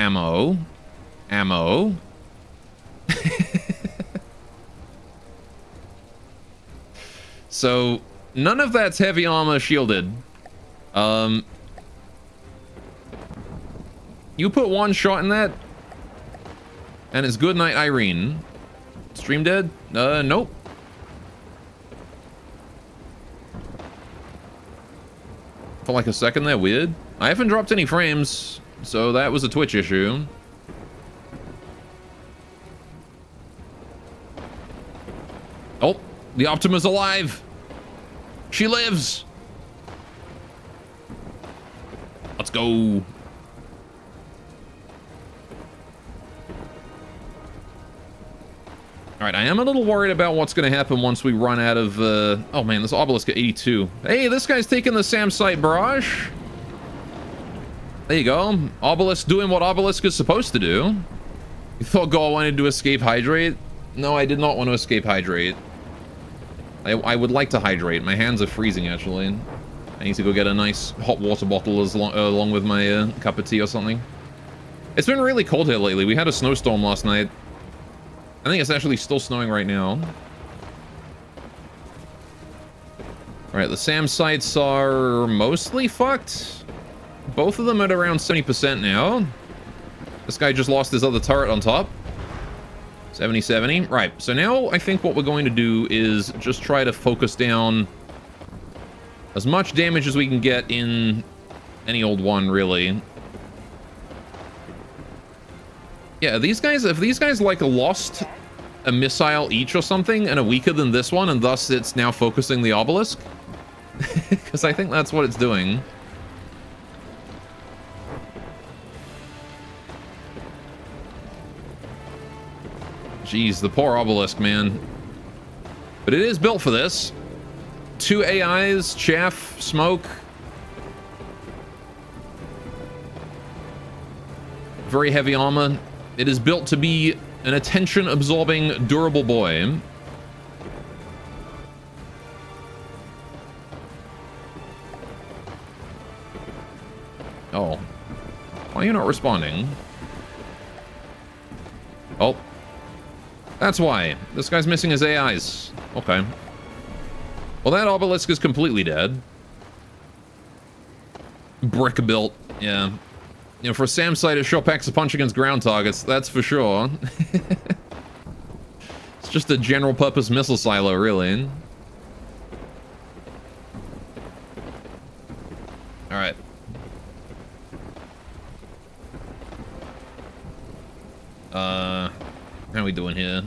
ammo. Ammo. So, none of that's heavy armor shielded. You put one shot in that, and it's good night, Irene. Stream dead? Nope. For like a second there, weird. I haven't dropped any frames, so that was a Twitch issue. Oh, the Optima's alive. She lives. Let's go. All right, I am a little worried about what's going to happen once we run out of... Oh, man, this obelisk at 82. Hey, this guy's taking the SAM site barrage. There you go. Obelisk doing what obelisk is supposed to do. You thought Gaul wanted to escape hydrate? No, I did not want to escape hydrate. I would like to hydrate. My hands are freezing, actually. I need to go get a nice hot water bottle along with my cup of tea or something. It's been really cold here lately. We had a snowstorm last night. I think it's actually still snowing right now. Alright, the SAM sites are mostly fucked. Both of them at around 70% now. This guy just lost his other turret on top. 70-70. Right, so now I think what we're going to do is just try to focus down as much damage as we can get in any old one, really. Yeah, these guys, if these guys like lost a missile each or something and are weaker than this one, and thus it's now focusing the obelisk, because I think that's what it's doing. Jeez, the poor obelisk, man. But it is built for this. 2 AIs, chaff, smoke. Very heavy armor. It is built to be an attention-absorbing, durable boy. Oh. Why are you not responding? Oh. That's why. This guy's missing his AIs. Okay. Well, that obelisk is completely dead. Brick built. Yeah. You know, for a SAM site, it sure packs a punch against ground targets. That's for sure. It's just a general purpose missile silo, really. Alright. How are we doing here?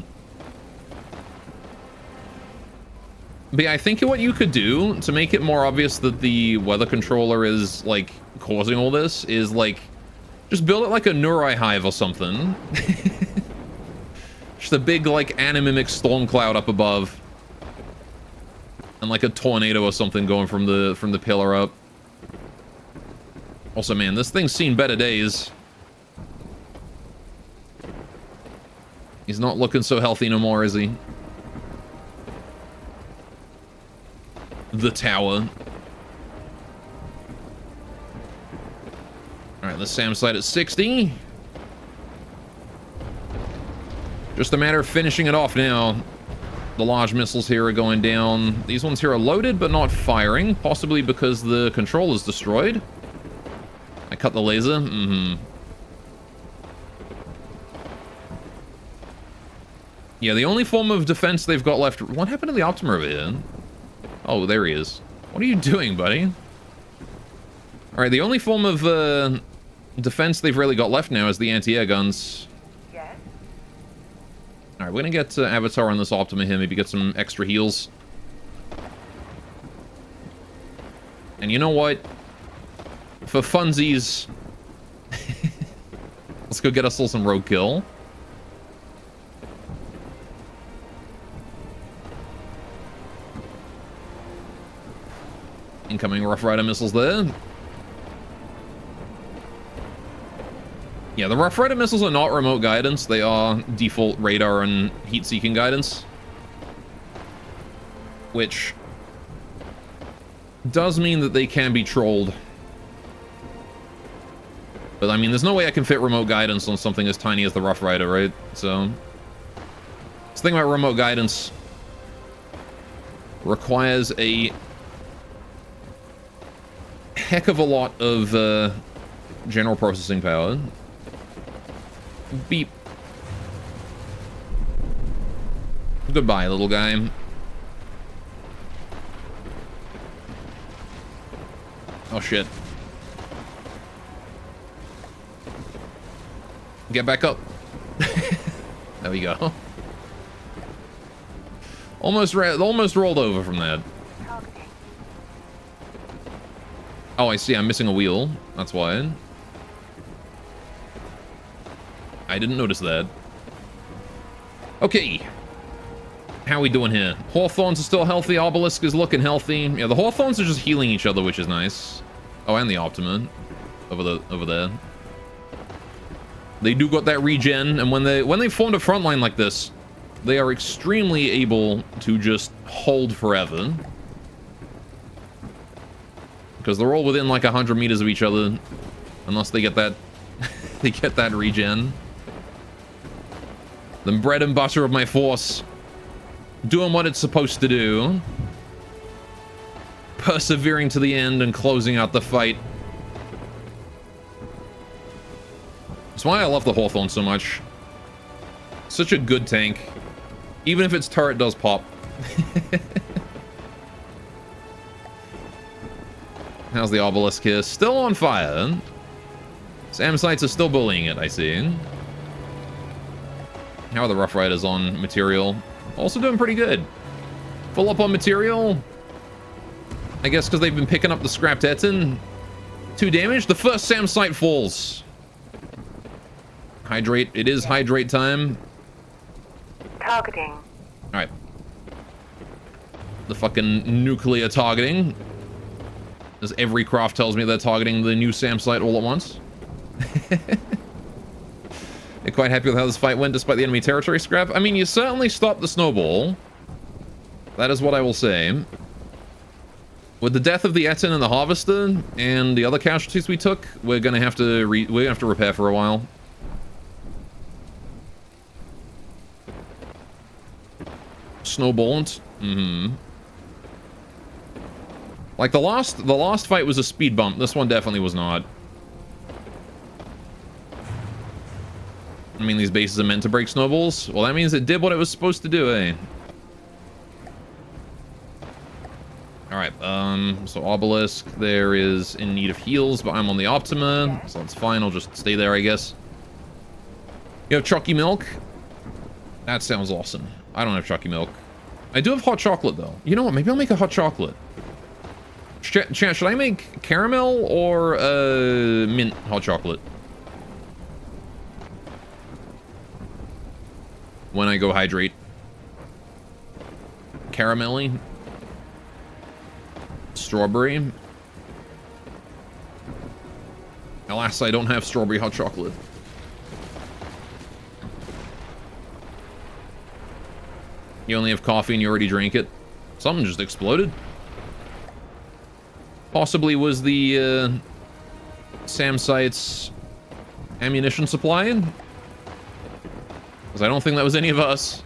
But yeah, I think what you could do to make it more obvious that the weather controller is, like, causing all this is, like, just build it like a Nurai hive or something. Just a big, like, animimic storm cloud up above. And, like, a tornado or something going from the pillar up. Also, man, this thing's seen better days. He's not looking so healthy no more, is he? The tower. Alright, the SAM site at 60. Just a matter of finishing it off now. The large missiles here are going down. These ones here are loaded but not firing, possibly because the control is destroyed. I cut the laser. Yeah, the only form of defense they've got left... What happened to the Optima over here? Oh, there he is. What are you doing, buddy? Alright, the only form of defense they've really got left now is the anti-air guns. Yes. Alright, we're gonna get Avatar on this Optima here, maybe get some extra heals. And you know what? For funsies... Let's go get us all some roadkill. Incoming Rough Rider missiles there. Yeah, the Rough Rider missiles are not remote guidance. They are default radar and heat-seeking guidance. Which does mean that they can be trolled. But I mean, there's no way I can fit remote guidance on something as tiny as the Rough Rider, right? So, this thing about remote guidance requires a heck of a lot of general processing power. Beep. Goodbye, little guy. Oh, shit. Get back up. There we go. Almost rolled over from that. Oh, I see. I'm missing a wheel. That's why. I didn't notice that. Okay. How are we doing here? Hawthorns are still healthy. Obelisk is looking healthy. Yeah, the Hawthorns are just healing each other, which is nice. Oh, and the Optima over there. They do got that regen, and when they formed a front line like this, they are extremely able to just hold forever. Because they're all within like 100 meters of each other, unless they get that they get that regen. The bread and butter of my force, doing what it's supposed to do, persevering to the end and closing out the fight. That's why I love the Hawthorn so much. Such a good tank, even if its turret does pop. How's the Obelisk here? Still on fire. Sam sites are still bullying it, I see. How are the Rough Riders on material? Also doing pretty good. Full up on material. I guess because they've been picking up the scrapped Etten. 2 damage. The first Sam site falls. Hydrate. It is hydrate time. Targeting. Alright. The fucking nuclear targeting. As every craft tells me they're targeting the new SAM site all at once. They're quite happy with how this fight went despite the enemy territory scrap. I mean, you certainly stopped the snowball. That is what I will say. With the death of the Etten and the Harvester and the other casualties we took, we're gonna have to repair for a while. Snowballed. Like the last fight was a speed bump. This one definitely was not. I mean, these bases are meant to break snowballs. Well, that means it did what it was supposed to do, eh? Alright, so Obelisk there is in need of heals, but I'm on the Optima, so that's fine. I'll just stay there, I guess. You have Chucky Milk? That sounds awesome. I don't have Chucky Milk. I do have hot chocolate, though. You know what? Maybe I'll make a hot chocolate. Chat, should I make caramel or mint hot chocolate? When I go hydrate. Caramelly. Strawberry. Alas, I don't have strawberry hot chocolate. You only have coffee and you already drank it. Something just exploded. Possibly was the SAM site's ammunition supply. Because I don't think that was any of us.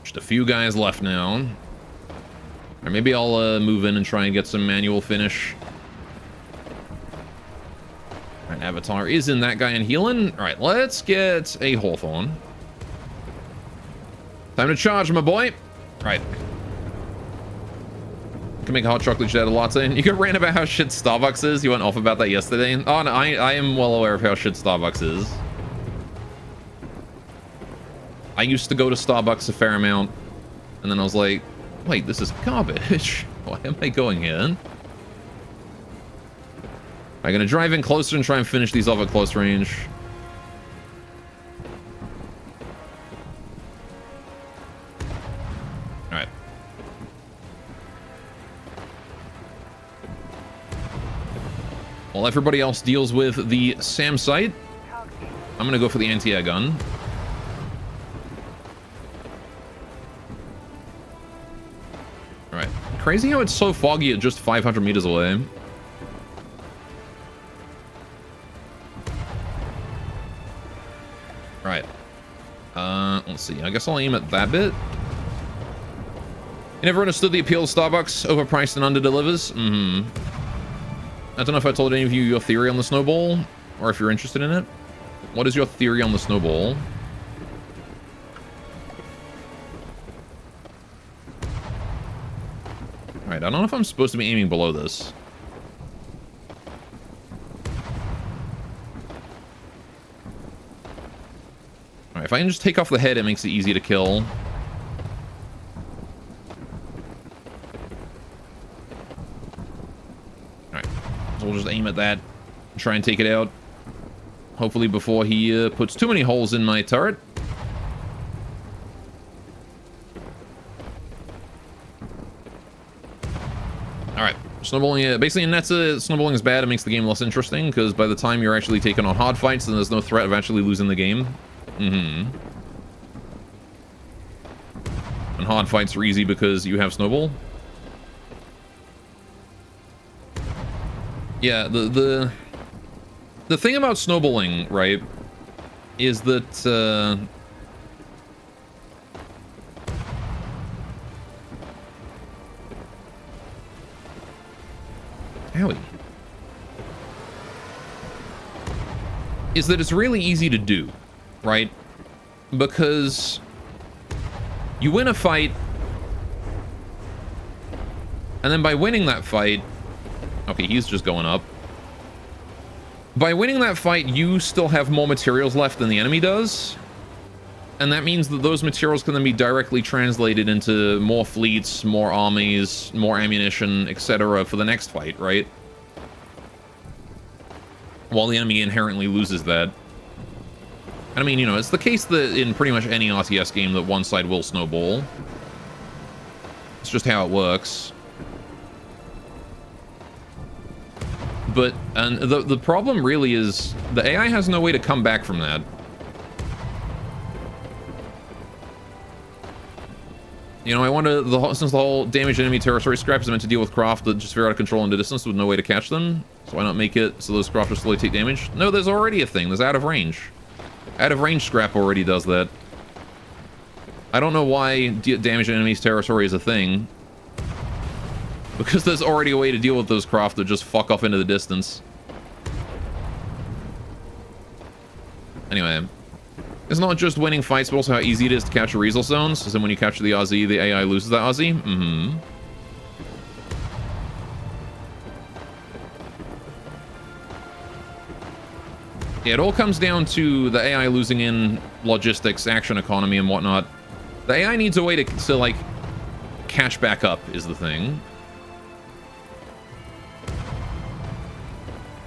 Just a few guys left now. Or maybe I'll move in and try and get some manual finish. Alright, Avatar is in that guy and healing. Alright, let's get a Hawthorn. Time to charge, my boy. Alright. Can make a hot chocolate shit out of latte. You could rant about how shit Starbucks is. You went off about that yesterday. Oh, no, I am well aware of how shit Starbucks is. I used to go to Starbucks a fair amount. And then I was like, wait, this is garbage. Why am I going here? I'm gonna drive in closer and try and finish these off at close range. Alright. While everybody else deals with the SAM site, I'm gonna go for the anti-air gun. Alright. Crazy how it's so foggy at just 500 meters away. Right. Let's see. I guess I'll aim at that bit. You never understood the appeal of Starbucks, overpriced and under-delivers? I don't know if I told any of you your theory on the snowball, or if you're interested in it. What is your theory on the snowball? Alright, I don't know if I'm supposed to be aiming below this. Alright, if I can just take off the head, it makes it easy to kill. Alright, so we'll just aim at that and try and take it out. Hopefully before he puts too many holes in my turret. Alright, snowballing, basically in Netza, snowballing is bad. It makes the game less interesting, because by the time you're actually taking on hard fights, then there's no threat of actually losing the game. And hard fights are easy because you have snowball. Yeah, the thing about snowballing, right, is that Owie. Is that it's really easy to do, right? Because you win a fight, and then by winning that fight... Okay, he's just going up. By winning that fight, you still have more materials left than the enemy does. And that means that those materials can then be directly translated into more fleets, more armies, more ammunition, etc. for the next fight, right? While the enemy inherently loses that. And I mean, you know, it's the case that in pretty much any RTS game that one side will snowball. It's just how it works. But, and the problem really is the AI has no way to come back from that. You know, I wonder, since the whole damaged enemy territory scrap is meant to deal with craft that just veer out of control into distance with no way to catch them, so why not make it so those craft will slowly take damage? No, there's already a thing. There's out of range. Out of range scrap already does that. I don't know why damaged enemy's territory is a thing. Because there's already a way to deal with those craft that just fuck off into the distance. Anyway. It's not just winning fights, but also how easy it is to capture resource zones. So then when you capture the Aussie, the AI loses that Aussie. Yeah, it all comes down to the AI losing in logistics, action economy, and whatnot. The AI needs a way to like, catch back up, is the thing.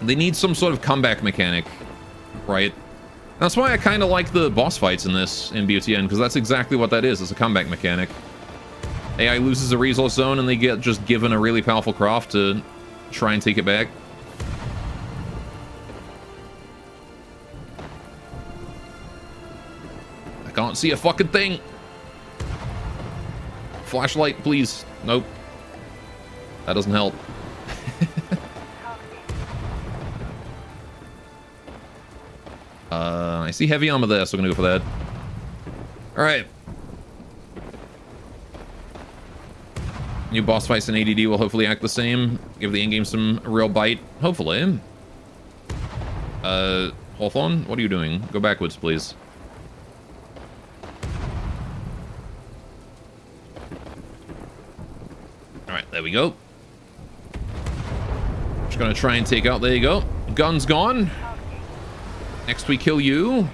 They need some sort of comeback mechanic, right? That's why I kind of like the boss fights in this, in BotN, because that's exactly what that is. It's a comeback mechanic. AI loses a resource zone, and they get just given a really powerful craft to try and take it back. I can't see a fucking thing. Flashlight, please. Nope. That doesn't help. I see heavy armor there, so I'm gonna go for that. Alright. New boss fights in ADD will hopefully act the same. Give the in-game some real bite. Hopefully. Hawthorne, what are you doing? Go backwards, please. Alright, there we go. Just gonna try and take out... There you go. Gun's gone. Next we kill you.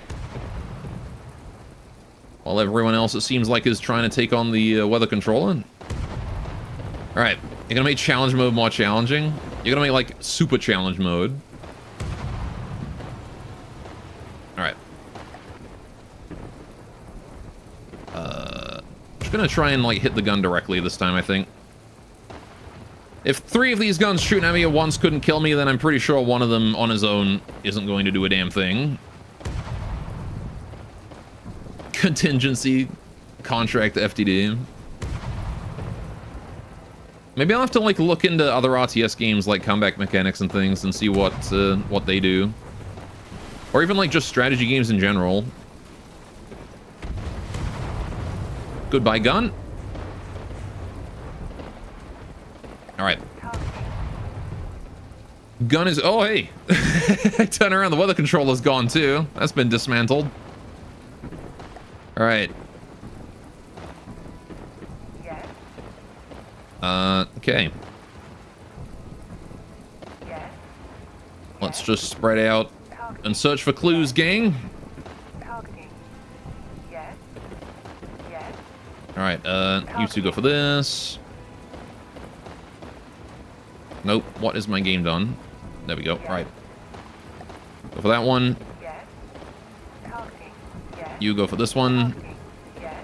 While everyone else, it seems like, is trying to take on the weather controller. Alright. You're gonna make challenge mode more challenging. You're gonna make, like, super challenge mode. Alright. Just gonna try and, like, hit the gun directly this time, I think. If 3 of these guns shooting at me at once couldn't kill me, then I'm pretty sure one of them on his own isn't going to do a damn thing. contingency contract FTD. Maybe I'll have to like look into other RTS games like comeback mechanics and things and see what they do, or even like just strategy games in general. Goodbye, gun. All right. Gun is... Oh, hey. I turn around. The weather controller's gone, too. That's been dismantled. All right. Yes. Okay. Yes. Let's just spread out and search for clues, gang. Targeting. Yes. Yes. All right. You two go for this. Nope. What is my game done? There we go. All right. Go for that one. Yes. Targeting. Yes. You go for this one. Targeting. Yes.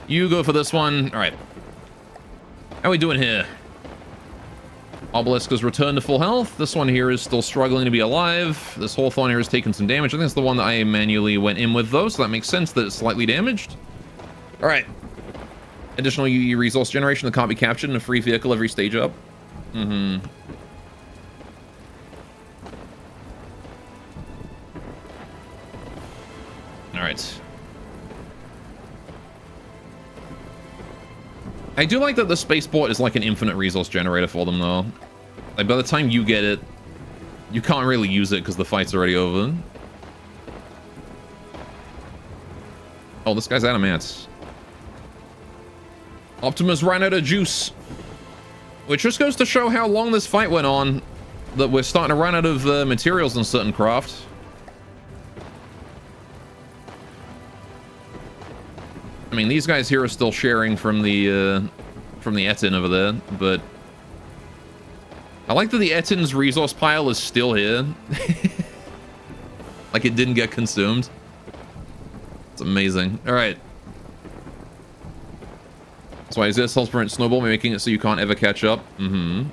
You go for this one. All right. How are we doing here? Obelisk has returned to full health. This one here is still struggling to be alive. This Hawthorne here has taken some damage. I think it's the one that I manually went in with, though, so that makes sense that it's slightly damaged. All right. Additional UE resource generation that can't be captured in a free vehicle every stage up. Mm-hmm. All right. I do like that the spaceport is like an infinite resource generator for them, though. Like, by the time you get it, you can't really use it because the fight's already over. Oh, this guy's out of mats. Optimus ran out of juice. Which just goes to show how long this fight went on, that we're starting to run out of materials in certain craft. I mean, these guys here are still sharing from the Etin over there, but I like that the Etin's resource pile is still here. Like it didn't get consumed. It's amazing. All right. That's why is this health sprint snowball making it so you can't ever catch up? Mm-hmm.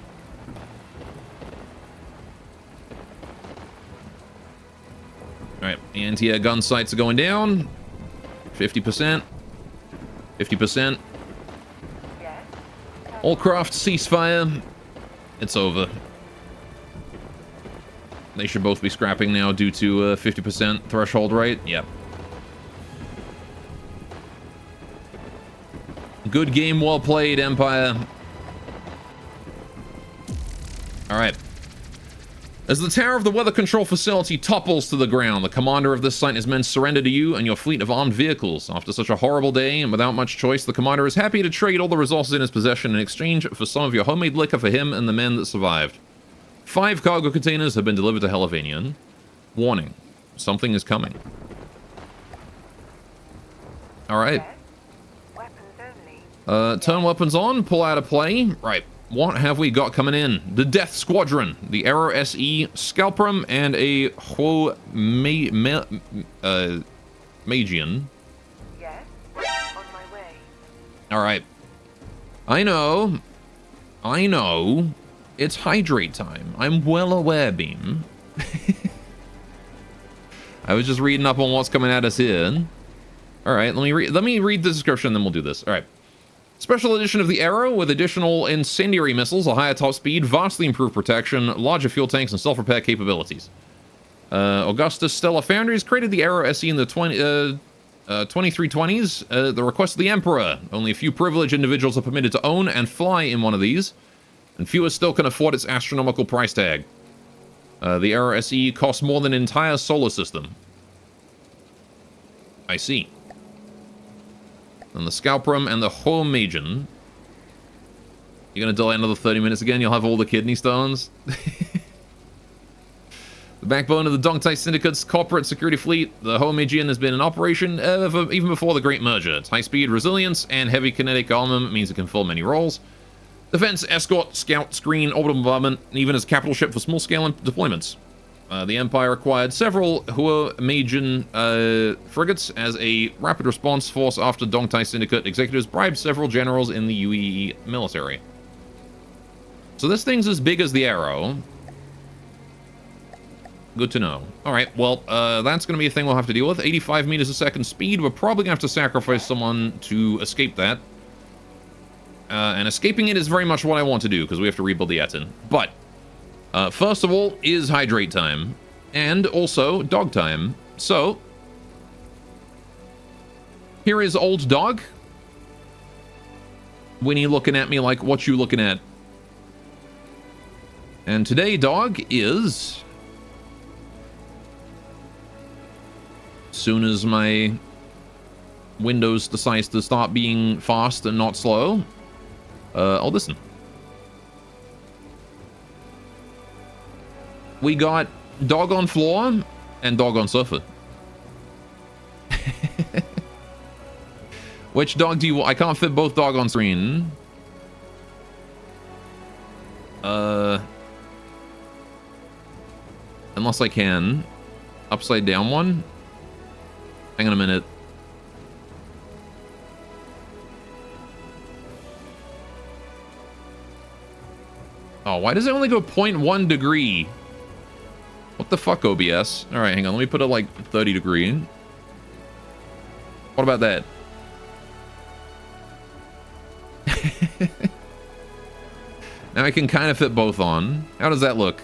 All right, the anti-air gun sights are going down. 50%. 50%. Yes. All craft ceasefire. It's over. They should both be scrapping now due to 50% threshold, right? Yep. Good game, well played, Empire. All right. As the tower of the weather control facility topples to the ground, the commander of this site and his men surrender to you and your fleet of armed vehicles. After such a horrible day and without much choice, the commander is happy to trade all the resources in his possession in exchange for some of your homemade liquor for him and the men that survived. 5 cargo containers have been delivered to Hellavanian. Warning, something is coming. All right. Yes. Weapons only. Turn weapons on, pull out of play. Right. What have we got coming in? The Death Squadron, the Aero SE Scalprum, and a Magian. Yes. On my way. All right. I know. It's hydrate time. I'm well aware, Beam. I was just reading up on what's coming at us here. All right, let me read the description, then we'll do this. All right. Special edition of the Arrow with additional incendiary missiles, a higher top speed, vastly improved protection, larger fuel tanks, and self-repair capabilities. Augustus Stellar Foundries created the Arrow SE in the 2320s. The request of the Emperor. Only a few privileged individuals are permitted to own and fly in one of these, and fewer still can afford its astronomical price tag. The Arrow SE costs more than an entire solar system. I see. And the Scalprum and the Hormagen. You're going to delay another 30 minutes again? You'll have all the kidney stones? The backbone of the Dongtai Syndicate's corporate security fleet, the Hormagen has been in operation even before the Great Merger. Its high-speed resilience and heavy kinetic armament means it can fill many roles. Defense, escort, scout, screen, orbital bombardment, and even as a capital ship for small-scale deployments. The Empire acquired several Hormagen frigates as a rapid response force after Dongtai Syndicate executives bribed several generals in the UAE military. So this thing's as big as the Arrow. Good to know. All right, well, that's going to be a thing we'll have to deal with. 85 meters a second speed. We're probably going to have to sacrifice someone to escape that. And escaping it is very much what I want to do, because we have to rebuild the Etten. But, first of all, is hydrate time. And also, dog time. So, here is old dog. Winnie looking at me like, what you looking at? And today, dog, is... soon as my Windows decides to start being fast and not slow, I'll listen. We got dog on floor and dog on sofa. Which dog do you want? I can't fit both dog on screen. Unless I can. Upside down one? Hang on a minute. Oh, why does it only go 0.1 degree? What the fuck, OBS? All right, hang on. Let me put it like 30 degree. What about that? Now I can kind of fit both on. How does that look?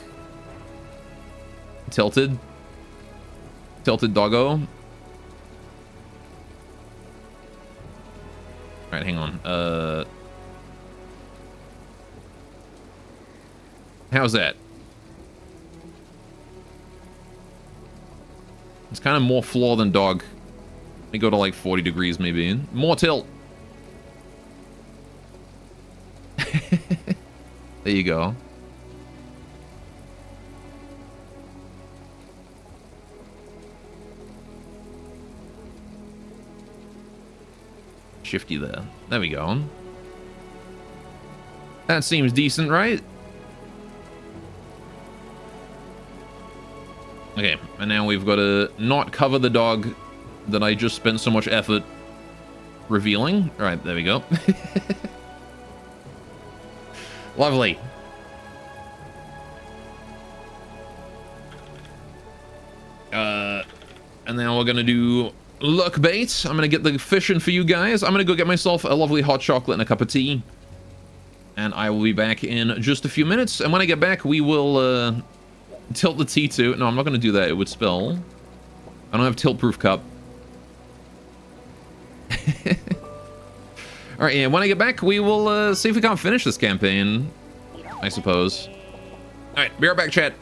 Tilted? Tilted doggo? All right, hang on. How's that? It's kind of more floor than dog. Let me go to like 40 degrees maybe. More tilt. There you go. Shifty there. There we go. That seems decent, right? Okay, and now we've got to not cover the dog that I just spent so much effort revealing. All right, there we go. Lovely. And then we're going to do luck bait. I'm going to get the fishing for you guys. I'm going to go get myself a lovely hot chocolate and a cup of tea. And I will be back in just a few minutes. And when I get back, we will tilt the T2. No, I'm not going to do that. It would spill. I don't have tilt-proof cup. Alright, and when I get back, we will see if we can't finish this campaign, I suppose. Alright, be right back, chat.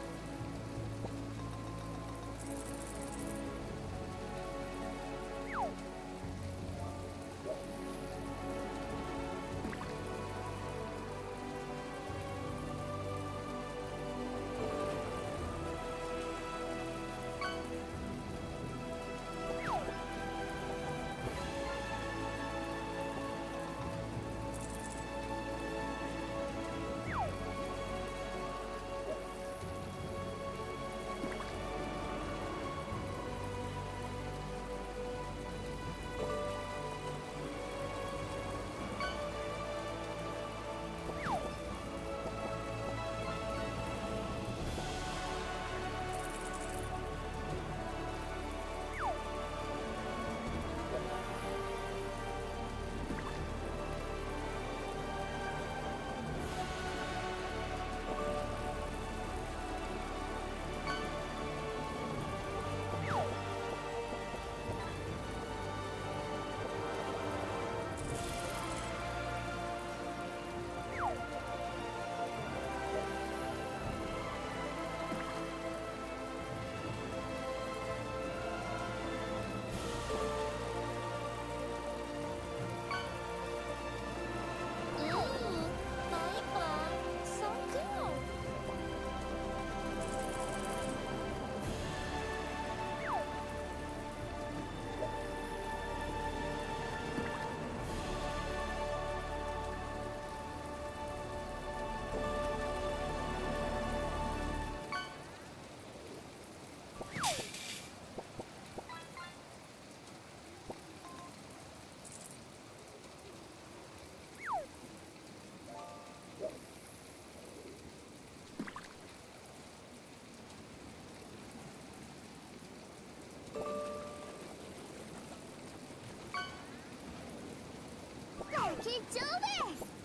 貴重です。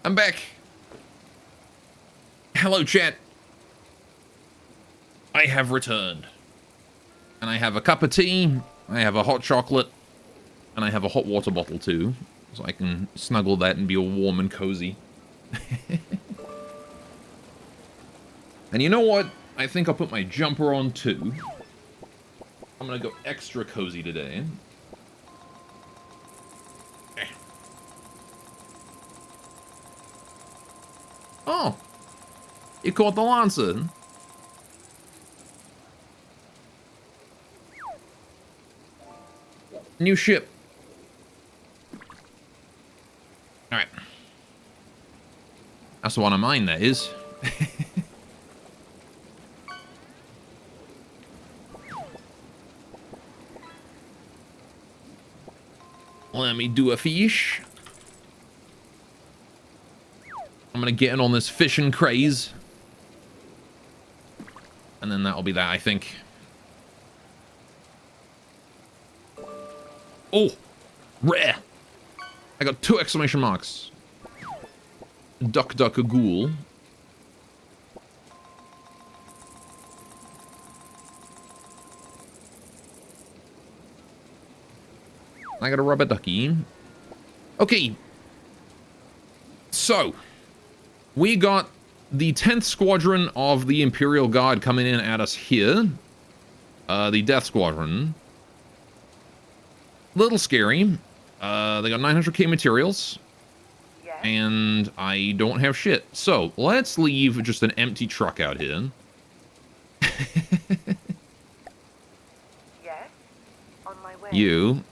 I'm back. Hello, chat. I have returned. And I have a cup of tea, I have a hot chocolate, and I have a hot water bottle too. So I can snuggle that and be all warm and cozy. And you know what? I think I'll put my jumper on too. I'm gonna go extra cozy today. Oh! You caught the Lancer. New ship. Alright. That's the one of mine, that is. Let me do a fish. I'm gonna get in on this fishing craze. And then that'll be that, I think. Oh! Rare! I got 2 exclamation marks. Duck, duck, a ghoul. I got a rubber ducky. Okay. So, we got the 10th Squadron of the Imperial Guard coming in at us here. The Death Squadron. Little scary. They got 900k materials. Yes. And I don't have shit. So, let's leave just an empty truck out here. Yes. On my way. You.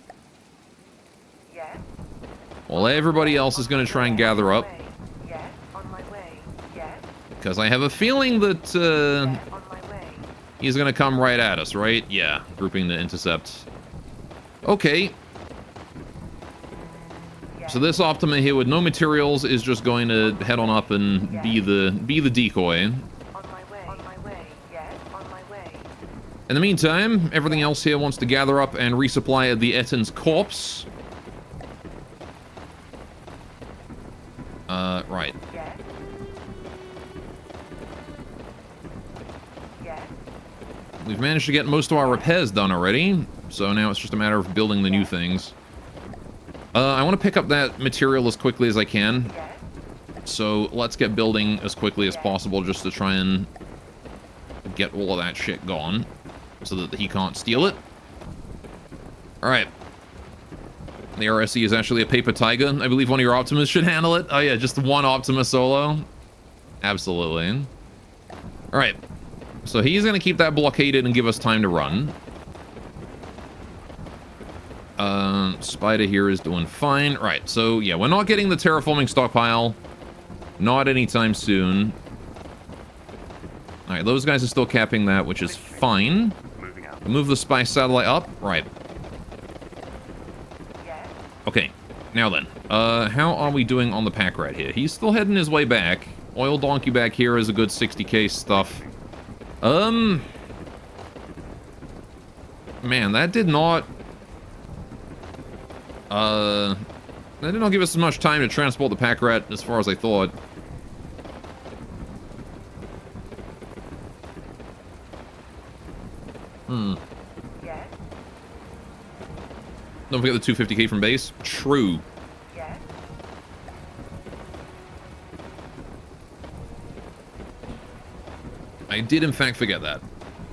Yes. While everybody else is going to try and gather up. Yes. On my way. Yes. Because I have a feeling that Yes. On my way. he's going to come right at us, right? Yeah, grouping to intercept. Okay. Yes. So this Optima here with no materials is just going to head on up and be the decoy. On my way. On my way. Yes. On my way. In the meantime, everything else here wants to gather up and resupply the Ettin's corpse. Right. Yes. Yes. We've managed to get most of our repairs done already, so now it's just a matter of building the new things. I want to pick up that material as quickly as I can, Yes. so let's get building as quickly as possible just to try and get all of that shit gone, so that he can't steal it. Alright. The RSE is actually a paper tiger. I believe one of your Optimus should handle it. Oh yeah, just one Optimus solo. Absolutely. Alright. So he's going to keep that blockaded and give us time to run. Spider here is doing fine. Right, so yeah, we're not getting the terraforming stockpile. Not anytime soon. Alright, those guys are still capping that, which is fine. Move the spy satellite up. Right. Yes. Okay, now then. How are we doing on the pack rat here? He's still heading his way back. Oil Donkey back here is a good 60k stuff. Man, that did not... that did not give us as much time to transport the pack rat as far as I thought. Yes. Don't forget the 250k from base. True. Yes. I did in fact forget that.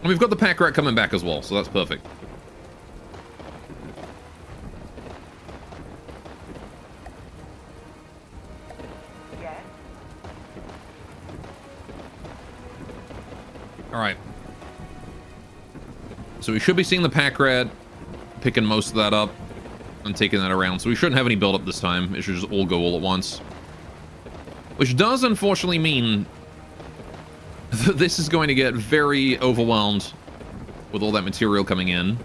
And we've got the pack rat coming back as well, so that's perfect. Yes. Alright. So we should be seeing the pack rat picking most of that up and taking that around. So we shouldn't have any build up this time. It should just all go all at once. Which does unfortunately mean that this is going to get very overwhelmed with all that material coming in.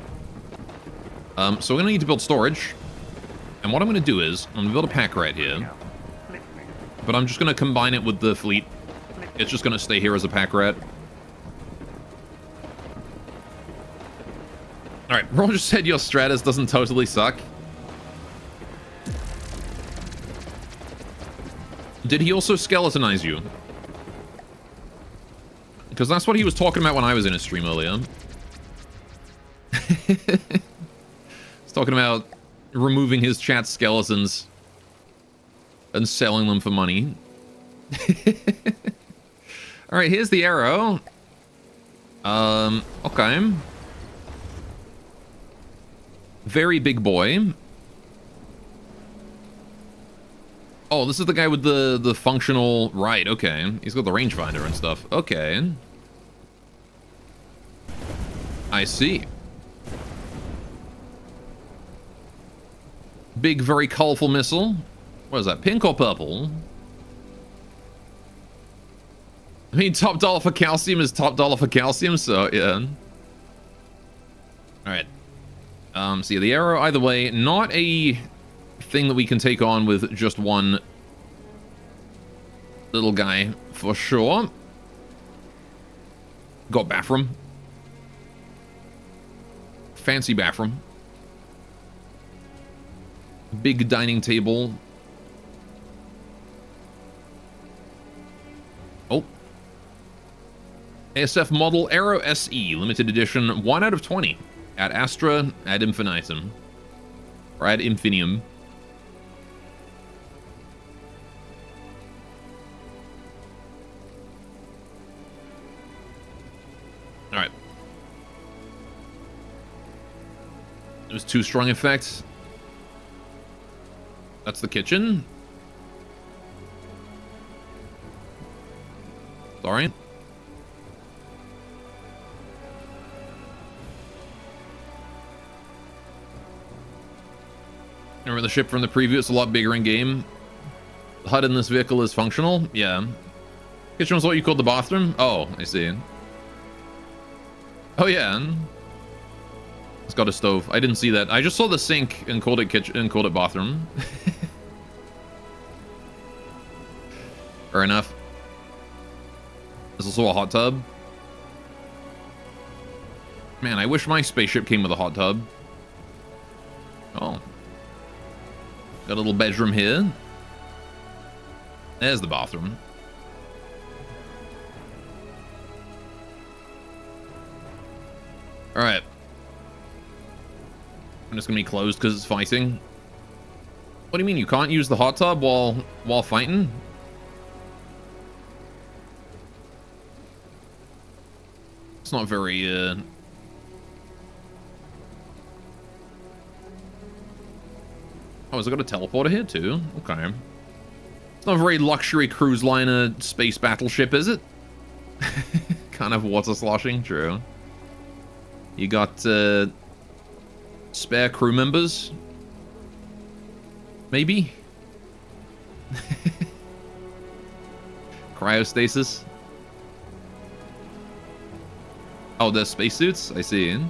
So we're going to need to build storage. And what I'm going to do is, I'm going to build a pack rat here. But I'm just going to combine it with the fleet. It's just going to stay here as a pack rat. Alright, Roger said your Stratus doesn't totally suck. Did he also skeletonize you? Because that's what he was talking about when I was in his stream earlier. He's talking about removing his chat skeletons and selling them for money. Alright, here's the arrow. Okay. Very big boy. Oh, this is the guy with the functional... Right, okay. He's got the rangefinder and stuff. Okay. I see. Big, very colorful missile. What is that, pink or purple? I mean, top dollar for calcium is top dollar for calcium, so yeah. Alright. So yeah, the arrow, either way, not a thing that we can take on with just one little guy, for sure. Got bathroom. Fancy bathroom. Big dining table. Oh. ASF model Aero SE, limited edition, 1 out of 20. Ad Astra, ad infinitum. Or ad infinium. Alright. It was too strong effect. That's the kitchen. Sorry. Remember the ship from the preview? It's a lot bigger in game. The HUD in this vehicle is functional. Yeah. Kitchen was what you called the bathroom? Oh, I see. Oh yeah. It's got a stove. I didn't see that. I just saw the sink and called it kitchen and called it bathroom. Fair enough. There's also a hot tub. Man, I wish my spaceship came with a hot tub. Oh. Got a little bedroom here. There's the bathroom. Alright. I'm just gonna be closed because it's fighting. What do you mean you can't use the hot tub while fighting? It's not very Oh, has it got a teleporter here too? Okay. It's not a very luxury cruise liner space battleship, is it? Kind of water sloshing, true. You got spare crew members? Maybe? Cryostasis? Oh, they're spacesuits? I see. And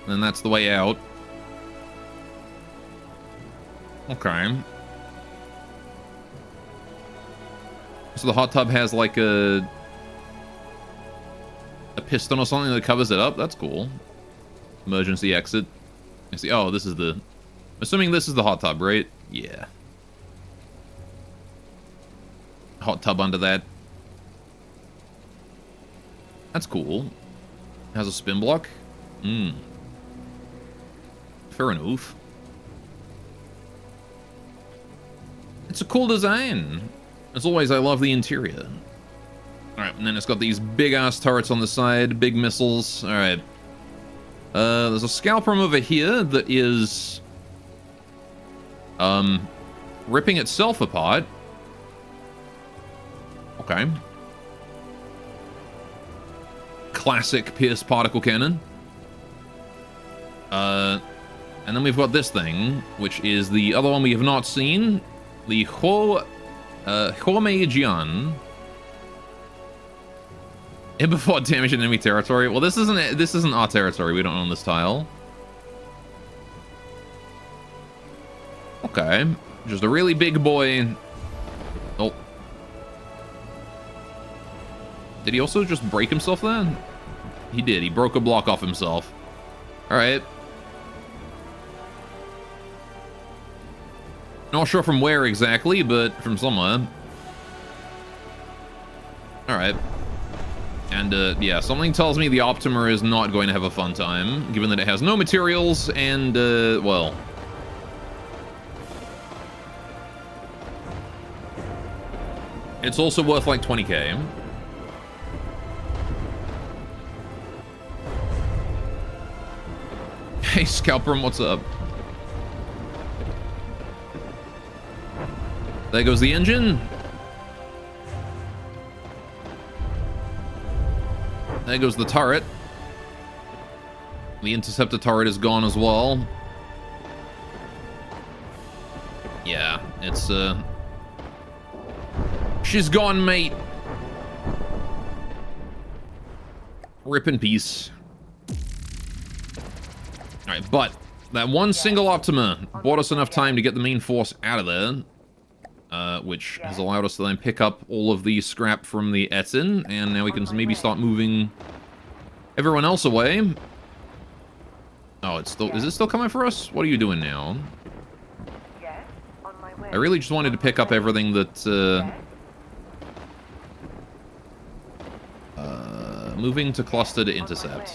then that's the way out. Okay. So the hot tub has like a piston or something that covers it up? That's cool. Emergency exit. I see. Oh, this is the... Assuming this is the hot tub, right? Yeah. Hot tub under that. That's cool. Has a spin block. Fair enough. It's a cool design. As always, I love the interior. Alright, and then it's got these big-ass turrets on the side, big missiles. Alright. There's a scalp room over here that is... ripping itself apart. Okay. Classic Pierce particle cannon. And then we've got this thing, which is the other one we have not seen. The Hormeijian. Hit before damage in enemy territory. Well, this isn't our territory. We don't own this tile. Okay. Just a really big boy. Oh. Did he also just break himself then? He did. He broke a block off himself. Alright. Not sure from where exactly, but from somewhere. Alright. And, yeah, something tells me the Optimer is not going to have a fun time, given that it has no materials and, well... It's also worth, like, 20k. Hey, Scalperum, what's up? There goes the engine. There goes the turret. The interceptor turret is gone as well. Yeah, it's, she's gone, mate. Rip in peace. Alright, but that one single Optima bought us enough time to get the main force out of there. Which has allowed us to then pick up all of the scrap from the Etten, and now we can maybe start moving everyone else away. Oh, it's still... Is it still coming for us? What are you doing now? Yes, on my way. I really just wanted to pick up everything that, moving to cluster to intercept.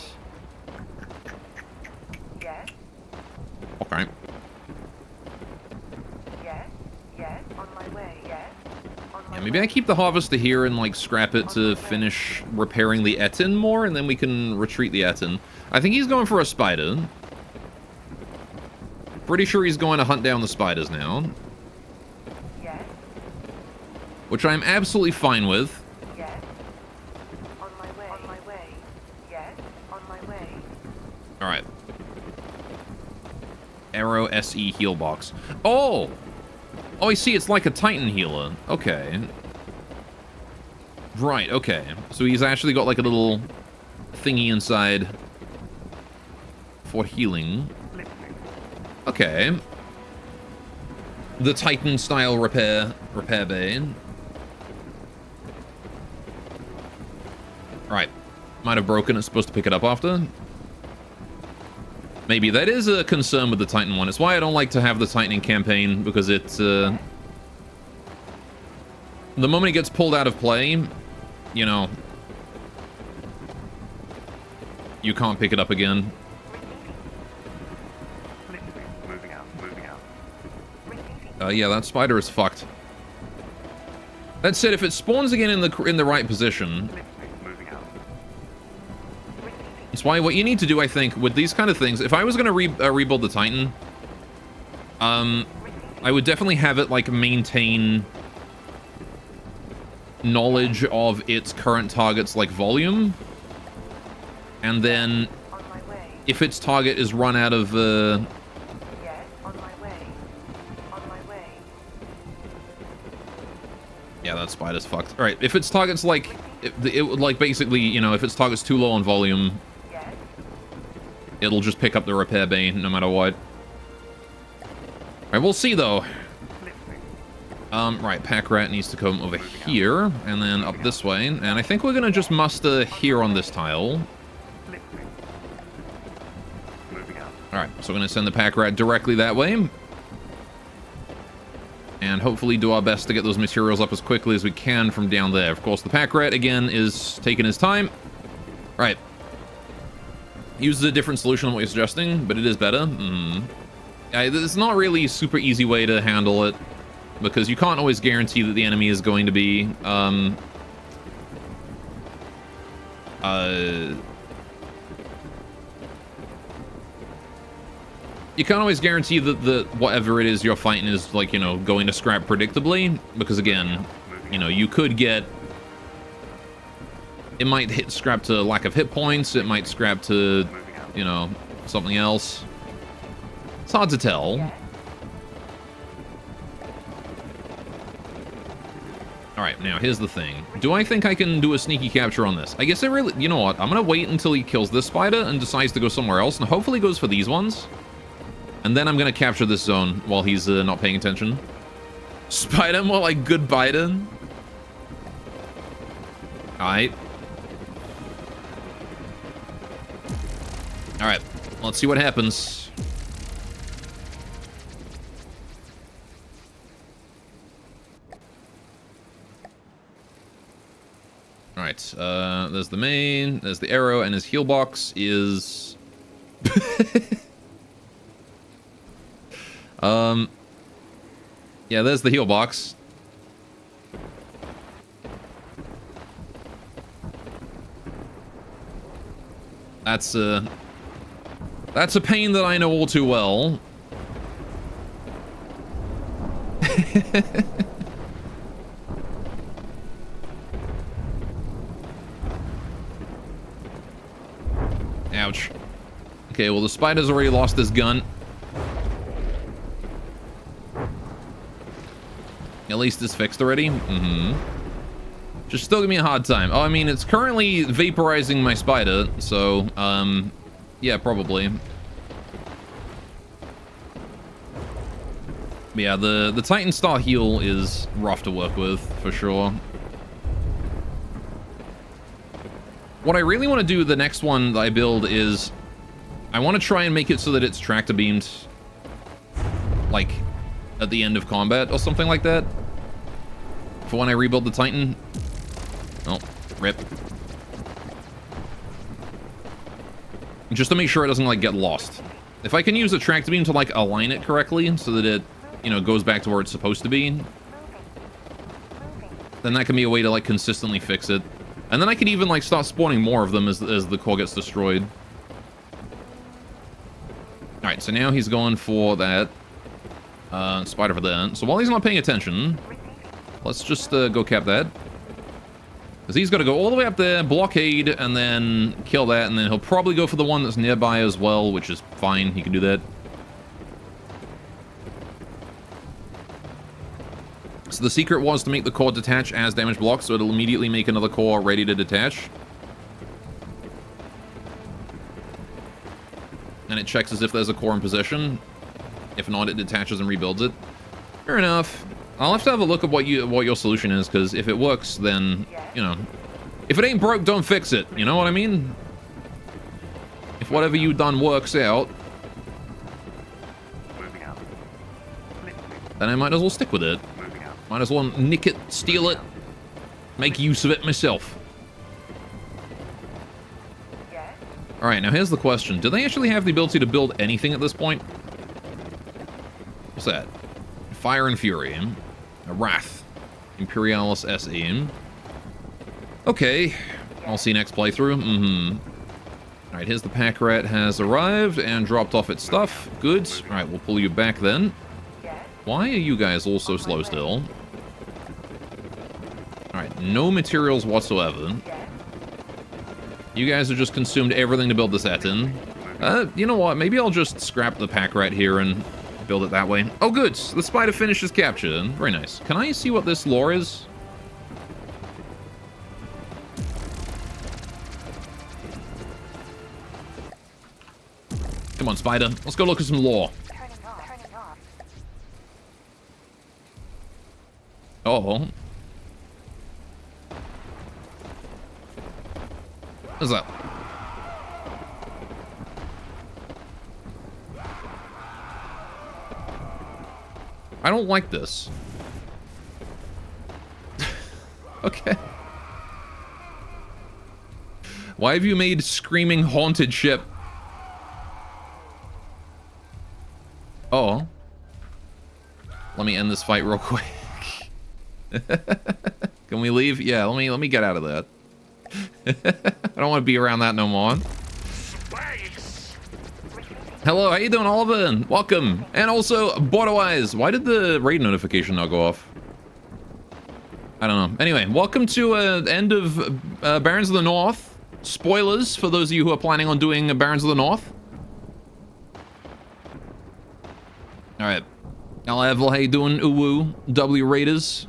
Yes, Okay. yes, yes, on my way. Yes, on my Yeah, maybe I keep the Harvester here and, like, scrap it to finish repairing the Etten more, and then we can retreat the Etten. I think he's going for a spider. Pretty sure he's going to hunt down the spiders now. Yes, Which I'm absolutely fine with. yes, on my way. On my way. Yes, on my way. Alright. Arrow SE heal box. Oh! Oh, I see. It's like a Titan healer. Okay. Right, okay. So he's actually got like a little thingy inside for healing. Okay. The Titan style repair bay. Right. Might have broken. It's supposed to pick it up after. Maybe. That is a concern with the Titan one. It's why I don't like to have the Titaning campaign, because it's, the moment it gets pulled out of play, you know, you can't pick it up again. Moving out. Yeah, that spider is fucked. That said, if it spawns again in the right position, it's why what you need to do, I think, with these kind of things, if I was going to rebuild the Titan, I would definitely have it, like, maintain knowledge of its current target's, like, volume. And then, On my way. if its target is run out of, Yes, on my way. On my way. yeah, that spider's fucked. Alright, if its target's, like, it would, like, basically, you know, if its target's too low on volume, Yes, it'll just pick up the repair bay no matter what. Alright, we'll see, though. Right, Pack Rat needs to come over here, and then up this way. And I think we're gonna just muster here on this tile. Alright, so we're gonna send the Pack Rat directly that way. And hopefully do our best to get those materials up as quickly as we can from down there. Of course, the Pack Rat, again, is taking his time. Right. Uses a different solution than what you're suggesting, but it is better. It's not really a super easy way to handle it, because you can't always guarantee that the enemy is going to be, you can't always guarantee that whatever it is you're fighting is, like, you know, going to scrap predictably, because, again, you know, you could get... It might hit scrap to lack of hit points, it might scrap to, you know, something else. It's hard to tell. Alright, now here's the thing. Do I think I can do a sneaky capture on this? I guess I really... You know what? I'm gonna wait until he kills this spider and decides to go somewhere else, and hopefully goes for these ones. And then I'm gonna capture this zone while he's not paying attention. Spider more like good Biden. Alright. Alright, let's see what happens. Alright, there's the main, there's the arrow, and his heal box is... Yeah, there's the heal box. That's a pain that I know all too well. Ouch. Okay, well, the spider's already lost his gun. At least it's fixed already. Just still give me a hard time. Oh, I mean, it's currently vaporizing my spider, so, yeah, probably. But yeah, the Titan Star heal is rough to work with, for sure. What I really want to do the next one that I build is I want to try and make it so that it's tractor beamed, like, at the end of combat or something like that. For when I rebuild the Titan. Oh, rip. Just to make sure it doesn't, like, get lost. If I can use a tractor beam to, like, align it correctly so that it, you know, goes back to where it's supposed to be, then that can be a way to, like, consistently fix it. And then I can even, like, start spawning more of them as the core gets destroyed. Alright, so now he's going for that spider for that. So while he's not paying attention, let's just go cap that. Because he's got to go all the way up there, blockade, and then kill that, and then he'll probably go for the one that's nearby as well, which is fine. He can do that. So the secret was to make the core detach as damage blocks, so it'll immediately make another core ready to detach. And it checks as if there's a core in position. If not, it detaches and rebuilds it. Fair enough. I'll have to have a look at what your solution is, because if it works, then, you know, if it ain't broke, don't fix it. You know what I mean? If whatever you've done works out, then I might as well stick with it. Might as well nick it, steal it, make use of it myself. Alright, now here's the question. Do they actually have the ability to build anything at this point? What's that? Fire and Fury. A Wrath. Imperialis SE. Okay. I'll see next playthrough. Alright, here's the pack rat has arrived and dropped off its stuff. Good. Alright, we'll pull you back then. Why are you guys all so slow still? Alright, no materials whatsoever. You guys have just consumed everything to build the Satin. You know what? Maybe I'll just scrap the pack rat here and build it that way. Oh, good. The spider finishes capture. Very nice. Can I see what this lore is? Come on, spider. Let's go look at some lore. Oh. What's that? I don't like this. Okay. Why have you made screaming haunted ship? Oh. Let me end this fight real quick. Can we leave? Yeah, let me get out of that. I don't want to be around that no more. Hello, how you doing, Oliver? Welcome. And also, BotN. Why did the raid notification not go off? I don't know. Anyway, welcome to end of Barons of the North. Spoilers for those of you who are planning on doing Barons of the North. Alright. Level, how you doing? Uwu. W Raiders.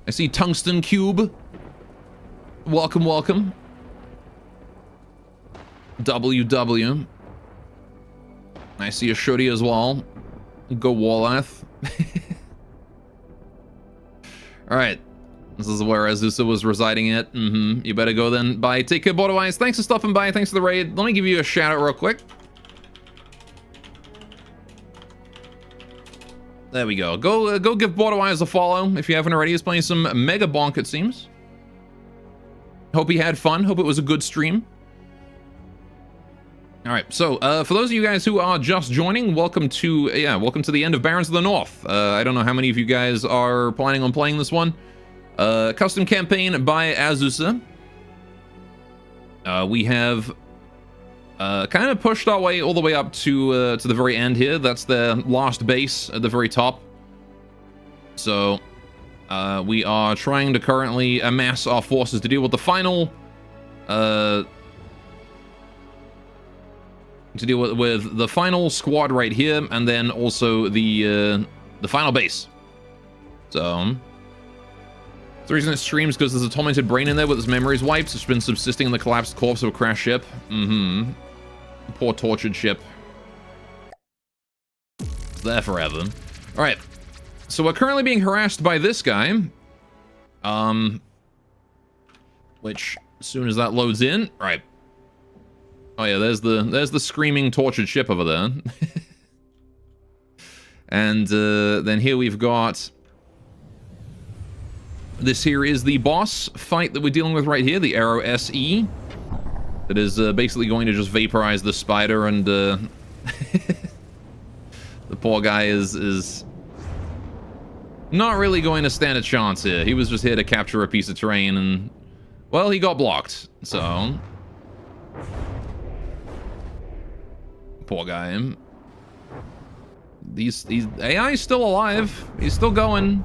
I see Tungsten Cube. Welcome, welcome. WW. I see a Shody as well. Go Walath. Alright. This is where Azusa was residing at. You better go then. Bye. Take care, BotN. Thanks for stopping by. Thanks for the raid. Let me give you a shout out real quick. There we go. Go give BotN a follow if you haven't already. He's playing some Mega Bonk, it seems. Hope you had fun. Hope it was a good stream. All right, so for those of you guys who are just joining, welcome to the end of Barons of the North. I don't know how many of you guys are planning on playing this one. Custom campaign by Azusa. We have kind of pushed our way all the way up to the very end here. That's the last base at the very top. So we are trying to currently amass our forces to deal with the final with the final squad right here, and then also the final base. So the reason it streams because there's a tormented brain in there with its memories wiped. It's been subsisting in the collapsed corpse of a crashed ship. Poor tortured ship. It's there forever. All right. So we're currently being harassed by this guy. Which, as soon as that loads in, right. Oh yeah, there's the screaming tortured ship over there. And then here we've got, this here is the boss fight that we're dealing with right here, the Arrow SE. That is basically going to just vaporize the spider, and the poor guy is not really going to stand a chance here. He was just here to capture a piece of terrain, and, well, he got blocked, so... Poor guy. These AI is still alive. He's still going.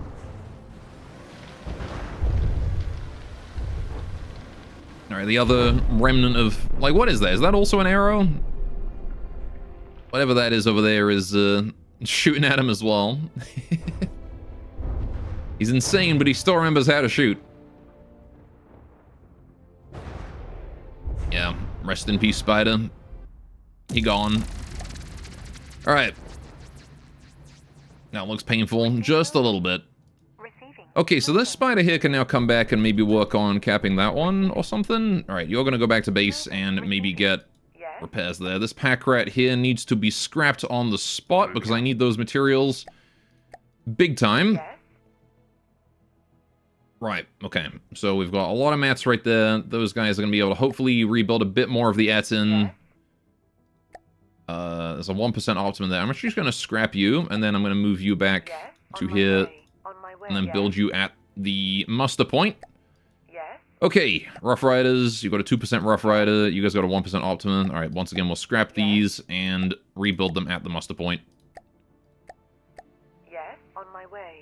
Alright, the other remnant of... Like, what is that? Is that also an arrow? Whatever that is over there is shooting at him as well. He's insane, but he still remembers how to shoot. Yeah, rest in peace, Spider. He gone. Alright. Now it looks painful, just a little bit. Okay, so this spider here can now come back and maybe work on capping that one or something. Alright, you're gonna go back to base and maybe get repairs there. This pack rat here needs to be scrapped on the spot because I need those materials big time. Right, okay. So we've got a lot of mats right there. Those guys are gonna be able to hopefully rebuild a bit more of the Etten. There's a 1% optimum there. I'm actually just going to scrap you, and then I'm going to move you back to here, and then build you at the muster point. Okay, Rough Riders, you got a 2% Rough Rider, you guys got a 1% optimum. Alright, once again, we'll scrap these and rebuild them at the muster point.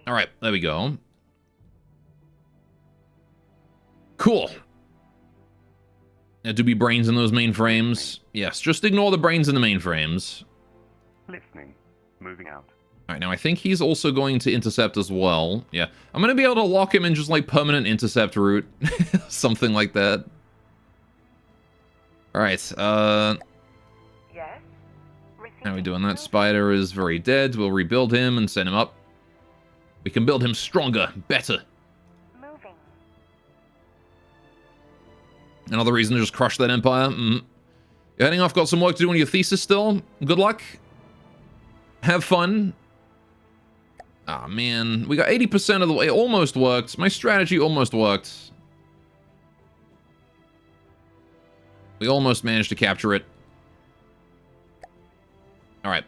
Alright, there we go. Cool. There do be brains in those mainframes. Yes, just ignore the brains in the mainframes. Listening. Moving out. Alright, now I think he's also going to intercept as well. Yeah, I'm going to be able to lock him in just like permanent intercept route. Something like that. Alright, how are we doing? That spider is very dead. We'll rebuild him and send him up. We can build him stronger, better. Another reason to just crush that empire. You're heading off, got some work to do on your thesis still. Good luck. Have fun. Ah, man. We got 80% of the way. It almost worked. My strategy almost worked. We almost managed to capture it. Alright,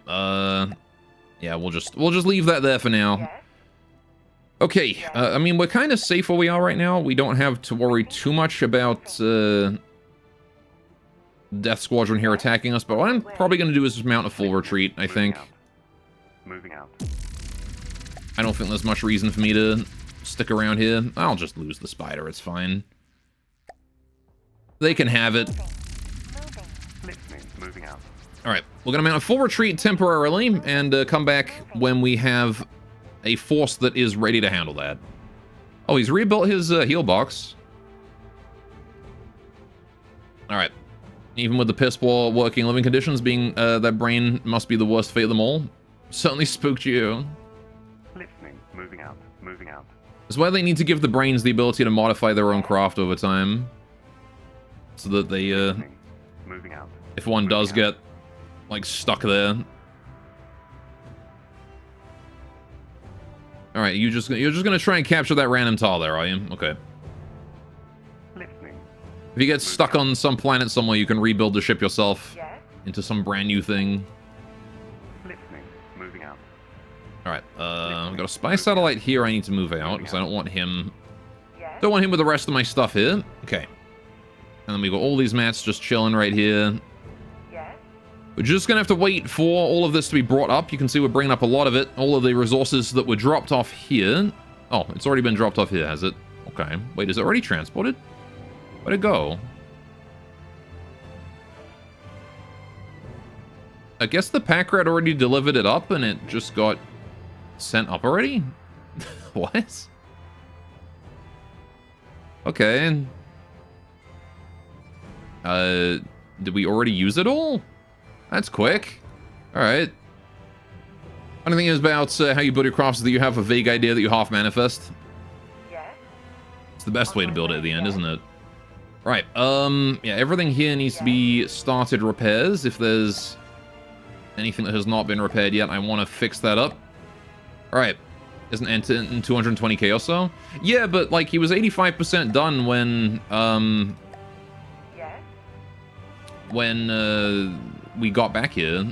yeah, we'll just leave that there for now. Okay, I mean, we're kind of safe where we are right now. We don't have to worry too much about Death Squadron here attacking us, but what I'm probably going to do is just mount a full retreat, I think. Moving out. I don't think there's much reason for me to stick around here. I'll just lose the spider, it's fine. They can have it. Moving out. Alright, we're going to mount a full retreat temporarily, and come back when we have a force that is ready to handle that. Oh, he's rebuilt his heal box. Alright. Even with the piss poor working living conditions, being that brain must be the worst fate of them all. Certainly spooked you. Listening. Moving out. Moving out. That's why they need to give the brains the ability to modify their own craft over time. So that they, moving out. If one does get, like, stuck there. Alright, you're just gonna try and capture that random tile there, are you? Okay. Listening. If you get stuck on some planet somewhere, you can rebuild the ship yourself Yes. into some brand new thing. Listening. Moving out. Alright, I've got a spy satellite here I need to move out, because I don't want him... Yes. Don't want him with the rest of my stuff here. Okay. And then we've got all these mats just chilling right here. Yes. We're just gonna have to wait for all of this to be brought up. You can see we're bringing up a lot of it. All of the resources that were dropped off here. Oh, it's already been dropped off here, has it? Okay. Wait, is it already transported? Where'd it go? I guess the pack rat already delivered it up and it just got sent up already? What? Okay. Did we already use it all? That's quick. Alright. Funny thing is about how you build your crafts is that you have a vague idea that you half manifest. Yes. It's the best way to build it at the end, isn't it? Right, yeah, everything here needs to be started repairs. If there's anything that has not been repaired yet, I want to fix that up. Alright, isn't Enter in 220k or so? Yeah, but, like, he was 85% done when, Yes. when, we got back here.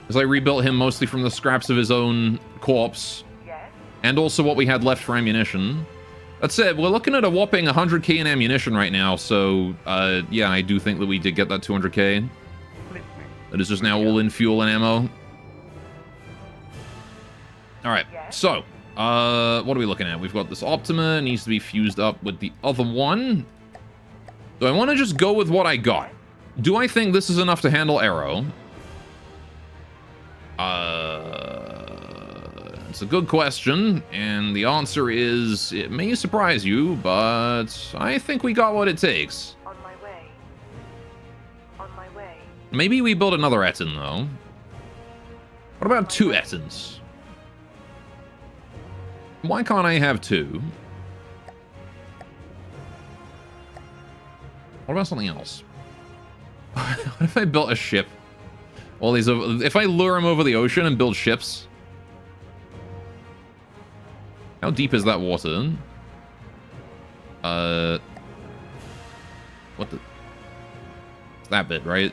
Because I rebuilt him mostly from the scraps of his own corpse. Yes. And also what we had left for ammunition. That said, we're looking at a whopping 100k in ammunition right now, so, yeah, I do think that we did get that 200k. Listening. That is just now all in fuel and ammo. Alright, Yes. so, what are we looking at? We've got this Optima, it needs to be fused up with the other one. So I want to just go with what I got. Do I think this is enough to handle Arrow? It's a good question, and the answer is, it may surprise you, but I think we got what it takes. On my way. On my way. Maybe we build another Etten, though. What about 2 Ettens? Why can't I have 2? What about something else? What if I built a ship? All these, if I lure him over the ocean and build ships? How deep is that water? What the? It's that bit, right?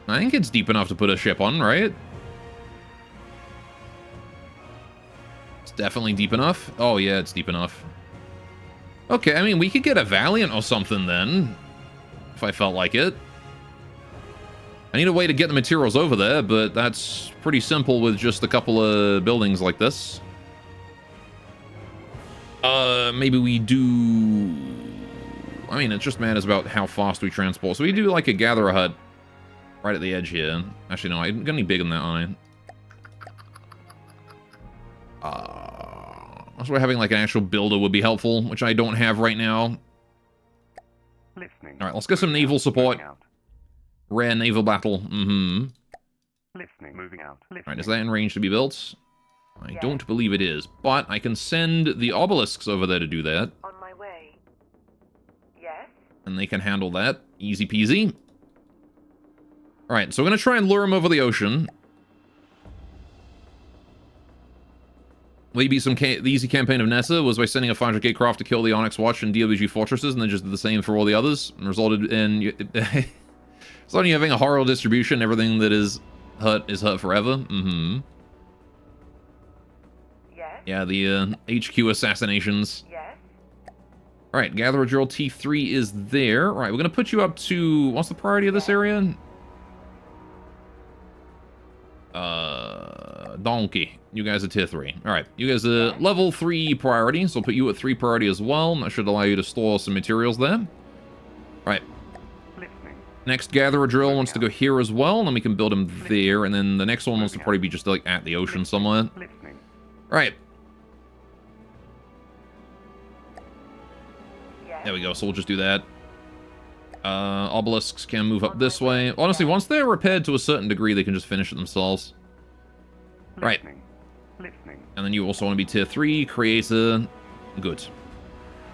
I think it's deep enough to put a ship on, right? It's definitely deep enough. Oh yeah, it's deep enough. Okay, I mean, we could get a Valiant or something then, if I felt like it. I need a way to get the materials over there, but that's pretty simple with just a couple of buildings like this. Maybe we do... I mean, it just matters about how fast we transport. So we do, like, a gatherer hut right at the edge here. Actually, no, I'm gonna be bigger than that, aren't I? Also, having, like, an actual builder would be helpful, which I don't have right now. Listening. Alright, let's get some naval support. Moving out. Rare naval battle. Mm-hmm. Listening. Moving out. Listening. Alright, is that in range to be built? I don't believe it is, but I can send the obelisks over there to do that, On my way. Yes. and they can handle that. Easy peasy. Alright, so we're going to try and lure them over the ocean. Maybe the easy campaign of Nessa was by sending a 500k craft to kill the Onyx Watch and DWG Fortresses, and then just did the same for all the others, and resulted in... It's only having a horrible distribution, everything that is hurt forever. Mm-hmm. Yes. Yeah, the HQ assassinations. Yes. Alright, Gatherer Drill T3 is there. Alright, we're going to put you up to... What's the priority of this area? Donkey. You guys are tier 3. Alright, you guys are level 3 priority, so I'll put you at 3 priority as well. That should allow you to store some materials there. Alright. Listening. Next Gatherer Drill wants to go here as well, and then we can build him there, and then the next one wants to probably be just like at the ocean somewhere. Listening. Alright. Yes. There we go, so we'll just do that. Obelisks can move up this way. Honestly, once they're repaired to a certain degree, they can just finish it themselves. Right. Listening. Listening. And then you also want to be tier 3, creator. Good.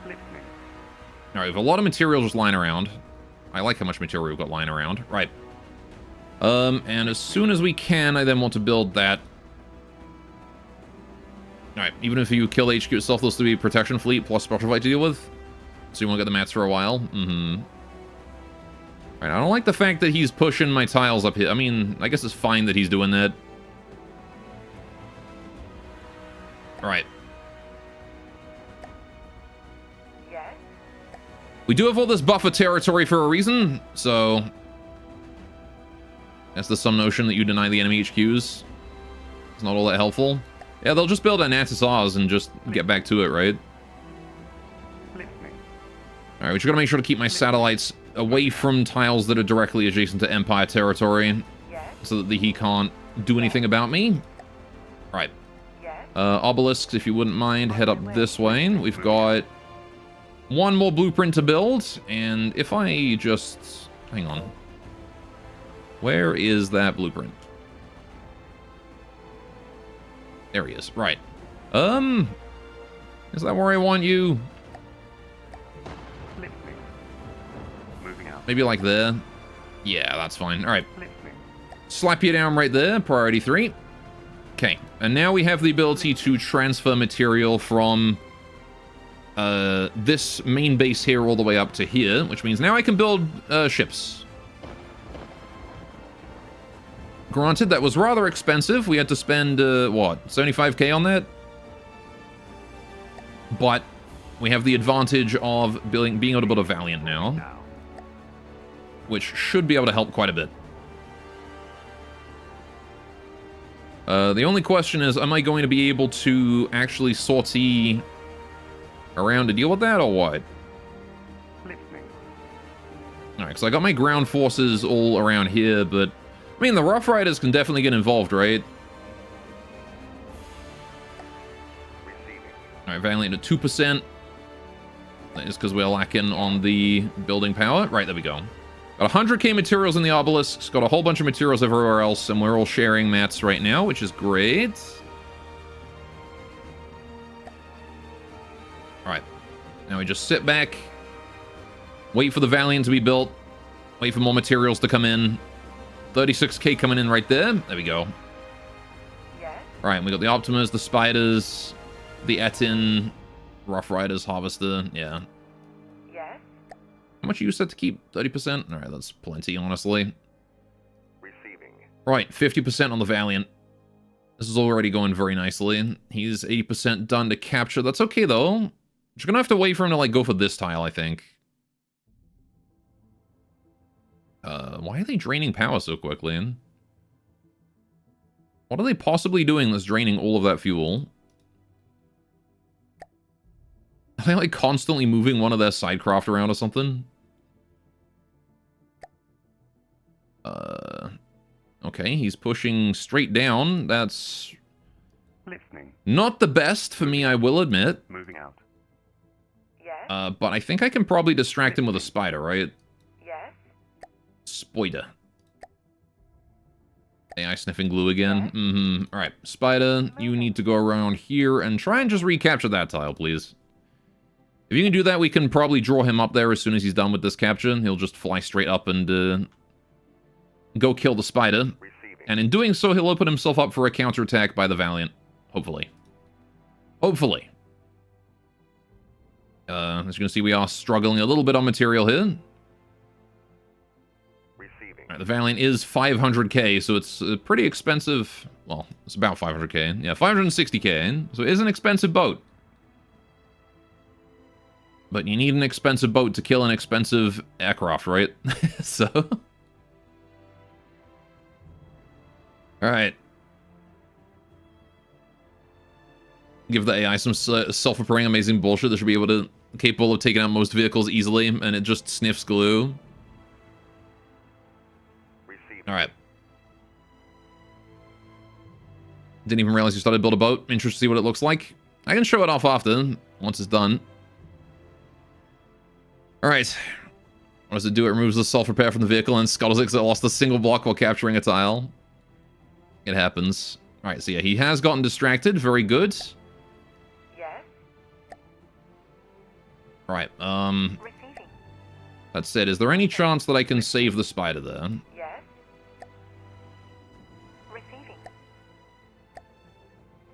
Listening. Alright, we have a lot of material just lying around. I like how much material we've got lying around. Right. And as soon as we can, I then want to build that. Alright, even if you kill HQ itself, there'll still be a protection fleet plus special fight to deal with. So you want to get the mats for a while? Mm-hmm. Alright, I don't like the fact that he's pushing my tiles up here. I mean, I guess it's fine that he's doing that. Alright. Yes. We do have all this buffer territory for a reason, so... That's the some notion that you deny the enemy HQs. It's not all that helpful. Yeah, they'll just build an Ours and just get back to it, right? Listening. Alright, we just gotta make sure to keep my satellites away from tiles that are directly adjacent to Empire territory, Yes. so that he can't do anything about me. Alright. Yes. Obelisks, if you wouldn't mind, head up this way. We've got one more blueprint to build, and if I just... Hang on. Where is that blueprint? There he is. Right. Is that where I want you? Listening. Moving out. Maybe like there? Yeah, that's fine. Alright. Listening. Slap you down right there. Priority 3. Okay. And now we have the ability to transfer material from this main base here all the way up to here, which means now I can build ships. Granted, that was rather expensive. We had to spend, what, 75k on that? But we have the advantage of being able to build a Valiant now, which should be able to help quite a bit. The only question is, am I going to be able to actually sortie around to deal with that, or what? Listening. Alright, so I got my ground forces all around here, but... I mean, the Rough Riders can definitely get involved, right? Receiving. Alright, Valiant at 2%. That is because we're lacking on the building power. Right, there we go. Got 100k materials in the obelisks, got a whole bunch of materials everywhere else, and we're all sharing mats right now, which is great. Alright. Now we just sit back, wait for the Valiant to be built, wait for more materials to come in. 36k coming in right there. There we go. Yes. Alright, we got the Optimas, the Spiders, the Etin, Rough Riders, Harvester, yeah. Yes. How much are you set to keep? 30%? Alright, that's plenty, honestly. Receiving. Right, 50% on the Valiant. This is already going very nicely. He's 80% done to capture. That's okay, though. Just gonna have to wait for him to, like, go for this tile, I think. Why are they draining power so quickly? What are they possibly doing that's draining all of that fuel? Are they, like, constantly moving one of their sidecraft around or something? Okay, he's pushing straight down. That's Listening. not the best for me, I will admit. Moving out. Yes. But I think I can probably distract him with a spider, right? Yes. Spider. AI sniffing glue again. Mm-hmm. Alright, Spider, you need to go around here and try and just recapture that tile, please. If you can do that, we can probably draw him up there as soon as he's done with this capture. He'll just fly straight up and go kill the Spider. Receiving. And in doing so, he'll open himself up for a counterattack by the Valiant. Hopefully. Hopefully. As you can see, we are struggling a little bit on material here. Receiving. Right, the Valiant is 500k, so it's pretty expensive. Well, it's about 500k. Yeah, 560k. So it is an expensive boat. But you need an expensive boat to kill an expensive aircraft, right? So... Alright. Give the AI some self-repairing amazing bullshit that should be capable of taking out most vehicles easily, and it just sniffs glue. Alright. Didn't even realize you started to build a boat. Interested to see what it looks like. I can show it off after, once it's done. Alright. What does it do? It removes the self-repair from the vehicle and scuttles it because it lost a single block while capturing a tile. It happens. Alright, so yeah, he has gotten distracted. Very good. Yes. Alright, Receiving. that said, is there any chance that I can save the Spider there? Yes. Receiving.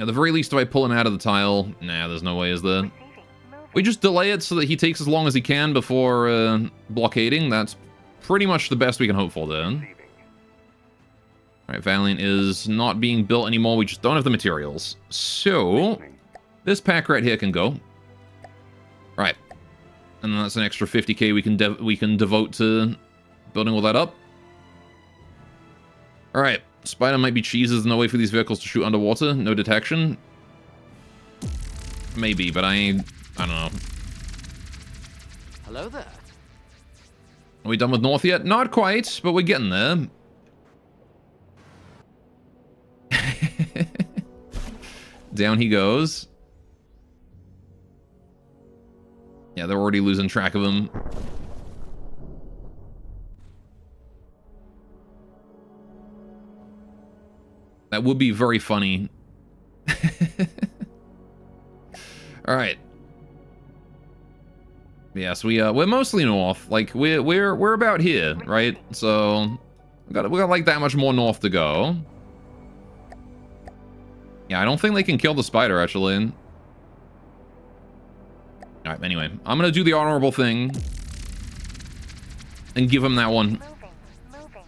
At the very least, if I pull him out of the tile... Nah, there's no way, is there? Receiving. Moving. We just delay it so that he takes as long as he can before blockading. That's pretty much the best we can hope for then. Receiving. Alright, Valiant is not being built anymore. We just don't have the materials. So, Listening. this pack right here can go. Right. And that's an extra 50k we can devote to building all that up. Alright. Spider might be cheeses, no way for these vehicles to shoot underwater. No detection. Maybe, but I don't know. Hello there. Are we done with North yet? Not quite, but we're getting there. Down he goes. Yeah, they're already losing track of him. That would be very funny. All right. Yeah, so we're mostly north. Like we're about here, right? So we got like that much more north to go. Yeah, I don't think they can kill the spider actually. All right. Anyway, I'm gonna do the honorable thing and give him that one. Moving.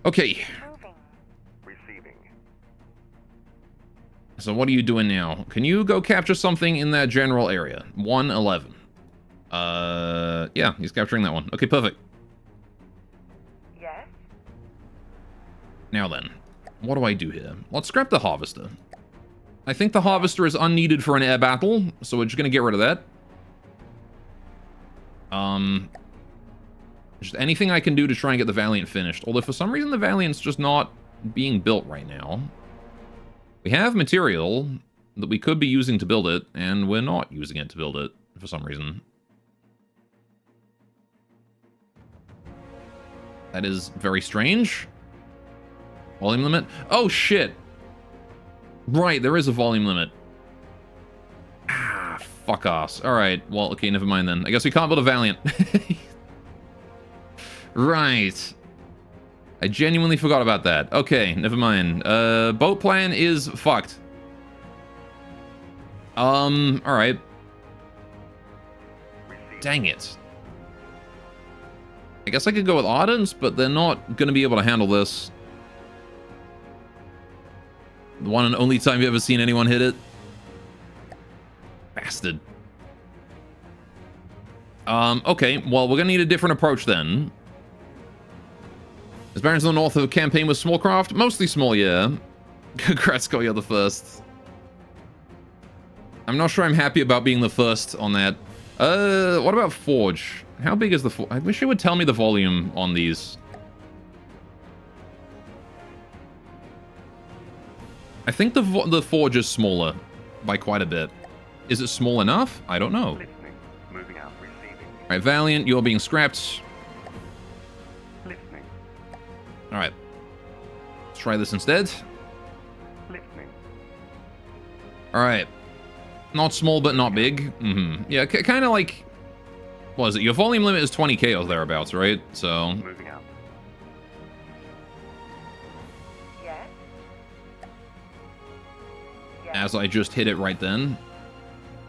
Okay. Moving. Receiving. So what are you doing now? Can you go capture something in that general area? 111. Yeah, he's capturing that one. Okay, perfect. Yes. Now then, what do I do here? Let's scrap the harvester. I think the harvester is unneeded for an air battle, so we're just gonna get rid of that. Just anything I can do to try and get the Valiant finished. Although for some reason the Valiant's just not being built right now. We have material that we could be using to build it, and we're not using it to build it for some reason. That is very strange. Volume limit? Oh, shit. Right, there is a volume limit. Ah, fuck us. Alright, well, okay, never mind then. I guess we can't build a Valiant. Right. I genuinely forgot about that. Okay, never mind. Boat plan is fucked. Alright. Dang it. I guess I could go with Ardents, but they're not going to be able to handle this. The one and only time you've ever seen anyone hit it. Bastard. Okay, well, we're going to need a different approach then. As Barons in the North have a campaign with small craft? Mostly small, yeah. Congrats, go, you're the first. I'm not sure I'm happy about being the first on that. What about Forge? How big is the Forge? I wish it would tell me the volume on these. I think the Forge is smaller by quite a bit. Is it small enough? I don't know. Listening. Moving out. Receiving. Alright, Valiant, you're being scrapped. Listening. Alright. Let's try this instead. Listening. Alright. Not small, but not big. Yeah, kind of like... What is it? Your volume limit is 20k or thereabouts, right? So... Moving out. Yes. As I just hit it right then.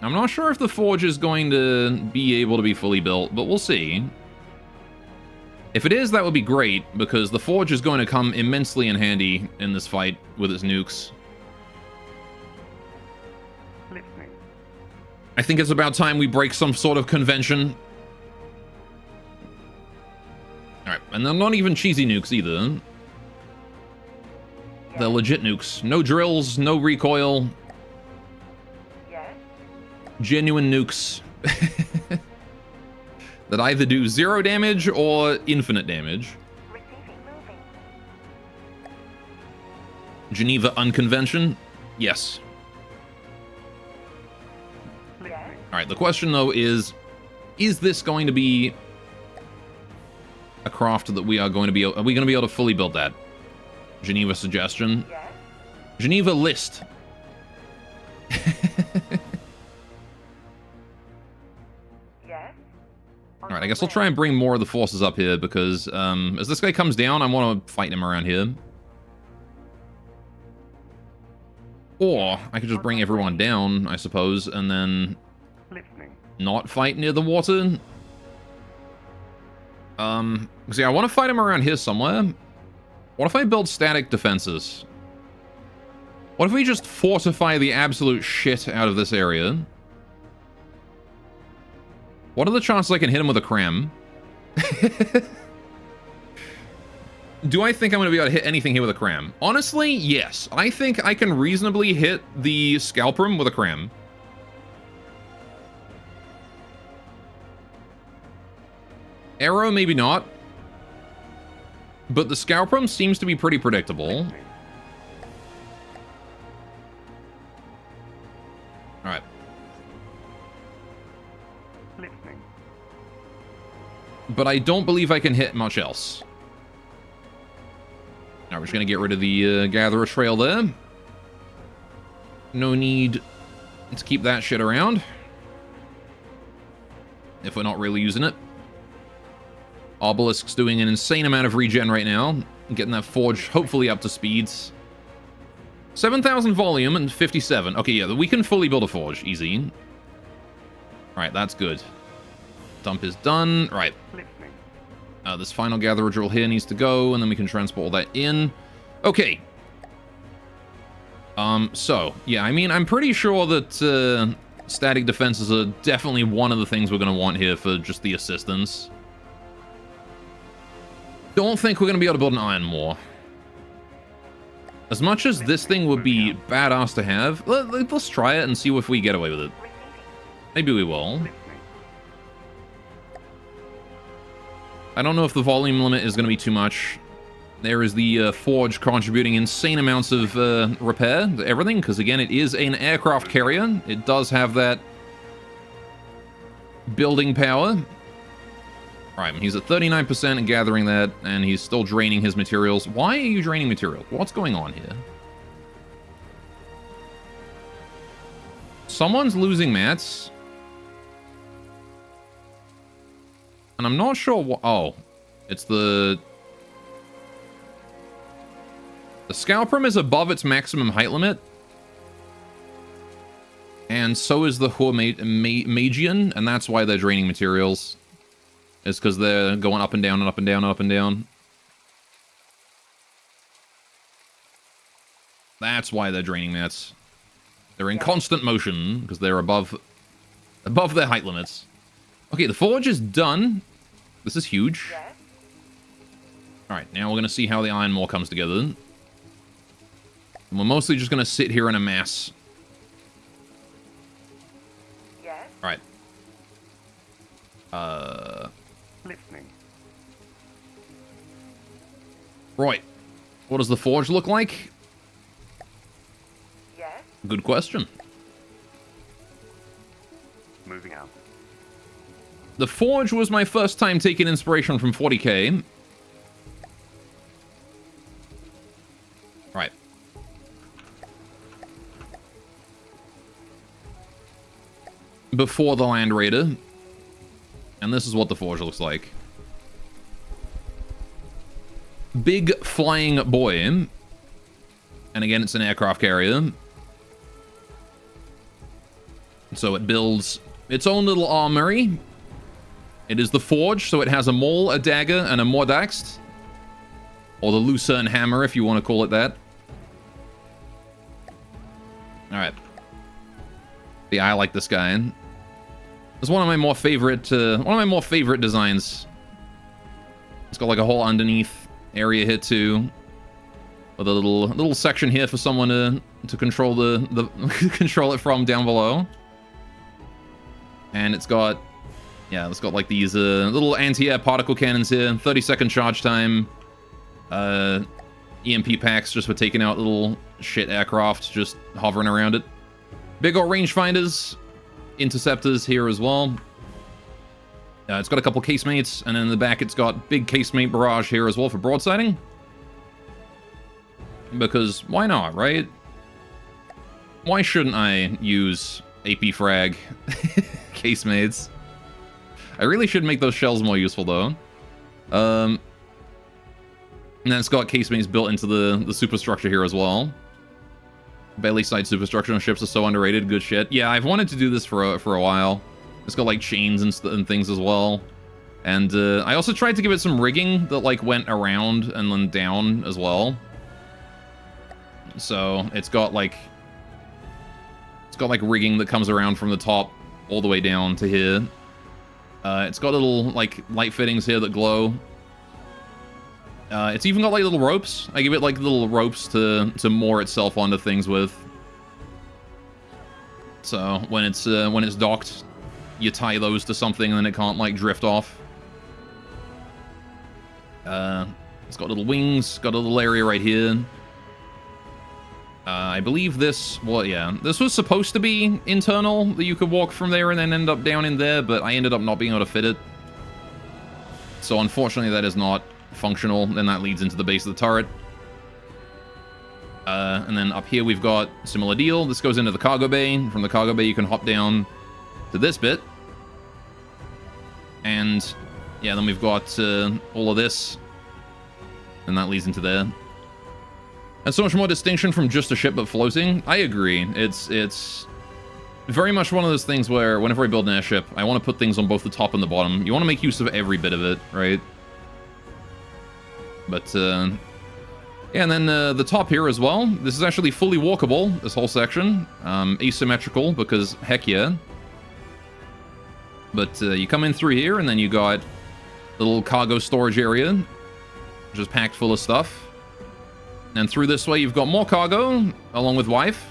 I'm not sure if the Forge is going to be able to be fully built, but we'll see. If it is, that would be great, because the Forge is going to come immensely in handy in this fight with its nukes. Listening. I think it's about time we break some sort of convention. Alright, and they're not even cheesy nukes either. They're legit nukes. No drills, no recoil. Yes. Genuine nukes. That either do 0 damage or infinite damage. Receiving. Moving. Geneva Unconvention? Yes. Yes. Alright, the question though is this going to be a craft that we are going to be... Are we going to be able to fully build that? Geneva suggestion. Yes. Geneva list. Yes. Alright, I guess I'll try and bring more of the forces up here because as this guy comes down, I want to fight him around here. Or I could just bring everyone down, I suppose, and then Listening. not fight near the water. See, I want to fight him around here somewhere. What if I build static defenses? What if we just fortify the absolute shit out of this area? What are the chances I can hit him with a cram? Do I think I'm going to be able to hit anything here with a cram? Honestly, yes. I think I can reasonably hit the Scalprum with a cram. Arrow, maybe not. But the Scalprum seems to be pretty predictable. Alright. Listening. But I don't believe I can hit much else. Now we're just going to get rid of the Gatherer Trail there. No need to keep that shit around. If we're not really using it. Obelisk's doing an insane amount of regen right now. Getting that forge hopefully up to speeds. 7,000 volume and 57. Okay, yeah, we can fully build a forge. Easy. Alright, that's good. Dump is done. Right. Listening. This final Gatherer drill here needs to go, and then we can transport all that in. Okay. So, yeah, I mean, I'm pretty sure that static defenses are definitely one of the things we're going to want here for just the assistance. Don't think we're going to be able to build an iron moor. As much as this thing would be badass to have, let's try it and see if we get away with it. Maybe we will. I don't know if the volume limit is going to be too much. There is the forge contributing insane amounts of repair to everything, because again, it is an aircraft carrier. It does have that building power. Alright, he's at 39% and gathering that, and he's still draining his materials. Why are you draining materials? What's going on here? Someone's losing mats. And I'm not sure what... Oh, it's the... The Scalprum is above its maximum height limit. And so is the Magian, and that's why they're draining materials. It's because they're going up and down and up and down and up and down. That's why they're draining mats. They're in constant motion because they're above their height limits. Okay, the forge is done. This is huge. Alright, now we're going to see how the iron moor comes together. And we're mostly just going to sit here in a mass. Alright. Listening. Right. What does the forge look like? Yes. Good question. Moving out. The forge was my first time taking inspiration from 40k. Right. Before the Land Raider. And this is what the forge looks like. Big flying boy. And again, it's an aircraft carrier. So it builds its own little armory. It is the forge, so it has a maul, a dagger, and a mordax. Or the lucerne hammer, if you want to call it that. Alright. Yeah, I like this guy. It's one of my more favorite designs. It's got like a whole underneath area here too, with a little section here for someone to control the control it from down below. And it's got like these little anti-air particle cannons here, 30-second charge time, EMP packs just for taking out little shit aircraft just hovering around it. Big old rangefinders. Interceptors here as well. It's got a couple casemates, and then in the back it's got big casemate barrage here as well for broadsiding. Because why not, right? Why shouldn't I use AP frag casemates? I really should make those shells more useful though. And then it's got casemates built into the superstructure here as well. Belly side superstructure on ships are so underrated. Good shit. Yeah, I've wanted to do this for a while. It's got like chains and things as well. And I also tried to give it some rigging that like went around and then down as well. So it's got like rigging that comes around from the top all the way down to here. It's got little like light fittings here that glow. It's even got like little ropes. I give it like little ropes to moor itself onto things with. So when it's docked, you tie those to something and then it can't like drift off. It's got little wings, got a little area right here. I believe this, well, yeah, this was supposed to be internal, that you could walk from there and then end up down in there, but I ended up not being able to fit it. So unfortunately that is not functional, and that leads into the base of the turret. And then up here we've got similar deal. This goes into the cargo bay. From the cargo bay you can hop down to this bit. And yeah, then we've got all of this. And that leads into there. And so much more distinction from just a ship but floating. I agree. It's very much one of those things where whenever I build an airship, I want to put things on both the top and the bottom. You want to make use of every bit of it, right? But, yeah, and then the top here as well. This is actually fully walkable, this whole section. Asymmetrical, because heck yeah. But you come in through here, and then you got the little cargo storage area, which is packed full of stuff. And through this way, you've got more cargo, along with wife.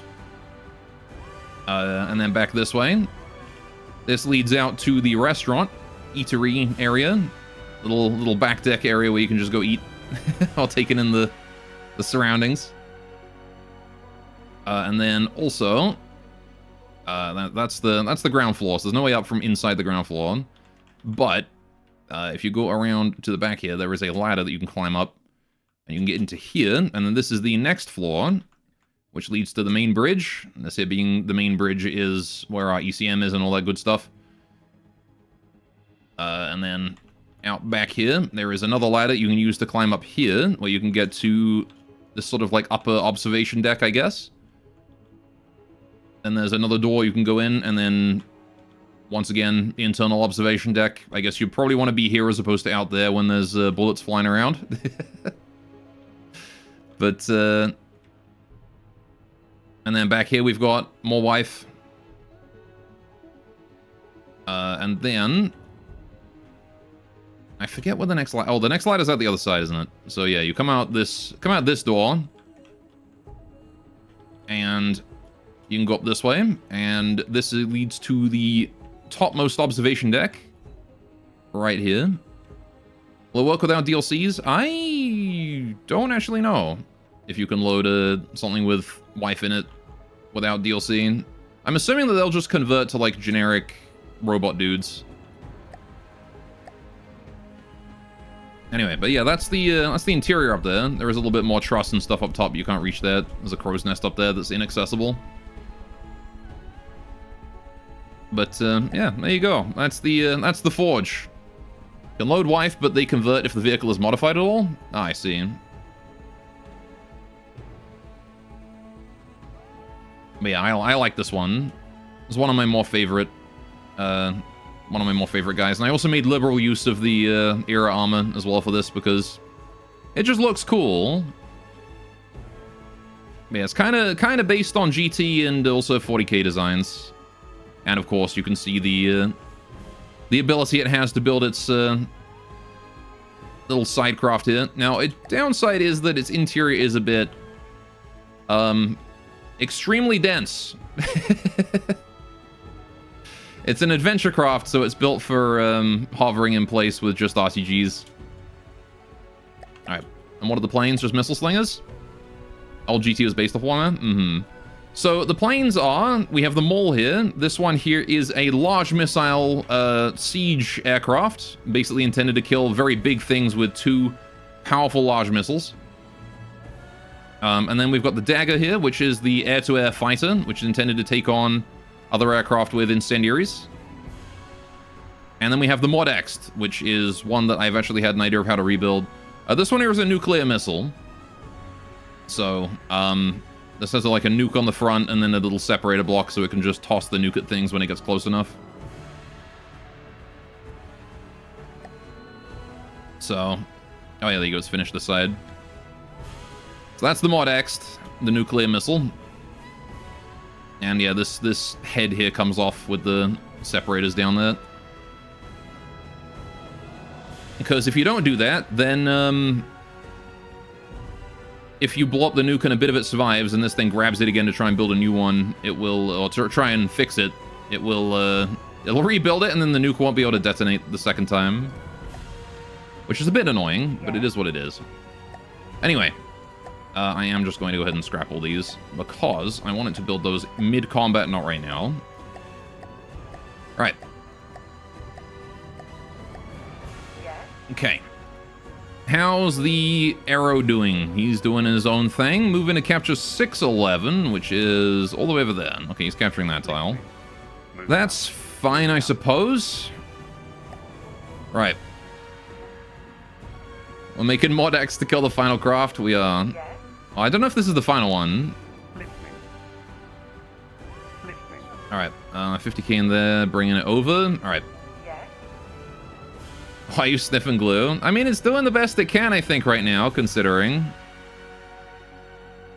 And then back this way. This leads out to the restaurant, eatery area. Little back deck area where you can just go eat while taking in the surroundings. And then also, that's the ground floor. So there's no way up from inside the ground floor. But if you go around to the back here, there is a ladder that you can climb up. And you can get into here, and then this is the next floor, which leads to the main bridge. And this here being the main bridge is where our ECM is and all that good stuff. And then out back here, there is another ladder you can use to climb up here, where you can get to this sort of like upper observation deck, I guess. And there's another door you can go in, and then once again, internal observation deck. I guess you probably want to be here as opposed to out there when there's bullets flying around. But, and then back here we've got more wife. And then, I forget what the next light, oh, the next light is at the other side, isn't it? So yeah, you come out this door. And you can go up this way. And this leads to the topmost observation deck. Right here. Will it work without DLCs? I don't actually know if you can load something with wife in it without DLC. I'm assuming that they'll just convert to like generic robot dudes. Anyway, but yeah, that's the interior up there. There is a little bit more truss and stuff up top. You can't reach that. There's a crow's nest up there that's inaccessible. But yeah, there you go. That's the forge. You can load wife, but they convert if the vehicle is modified at all? Ah, I see. But yeah, I like this one. It's one of my more favorite guys. And I also made liberal use of the era armor as well for this because it just looks cool. But yeah, it's kind of based on GT and also 40K designs. And of course, you can see the ability it has to build its little side craft here. Now, a downside is that its interior is a bit extremely dense. It's an adventure craft, so it's built for hovering in place with just RTGs. Alright, and what are the planes? Just missile slingers? All GT is based off one? Mm-hmm. So the planes are, we have the Mole here. This one here is a large missile siege aircraft, basically intended to kill very big things with two powerful large missiles. And then we've got the Dagger here, which is the air-to-air fighter, which is intended to take on other aircraft with incendiaries. And then we have the Mordext, which is one that I've actually had an idea of how to rebuild. This one here is a nuclear missile. So, This has like a nuke on the front and then a little separator block so it can just toss the nuke at things when it gets close enough. So, oh yeah, there you go, it's finished this side. So that's the Mod X, the nuclear missile. And yeah, this head here comes off with the separators down there. Because if you don't do that, then if you blow up the nuke and a bit of it survives and this thing grabs it again to try and build a new one, it will, or to try and fix it, it will, it'll rebuild it and then the nuke won't be able to detonate the second time. Which is a bit annoying, but it is what it is. Anyway, I am just going to go ahead and scrap all these because I wanted to build those mid-combat, not right now. All right. Okay. How's the Arrow doing? He's doing his own thing. Moving to capture 611, which is all the way over there. Okay, he's capturing that tile. That's fine, I suppose. Right. We're making Mod X to kill the final craft. We are... Oh, I don't know if this is the final one. Alright, 50k in there, bringing it over. Alright. Why are you sniffing glue? I mean, it's doing the best it can, I think, right now, considering.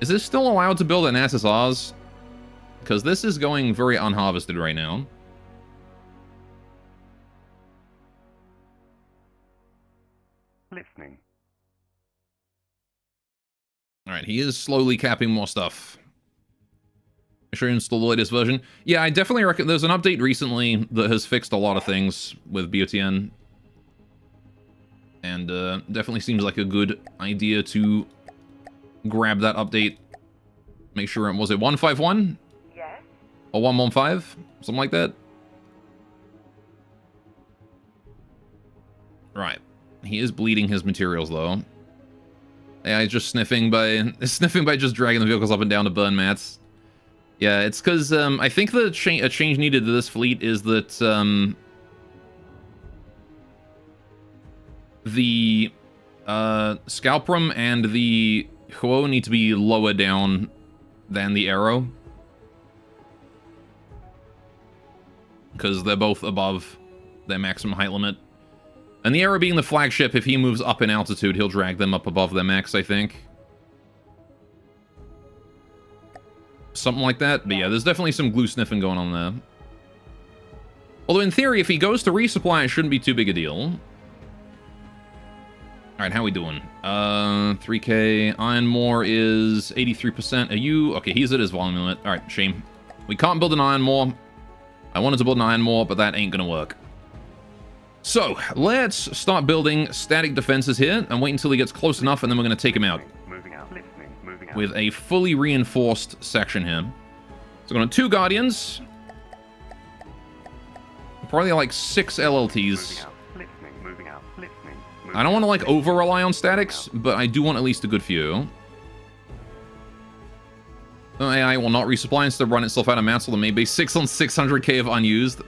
Is this still allowed to build an SSRs? Because this is going very unharvested right now. Listening. Alright, he is slowly capping more stuff. Make sure you install the latest version. Yeah, I definitely reckon there's an update recently that has fixed a lot of things with BotN. And definitely seems like a good idea to grab that update. Make sure, was it 151? Yes. Or 115? Something like that? Right. He is bleeding his materials, though. Yeah, he's just sniffing by just dragging the vehicles up and down to burn mats. Yeah, it's because I think the a change needed to this fleet is that the Scalprum and the Huo need to be lower down than the Arrow. Because they're both above their maximum height limit. And the Arrow being the flagship, if he moves up in altitude, he'll drag them up above their max, I think. Something like that. But yeah, there's definitely some glue sniffing going on there. Although in theory, if he goes to resupply, it shouldn't be too big a deal. Alright, how we doing? 3k. Ironmore is 83%. Are you... Okay, he's at his volume limit. Alright, shame. We can't build an Ironmore. I wanted to build an Ironmore, but that ain't gonna work. So, let's start building static defenses here and wait until he gets close enough and then we're going to take him out. Moving out. Listening. Moving out. With a fully reinforced section here. So we're going to 2 Guardians. Probably like 6 LLTs. Moving out. Listening. I don't want to like over-rely on statics, but I do want at least a good few. The AI will not resupply instead of run itself out of mats, so there may be 6 on 600k of unused.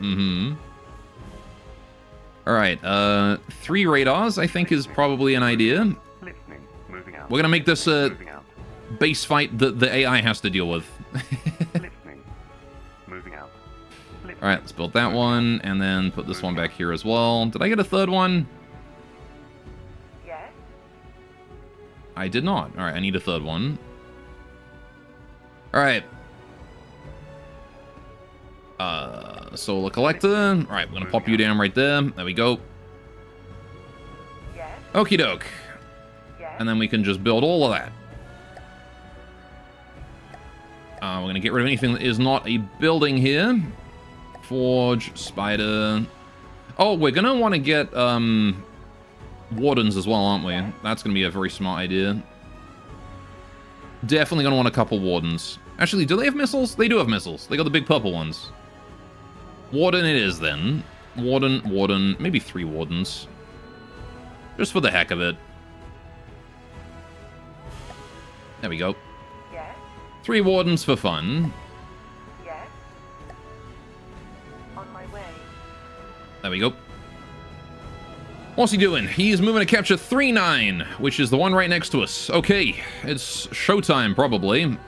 Alright, 3 radars, I think, is probably an idea. Listening. Moving out. We're gonna make this a Moving out. base fight that the AI has to deal with. Listening. Moving out. Listening. Alright, let's build that one, and then put this one back here as well. Did I get a third one? Yes. I did not. Alright, I need a third one. Alright. Solar collector. Alright, we're gonna pop you down right there. There we go. Yes. Okie doke. Yes. And then we can just build all of that. We're gonna get rid of anything that is not a building here. Forge, spider. Oh, we're gonna want to get wardens as well, aren't we? That's gonna be a very smart idea. Definitely gonna want a couple wardens. Actually, do they have missiles? They do have missiles. They got the big purple ones. Warden it is, then. Warden. Maybe 3 wardens. Just for the heck of it. There we go. Yes. 3 wardens for fun. Yes. On my way. There we go. What's he doing? He's moving to capture 3-9, which is the one right next to us. Okay, it's showtime, probably.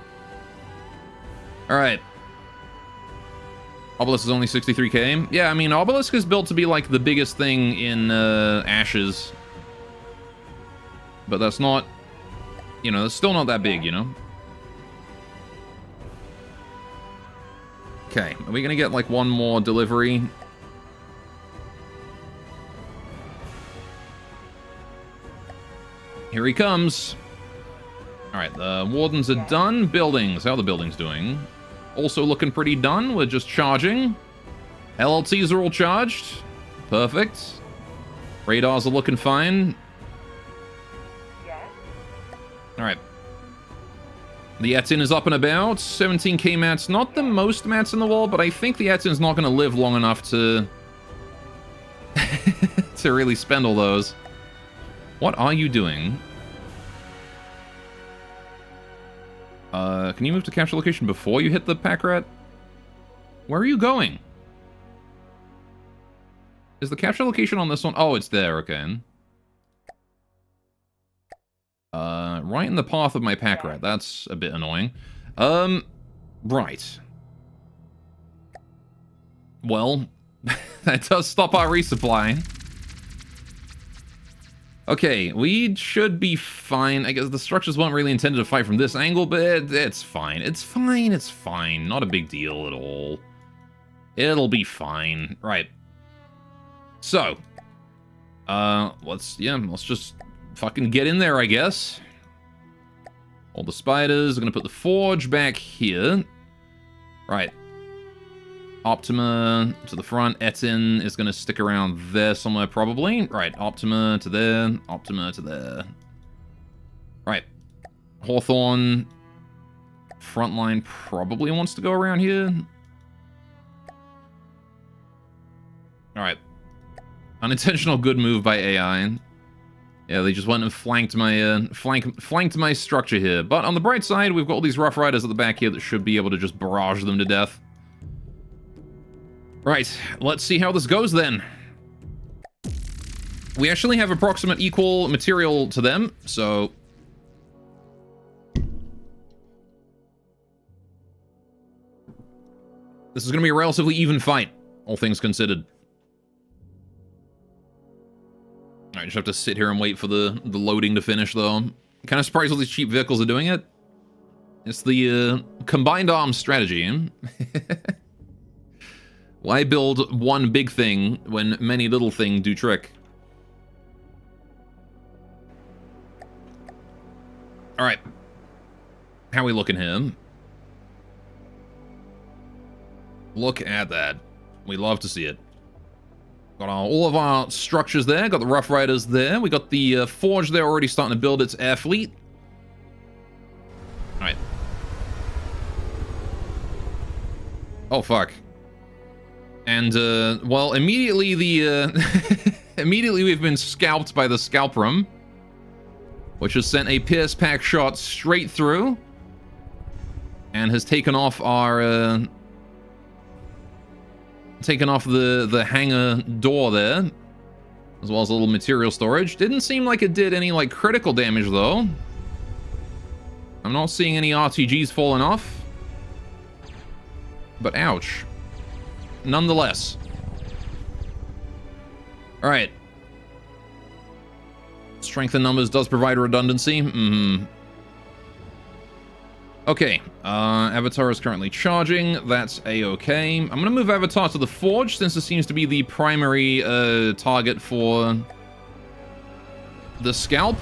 Alright. Obelisk is only 63k. Yeah, I mean, Obelisk is built to be like the biggest thing in Ashes. But that's not, you know, it's still not that big, you know? Okay, are we gonna get like one more delivery? Here he comes. Alright, the wardens are done. Buildings, how are the buildings doing? Also looking pretty done. We're just charging. LLTs are all charged. Perfect. Radars are looking fine. Yes. Alright. The Etin is up and about. 17k mats. Not the most mats in the world, but I think the Etin's not going to live long enough to... to really spend all those. What are you doing? Can you move to capture location before you hit the pack rat? Where are you going? Is the capture location on this one? Oh, it's there, okay. Right in the path of my pack rat. That's a bit annoying. Right. Well, that does stop our resupply. Okay, we should be fine. I guess the structures weren't really intended to fight from this angle, but it's fine. It's fine, it's fine. Not a big deal at all. It'll be fine. Right. So, let's just fucking get in there, I guess. All the spiders are gonna put the forge back here. Right. Optima to the front. Etin is gonna stick around there somewhere, probably. Right, Optima to there. Optima to there. Right. Hawthorne. Frontline probably wants to go around here. Alright. Unintentional good move by AI. Yeah, they just went and flanked my flanked my structure here. But on the bright side, we've got all these Rough Riders at the back here that should be able to just barrage them to death. Right, let's see how this goes then. We actually have approximate equal material to them, so... this is going to be a relatively even fight, all things considered. I just have to sit here and wait for the loading to finish, though. I'm kind of surprised all these cheap vehicles are doing it. It's the combined arms strategy. Why build one big thing when many little things do trick? Alright. How are we looking here? Look at that. We love to see it. Got all of our structures there. Got the Rough Riders there. We got the Forge there already starting to build its air fleet. Alright. Oh, fuck. And, well, immediately the, immediately we've been scalped by the Scalprum, which has sent a Pierce Pack shot straight through, and has taken off our, taken off the hangar door there, as well as a little material storage. Didn't seem like it did any, like, critical damage, though. I'm not seeing any RTGs falling off. But ouch. Nonetheless. Alright. Strength in numbers does provide redundancy. Okay. Avatar is currently charging. That's a-okay. I'm going to move Avatar to the Forge, since it seems to be the primary target for the Scalp.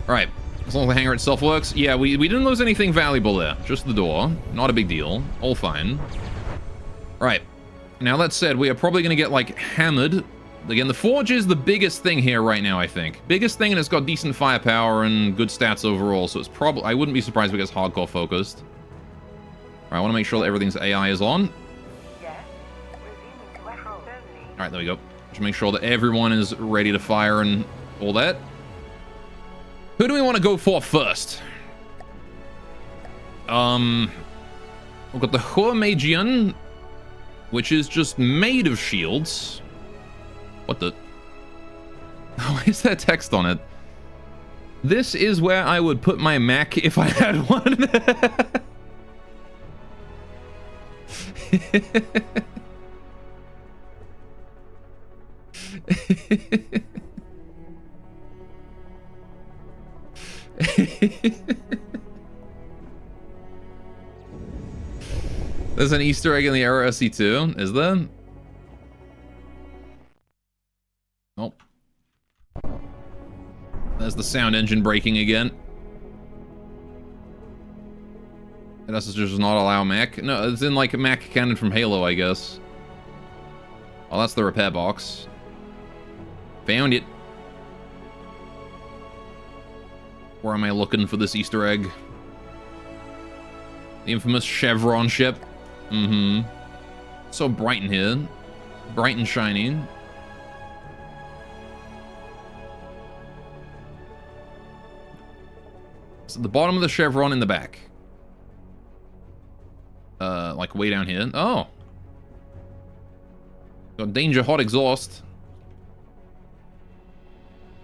Alright. As long as the hangar itself works. Yeah, we didn't lose anything valuable there. Just the door. Not a big deal. All fine. Right. Now, that said, we are probably going to get, like, hammered. Again, the Forge is the biggest thing here right now, I think. Biggest thing, and it's got decent firepower and good stats overall, so it's probably... I wouldn't be surprised if it gets hardcore focused. Alright, I want to make sure that everything's AI is on. Yes. Resuming control. Alright, there we go. Just make sure that everyone is ready to fire and all that. Who do we want to go for first? We've got the Hormagian, which is just made of shields. What the... Why is there text on it? This is where I would put my Mac if I had one. There's an Easter egg in the Aero SE2, is there? Nope. There's the sound engine braking again. It does just not allow Mac. No, it's in like Mac cannon from Halo, I guess. Oh, that's the repair box. Found it. Where am I looking for this Easter egg? The infamous Chevron ship. Mm-hmm. So bright in here. Bright and shiny. So the bottom of the Chevron in the back. Like way down here. Oh. Got danger hot exhaust.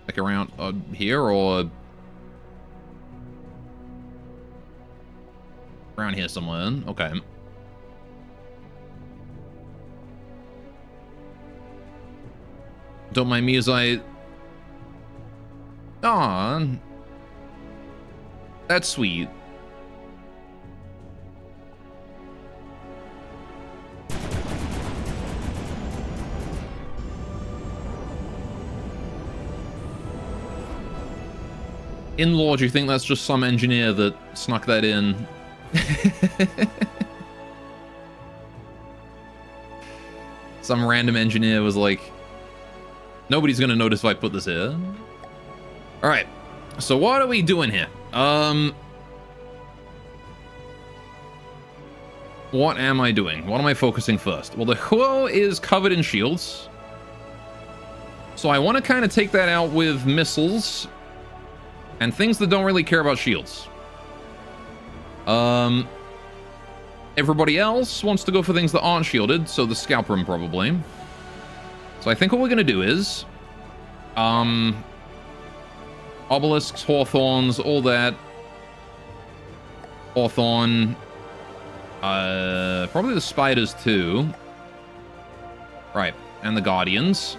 Like around here or around here somewhere. Okay. Don't mind me as I... Aw. That's sweet. In-law, do you think that's just some engineer that snuck that in? Some random engineer was like, nobody's gonna notice if I put this here. Alright, so what are we doing here? What am I doing? What am I focusing first? Well, the Huo is covered in shields. So I want to kind of take that out with missiles and things that don't really care about shields. Everybody else wants to go for things that aren't shielded, so the scalp room probably. So I think what we're gonna do is, obelisks, hawthorns, all that. Hawthorn, probably the spiders too. Right, and the guardians.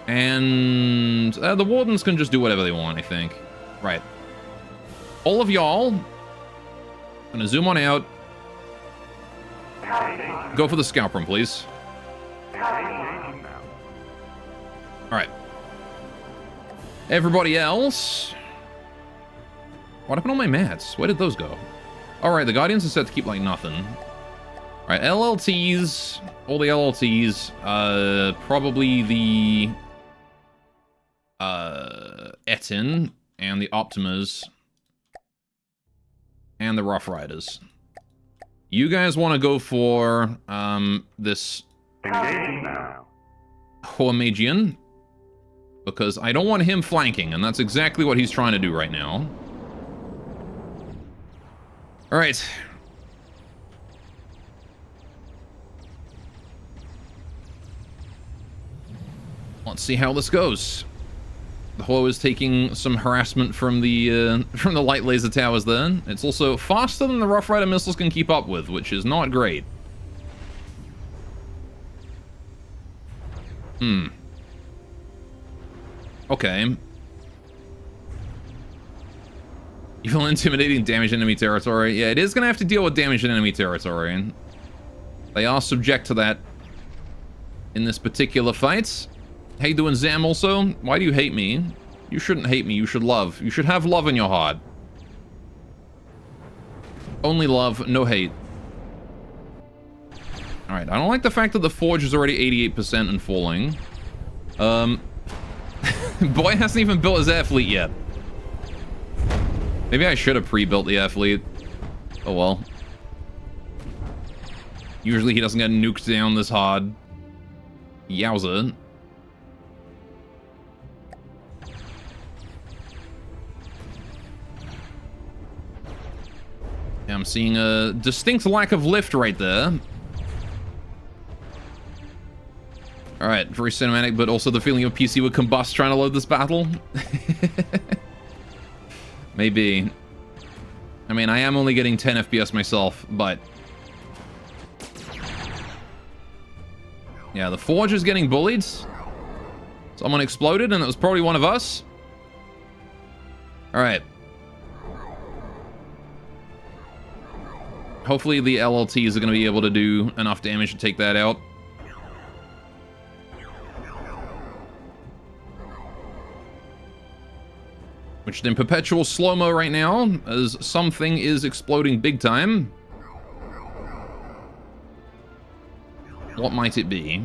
And the wardens can just do whatever they want, I think. Right. All of y'all, gonna zoom on out. Go for the scalp room, please. Alright. Everybody else. What happened to all my mats? Where did those go? Alright, the Guardians are set to keep like nothing. Alright, LLTs. All the LLTs. Probably the... Etin and the Optimas. And the Rough Riders. You guys want to go for this Hormagian, because I don't want him flanking, and that's exactly what he's trying to do right now. Alright. Let's see how this goes. The Huo is taking some harassment from the light laser towers there. It's also faster than the Rough Rider missiles can keep up with, which is not great. Okay. You feel intimidating damage enemy territory? Yeah, it is going to have to deal with damage in enemy territory. They are subject to that in this particular fight. How you doing, Zam, also? Why do you hate me? You shouldn't hate me, you should love. You should have love in your heart. Only love, no hate. Alright, I don't like the fact that the Forge is already 88% and falling. Boy hasn't even built his air fleet yet. Maybe I should have pre-built the air fleet. Oh well. Usually he doesn't get nuked down this hard. Yowza. I'm seeing a distinct lack of lift right there. Alright, very cinematic, but also the feeling your PC would combust trying to load this battle. Maybe. I mean, I am only getting 10 FPS myself, but Yeah, the forge is getting bullied. Someone exploded, and it was probably one of us. Alright. Hopefully the LLTs are going to be able to do enough damage to take that out. Which is in perpetual slow-mo right now, as something is exploding big time. What might it be?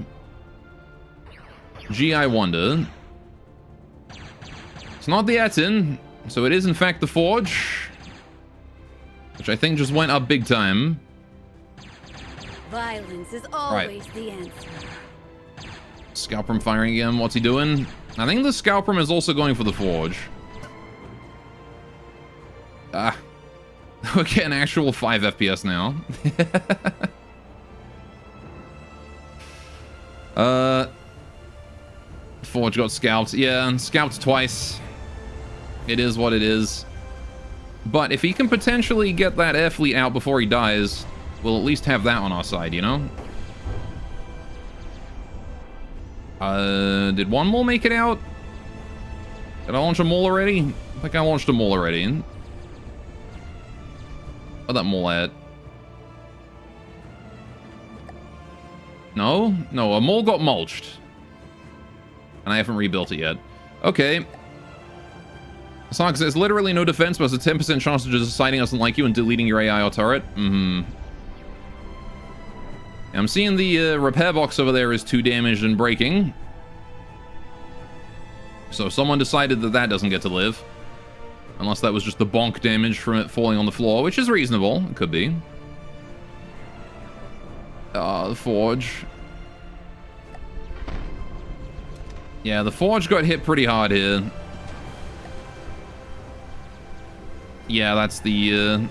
Gee, I wonder. It's not the Etin, so it is in fact the Forge. Which I think just went up big time. Violence is always the answer. Scalprum firing again. What's he doing? I think the Scalprum is also going for the Forge. Ah. We're getting actual 5 FPS now. Forge got scalped. Yeah, and scalped twice. It is what it is. But if he can potentially get that air fleet out before he dies, we'll at least have that on our side, you know? Did one mole make it out? Did I launch a mole already? I think I launched a mole already. Where'd that mole at? No? No, a mole got mulched. And I haven't rebuilt it yet. Okay. Sonic says, literally no defense, but it's a 10% chance of just deciding doesn't like you and deleting your AI or turret. I'm seeing the repair box over there is 2 damaged and breaking. So someone decided that that doesn't get to live. Unless that was just the bonk damage from it falling on the floor, which is reasonable. It could be. The Forge. Yeah, the Forge got hit pretty hard here. Yeah, that's the,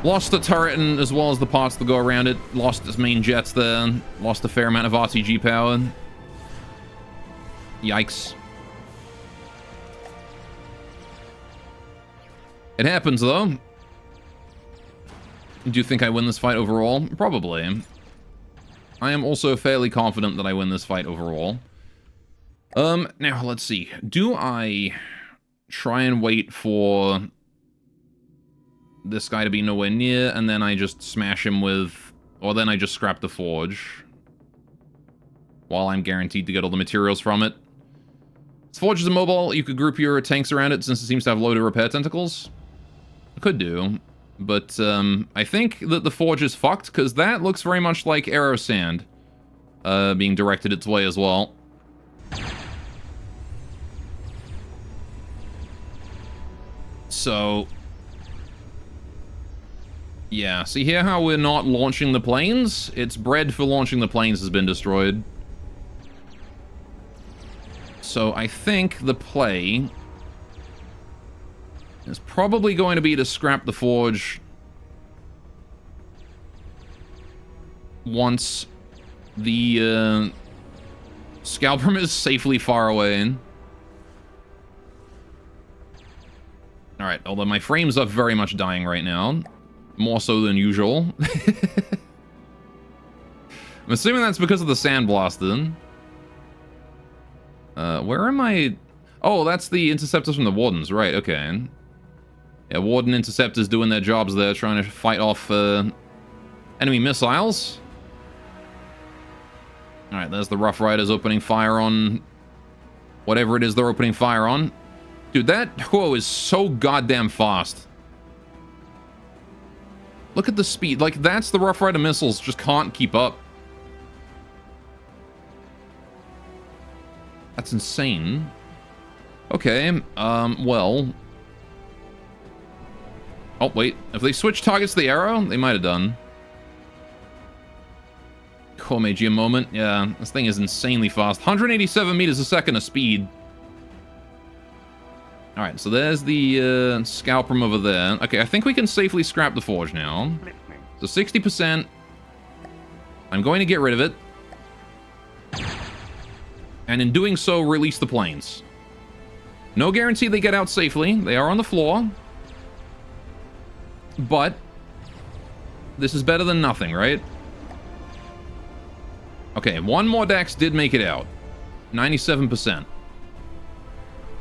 lost the turret and as well as the parts that go around it. Lost its main jets there. Lost a fair amount of RTG power. Yikes. It happens, though. Do you think I win this fight overall? Probably. I am also fairly confident that I win this fight overall. Now, let's see. Do I try and wait for this guy to be nowhere near, and then I just smash him with... Or then I just scrap the Forge. While I'm guaranteed to get all the materials from it. This Forge is immobile. You could group your tanks around it since it seems to have loaded repair tentacles. Could do. But, I think that the Forge is fucked, because that looks very much like Arrow Sand. Being directed its way as well. So... yeah, see here how we're not launching the planes? Its bread for launching the planes has been destroyed. So I think the play is probably going to be to scrap the Forge once the Scalprum is safely far away. Alright, although my frames are very much dying right now. More so than usual. I'm assuming that's because of the Sandblast then. Where am I? Oh, that's the interceptors from the Wardens, right, okay. Yeah, Warden interceptors doing their jobs there, trying to fight off enemy missiles. Alright, there's the Rough Riders opening fire on whatever it is they're opening fire on. Dude, that Huo is so goddamn fast. Look at the speed. Like, that's the Rough Rider missiles. Just can't keep up. That's insane. Okay, well... oh, wait. If they switch targets to the arrow, they might have done. Komeiji moment. Yeah, this thing is insanely fast. 187 meters a second of speed. Alright, so there's the Scalprum over there. Okay, I think we can safely scrap the Forge now. So 60%. I'm going to get rid of it. And in doing so, release the planes. No guarantee they get out safely. They are on the floor. But this is better than nothing, right? Okay, one more Dax did make it out. 97%.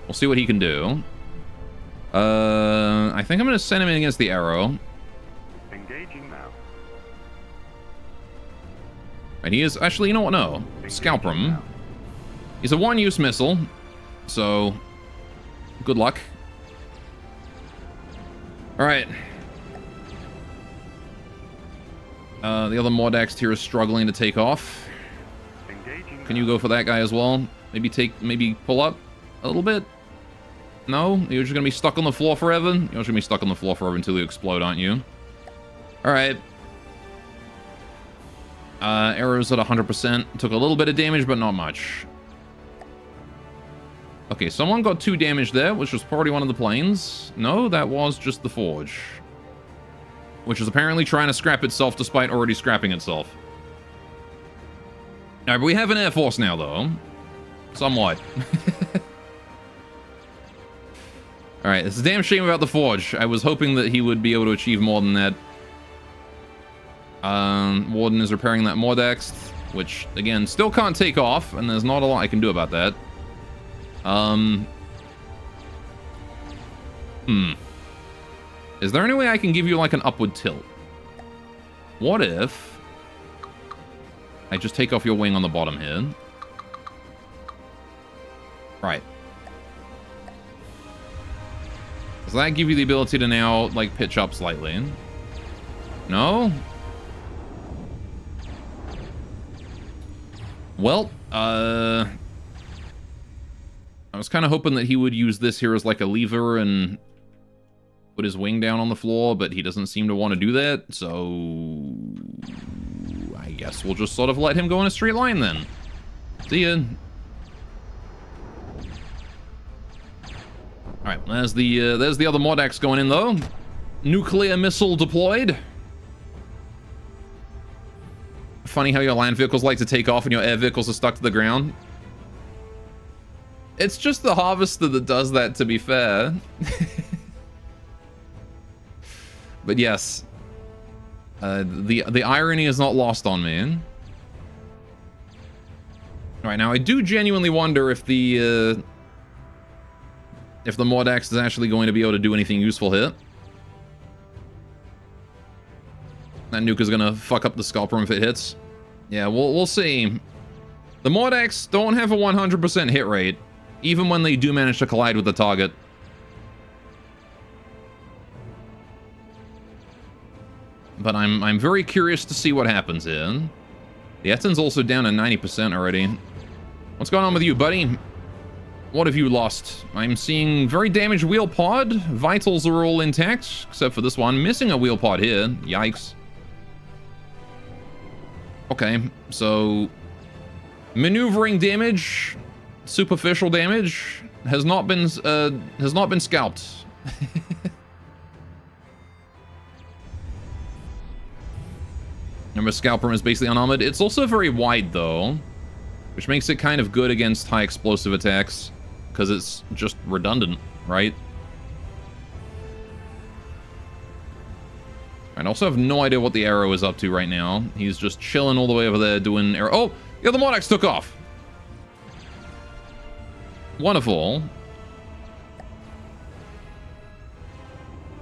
We'll see what he can do. I think I'm going to send him in against the arrow. Engaging now. And he is... Actually, you know what? No. Scalper him. now. He's a one-use missile. So, good luck. Alright. The other Mordax tier is struggling to take off. Engaging Can you go for that guy as well? Maybe pull up a little bit? No? You're just gonna be stuck on the floor forever? You're just gonna be stuck on the floor forever until you explode, aren't you? Alright. Arrows at 100%. Took a little bit of damage, but not much. Okay, someone got 2 damage there, which was probably one of the planes. No, that was just the Forge. Which is apparently trying to scrap itself despite already scrapping itself. Alright, but we have an Air Force now, though. Somewhat. Alright, it's a damn shame about the Forge. I was hoping that he would be able to achieve more than that. Warden is repairing that Mordax, which, again, still can't take off, and there's not a lot I can do about that. Is there any way I can give you, like, an upward tilt? What if I just take off your wing on the bottom here? Right. Does that give you the ability to now, like, pitch up slightly? No? Well, I was kind of hoping that he would use this here as, like, a lever and put his wing down on the floor, but he doesn't seem to want to do that, so I guess we'll just sort of let him go in a straight line then. See ya. Alright, there's the other Mordax going in, though. Nuclear missile deployed. Funny how your land vehicles like to take off and your air vehicles are stuck to the ground. It's just the Harvester that does that, to be fair. But yes, the irony is not lost on me. All right, now I do genuinely wonder if the Mordax is actually going to be able to do anything useful here. That nuke is gonna fuck up the Scalper if it hits. Yeah, we'll see. The Mordax don't have a 100% hit rate, even when they do manage to collide with the target. But I'm very curious to see what happens here. The Etton's also down to 90% already. What's going on with you, buddy? What have you lost? I'm seeing very damaged wheel pod. Vitals are all intact, except for this one. Missing a wheel pod here. Yikes. Okay, so maneuvering damage, superficial damage has not been scalped. Remember, Scalper is basically unarmored. It's also very wide, though, which makes it kind of good against high explosive attacks, because it's just redundant, right? I also have no idea what the arrow is up to right now. He's just chilling all the way over there doing arrow. Oh, yeah, the Mordax took off. Wonderful.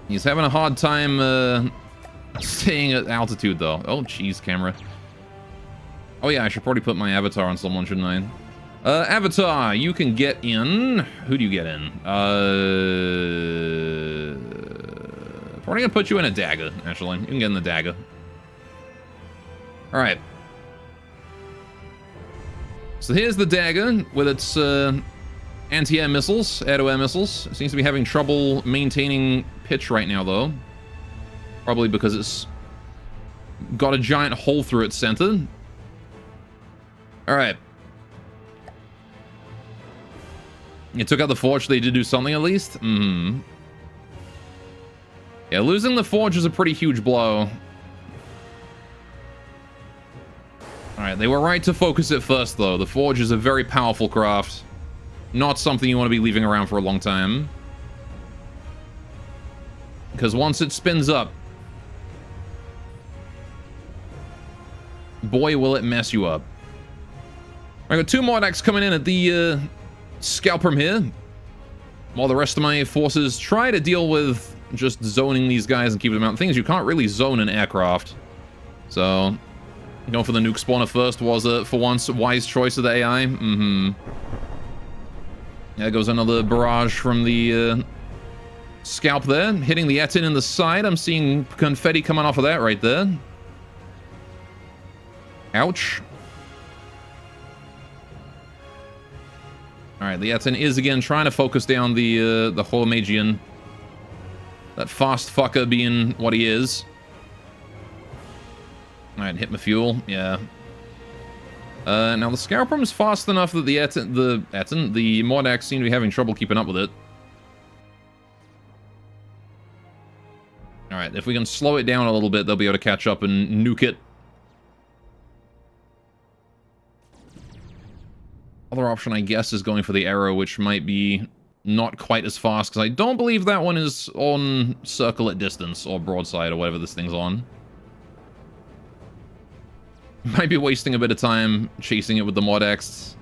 He's having a hard time staying at altitude, though. Oh, jeez, camera. Oh, yeah, I should probably put my avatar on someone, shouldn't I? Avatar, you can get in. Who do you get in? Probably gonna put you in a dagger, actually. You can get in the dagger. Alright. So here's the dagger with its anti-air missiles, air-to-air missiles. It seems to be having trouble maintaining pitch right now, though. Probably because it's got a giant hole through its center. Alright. It took out the Forge. They did do something, at least? Yeah, losing the Forge is a pretty huge blow. Alright, they were right to focus it first, though. The Forge is a very powerful craft. Not something you want to be leaving around for a long time. Because once it spins up, boy, will it mess you up. I got 2 Mordax coming in at the scalp from here, while the rest of my forces try to deal with just zoning these guys and keeping them out. The thing is, you can't really zone an aircraft, so going for the nuke spawner first was, for once, a wise choice of the AI. There goes another barrage from the scalp there, hitting the Etin in the side. I'm seeing confetti coming off of that right there. Ouch. Alright, the Etin is again trying to focus down the Hormagian. That fast fucker being what he is. Alright, hit my fuel. Yeah. Now the Scalprum is fast enough that the Mordax seem to be having trouble keeping up with it. Alright, if we can slow it down a little bit, they'll be able to catch up and nuke it. Other option, I guess, is going for the arrow, which might be not quite as fast, because I don't believe that one is on circle at distance, or broadside, or whatever this thing's on. Might be wasting a bit of time chasing it with the Mordax.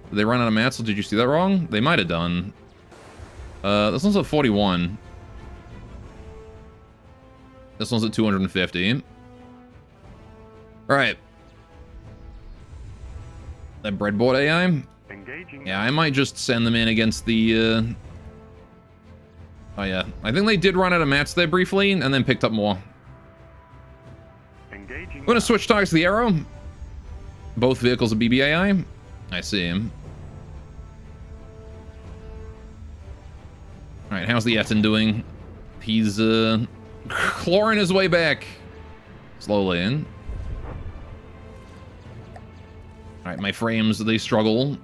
Did they run out of mats, or did you see that wrong? They might have done. This one's at 41. This one's at 250. Alright. That breadboard AI? Engaging. Yeah, I might just send them in against the, Oh yeah, I think they did run out of mats there briefly, and then picked up more. Engaging. I'm gonna switch targets to the arrow. Both vehicles are BBAI. I see him. Alright, how's the Etin doing? He's, clawing his way back. Slowly in. Alright, my frames, they struggle.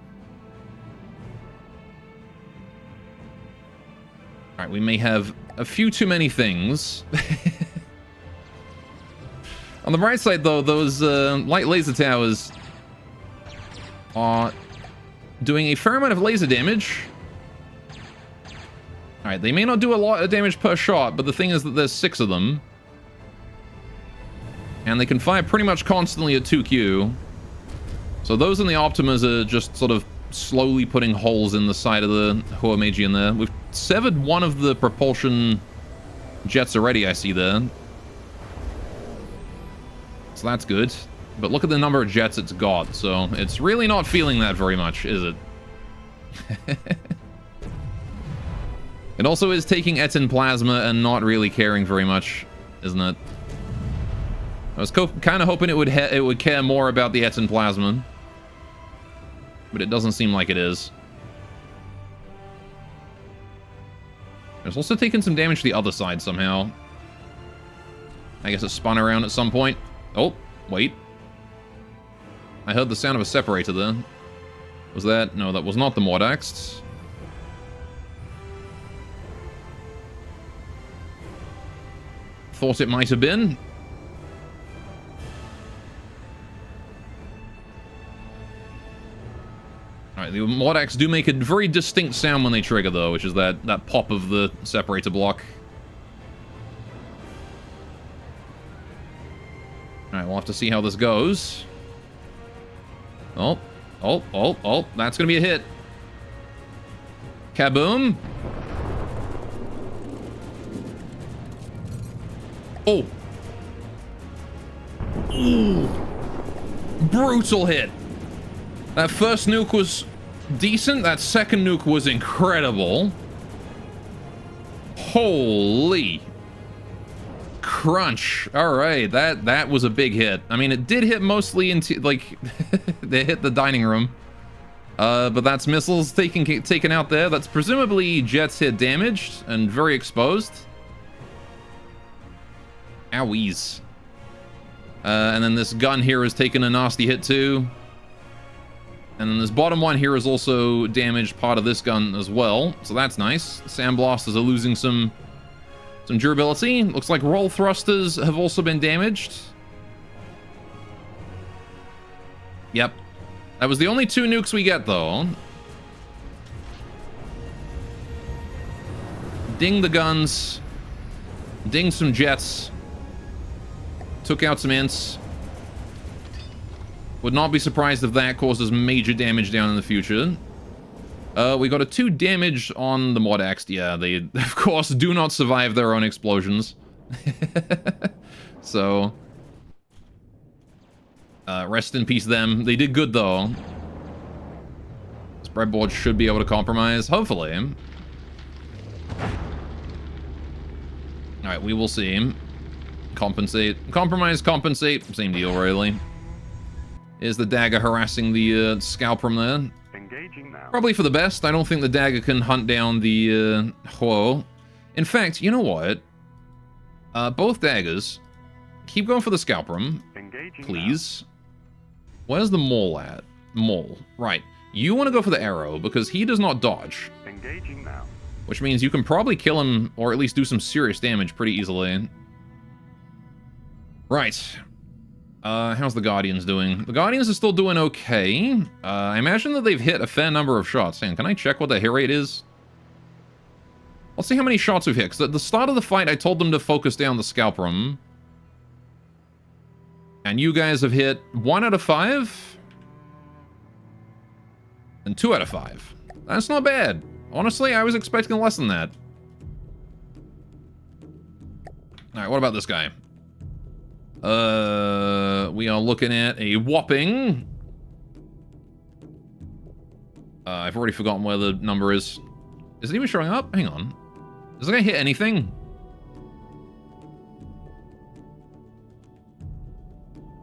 Alright, we may have a few too many things. On the bright side, though, those light laser towers are doing a fair amount of laser damage. Alright, they may not do a lot of damage per shot, but the thing is that there's 6 of them. And they can fire pretty much constantly at 2Q. So those in the Optimas are just sort of slowly putting holes in the side of the Hormagian there. We've severed one of the propulsion jets already, I see there. So that's good. But look at the number of jets it's got, so it's really not feeling that very much, is it? It also is taking Etin Plasma and not really caring very much, isn't it? I was kind of hoping it would care more about the Etin Plasma. But it doesn't seem like it is. It's also taken some damage to the other side somehow. I guess it spun around at some point. Oh, wait. I heard the sound of a separator there. Was that? No, that was not the Mordax. Thought it might have been. Alright, the Mordax do make a very distinct sound when they trigger, though, which is that pop of the separator block. Alright, we'll have to see how this goes. Oh, that's gonna be a hit. Kaboom! Oh! Ooh! Brutal hit! That first nuke was decent. That second nuke was incredible. Holy crunch. All right, that was a big hit. I mean, it did hit mostly into, like, they hit the dining room. But that's missiles taken out there. That's presumably jets hit damaged and very exposed. Owies. And then this gun here has taken a nasty hit too. And then this bottom one here is also damaged part of this gun as well. So that's nice. Sandblasters are losing some durability. Looks like roll thrusters have also been damaged. Yep. That was the only 2 nukes we get, though. Ding the guns. Ding some jets. Took out some ints. Would not be surprised if that causes major damage down in the future. We got a 2 damage on the mod axe. Yeah, they, of course, do not survive their own explosions. So, rest in peace them. They did good, though. This breadboard should be able to compromise, hopefully. Alright, we will see. Compensate. Compromise, compensate. Same deal, really. Is the dagger harassing the scalprum there? Engaging now. Probably for the best. I don't think the dagger can hunt down the Huo. In fact, you know what? Both daggers. Keep going for the scalprum, Engaging please. Where's the mole at? Mole. Right. You want to go for the arrow because he does not dodge. now. Engaging now. Which means you can probably kill him or at least do some serious damage pretty easily. Right. How's the Guardians doing? The Guardians are still doing okay. I imagine that they've hit a fair number of shots. Hang on, can I check what the hit rate is? Let's see how many shots we've hit. Because at the start of the fight, I told them to focus down the scalprum. And you guys have hit 1 out of 5. And 2 out of 5. That's not bad. Honestly, I was expecting less than that. Alright, what about this guy? We are looking at a whopping... I've already forgotten where the number is. Is it even showing up? Hang on. Does the guy hit anything?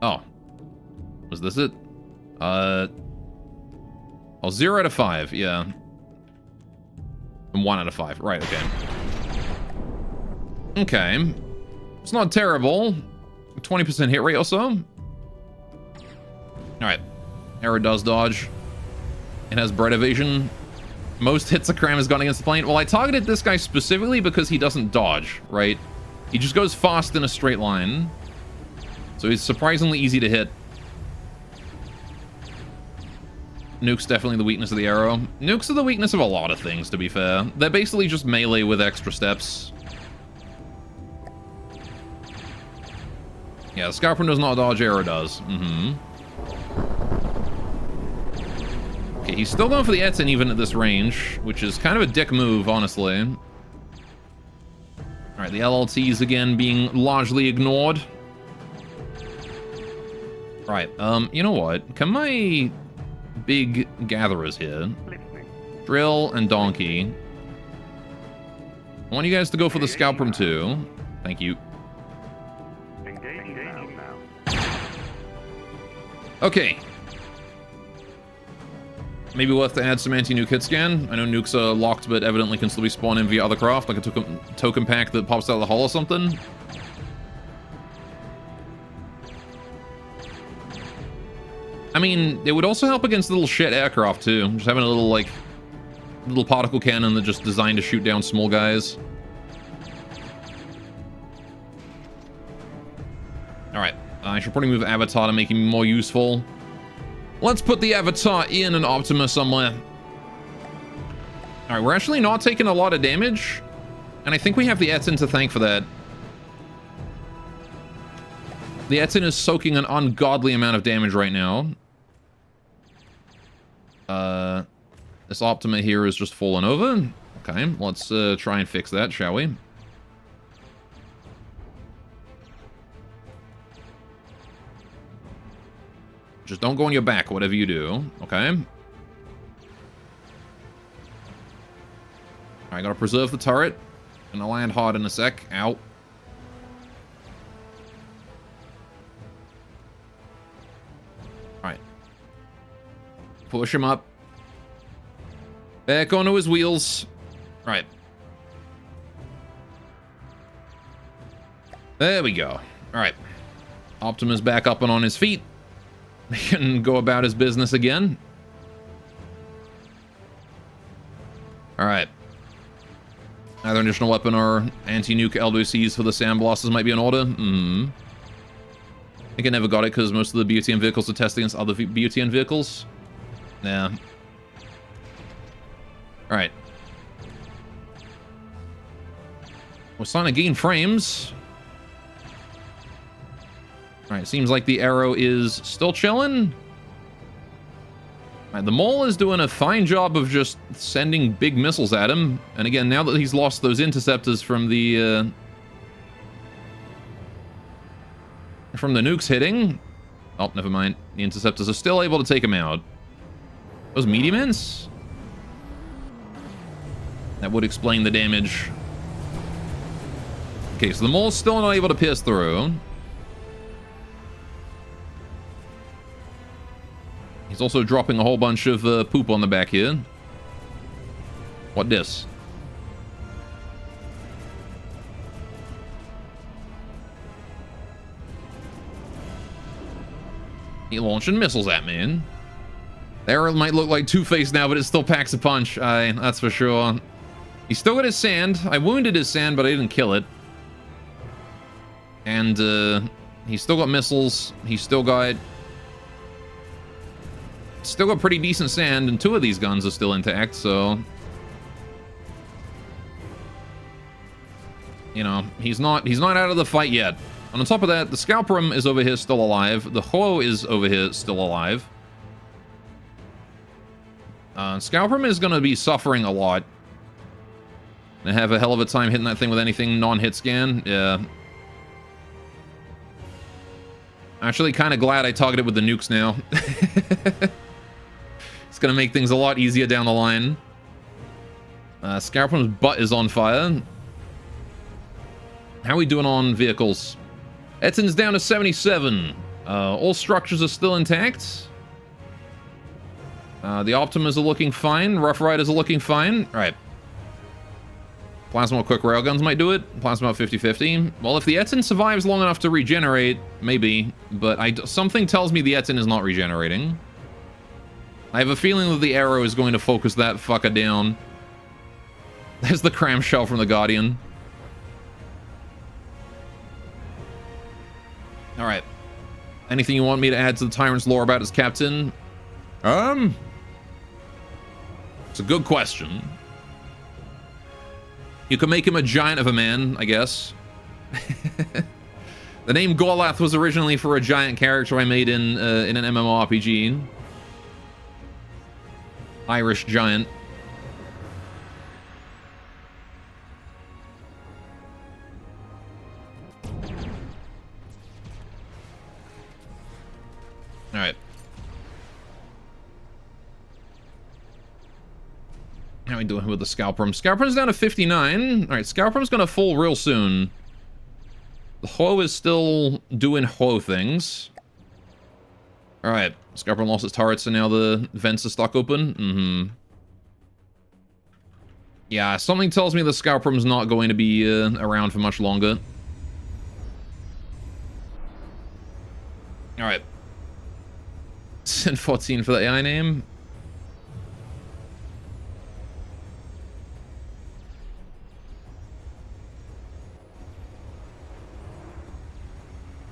Oh. Was this it? Oh, 0 out of 5, yeah. And 1 out of 5. Right, okay. Okay. It's not terrible. 20% hit rate or so. Alright. Arrow does dodge. It has bread evasion. Most hits a cram has gone against the plane. Well, I targeted this guy specifically because he doesn't dodge, right? He just goes fast in a straight line. So he's surprisingly easy to hit. Nuke's definitely the weakness of the arrow. Nukes are the weakness of a lot of things, to be fair. They're basically just melee with extra steps. Yeah, the Scalprum does not dodge, arrow does. Okay, he's still going for the Etten even at this range, which is kind of a dick move, honestly. Alright, the LLTs again being largely ignored. Right, you know what? Can my big gatherers here, Listening. Drill and Donkey, I want you guys to go for the Scalprum too. Thank you. Engaging now. Okay. Maybe we'll have to add some anti-nuke hit scan. I know nukes are locked, but evidently can still be spawned in via other craft, like a token pack that pops out of the hull or something. I mean, it would also help against little shit aircraft too. Just having a little, like, little particle cannon that just designed to shoot down small guys. Alright, I should probably move Avatar to make him more useful. Let's put the Avatar in an Optima somewhere. Alright, we're actually not taking a lot of damage. And I think we have the Etten to thank for that. The Etten is soaking an ungodly amount of damage right now. This Optima here is just fallen over. Okay, let's try and fix that, shall we? Just don't go on your back, whatever you do. Okay. Alright, gotta preserve the turret. Gonna land hard in a sec. Ow. Alright. Push him up. Back onto his wheels. Right. There we go. Alright. Optimus back up and on his feet. He can go about his business again. Alright. Either additional weapon or anti-nuke LWCs for the sandblasters might be in order. I think I never got it because most of the BotN vehicles are tested against other BotN vehicles. Yeah. Alright. We're starting to gain frames. Alright, seems like the arrow is still chilling. Right, the mole is doing a fine job of just sending big missiles at him. And again, now that he's lost those interceptors from the nukes hitting... Oh, never mind. The interceptors are still able to take him out. Those medium ins? That would explain the damage. Okay, so the mole's still not able to pierce through. He's also dropping a whole bunch of poop on the back here. What this? He launching missiles at me. The arrow might look like Two-Face now, but it still packs a punch. That's for sure. He's still got his sand. I wounded his sand, but I didn't kill it. And he's still got missiles. He's still got pretty decent sand, and 2 of these guns are still intact, so... You know, he's not out of the fight yet. And on top of that, the Scalprum is over here still alive. The Ho is over here still alive. Scalprum is going to be suffering a lot. They have a hell of a time hitting that thing with anything non-hit scan. Yeah. Actually, kind of glad I targeted with the nukes now. It's going to make things a lot easier down the line. Scalprum's butt is on fire. How are we doing on vehicles? Edson's down to 77. All structures are still intact. The Optimas are looking fine. Rough Riders are looking fine. All right. Plasma quick railguns might do it. Plasma 50-50. Well, if the Etzen survives long enough to regenerate, maybe. But something tells me the Etzen is not regenerating. I have a feeling that the arrow is going to focus that fucker down. There's the cram shell from the Guardian. Alright. Anything you want me to add to the Tyrant's lore about his captain? It's a good question. You can make him a giant of a man, I guess. The name Gorlath was originally for a giant character I made in an MMORPG. Irish giant. Alright. How are we doing with the Scalprum? Scalprum's down to 59. Alright, Scalprum's gonna fall real soon. The Ho is still doing Ho things. Alright, Scalprum lost its turrets and now the vents are stuck open. Yeah, something tells me the Scalprum's not going to be around for much longer. Alright. Send 14 for the AI name.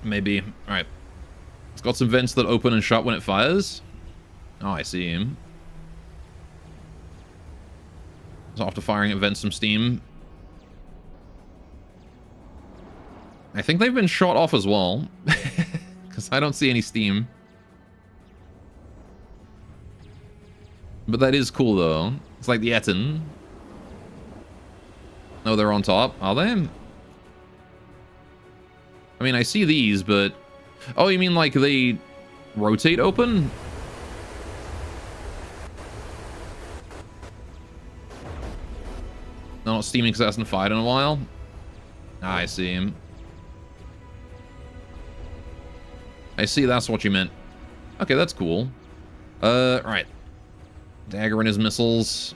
Maybe. Alright. It's got some vents that open and shut when it fires. Oh, I see him. So after firing, it vents some steam. I think they've been shot off as well. Because I don't see any steam. But that is cool, though. It's like the Etten. No, they're on top. Are they? I mean, I see these, but... Oh, you mean like they rotate open? They're not steaming because it hasn't fired in a while? Ah, I see him. I see, that's what you meant. Okay, that's cool. Right. Dagger in his missiles.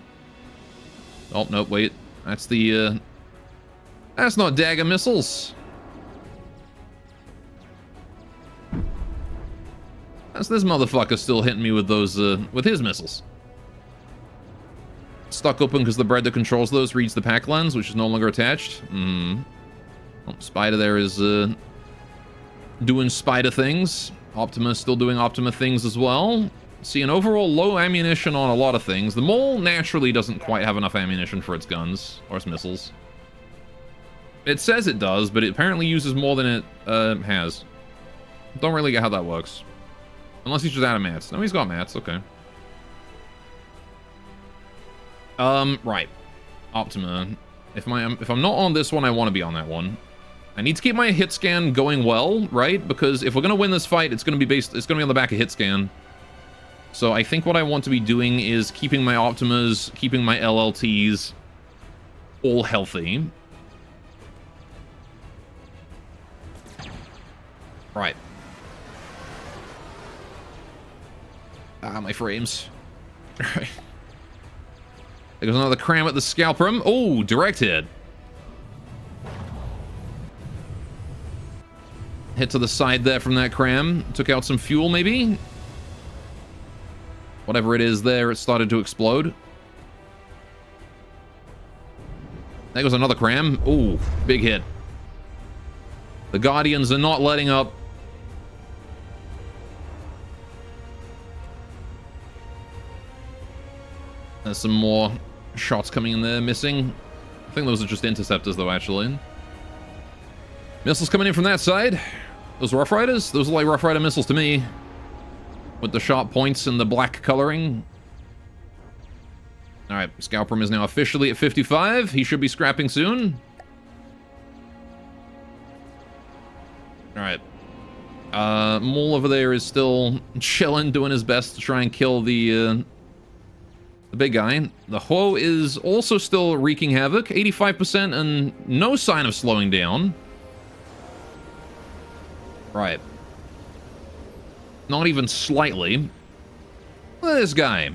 Oh, no, wait. That's the, That's not dagger missiles. That's this motherfucker still hitting me with those, with his missiles. Stuck open because the bread that controls those reads the pack lens, which is no longer attached. Oh, Spider there is, doing Spider things. Optima still doing Optima things as well. See, an overall low ammunition on a lot of things. The Mole naturally doesn't quite have enough ammunition for its guns, or its missiles. It says it does, but it apparently uses more than it, has. Don't really get how that works. Unless he's just out of mats. No, he's got mats, okay. Right. Optima. If I'm not on this one, I want to be on that one. I need to keep my hit scan going well, right? Because if we're gonna win this fight, it's gonna be on the back of hit scan. So I think what I want to be doing is keeping my Optimas, keeping my LLTs all healthy. Right. Ah, my frames. Right. There goes another cram at the Scalprum. Oh, direct hit. Hit to the side there from that cram. Took out some fuel, maybe? Whatever it is there, it started to explode. There goes another cram. Ooh, big hit. The Guardians are not letting up. There's some more shots coming in there, missing. I think those are just interceptors, though, actually. Missiles coming in from that side. Those Rough Riders? Those are like Rough Rider missiles to me. With the sharp points and the black coloring. Alright, Scalprum is now officially at 55. He should be scrapping soon. Alright. Maul over there is still chilling, doing his best to try and kill the big guy. The Ho is also still wreaking havoc. 85% and no sign of slowing down. Right. Not even slightly. Look at this guy.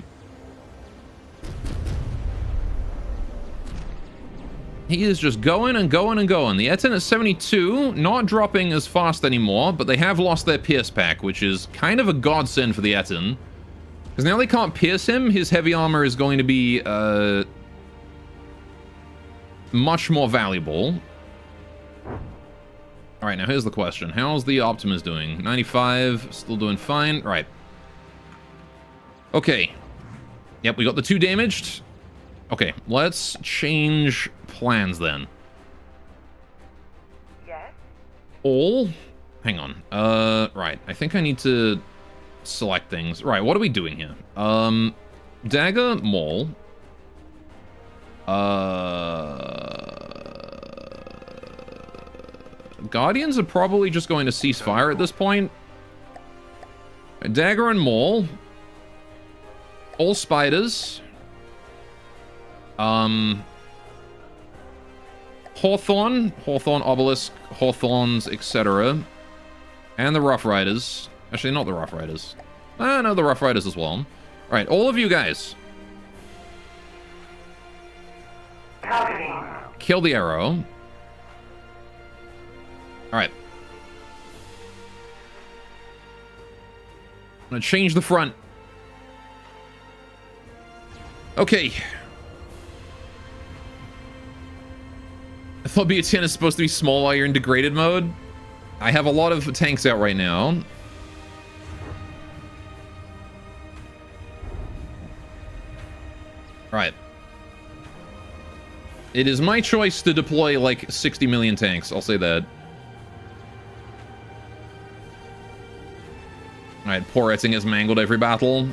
He is just going and going and going. The Etten at 72, not dropping as fast anymore, but they have lost their Pierce pack, which is kind of a godsend for the Etten. Because now they can't pierce him, his heavy armor is going to be much more valuable. Alright, now here's the question. How's the Optimus doing? 95, still doing fine. Right. Okay. Yep, we got the 2 damaged. Okay, let's change plans then. Yes? All? Hang on. Right. I think I need to select things. Right, what are we doing here? Dagger, Maul. Guardians are probably just going to cease fire at this point. Dagger and Maul. All spiders. Hawthorne, Obelisk, Hawthorns, etc. And the Rough Riders. Actually, not the Rough Riders. No, the Rough Riders as well. Alright, all of you guys. Kill the arrow. Alright. I'm gonna change the front. Okay. I thought BotN is supposed to be small while you're in degraded mode. I have a lot of tanks out right now. Right. It is my choice to deploy like 60 million tanks, I'll say that. Alright, poor Etting has mangled every battle.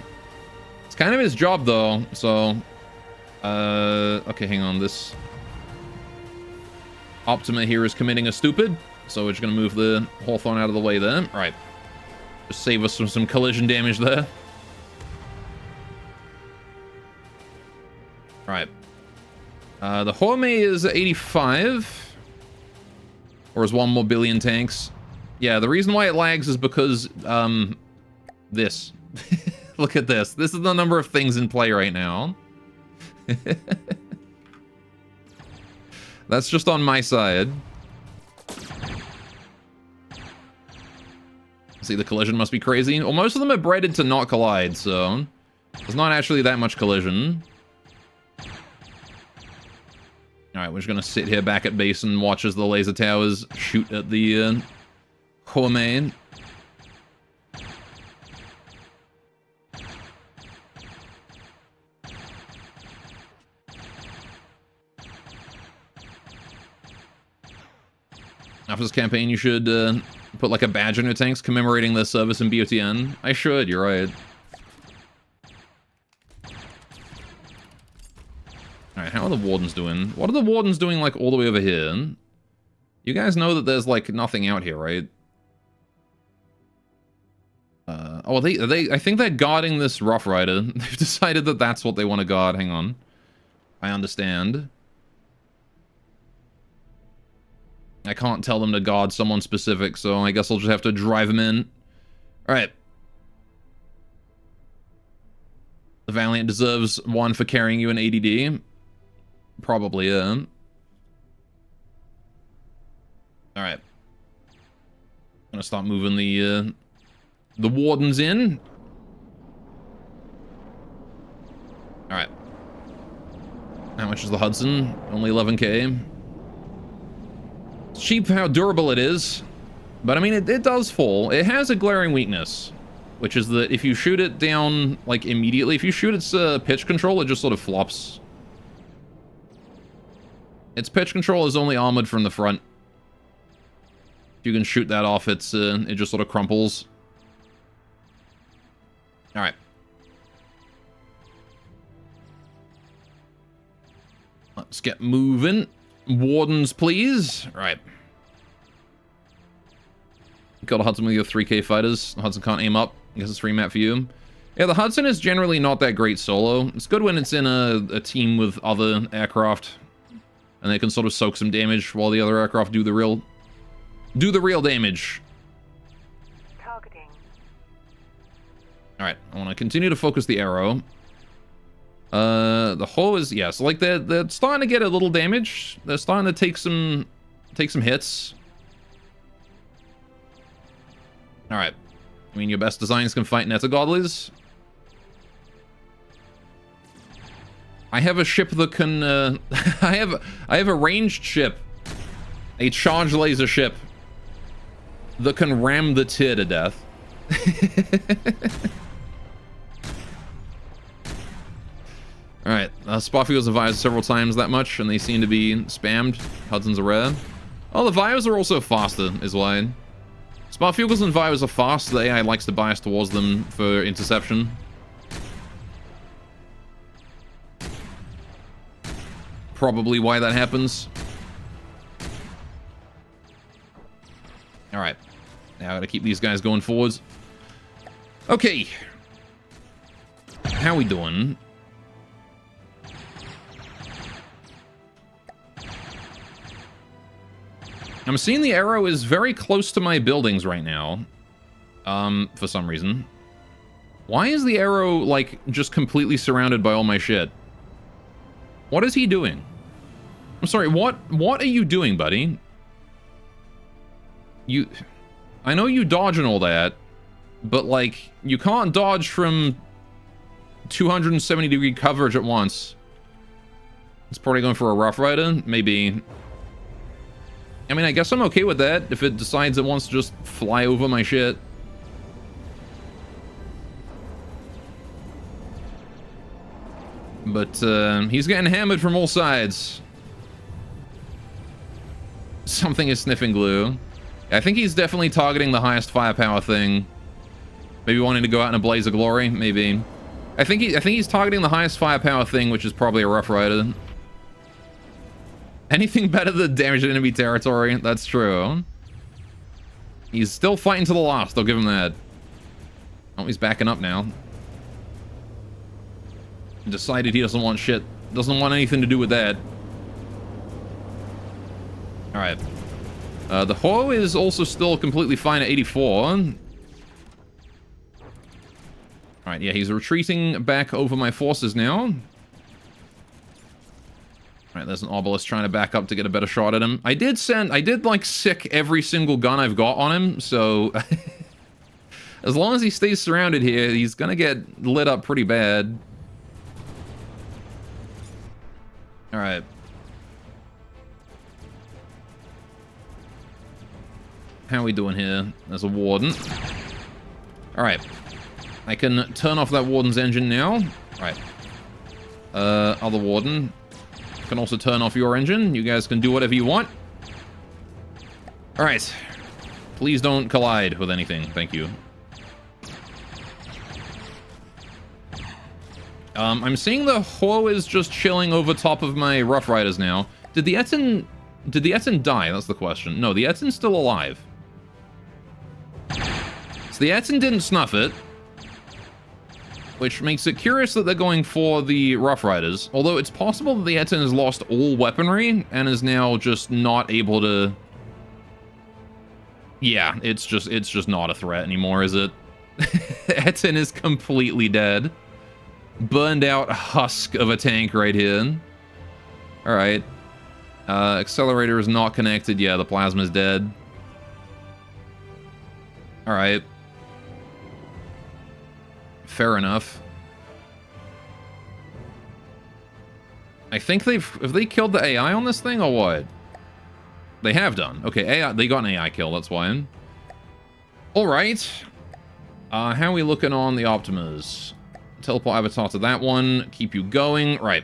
It's kind of his job though, so... okay, hang on, this... Optima here is committing a stupid, so we're just gonna move the Hawthorne out of the way there. Alright. Just save us from some collision damage there. Right. The Home is 85. Or is 1 more billion tanks. Yeah, the reason why it lags is because, this. Look at this. This is the number of things in play right now. That's just on my side. See, the collision must be crazy. Well, most of them are bred to not collide, so... There's not actually that much collision. Alright, we're just gonna sit here back at base and watch as the laser towers shoot at the Hormain. After this campaign, you should put like a badge on your tanks commemorating their service in BotN. I should, you're right. How are the wardens doing? What are the wardens doing, like, all the way over here? You guys know that there's, like, nothing out here, right? Oh, I think they're guarding this Rough Rider. They've decided that that's what they want to guard. Hang on. I understand. I can't tell them to guard someone specific, so I guess I'll just have to drive them in. Alright. The Valiant deserves one for carrying you in ADD. Probably, yeah. Alright. Gonna start moving the wardens in. Alright. How much is the Hudson? Only 11k. It's cheap for how durable it is. But I mean, it does fall. It has a glaring weakness. Which is that if you shoot it down, like, immediately, if you shoot its pitch control, it just sort of flops. Its pitch control is only armored from the front. If you can shoot that off, it just sort of crumples. Alright. Let's get moving. Wardens, please. Right. Got a Hudson with your 3k fighters. The Hudson can't aim up. I guess it's free map for you. Yeah, the Hudson is generally not that great solo. It's good when it's in a team with other aircraft. And they can sort of soak some damage while the other aircraft do the real damage. Targeting. Alright, I want to continue to focus the arrow. The hull is, yes, like they're starting to get a little damage. They're starting to take some hits. Alright. I mean, your best designs can fight Netagodlies. I have a ship that can, I have a ranged ship. A charge laser ship. That can ram the tier to death. Alright, Spotfields have Vios several times that much, and they seem to be spammed. Hudsons are rare. Oh, the Vios are also faster, is why. Spotfields and Vios are fast, the AI likes to bias towards them for interception. Probably why that happens. Alright. Now I gotta keep these guys going forwards. Okay. How we doing? I'm seeing the arrow is very close to my buildings right now. For some reason. Why is the arrow, like, just completely surrounded by all my shit? What is he doing? I'm sorry, what are you doing, buddy? I know you dodge and all that, but, like, you can't dodge from 270-degree coverage at once. It's probably going for a Rough Rider, maybe. I mean, I guess I'm okay with that if it decides it wants to just fly over my shit. But, he's getting hammered from all sides. Something is sniffing glue. I think he's definitely targeting the highest firepower thing. Maybe wanting to go out in a blaze of glory, maybe. I think he's targeting the highest firepower thing, which is probably a Rough Rider. Anything better than damage to enemy territory, that's true. He's still fighting to the last, I'll give him that. Oh, he's backing up now. Decided he doesn't want shit. Doesn't want anything to do with that. Alright. The Ho is also still completely fine at 84. Alright, yeah, he's retreating back over my forces now. Alright, there's an Obelisk trying to back up to get a better shot at him. I did, like, sick every single gun I've got on him, so... as long as he stays surrounded here, he's gonna get lit up pretty bad. Alright. How are we doing here? There's a Warden. Alright. I can turn off that Warden's engine now. Alright. Other Warden. Can also turn off your engine. You guys can do whatever you want. Alright. Please don't collide with anything. Thank you. I'm seeing the Ho is just chilling over top of my Rough Riders now. Did the Etten die? That's the question. No, the Etten's still alive. So the Etten didn't snuff it, which makes it curious that they're going for the Rough Riders. Although it's possible that the Etten has lost all weaponry and is now just not able to... Yeah, it's just not a threat anymore, is it? Etten is completely dead. Burned out husk of a tank right here. Alright. Accelerator is not connected. Yeah, the plasma's dead. Alright. Fair enough. I think have they killed the AI on this thing or what? They have done. Okay, AI, they got an AI kill, that's why. Alright. How are we looking on the Optimas? Teleport avatar to that one. Keep you going. Right.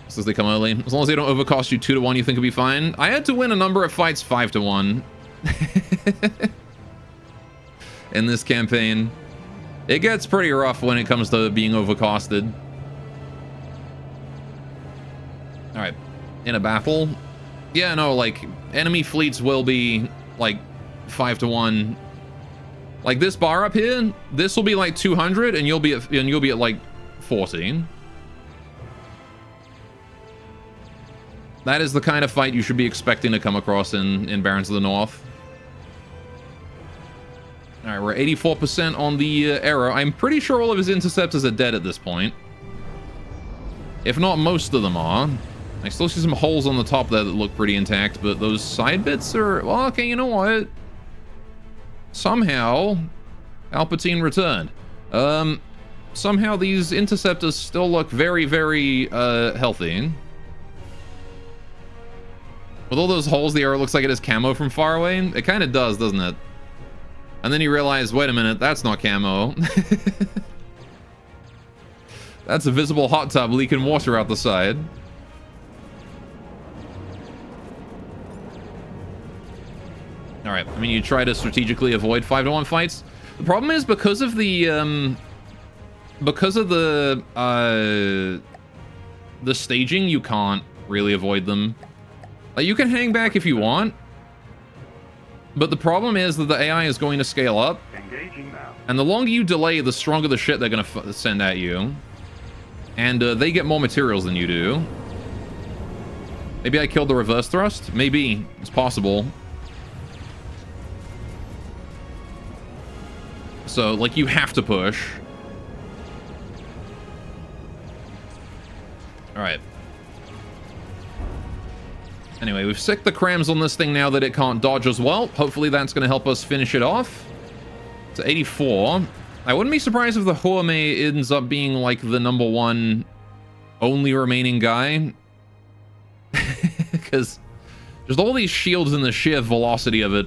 As they come early. As long as they don't overcost you 2-1, you think it'll be fine? I had to win a number of fights 5-1. In this campaign. It gets pretty rough when it comes to being overcosted. Alright. In a battle. Yeah, no, like, enemy fleets will be, like, 5-1. Like, this bar up here, this will be, like, 200, and you'll be at, like, 14. That is the kind of fight you should be expecting to come across in Barons of the North. Alright, we're 84% on the Arrow. I'm pretty sure all of his interceptors are dead at this point. If not, most of them are. I still see some holes on the top there that look pretty intact, but those side bits are... Well, okay, you know what? Somehow, Palpatine returned. Somehow these interceptors still look very, very healthy. With all those holes, the arrow looks like it has camo from far away. It kind of does, doesn't it? And then you realize, wait a minute, that's not camo. That's a visible hot tub leaking water out the side. Alright, I mean, you try to strategically avoid 5-1 fights. The problem is because of the staging, you can't really avoid them. Like, you can hang back if you want, but the problem is that the AI is going to scale up, Engaging now. and the longer you delay, the stronger the shit they're going to send at you. And they get more materials than you do. Maybe I killed the reverse thrust? Maybe. It's possible. So, like, you have to push. Alright. Anyway, we've sicked the crams on this thing now that it can't dodge as well. Hopefully that's going to help us finish it off. It's 84. I wouldn't be surprised if the Huame ends up being, like, the #1 only remaining guy. Because just all these shields and the sheer velocity of it.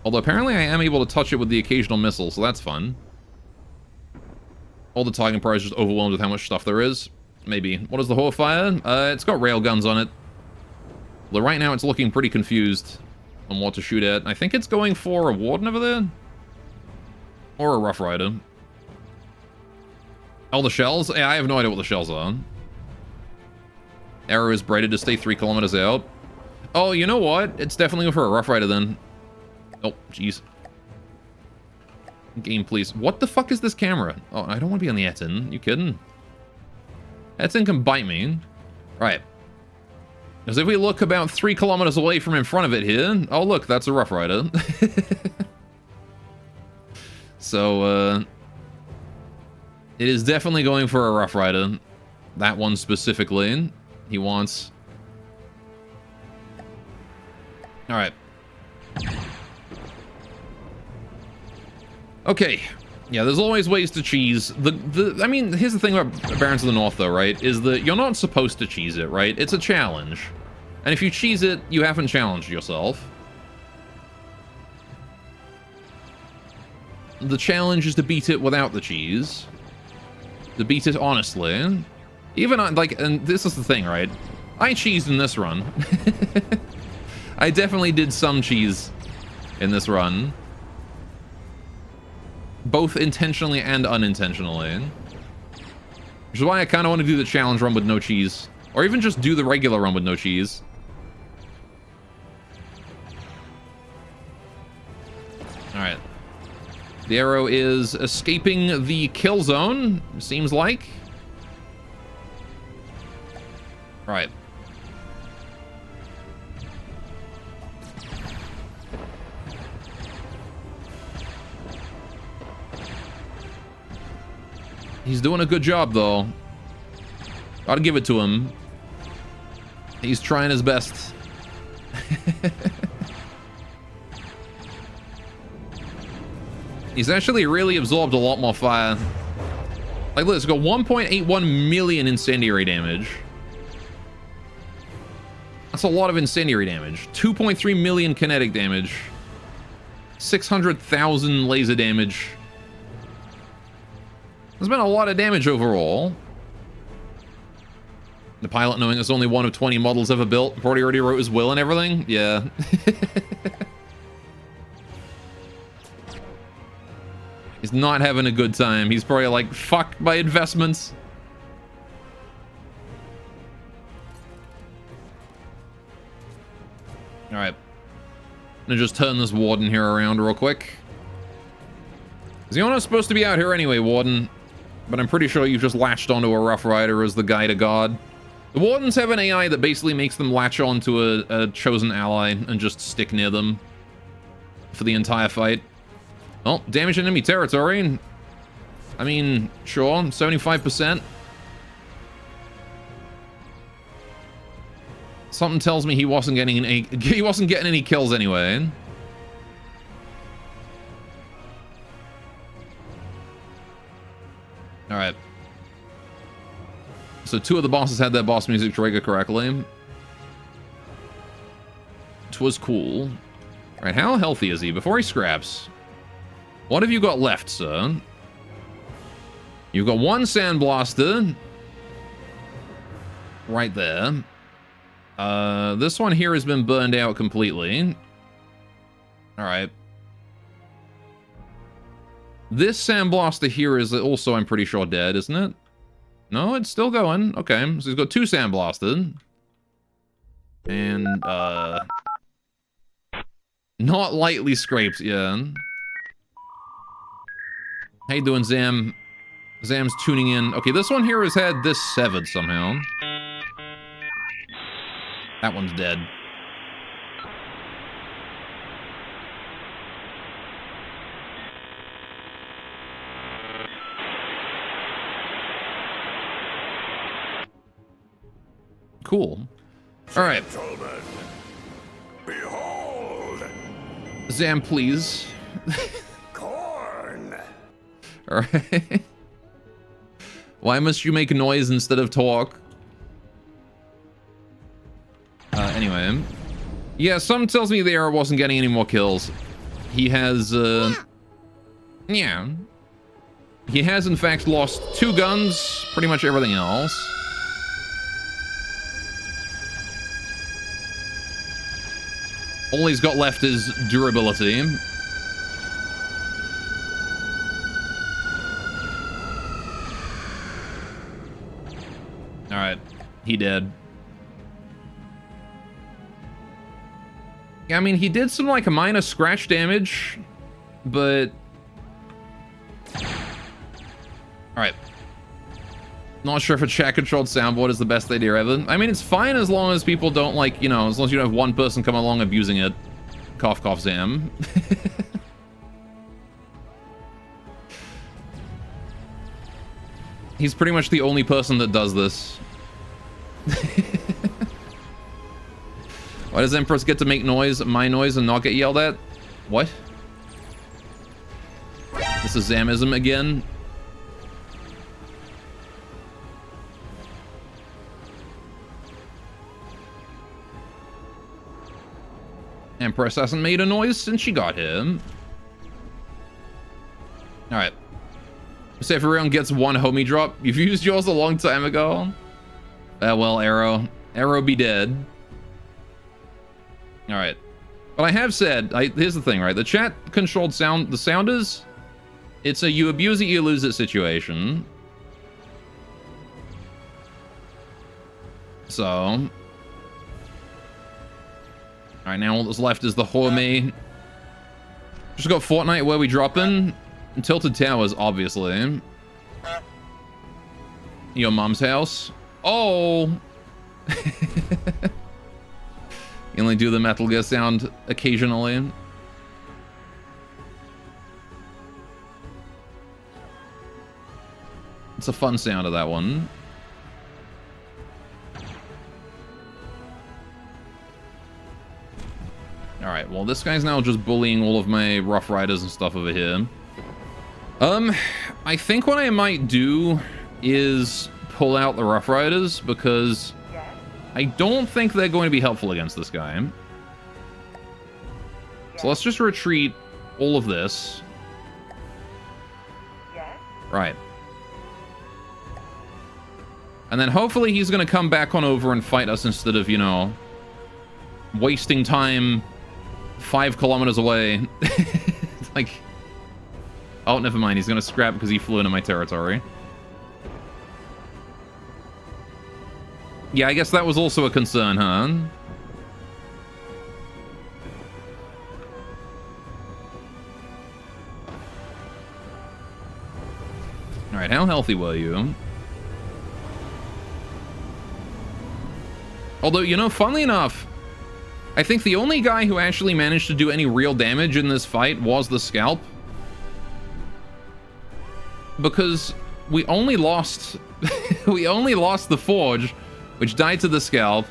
Although apparently I am able to touch it with the occasional missile, so that's fun. All the targeting prior is just overwhelmed with how much stuff there is. Maybe. What is the Hor fire? It's got rail guns on it. Well, right now it's looking pretty confused on what to shoot at. I think it's going for a Warden over there. Or a Rough Rider. Oh, the shells? Yeah, I have no idea what the shells are. Arrow is braided to stay 3 kilometers out. Oh, you know what? It's definitely for a Rough Rider then. Oh, jeez. Game, please. What the fuck is this camera? Oh, I don't want to be on the Etten. You kidding? Etten can bite me. Right. Because if we look about 3 kilometers away from in front of it here... Oh, look, that's a Rough Rider. So, it is definitely going for a Rough Rider. That one specifically. He wants... Alright. Okay. Yeah, there's always ways to cheese. I mean, here's the thing about Barons of the North, though, right? Is that you're not supposed to cheese it, right? It's a challenge. And if you cheese it, you haven't challenged yourself. The challenge is to beat it without the cheese. To beat it honestly. Even on, like, and this is the thing, right? I cheesed in this run. I definitely did some cheese in this run. both intentionally and unintentionally. Which is why I kind of want to do the challenge run with no cheese. Or even just do the regular run with no cheese. Alright. The arrow is escaping the kill zone, seems like. Right. He's doing a good job, though. Gotta give it to him. He's trying his best. He's actually really absorbed a lot more fire. Like, let's go 1.81 million incendiary damage. That's a lot of incendiary damage. 2.3 million kinetic damage. 600,000 laser damage. There's been a lot of damage overall. The pilot knowing it's only one of 20 models ever built. Probably already wrote his will and everything. Yeah. He's not having a good time. He's probably like, fuck my investments. Alright. I'm gonna just turn this Warden here around real quick. Is you're not supposed to be out here anyway, Warden. But I'm pretty sure you've just latched onto a Rough Rider as the guide of God. The Wardens have an AI that basically makes them latch onto a chosen ally and just stick near them for the entire fight. Oh, damage enemy territory. I mean, sure, 75%. Something tells me he wasn't getting any kills anyway. All right. So 2 of the bosses had their boss music trigger correctly. Twas cool. All right, how healthy is he before he scraps? What have you got left, sir? You've got 1 sandblaster. Right there. This one here has been burned out completely. All right. This sandblaster here is also, I'm pretty sure, dead, isn't it? No, it's still going. Okay, so he's got 2 sandblasted. And, not lightly scraped, yeah. How you doing, Zam? Zam's tuning in. Okay, this one here has had this severed somehow. That one's dead. Cool. All right. Behold! Zam, please. Corn! All right. Why must you make noise instead of talk? Anyway. Yeah, something tells me the arrow wasn't getting any more kills. He has, yeah. He has, in fact, lost 2 guns, pretty much everything else. All he's got left is durability. Alright, he dead. Yeah, I mean, he did some, like, a minor scratch damage, but... Alright. Not sure if a chat-controlled soundboard is the best idea ever. I mean, it's fine as long as people don't, like, you know, as long as you don't have one person come along abusing it. Cough, cough, Zam. He's pretty much the only person that does this. Why does Empress get to make noise, my noise, and not get yelled at? What? This is Zamism again? Empress hasn't made a noise since she got here. Alright. So if everyone gets 1 homie drop, you've used yours a long time ago. Well, Arrow. Arrow be dead. Alright. But I have said, here's the thing, right? The chat-controlled sound, the sounders, It's a you abuse it, you lose it situation. So... Alright, now all that's left is the Horme. Just got Fortnite where we drop in. Tilted Towers, obviously. Your mom's house. Oh! You only do the Metal Gear sound occasionally. It's a fun sound of that one. Alright, well this guy's now just bullying all of my Rough Riders and stuff over here. I think what I might do is pull out the Rough Riders because I don't think they're going to be helpful against this guy. So let's just retreat all of this. Right. And then hopefully he's going to come back on over and fight us instead of, you know, wasting time 5 kilometers away. Like, oh, never mind. He's going to scrap because he flew into my territory. Yeah, I guess that was also a concern, huh? Alright, how healthy were you? Although, you know, funnily enough, I think the only guy who actually managed to do any real damage in this fight was the Scalp. Because we only lost... we only lost the Forge, which died to the Scalp.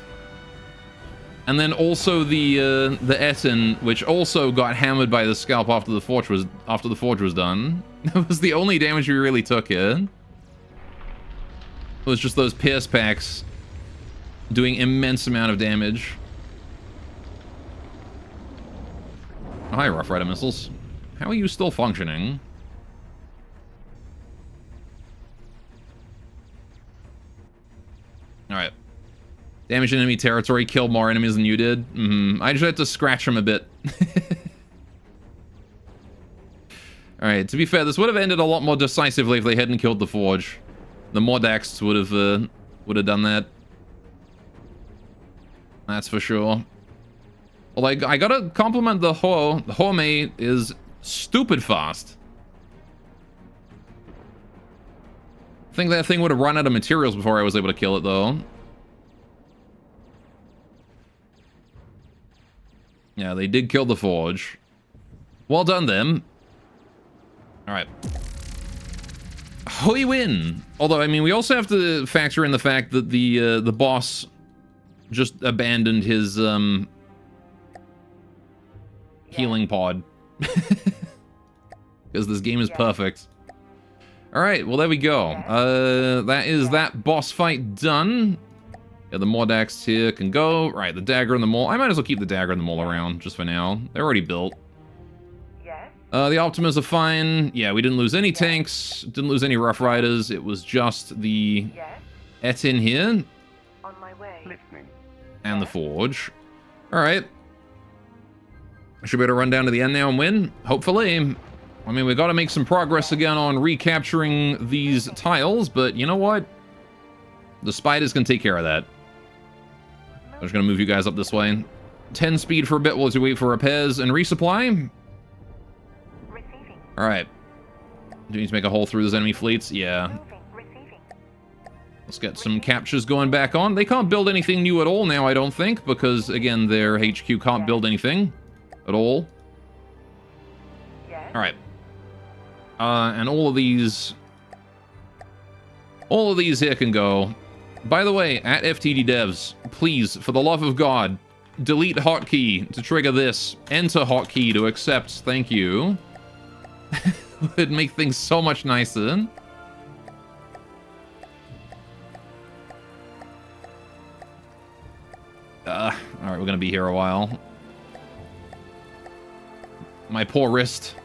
And then also the Etten, which also got hammered by the Scalp after the Forge was done. That was the only damage we really took here. It was just those Pierce packs doing immense amount of damage. Oh, hi, Rough Rider missiles. How are you still functioning? Alright. Damage enemy territory, killed more enemies than you did. I just had to scratch them a bit. Alright, to be fair, this would have ended a lot more decisively if they hadn't killed the Forge. The Mordax would have done that. That's for sure. Well, I gotta compliment the Ho. The Horme is stupid fast. I think that thing would have run out of materials before I was able to kill it, though. Yeah, they did kill the Forge. Well done, them. Alright. We win! Although, I mean, we also have to factor in the fact that the boss just abandoned his, healing pod. Because this game is perfect. Alright, well, there we go. That is that boss fight done. Yeah, the Mordax here can go. Right, the dagger and the mole. I might as well keep the dagger and the mole around just for now. They're already built. The Optimas are fine. Yeah, we didn't lose any tanks. Didn't lose any Rough Riders. It was just the Etten here. On my way. Listening. And the Forge. Alright. I should be able to run down to the end now and win. Hopefully. I mean, we've got to make some progress again on recapturing these tiles, but you know what? The Spiders can take care of that. I'm just going to move you guys up this way. 10 speed for a bit while we wait for repairs and resupply. Receiving. Alright. Do we need to make a hole through those enemy fleets? Yeah. Moving. Receiving. Let's get some captures going back on. They can't build anything new at all now, I don't think, because, again, their HQ can't build anything at all. Alright. And all of these here can go. By the way, at FTD Devs, please, for the love of God, delete hotkey to trigger this. Enter hotkey to accept. Thank you. It'd make things so much nicer. Alright, we're gonna be here a while. My poor wrist.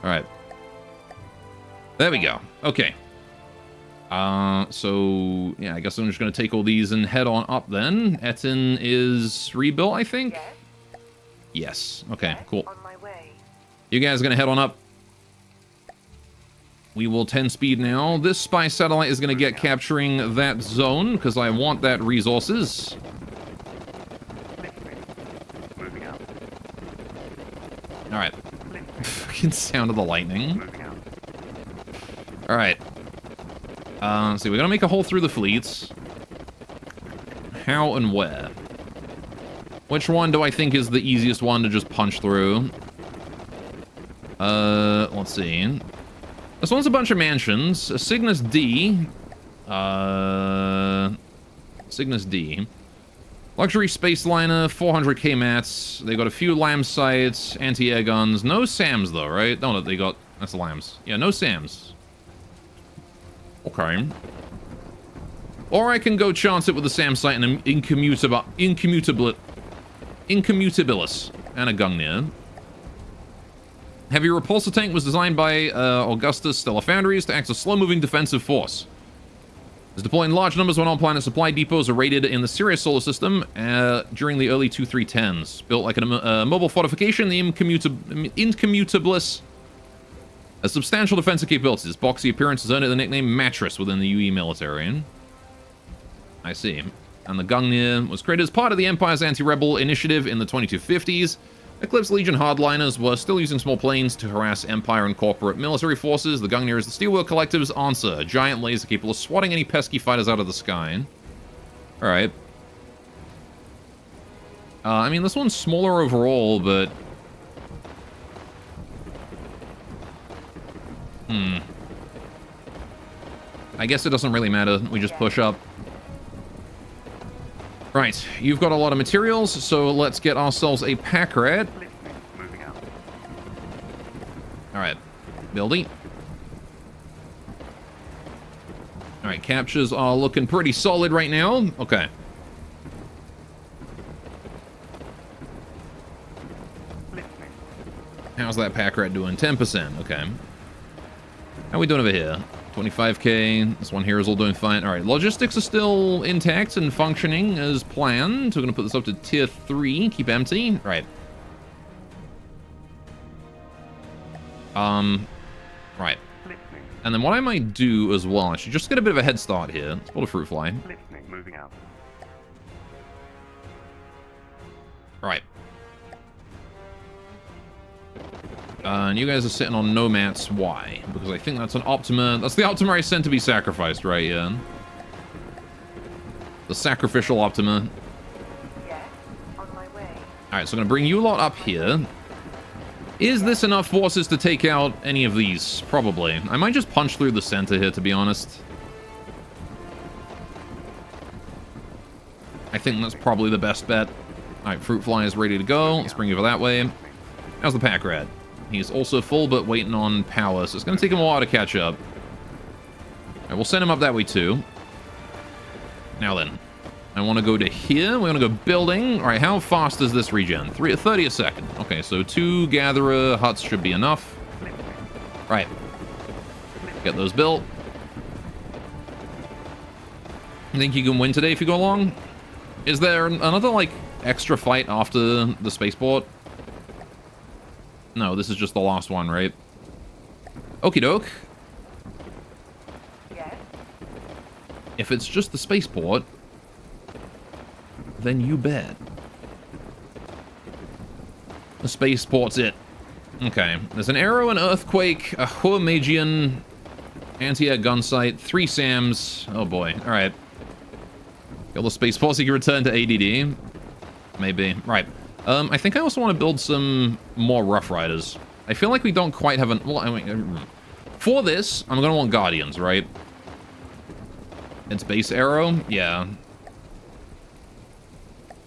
Alright. There we go. Okay. So, yeah, I guess I'm just going to take all these and head on up then. Etten is rebuilt, I think? Yes. Okay, cool. On my way. You guys are going to head on up. We will 10 speed now. This spy satellite is going to get capturing that zone because I want that resources. Moving out. All right. Fucking sound of the lightning. Moving out. All right. Let's see. We're going to make a hole through the fleets. How and where? Which one do I think is the easiest one to just punch through? Let's see. This one's a bunch of mansions. A Cygnus D. Cygnus D. Luxury space liner, 400k mats. They got a few LAM sites, anti-air guns. No SAMs though, right? No, they got... That's LAMs. Yeah, no SAMs. Okay. Or I can go chance it with a SAM site and an Incommutabilis and a Gungnir. Heavy repulsor tank was designed by Augustus Stellar Foundries to act as a slow-moving defensive force. It's deployed in large numbers when on-planet supply depots are raided in the Sirius solar system during the early 2310s. Built like a mobile fortification, the Incommutabilis has substantial defensive capabilities. Its boxy appearance has earned it the nickname Mattress within the UE military. I see. And the Gungnir was created as part of the Empire's anti-rebel initiative in the 2250s. Eclipse Legion hardliners were still using small planes to harass Empire and corporate military forces. The Gungnir is the Steelwork Collective's answer, a giant laser capable of swatting any pesky fighters out of the sky. Alright. I mean, this one's smaller overall, but... I guess it doesn't really matter. We just push up. Right, you've got a lot of materials, so let's get ourselves a pack rat. Moving out. Alright, building. Alright, captures are looking pretty solid right now. Okay. How's that pack rat doing? 10%, okay. How we doing over here? 25k. This one here is all doing fine. All right, logistics are still intact and functioning as planned. So we're gonna put this up to tier 3. Keep empty. Right. Right. And then what I might do as well, I should just get a bit of a head start here. Let's build a fruit fly. Moving out. Right. And you guys are sitting on no mats. Why? Because I think that's an Optima. That's the Optima I sent to be sacrificed, right? Yeah. The sacrificial Optima. Yes, on my way. Alright, so I'm going to bring you lot up here. Is this enough forces to take out any of these? Probably. I might just punch through the center here, to be honest. I think that's probably the best bet. Alright, fruit fly is ready to go. Let's bring you over that way. How's the pack rat? He's also full, but waiting on power, so it's going to take him a while to catch up. Alright, we'll send him up that way, too. Now then, I want to go to here. We're going to go building. Alright, how fast is this regen? 30 a second. Okay, so 2 gatherer huts should be enough. Right. Get those built. You think you can win today if you go along? Is there another, like, extra fight after the spaceport? No, this is just the last one, right? Okie doke. Yes. If it's just the spaceport, then you bet. The spaceport's it. Okay. There's an arrow, an earthquake, a Huamagian anti-air gun sight, 3 SAMs. Oh boy. Alright. Kill the spaceport so you can return to ADD. Maybe. Right. I think I also want to build some more Rough Riders. I feel like we don't quite have an... Well, I mean, for this, I'm going to want Guardians, right? It's base arrow? Yeah.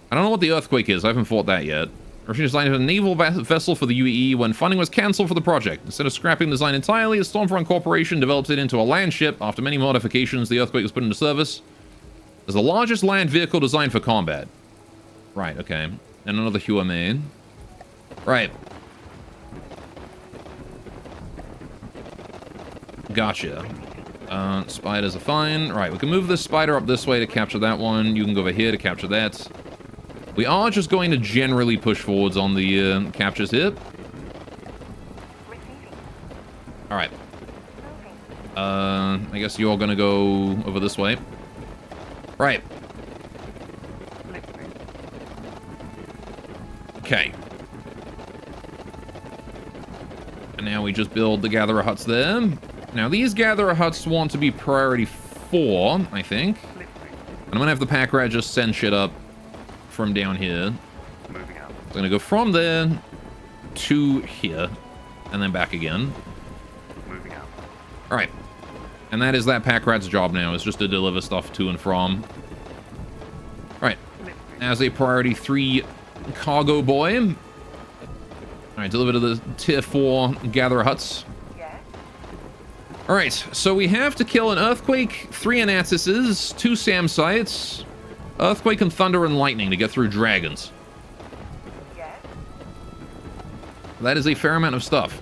I don't know what the Earthquake is. I haven't fought that yet. Russian designed a naval vessel for the UAE when funding was cancelled for the project. Instead of scrapping the design entirely, the Stormfront Corporation developed it into a land ship. After many modifications, the Earthquake was put into service as the largest land vehicle designed for combat. Right, okay. And another Huamane. Right. Gotcha. Spiders are fine. Right, we can move this spider up this way to capture that one. You can go over here to capture that. We are just going to generally push forwards on the captures here. Receiving. Alright. Moving. I guess you're gonna go over this way. Right. Okay. And now we just build the gatherer huts there. Now these gatherer huts want to be priority 4, I think. And I'm gonna have the pack rat just send shit up from down here. Moving out. I'm gonna go from there to here and then back again. Moving out. All right. And that is that pack rat's job now, is just to deliver stuff to and from. All right. As a priority 3 cargo boy. All right, deliver to the tier 4 gatherer huts. Yes. All right, so we have to kill an earthquake, 3 anatises, 2 SAM sites, earthquake and thunder and lightning to get through dragons. Yes. That is a fair amount of stuff.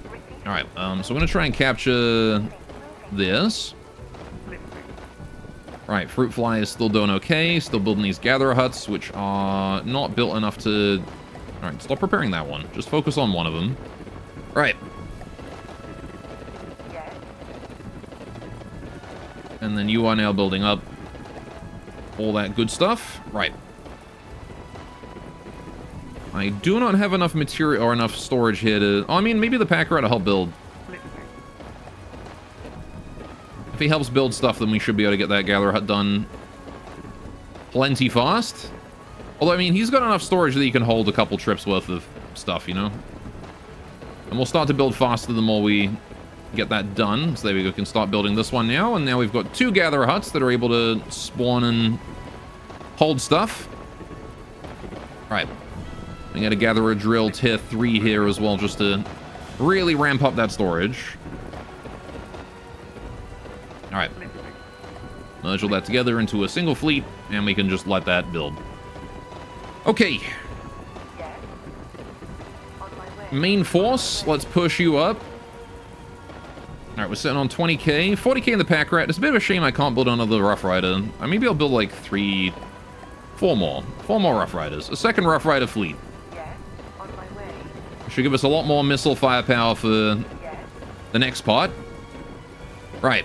Moving. All right, so I'm gonna try and capture this. All right, fruit fly is still doing okay. Still building these gatherer huts, which are not built enough to... All right, stop repairing that one. Just focus on one of them. All right. Yes. And then you are now building up all that good stuff. Right. I do not have enough material or enough storage here to... Oh, I mean, maybe the pack rat will help build. If he helps build stuff, then we should be able to get that gatherer hut done plenty fast. Although, I mean, he's got enough storage that he can hold a couple trips worth of stuff, you know? And we'll start to build faster the more we get that done. So there we go, can start building this one now. And now we've got 2 gatherer huts that are able to spawn and hold stuff. All right. We got to gather a drill tier 3 here as well, just to really ramp up that storage. All right. Merge all that together into a single fleet, and we can just let that build. Okay. Yes. On my way. Main force, let's push you up. All right, we're sitting on 20k. 40k in the pack rat. It's a bit of a shame I can't build another Rough Rider. Maybe I'll build like 4 more. 4 more Rough Riders. A second Rough Rider fleet. Yes. On my way. Should give us a lot more missile firepower for Yes. the next part. Right.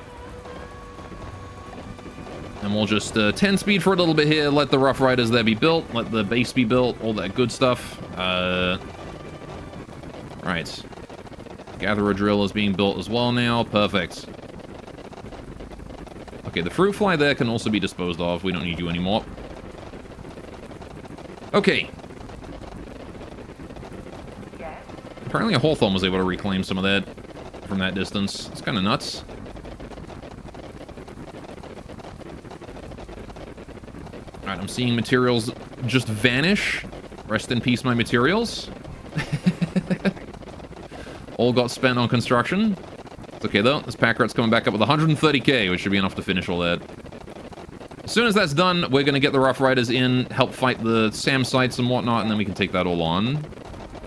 And we'll just 10 speed for a little bit here. Let the Rough Riders there be built. Let the base be built. All that good stuff. Right. Gatherer drill is being built as well now. Perfect. Okay, the fruit fly there can also be disposed of. We don't need you anymore. Okay. Yes. Apparently a Hawthorne was able to reclaim some of that from that distance. It's kind of nuts. Alright, I'm seeing materials just vanish. Rest in peace, my materials. All got spent on construction. It's okay, though. This pack rat's coming back up with 130k, which should be enough to finish all that. As soon as that's done, we're going to get the Rough Riders in, help fight the SAM sites and whatnot, and then we can take that all on.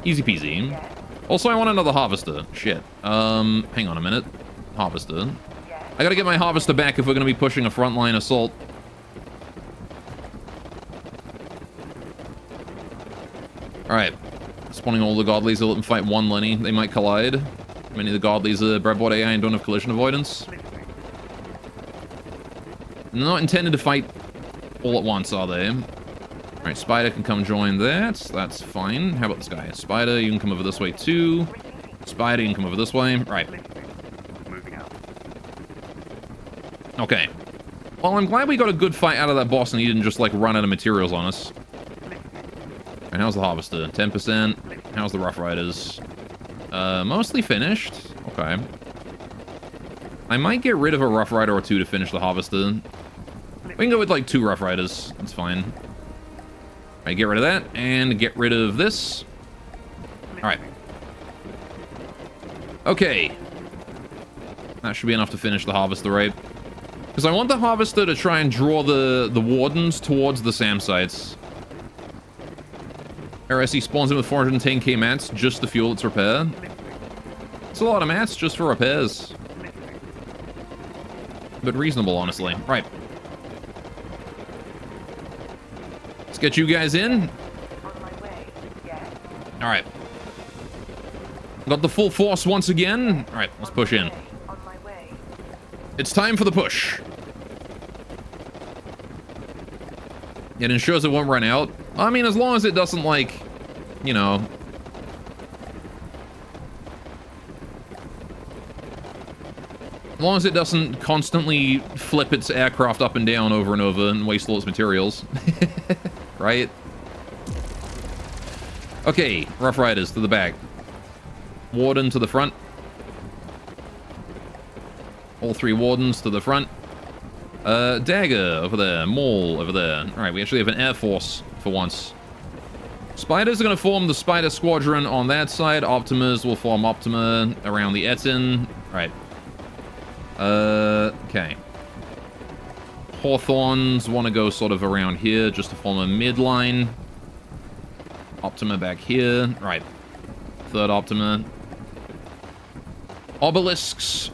Easy peasy. Yes. Also, I want another Harvester. Shit. Hang on a minute. Harvester. Yes. I gotta get my Harvester back if we're going to be pushing a frontline assault. Alright. Spawning all the godlies to let them fight one Lenny. They might collide. Many of the godlies are breadboard AI and don't have collision avoidance. They're not intended to fight all at once, are they? Alright, Spider can come join that. That's fine. How about this guy? Spider, you can come over this way too. Spider, you can come over this way. Right. Moving out. Okay. Well, I'm glad we got a good fight out of that boss and he didn't just, like, run out of materials on us. And how's the Harvester? 10%. How's the Rough Riders? Mostly finished. Okay. I might get rid of a Rough Rider or 2 to finish the Harvester. We can go with, like, 2 Rough Riders. That's fine. Alright, get rid of that. And get rid of this. Alright. Okay. That should be enough to finish the Harvester, right? Because I want the Harvester to try and draw the Wardens towards the SAM sites. RSE spawns in with 410k mats just to fuel its repair. It's a lot of mats just for repairs. But reasonable, honestly. Right. Let's get you guys in. On my way. Yes. Alright. Got the full force once again. All right, let's push in. On my way. It's time for the push. It ensures it won't run out. I mean, as long as it doesn't, like, you know... As long as it doesn't constantly flip its aircraft up and down over and over and waste all its materials. Right? Okay, Rough Riders to the back. Warden to the front. All three Wardens to the front. Dagger over there. Maul over there. Alright, we actually have an Air Force for once. Spiders are going to form the Spider Squadron on that side. Optimas will form Optima around the Etten. Alright. Okay. Hawthorns want to go sort of around here just to form a midline. Optima back here. Right. Third Optima. Obelisks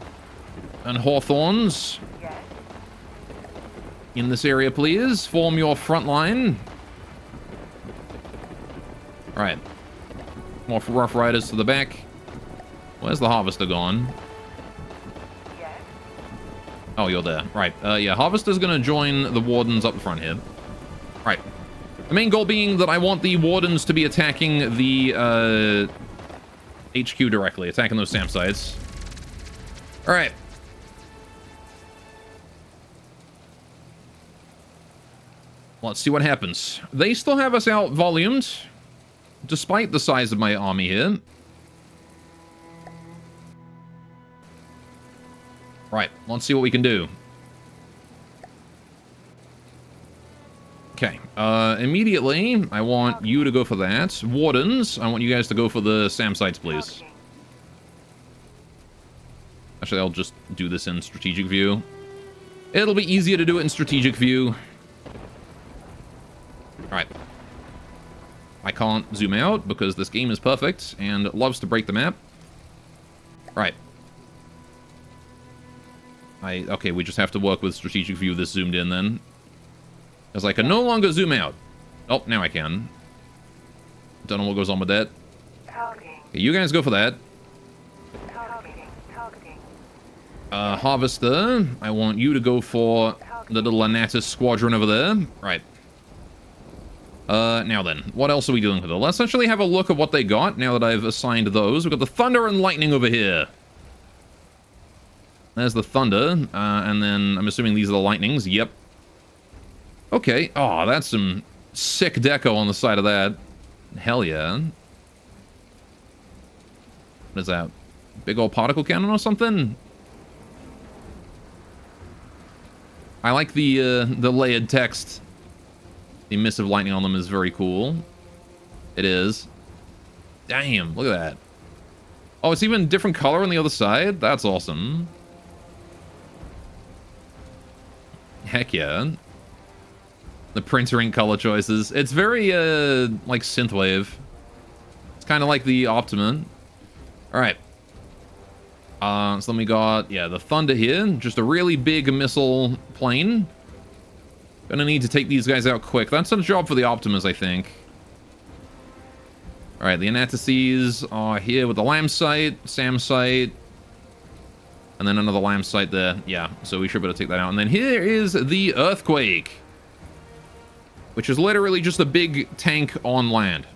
and Hawthorns. Yes. In this area, please. Form your front line. Alright. More Rough Riders to the back. Where's the Harvester gone? Yes. Oh, you're there. Right. Yeah, Harvester's gonna join the Wardens up front here. Right. The main goal being that I want the Wardens to be attacking the, HQ directly. Attacking those SAM sites. Alright. Let's see what happens. They still have us out volumed, despite the size of my army here. Right, let's see what we can do. Okay, immediately, I want you to go for that. Wardens, I want you guys to go for the SAM sites, please. Targeting. Actually, I'll just do this in strategic view. It'll be easier to do it in strategic view. Alright. I can't zoom out because this game is perfect and loves to break the map. Right. Okay, we just have to work with strategic view this zoomed in then. Because I can no longer zoom out. Oh, now I can. Don't know what goes on with that. Targeting. Okay, you guys go for that. Targeting. Targeting. Harvester, I want you to go for the little Anatis squadron over there. Right. Now then, what else are we doing with it? Let's actually have a look at what they got now that I've assigned those. We've got the Thunder and Lightning over here. There's the Thunder, and then I'm assuming these are the Lightnings. Yep. Okay. Oh, that's some sick deco on the side of that. Hell yeah. What is that? Big old particle cannon or something? I like the layered text. The emissive lightning on them is very cool. It is. Damn, look at that. Oh, it's even different color on the other side? That's awesome. Heck yeah. The printer ink color choices. It's very, like synthwave. It's kind of like the Optima. Alright. So then we got, yeah, the Thunder here. Just a really big missile plane. Gonna need to take these guys out quick. That's a job for the Optimus, I think. Alright, the Anatises are here with the Lamb Sight, Sam Sight, and then another Lamb Sight there. Yeah, so we should be able to take that out. And then here is the Earthquake, which is literally just a big tank on land.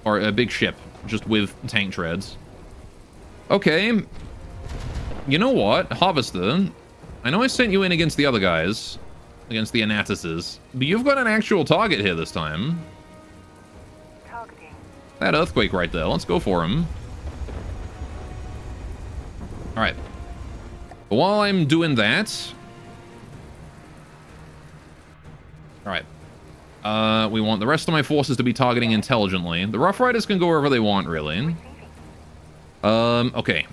Or a big ship, just with tank treads. Okay. You know what? Harvester, I know I sent you in against the other guys. Against the Anatises. But you've got an actual target here this time. Targeting. That Earthquake right there. Let's go for him. Alright. But while I'm doing that... Alright. We want the rest of my forces to be targeting intelligently. The Rough Riders can go wherever they want, really. Okay.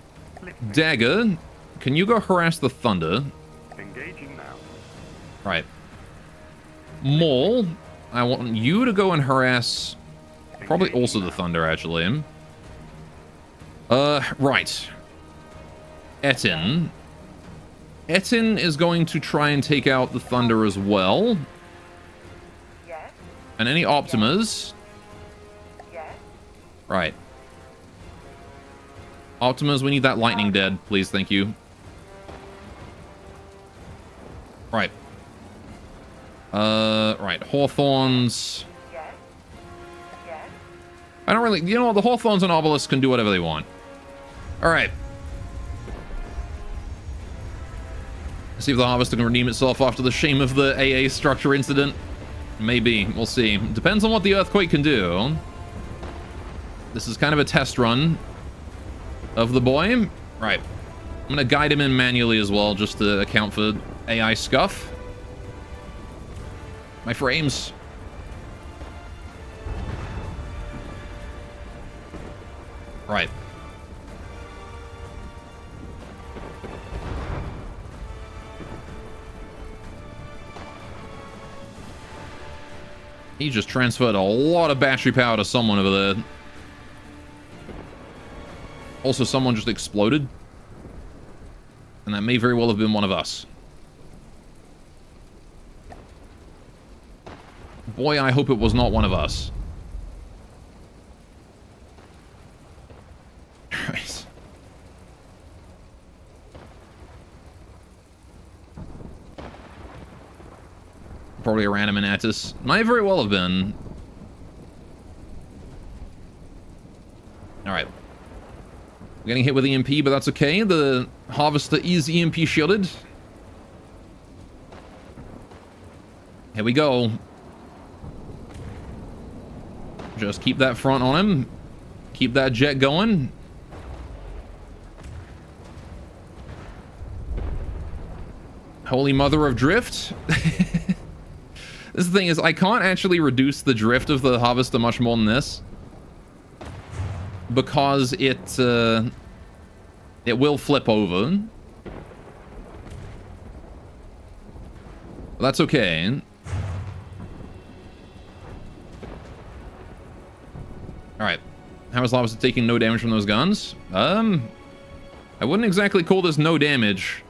Dagger, can you go harass the Thunder? Engaging now. Right. Maul, I want you to go and harass probably also the Thunder, actually. Right. Etten. Etten is going to try and take out the Thunder as well. Yes. And any Optimas. Yes. Right. Optimus, we need that lightning dead, please, thank you. Right. Right, Hawthorns. Yes. Yes. I don't really, you know, the Hawthorns and Obelisks can do whatever they want. Alright. See if the Harvester can redeem itself after the shame of the AA structure incident. Maybe, we'll see. Depends on what the Earthquake can do. This is kind of a test run of the boy. Right. I'm gonna guide him in manually as well, just to account for AI scuff. My frames. Right. He just transferred a lot of battery power to someone over there. Also, someone just exploded. And that may very well have been one of us. Boy, I hope it was not one of us. Right. Probably a random Anatus. Might very well have been. Alright. Getting hit with EMP, but that's okay. The Harvester is EMP shielded. Here we go. Just keep that front on him. Keep that jet going. Holy Mother of Drift. This is the thing is, I can't actually reduce the drift of the Harvester much more than this. Because it will flip over. But that's okay. Alright. How is Harvester taking no damage from those guns? I wouldn't exactly call this no damage.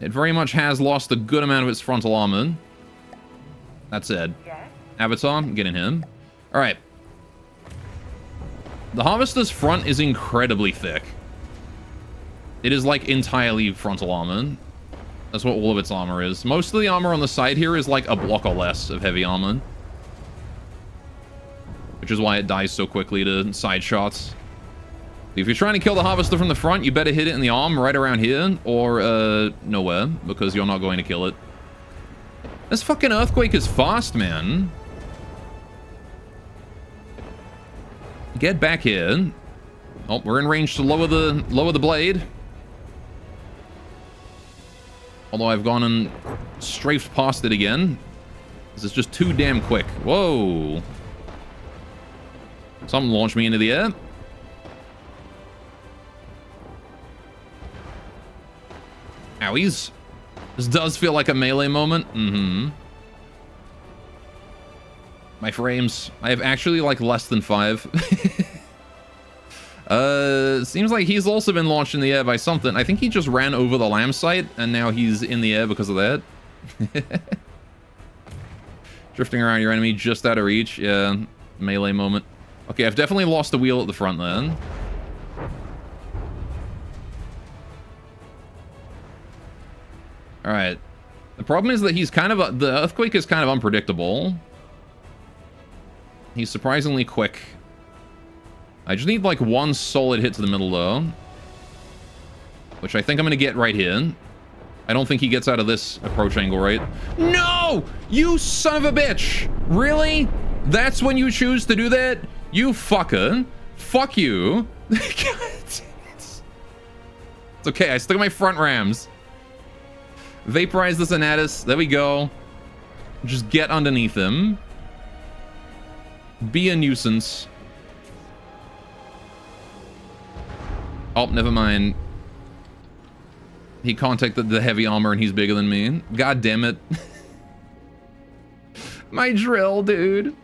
It very much has lost a good amount of its frontal armor. That said. Yes. Avatar, getting him. Alright. The Harvester's front is incredibly thick. It is like entirely frontal armor. That's what all of its armor is. Most of the armor on the side here is like a block or less of heavy armor. Which is why it dies so quickly to side shots. If you're trying to kill the Harvester from the front, you better hit it in the arm right around here, or nowhere, because you're not going to kill it. This fucking Earthquake is fast, man. Get back here. Oh, we're in range to lower the blade. Although I've gone and strafed past it again. This is just too damn quick. Whoa. Something launched me into the air. Owies. This does feel like a melee moment. Mm-hmm. My frames. I have actually like less than 5. Seems like he's also been launched in the air by something. I think he just ran over the lamb site and now he's in the air because of that. Drifting around your enemy just out of reach. Yeah, melee moment. Okay, I've definitely lost the wheel at the front then. Alright. The problem is that he's kind of... the Earthquake is kind of unpredictable. He's surprisingly quick. I just need like one solid hit to the middle though. Which I think I'm going to get right here. I don't think he gets out of this approach angle, right? No! You son of a bitch! Really? That's when you choose to do that? You fucker. Fuck you. God damn it. It's okay, I still got my front rams. Vaporize the Anatus. There we go. Just get underneath him. Be a nuisance. Oh, never mind. He contacted the heavy armor and he's bigger than me. God damn it. My drill, dude.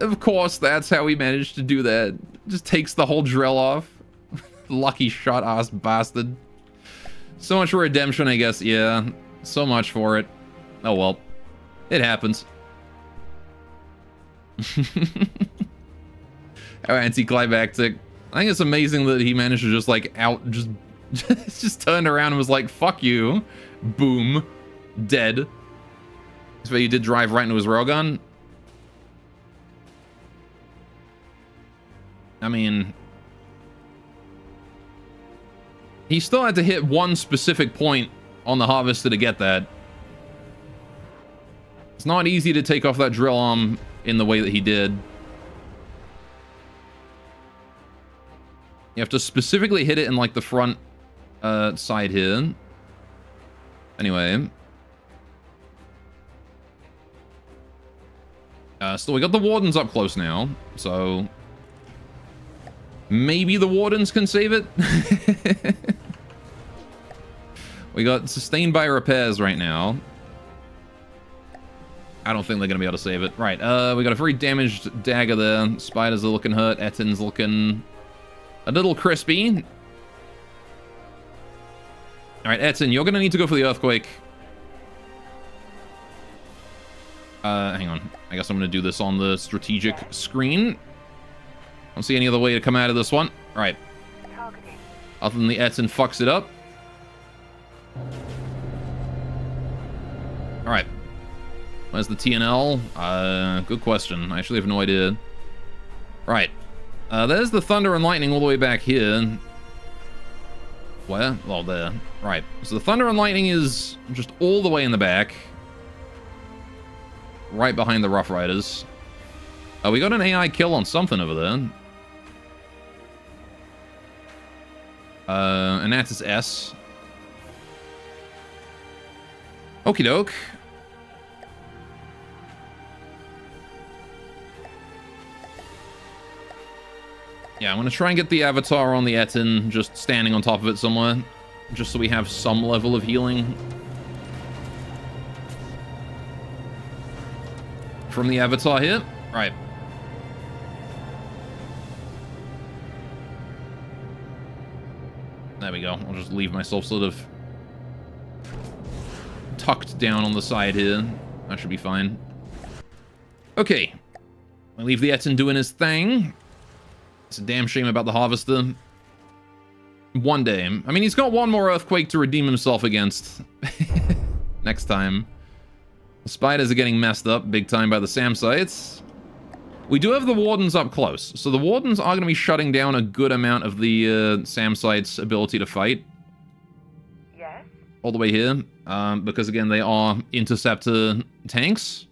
Of course, that's how we managed to do that. Just takes the whole drill off. Lucky shot ass bastard. So much for redemption, I guess. Yeah, so much for it. Oh well. It happens. How anticlimactic. I think it's amazing that he managed to just like just turned around and was like, fuck you. Boom. Dead. So you did drive right into his railgun. I mean, he still had to hit one specific point on the harvester to get that. It's not easy to take off that drill arm in the way that he did. You have to specifically hit it in like the front side here. Anyway. So we got the wardens up close now, so maybe the wardens can save it. We got sustained by repairs right now. I don't think they're gonna be able to save it. Right, we got a very damaged dagger there. Spiders are looking hurt. Ettin's looking a little crispy. All right, Ettin, you're gonna need to go for the earthquake. Hang on. I guess I'm gonna do this on the strategic screen. Don't see any other way to come out of this one. All right. Targeting. Other than the Ettin fucks it up. All right. Where's the TNL? Good question. I actually have no idea. Right. There's the thunder and lightning all the way back here. Where? Well, there. Right. So the thunder and lightning is just all the way in the back. Right behind the Rough Riders. We got an AI kill on something over there. And that's S. Okie doke. Yeah, I'm gonna try and get the avatar on the Ettin, just standing on top of it somewhere. Just so we have some level of healing. From the avatar here. Right. There we go. I'll just leave myself sort of tucked down on the side here. That should be fine. Okay. I leave the Ettin doing his thing. It's a damn shame about the harvester. One day. I mean, he's got one more earthquake to redeem himself against. Next time. The spiders are getting messed up big time by the SAM sites. We do have the wardens up close. So the wardens are going to be shutting down a good amount of the SAM sites' ability to fight. Yes. All the way here. Because, again, they are interceptor tanks.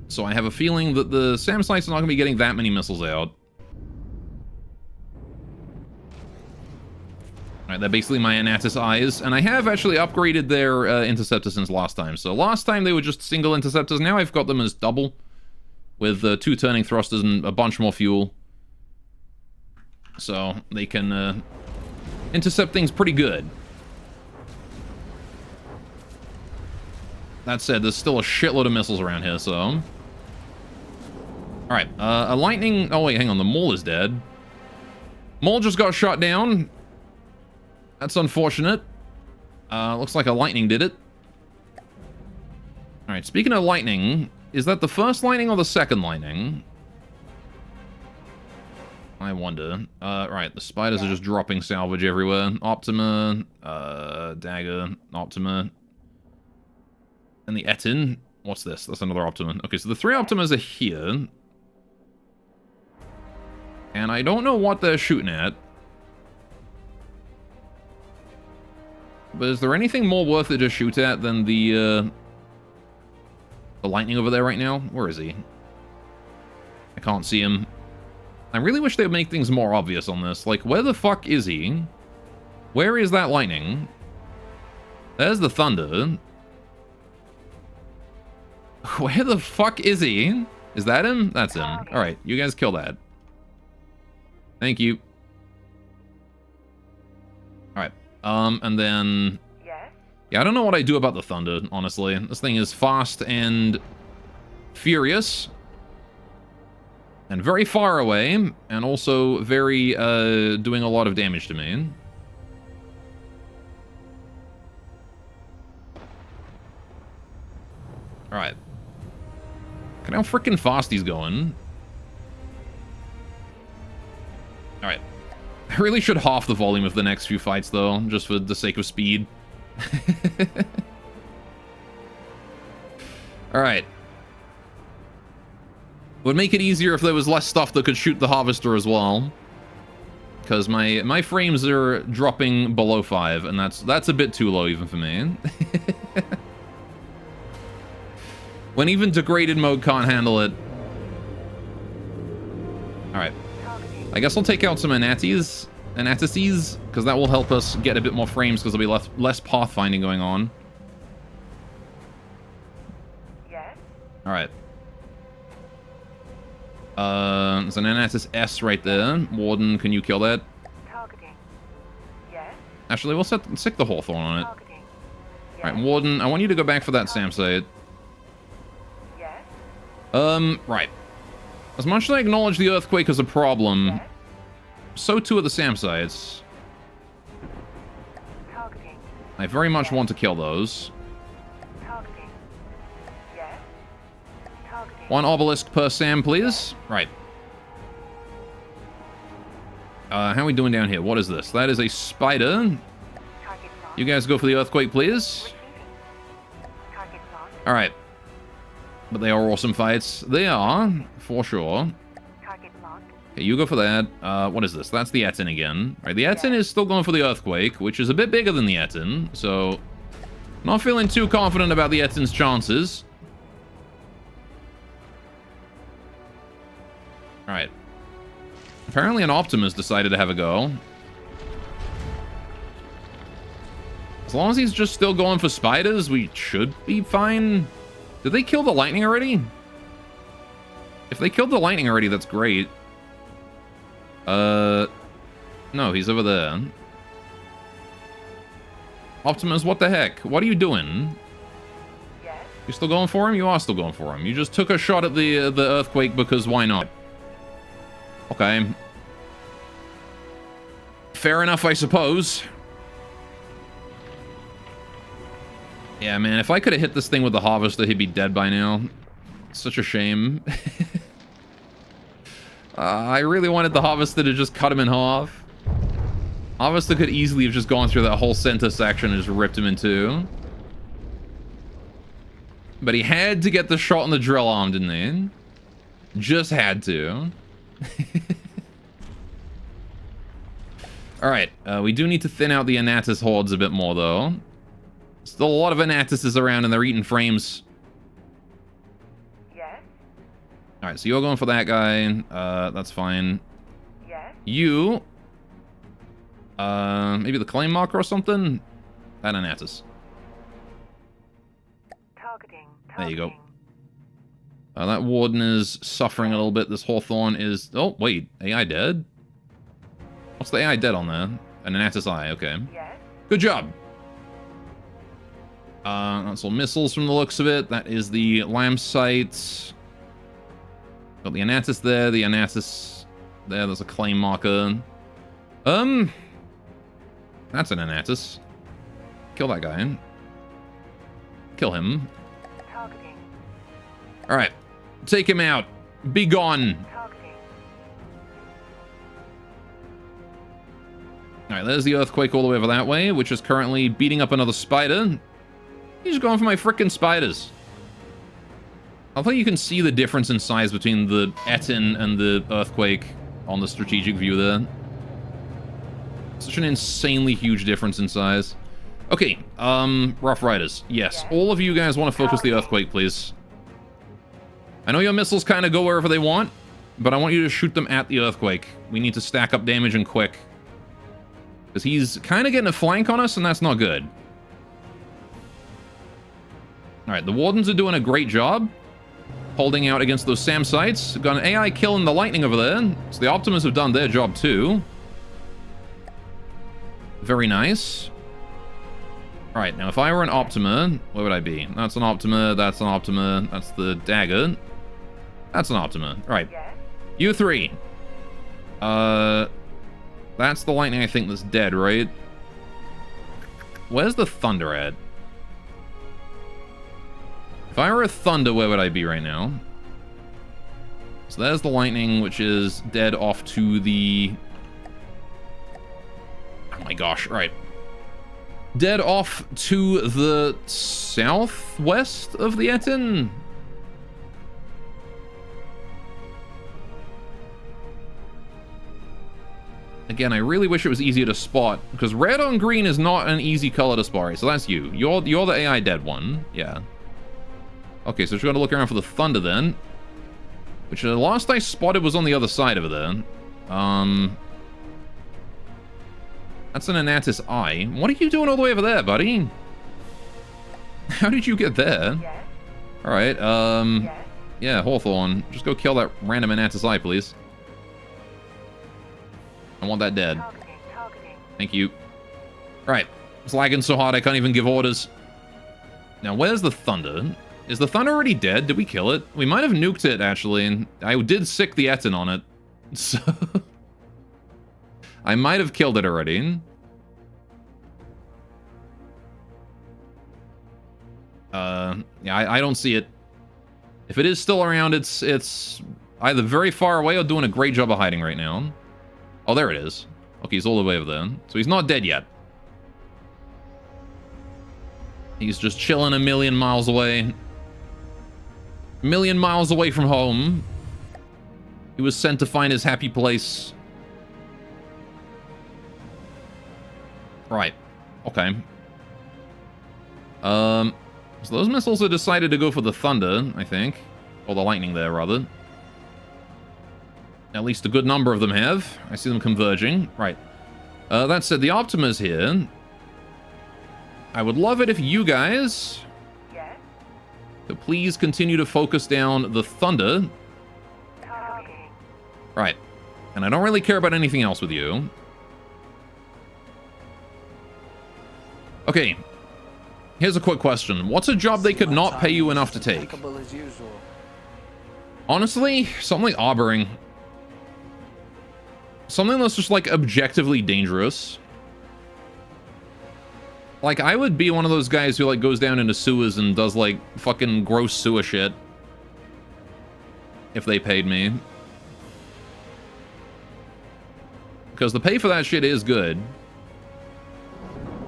So I have a feeling that the SAM sites are not going to be getting that many missiles out. Alright, they're basically my Anatis eyes. And I have actually upgraded their interceptor since last time. So last time they were just single interceptors. Now I've got them as double. With 2 turning thrusters and a bunch more fuel. So they can intercept things pretty good. That said, there's still a shitload of missiles around here, so... Alright, a lightning... Oh, wait, hang on. The mole is dead. Mole just got shot down. That's unfortunate. Looks like a lightning did it. Alright, speaking of lightning, is that the first lightning or the second lightning? I wonder. Right, the spiders are just dropping salvage everywhere. Optima, Dagger, Optima... And the Ettin. What's this? That's another Optima. Okay, so the 3 Optimas are here. And I don't know what they're shooting at. But is there anything more worth it to shoot at than the lightning over there right now? Where is he? I can't see him. I really wish they would make things more obvious on this. Like, where the fuck is he? Where is that lightning? There's the thunder. Where the fuck is he? Is that him? That's him. Alright, you guys kill that. Thank you. Alright. And then... Yes. Yeah, I don't know what I do about the thunder, honestly. This thing is fast and furious. And very far away. And also very, doing a lot of damage to me. Alright. Look at how freaking fast he's going. Alright. I really should half the volume of the next few fights, though, just for the sake of speed. Alright. Would make it easier if there was less stuff that could shoot the harvester as well. Because my frames are dropping below 5, and that's a bit too low even for me. When even degraded mode can't handle it. Alright. I guess I'll take out some Anatises, because that will help us get a bit more frames, because there'll be less pathfinding going on. Yes. Alright. There's an Anatis S right there. Warden, can you kill that? Targeting. Yes. Actually, we'll stick the Hawthorn on it. Targeting. Yes. Alright, Warden, I want you to go back for that SAM site. Yes. Right. As much as I acknowledge the earthquake as a problem, Yes. so too are the SAM sites. Targeting. I very much want to kill those. Targeting. Yes. Targeting. One obelisk per SAM, please. Right. How are we doing down here? What is this? That is a spider. Target locked. You guys go for the earthquake, please. Receiving. Target locked. Alright. But they are awesome fights. They are, for sure. Target locked. Okay, you go for that. What is this? That's the Etin again. Alright, the Etin is still going for the earthquake, which is a bit bigger than the Etin, so not feeling too confident about the Etin's chances. Alright. Apparently an Optimus decided to have a go. As long as he's just still going for spiders, we should be fine. Did they kill the lightning already? If they killed the lightning already, that's great. No, he's over there. Optimus, what the heck? What are you doing? Yes. You still going for him? You are still going for him. You just took a shot at the earthquake because why not? Okay. Fair enough, I suppose. Yeah, man, if I could have hit this thing with the harvester, he'd be dead by now. Such a shame. I really wanted the harvester to just cut him in half. Harvester could easily have just gone through that whole center section and just ripped him in two. But he had to get the shot on the drill arm, didn't he? Just had to. Alright, we do need to thin out the Anatis hordes a bit more, though. Still a lot of Anatises around, and they're eating frames. Yes. Alright, so you're going for that guy. That's fine. Yes. You... maybe the claim marker or something? That Anatis. Targeting. There you go. That Warden is suffering a little bit. This Hawthorn is... Oh, wait. AI dead? What's the AI dead on there? An Anatis Eye, okay. Yes. Good job. That's all missiles from the looks of it. That is the lamp site. Got the Anatis there, the Anatis there. There's a claim marker. That's an Anatis. Kill that guy. Kill him. Targeting. Alright. Take him out. Be gone. Targeting. Alright, there's the earthquake all the way over that way, which is currently beating up another spider. He's going for my frickin' spiders. I think you can see the difference in size between the Etin and the earthquake on the strategic view there. Such an insanely huge difference in size. Okay, Rough Riders. Yes, all of you guys want to focus the earthquake, please. I know your missiles kind of go wherever they want, but I want you to shoot them at the earthquake. We need to stack up damage and quick. Because he's kind of getting a flank on us, and that's not good. Alright, the Wardens are doing a great job holding out against those SAM sites. Got an AI killing the lightning over there. So the Optimus have done their job too. Very nice. Alright, now if I were an Optima, where would I be? That's an Optima, that's an Optima, that's the dagger. That's an Optima. Alright. Yes. You three. That's the lightning I think that's dead, right? Where's the thunder at? If I were a thunder, where would I be right now? So there's the lightning, which is dead off to the... Oh my gosh, right. Dead off to the southwest of the Etten. Again, I really wish it was easier to spot, because red on green is not an easy color to spot. Right, so that's you. You're the AI dead one. Yeah. Okay, so we're going to look around for the thunder then. Which the last I spotted was on the other side over there. That's an Anatis Eye. What are you doing all the way over there, buddy? How did you get there? Yes. Alright, Yes. yeah, Hawthorne. Just go kill that random Anatis Eye, please. I want that dead. Targeting. Thank you. Right. It's lagging so hard I can't even give orders. Now, where's the thunder? Is the thunder already dead? Did we kill it? We might have nuked it, actually. I did sick the Etten on it. So... I might have killed it already. Yeah, I don't see it. If it is still around, it's either very far away or doing a great job of hiding right now. Oh, there it is. Okay, he's all the way over there. So he's not dead yet. He's just chilling a million miles away. A million miles away from home. He was sent to find his happy place. Right. Okay. So those missiles have decided to go for the thunder, I think. Or the lightning there, rather. At least a good number of them have. I see them converging. Right. That said, the Optima's here. I would love it if you guys Yes. could please continue to focus down the thunder. Targeting. Right. And I don't really care about anything else with you. Okay. Here's a quick question. What's a job they could not pay you enough to take? Honestly, something like arboring. Something that's just, like, objectively dangerous. Like, I would be one of those guys who, like, goes down into sewers and does, like, fucking gross sewer shit. If they paid me. Because the pay for that shit is good.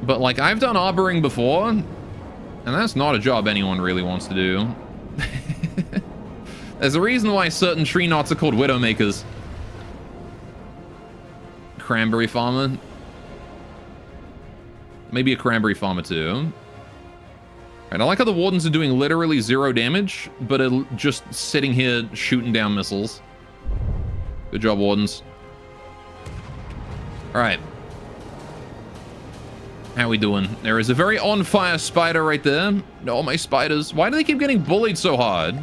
But, like, I've done arboring before, and that's not a job anyone really wants to do. There's a reason why certain tree knots are called widowmakers. Cranberry farmer. Maybe a cranberry farmer too. Right, I like how the wardens are doing literally 0 damage, but are just sitting here shooting down missiles. Good job, wardens. Alright. How we doing? There is a very on-fire spider right there. No, my spiders. Why do they keep getting bullied so hard?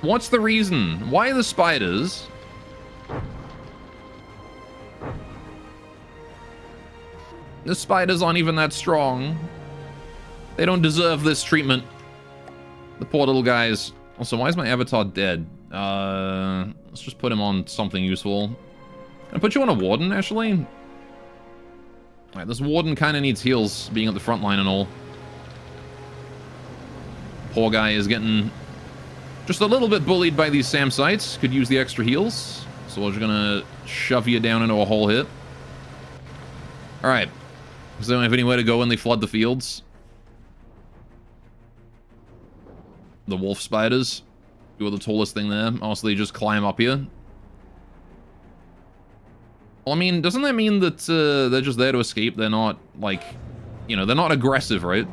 What's the reason? Why the spiders? The spiders aren't even that strong. They don't deserve this treatment. The poor little guys. Also, why is my avatar dead? Let's just put him on something useful. Can I put you on a warden, actually? Alright, this warden kind of needs heals, being at the front line and all. Poor guy is getting just a little bit bullied by these SAM sites. Could use the extra heals. So we're just gonna shove you down into a hole here. Alright. Because they don't have anywhere to go when they flood the fields. The wolf spiders. You are the tallest thing there. Also, they just climb up here. Well, I mean, doesn't that mean that they're just there to escape? They're not, like, you know, they're not aggressive, right?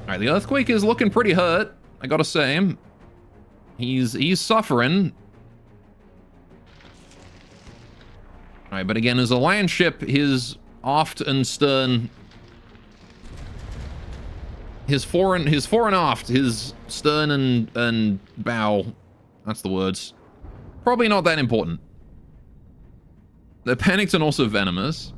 Alright, the Earthquake is looking pretty hurt, I gotta say. He's suffering. Alright, but again, as a land ship, his aft and stern... His fore and aft, his stern and bow, that's the words. Probably not that important. They're panicked and also venomous.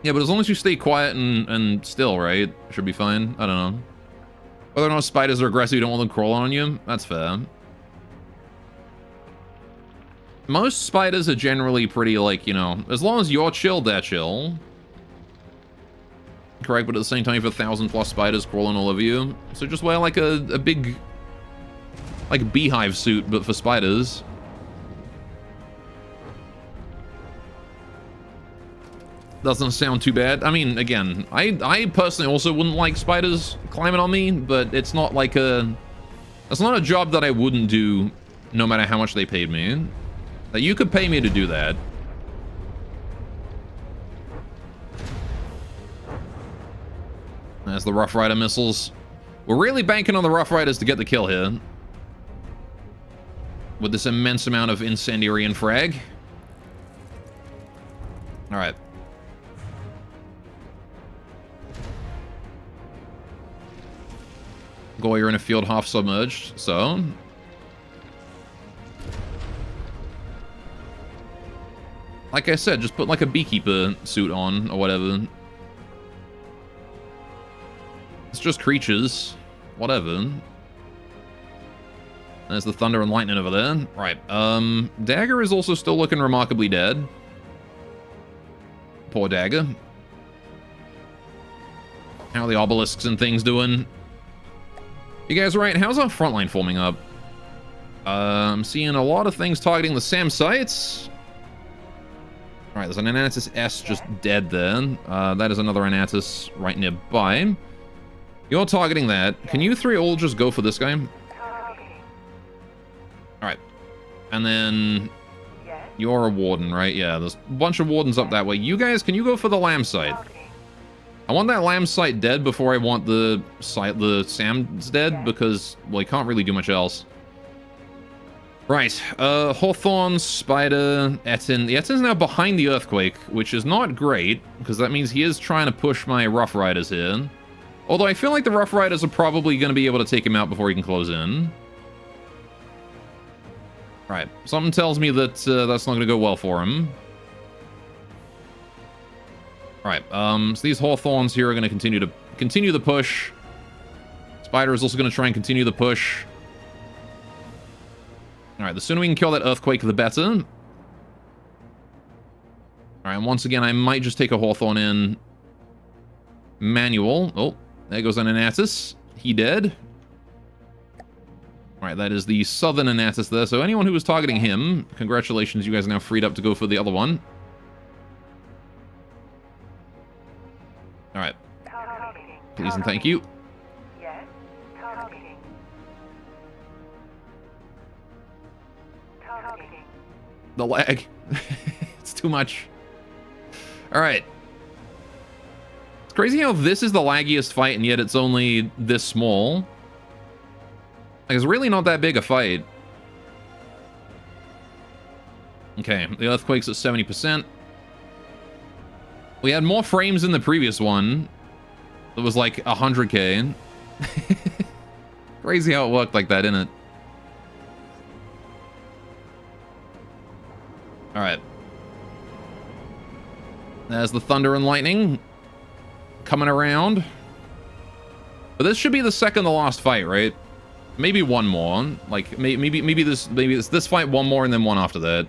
Yeah, but as long as you stay quiet and still, right? Should be fine. I don't know. Whether or not spiders are aggressive, you don't want them crawling on you. That's fair. Most spiders are generally pretty, like, you know, as long as you're chill, they're chill. correct, but at the same time, you have 1,000 plus spiders crawling all over you. So just wear like a big, like beehive suit, but for spiders. Doesn't sound too bad. I mean, again, I personally also wouldn't like spiders climbing on me, but it's not like it's not a job that I wouldn't do no matter how much they paid me. Like, you could pay me to do that. There's the Rough Rider missiles. We're really banking on the Rough Riders to get the kill here. With this immense amount of incendiary and frag. Alright. Goyer in a field half submerged, so... Like I said, just put like a beekeeper suit on, or whatever. It's just creatures. Whatever. There's the thunder and lightning over there. Right, Dagger is also still looking remarkably dead. Poor Dagger. How are the obelisks and things doing? You guys right? How's our front line forming up? I'm seeing a lot of things targeting the SAM sites. Alright, there's an Anatus S just dead there. That is another Anatus right nearby. You're targeting that. Can you three all just go for this guy? Alright. And then... You're a warden, right? Yeah, there's a bunch of wardens up that way. You guys, can you go for the lamb site? I want that lamb site dead before I want the SAMs dead, because, well, I can't really do much else. Right, Hawthorne, Spider, Etten. The Etten's now behind the Earthquake, which is not great, because that means he is trying to push my Rough Riders here. Although I feel like the Rough Riders are probably going to be able to take him out before he can close in. Right, something tells me that that's not going to go well for him. Alright, so these Hawthorns here are going to continue the push. Spider is also going to try and continue the push. Alright, the sooner we can kill that Earthquake, the better. Alright, and once again, I might just take a Hawthorn in. Manual. Oh, there goes an Anatus. He dead. Alright, that is the southern Anatus there. So anyone who was targeting him, congratulations, you guys are now freed up to go for the other one. Alright. Please and thank you. Yes. Targeting. Targeting. The lag. It's too much. Alright. It's crazy how this is the laggiest fight, and yet it's only this small. Like, it's really not that big a fight. Okay, the Earthquake's at 70%. We had more frames in the previous one. It was like 100k. Crazy how it worked like that, isn't it? Alright. There's the thunder and lightning coming around. But this should be the second to last fight, right? Maybe one more. Like maybe this fight, one more, and then one after that.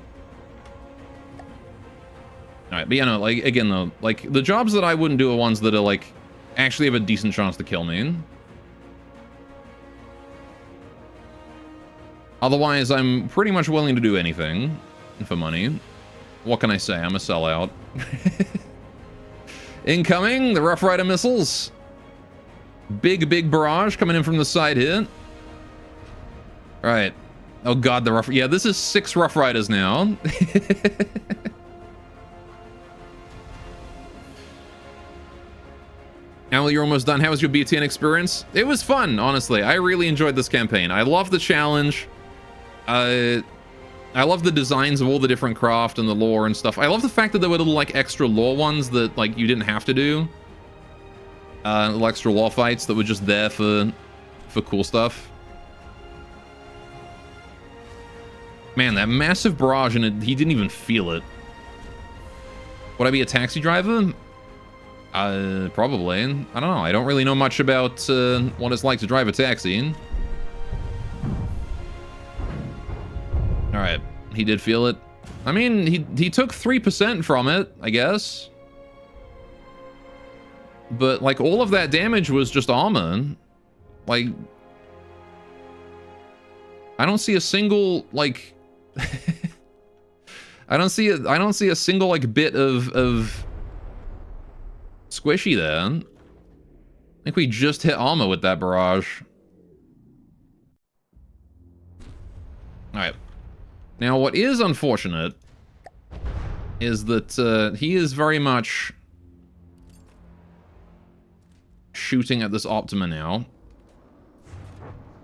Alright, but yeah, no, like, again, though, like, the jobs that I wouldn't do are ones that are, like, actually have a decent chance to kill me. Otherwise, I'm pretty much willing to do anything for money. What can I say? I'm a sellout. Incoming, the Rough Rider missiles. Big barrage coming in from the side here. Alright. Oh god, the Rough... Yeah, this is 6 Rough Riders now. Amal, you're almost done. How was your BTN experience? It was fun, honestly. I really enjoyed this campaign. I love the challenge. I love the designs of all the different craft and the lore and stuff. I love the fact that there were little, like, extra lore ones that, like, you didn't have to do. Little extra lore fights that were just there for cool stuff. Man, that massive barrage, and he didn't even feel it. Would I be a taxi driver? Probably. I don't know. I don't really know much about what it's like to drive a taxi. Alright. He did feel it. I mean, he took 3% from it, I guess. But, like, all of that damage was just armor. Like, I don't see a single, like... I don't see a single, like, bit of squishy there. I think we just hit armor with that barrage. Alright. Now, what is unfortunate is that he is very much shooting at this Optima now.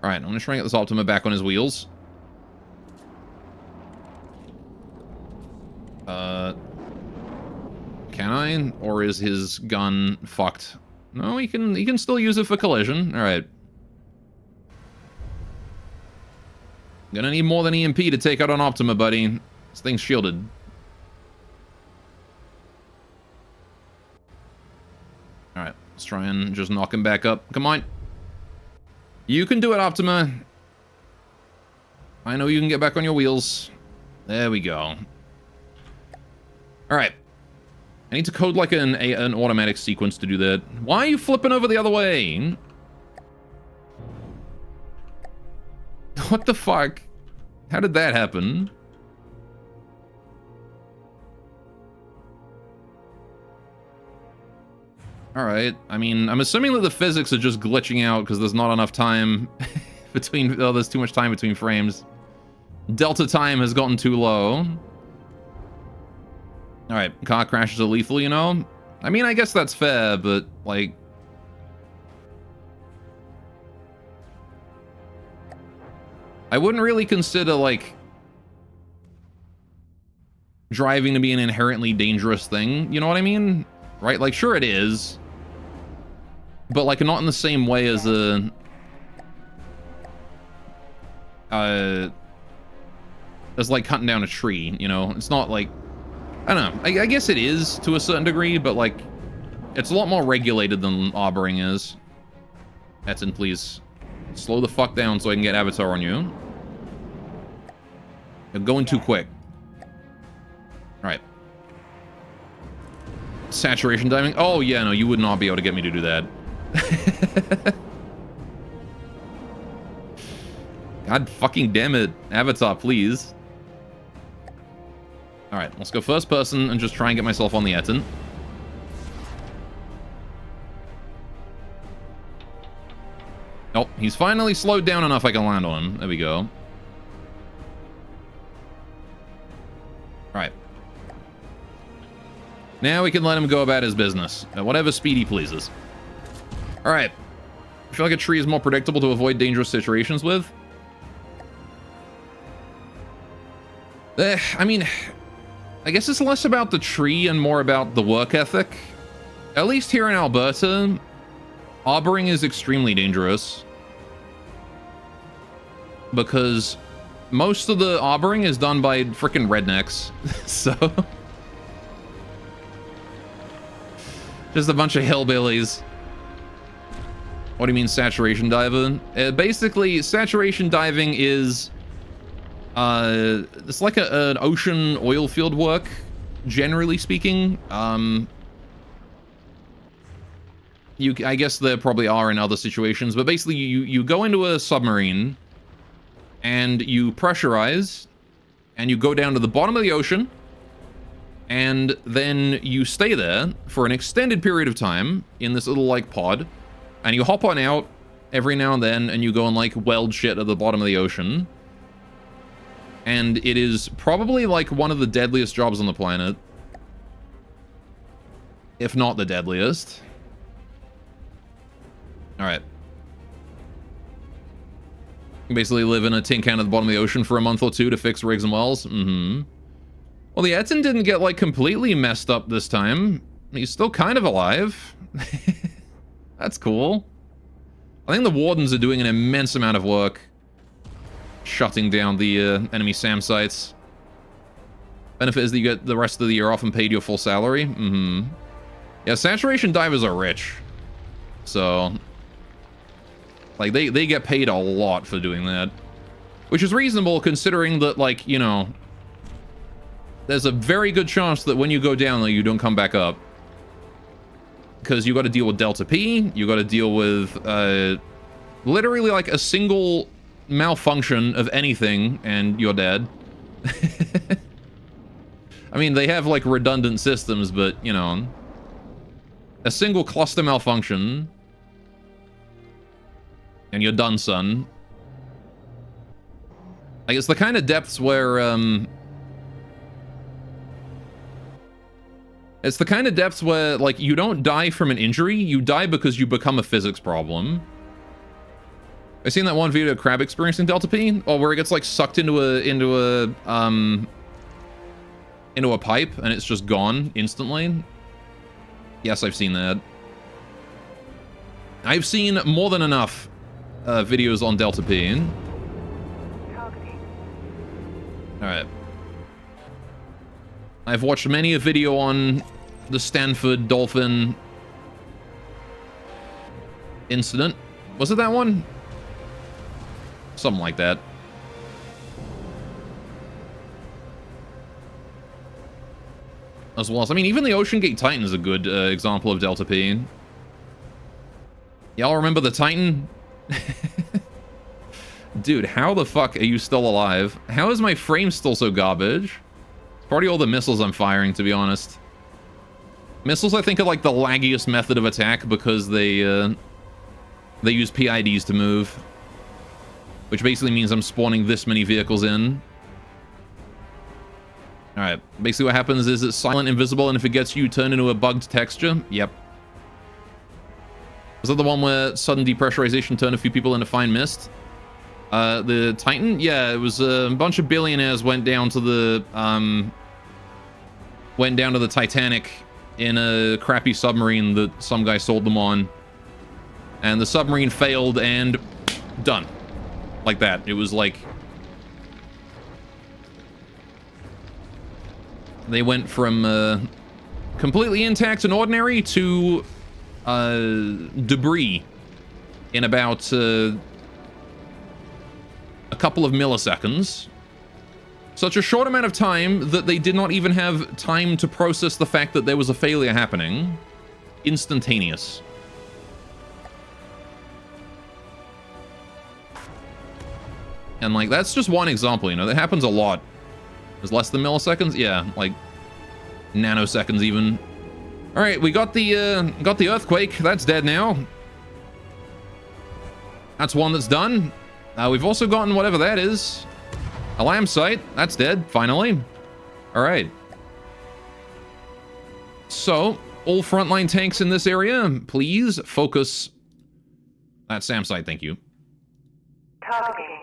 Alright, I'm gonna try and get this Optima back on his wheels. Can I? Or is his gun fucked? No, he can still use it for collision. Alright. Gonna need more than EMP to take out an Optima, buddy. This thing's shielded. Alright, let's try and just knock him back up. Come on. You can do it, Optima. I know you can get back on your wheels. There we go. Alright. I need to code like an automatic sequence to do that. Why are you flipping over the other way? What the fuck? How did that happen? Alright, I mean, I'm assuming that the physics are just glitching out because there's not enough time between... Oh, there's too much time between frames. Delta time has gotten too low. Alright, car crashes are lethal, you know? I mean, I guess that's fair, but, like... I wouldn't really consider, like... driving to be an inherently dangerous thing, you know what I mean? Right? Like, sure it is. But, like, not in the same way as a... as, like, cutting down a tree, you know? It's not, like... I don't know. I guess it is, to a certain degree, but, like... It's a lot more regulated than arbouring is. Etten, please. Slow the fuck down so I can get Avatar on you. You're going too quick. Alright. Saturation diving? Oh, yeah, no, you would not be able to get me to do that. God fucking damn it. Avatar, please. Alright, let's go first person and just try and get myself on the Etten. Oh, he's finally slowed down enough I can land on him. There we go. Alright. Now we can let him go about his business. At whatever speed he pleases. Alright. I feel like a tree is more predictable to avoid dangerous situations with. I mean, I guess it's less about the tree and more about the work ethic. At least here in Alberta, arbouring is extremely dangerous. Because most of the arbouring is done by frickin' rednecks. So... just a bunch of hillbillies. What do you mean saturation diving? Basically, saturation diving is... it's like an ocean oil field work, generally speaking. I guess there probably are in other situations, but basically you go into a submarine and you pressurize and you go down to the bottom of the ocean and then you stay there for an extended period of time in this little like pod and you hop on out every now and then and you go and like weld shit at the bottom of the ocean. And it is probably like one of the deadliest jobs on the planet. If not the deadliest. Alright. You basically live in a tin can at the bottom of the ocean for a month or two to fix rigs and wells. Mm-hmm. Well, the Etten didn't get like completely messed up this time. He's still kind of alive. That's cool. I think the wardens are doing an immense amount of work shutting down the enemy SAM sites. Benefit is that you get the rest of the year off and paid your full salary. Mm-hmm. Yeah, saturation divers are rich. So... like, they get paid a lot for doing that. Which is reasonable considering that, like, you know... there's a very good chance that when you go down there, you don't come back up. because you got to deal with Delta P, you got to deal with literally like a single malfunction of anything, and you're dead. I mean, they have like redundant systems, but you know, a single cluster malfunction, and you're done, son. Like, it's the kind of depths where it's the kind of depths where, like, you don't die from an injury, you die because you become a physics problem. I seen that one video of Crab experiencing Delta P, or where it gets like sucked into a pipe and it's just gone instantly. Yes, I've seen that. I've seen more than enough videos on Delta P. Alright. I've watched many a video on the Stanford Dolphin incident. Was it that one? Something like that. As well as, I mean, even the Ocean Gate Titan is a good example of Delta P. Y'all remember the Titan? Dude, how the fuck are you still alive? How is my frame still so garbage? It's probably all the missiles I'm firing, to be honest. Missiles, I think, are like the laggiest method of attack because they use PIDs to move. Which basically means I'm spawning this many vehicles in. Alright, basically what happens is it's silent, invisible, and if it gets you, turn into a bugged texture. Yep. Was that the one where sudden depressurization turned a few people into fine mist? The Titan? Yeah, it was a bunch of billionaires went down to the Titanic in a crappy submarine that some guy sold them on. And the submarine failed and done. Like that. It was like they went from completely intact and ordinary to debris in about a couple of milliseconds. Such a short amount of time that they did not even have time to process the fact that there was a failure happening. Instantaneous. And like, that's just one example, you know, that happens a lot. It's less than milliseconds? Yeah, like nanoseconds even. All right, we got the earthquake. That's dead now. That's one that's done. We've also gotten whatever that is. A lamb site. That's dead, finally. All right. So, all frontline tanks in this area, please focus. That SAM site, thank you. Targeting.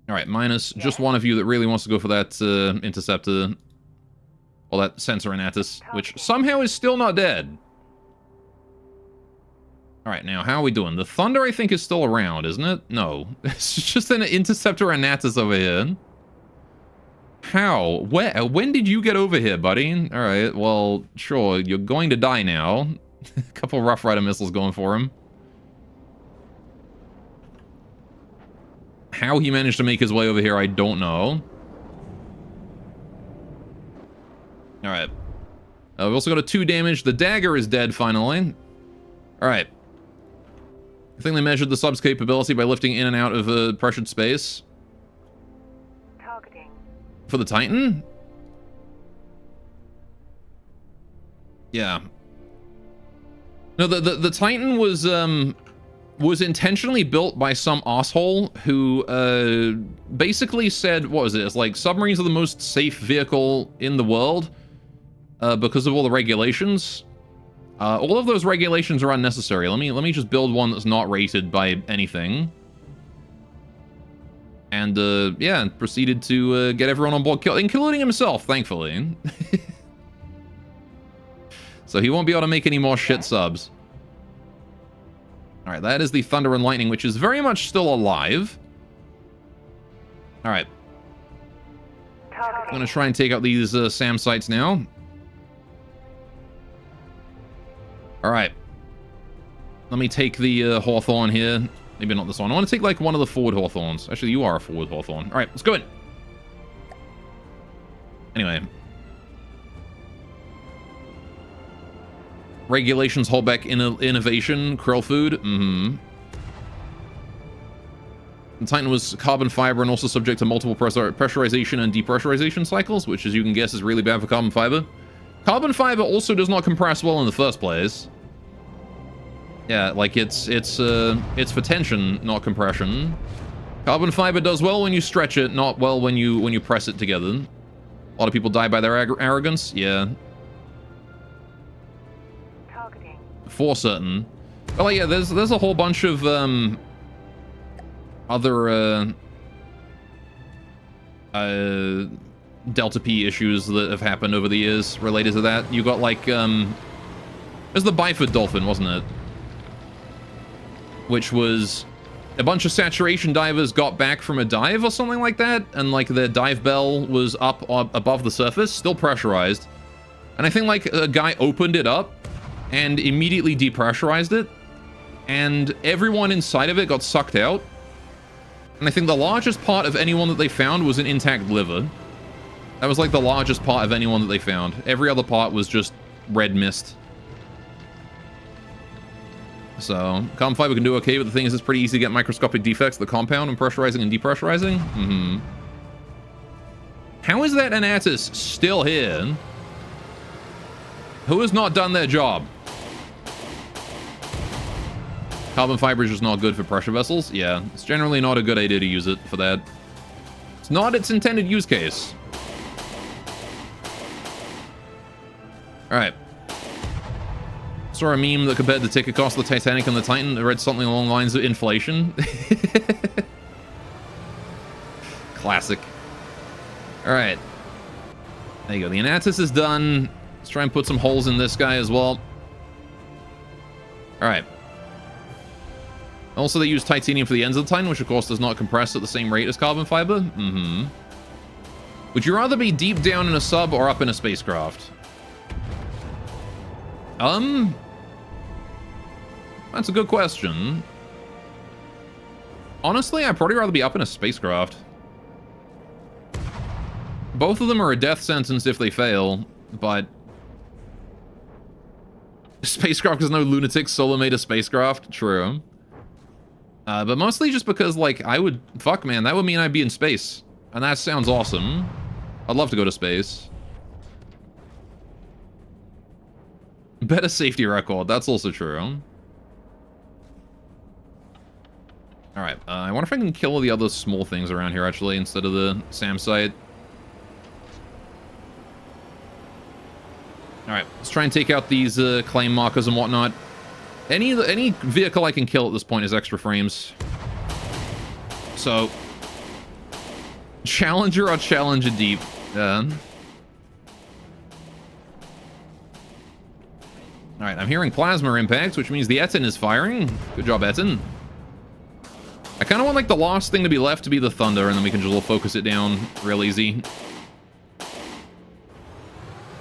All right, minus just one of you that really wants to go for that interceptor. Well, that sensor Anatus, which somehow is still not dead. All right, now, how are we doing? The Thunder, I think, is still around, isn't it? No. It's just an interceptor Anatus over here. How? Where? When did you get over here, buddy? All right, well, sure, you're going to die now. A couple Rough Rider missiles going for him. How he managed to make his way over here, I don't know. Alright. We've also got a 2 damage. The dagger is dead, finally. Alright. I think they measured the sub's capability by lifting in and out of a pressured space. Targeting. For the Titan? Yeah. No, the Titan was intentionally built by some asshole who basically said, what was it? It's like submarines are the most safe vehicle in the world because of all the regulations. All of those regulations are unnecessary. Let me just build one that's not rated by anything. And yeah, proceeded to get everyone on board, including himself, thankfully. So he won't be able to make any more shit subs. Alright, that is the Thunder and Lightning, which is very much still alive. Alright. I'm going to try and take out these SAM sites now. Alright. Let me take the Hawthorne here. Maybe not this one. I want to take like one of the forward Hawthorns. Actually, you are a forward Hawthorne. Alright, let's go in. Anyway. Regulations hold back innovation. Krill food. Mm-hmm. The Titan was carbon fiber and also subject to multiple pressurization and depressurization cycles, which, as you can guess, is really bad for carbon fiber. Carbon fiber also does not compress well in the first place. Yeah, like it's for tension, not compression. Carbon fiber does well when you stretch it, not well when you press it together. A lot of people die by their arrogance. Yeah. Targeting. For certain. But like, yeah, there's a whole bunch of other Delta P issues that have happened over the years related to that. You got like there's the bifid dolphin, wasn't it? Which was a bunch of saturation divers got back from a dive or something like that, and like their dive bell was up above the surface, still pressurized. And I think like a guy opened it up and immediately depressurized it, and everyone inside of it got sucked out. And I think the largest part of anyone that they found was an intact liver. That was like the largest part of anyone that they found. Every other part was just red mist. So, carbon fiber can do okay, but the thing is it's pretty easy to get microscopic defects of the compound when pressurizing and depressurizing. Mm-hmm. How is that Anatus still here? Who has not done their job? Carbon fiber is just not good for pressure vessels. Yeah, it's generally not a good idea to use it for that. It's not its intended use case. Alright. Saw a meme that compared the ticket cost of the Titanic and the Titan. I read something along the lines of inflation. Classic. Alright. There you go. The Anatus is done. Let's try and put some holes in this guy as well. Alright. Also, they use titanium for the ends of the Titan, which of course does not compress at the same rate as carbon fiber. Mm-hmm. Would you rather be deep down in a sub or up in a spacecraft? That's a good question. Honestly, I'd probably rather be up in a spacecraft. Both of them are a death sentence if they fail, but spacecraft is no lunatic solo made a spacecraft. True. But mostly just because, like, fuck, man, that would mean I'd be in space. And that sounds awesome. I'd love to go to space. Better safety record, that's also true. Alright, I wonder if I can kill the other small things around here, actually, instead of the SAM site. Alright, let's try and take out these claim markers and whatnot. Any vehicle I can kill at this point is extra frames. So, Challenger or Challenger Deep. Alright, I'm hearing plasma impacts, which means the Etten is firing. Good job, Etten. I kind of want like the last thing to be left to be the Thunder, and then we can just focus it down real easy.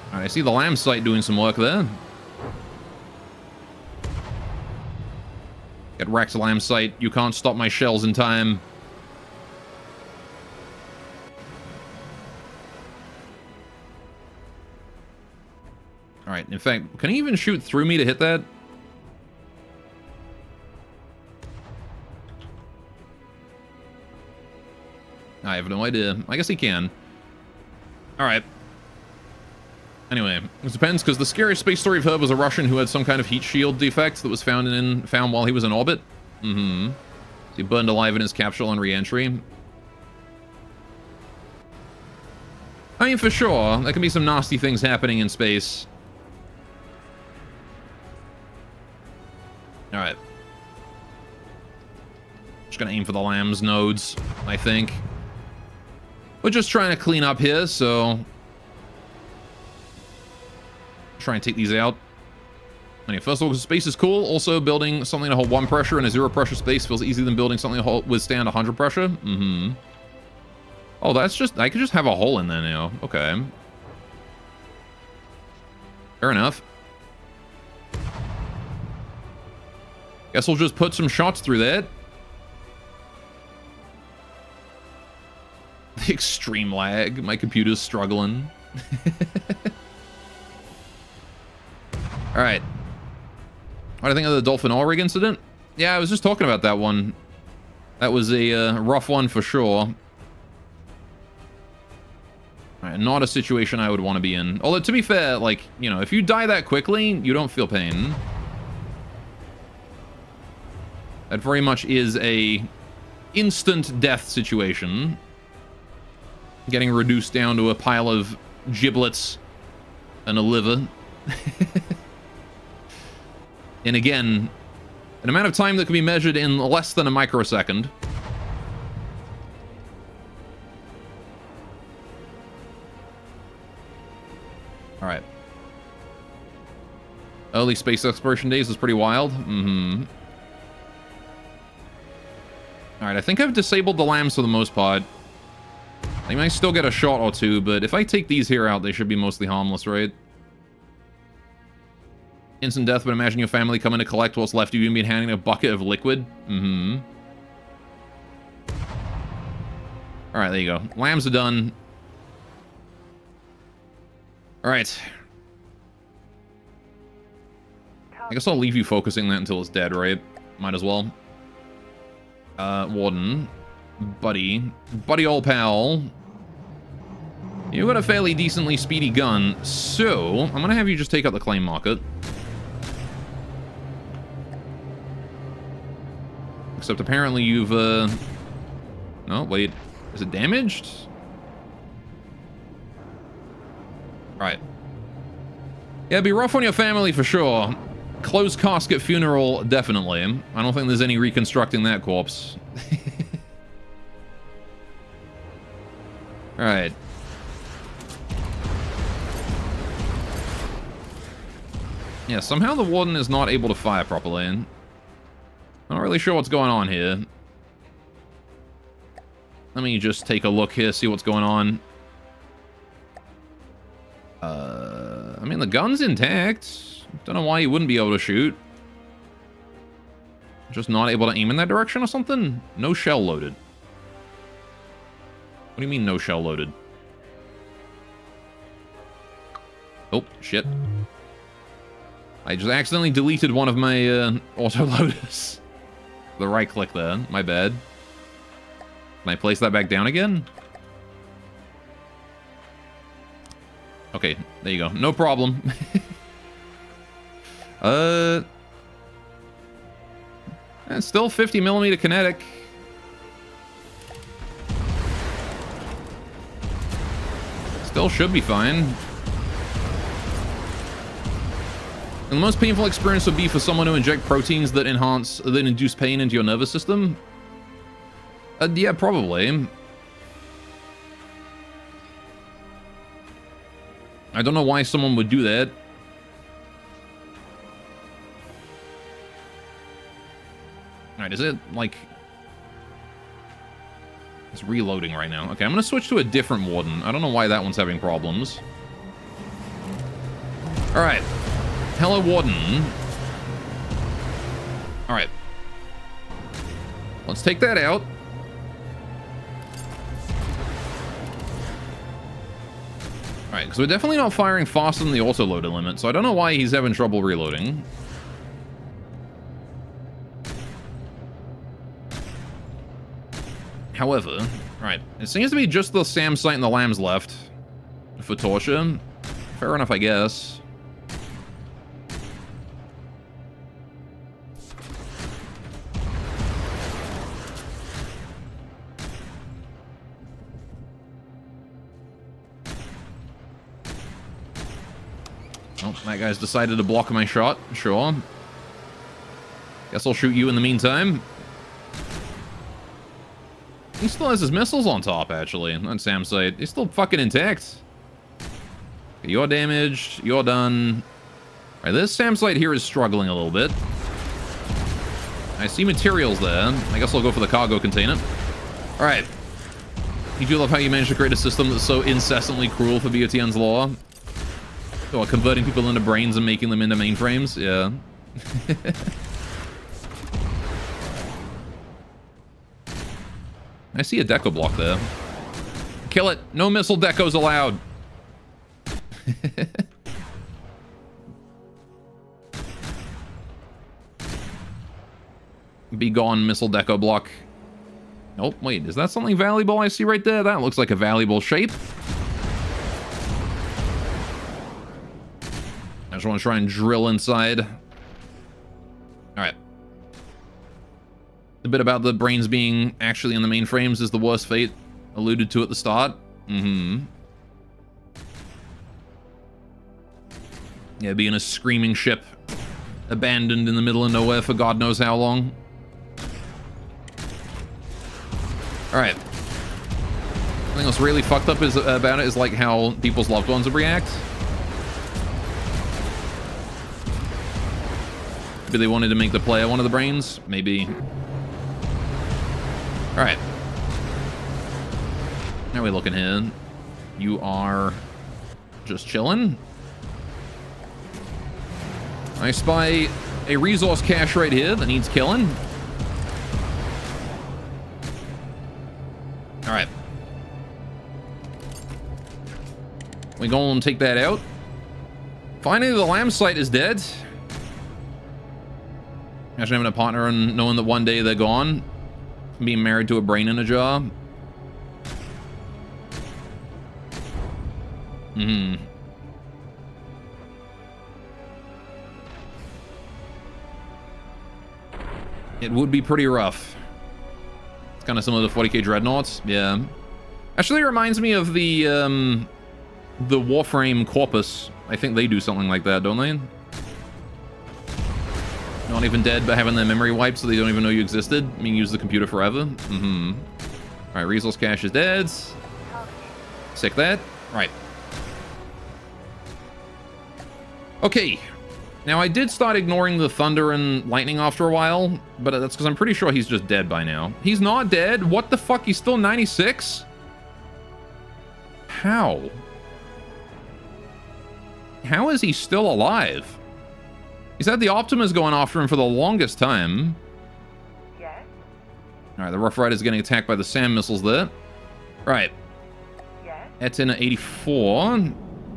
Alright, I see the Lamb site doing some work there. Get wrecked, Lamb site. You can't stop my shells in time. Alright, in fact, can he even shoot through me to hit that? I have no idea. I guess he can. Alright. Anyway, it depends, because the scariest space story I've heard was a Russian who had some kind of heat shield defect that was found while he was in orbit. Mm-hmm. So he burned alive in his capsule on re-entry. I mean, for sure, there can be some nasty things happening in space. Alright. Just gonna aim for the Lamb's nodes, I think. We're just trying to clean up here, so try and take these out. Anyway, first of all, space is cool. Also, building something to hold 1 pressure in a 0 pressure space feels easier than building something to withstand 100 pressure. Mm-hmm. Oh, that's just... I could just have a hole in there now. Okay. Fair enough. Guess we'll just put some shots through that. The extreme lag. My computer's struggling. Alright. What do I think of the Dolphin Oil Rig incident? Yeah, I was just talking about that one. That was a rough one for sure. Alright, not a situation I would want to be in. Although, to be fair, like, you know, if you die that quickly, you don't feel pain. That very much is a instant death situation. Getting reduced down to a pile of giblets and a liver. And again, an amount of time that can be measured in less than a microsecond. Alright. Early space exploration days was pretty wild. Mm-hmm. Alright, I think I've disabled the lambs for the most part. They might still get a shot or two, but if I take these here out, they should be mostly harmless, right? Instant death, but imagine your family coming to collect what's left of you and being handing a bucket of liquid. Mm-hmm. Alright, there you go. Lambs are done. Alright. I guess I'll leave you focusing that until it's dead, right? Might as well. Warden. Buddy. Buddy old pal. You've got a fairly decently speedy gun, so I'm gonna have you just take out the claim market. Except apparently you've, no, wait. Is it damaged? Right. Yeah, it'd be rough on your family for sure. Closed casket funeral, definitely. I don't think there's any reconstructing that corpse. Alright. Yeah, somehow the warden is not able to fire properly. Not really sure what's going on here. Let me just take a look here, see what's going on. I mean, the gun's intact. Don't know why he wouldn't be able to shoot. Just not able to aim in that direction or something? No shell loaded. What do you mean, no shell loaded? Oh, shit. I just accidentally deleted one of my auto-loaders. The right click there. My bad. Can I place that back down again? Okay, there you go. No problem. It's still 50mm kinetic. Still should be fine. And the most painful experience would be for someone to inject proteins that induce pain into your nervous system. Yeah, probably. I don't know why someone would do that. Alright, is it, like... It's reloading right now. Okay, I'm gonna switch to a different warden. I don't know why that one's having problems. Alright. Hello, warden. Alright. Let's take that out. Alright, because we're definitely not firing faster than the auto-loader limit, so I don't know why he's having trouble reloading. However, right, it seems to be just the SAM site and the lambs left for torture. Fair enough, I guess. Oh, that guy's decided to block my shot. Sure. Guess I'll shoot you in the meantime. He still has his missiles on top, actually, on Sam's site. He's still fucking intact. Okay, you're damaged. You're done. Alright, this Sam site here is struggling a little bit. I see materials there. I guess I'll go for the cargo container. Alright. You do love how you managed to create a system that's so incessantly cruel for BotN's law. So, converting people into brains and making them into mainframes? Yeah. I see a deco block there. Kill it. No missile decos allowed. Be gone, missile deco block. Oh, wait, is that something valuable I see right there? That looks like a valuable shape. I just want to try and drill inside. Alright. The bit about the brains being actually in the mainframes is the worst fate alluded to at the start. Yeah, being a screaming ship abandoned in the middle of nowhere for God knows how long. Alright. I think what's really fucked up about it is like how people's loved ones would react. Maybe they wanted to make the player one of the brains. Maybe. Alright. How are we looking here? You are just chilling. I spy a resource cache right here that needs killing. Alright. We go and take that out. Finally, the lamb site is dead. Imagine having a partner and knowing that one day they're gone. Being married to a brain in a jar. It would be pretty rough. It's kind of similar to 40k dreadnoughts. Yeah. Actually, it reminds me of the Warframe Corpus. I think they do something like that, don't they? Not even dead, but having their memory wiped so they don't even know you existed. I mean, use the computer forever. Alright, resource cache is dead. Sick that. Right. Okay. Now, I did start ignoring the thunder and lightning after a while, but that's because I'm pretty sure he's just dead by now. He's not dead? What the fuck? He's still 96? How? How is he still alive? He's had the Optimus going after him for the longest time. Yes. Alright, the Rough Rider's getting attacked by the SAM missiles there. Right. Yes. Etten at 84. I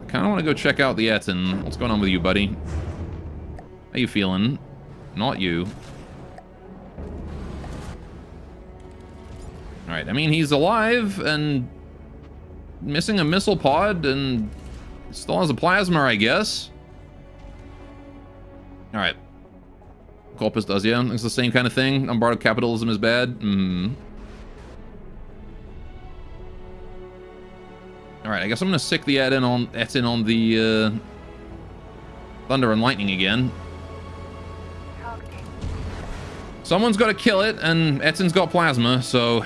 kind of want to go check out the Etten. What's going on with you, buddy? How you feeling? Not you. Alright, I mean, he's alive and missing a missile pod and still has a plasma, I guess. Alright. Corpus does, yeah. It's the same kind of thing. Unbridled capitalism is bad. Alright, I guess I'm gonna sick the Etten on the Thunder and Lightning again. Someone's got to kill it, and Etten's got plasma, so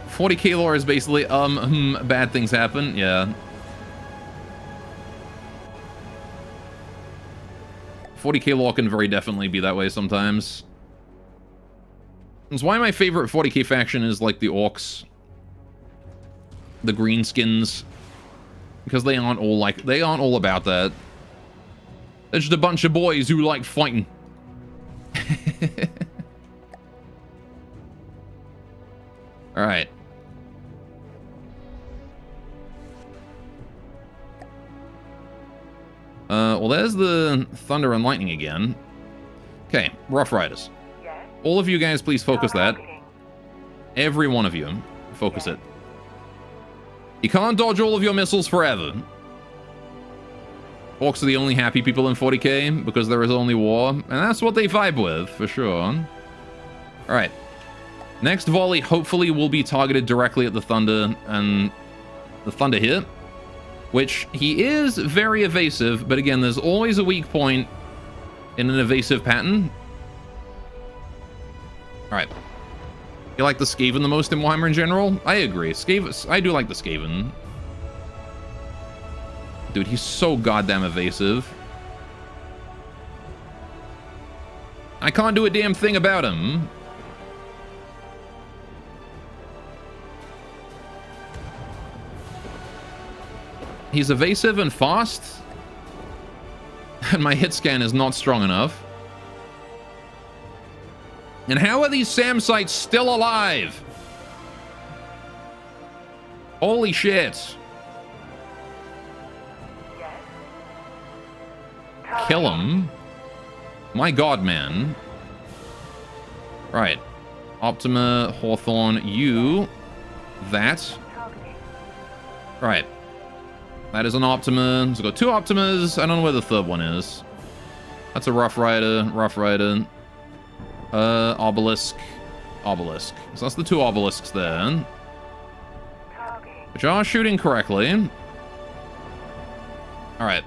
40k lore is basically bad things happen. Yeah. 40k lore can very definitely be that way sometimes. That's why my favorite 40k faction is like the Orcs. The Greenskins. Because they aren't all about that. They're just a bunch of boys who like fighting. Alright. Well, there's the Thunder and Lightning again. Okay, Rough Riders. Yes. All of you guys, please focus that. Every one of you, focus it. You can't dodge all of your missiles forever. Orcs are the only happy people in 40k because there is only war, and that's what they vibe with, for sure. Alright. Next volley hopefully will be targeted directly at the Thunder and the Thunder hit, which he is very evasive, but again, there's always a weak point in an evasive pattern. Alright. You like the Skaven the most in Warhammer in general? I agree. I do like the Skaven. Dude, he's so goddamn evasive. I can't do a damn thing about him. He's evasive and fast. And my hit scan is not strong enough. And how are these SAM sites still alive? Holy shit. Kill him. My god, man. Right. Optima, Hawthorne, you. That. Targeting. Right. That is an Optima. So we've got 2 Optimas. I don't know where the third one is. That's a Rough Rider. Rough Rider. Obelisk. Obelisk. So that's the 2 Obelisks there. Targeting. Which are shooting correctly. Alright.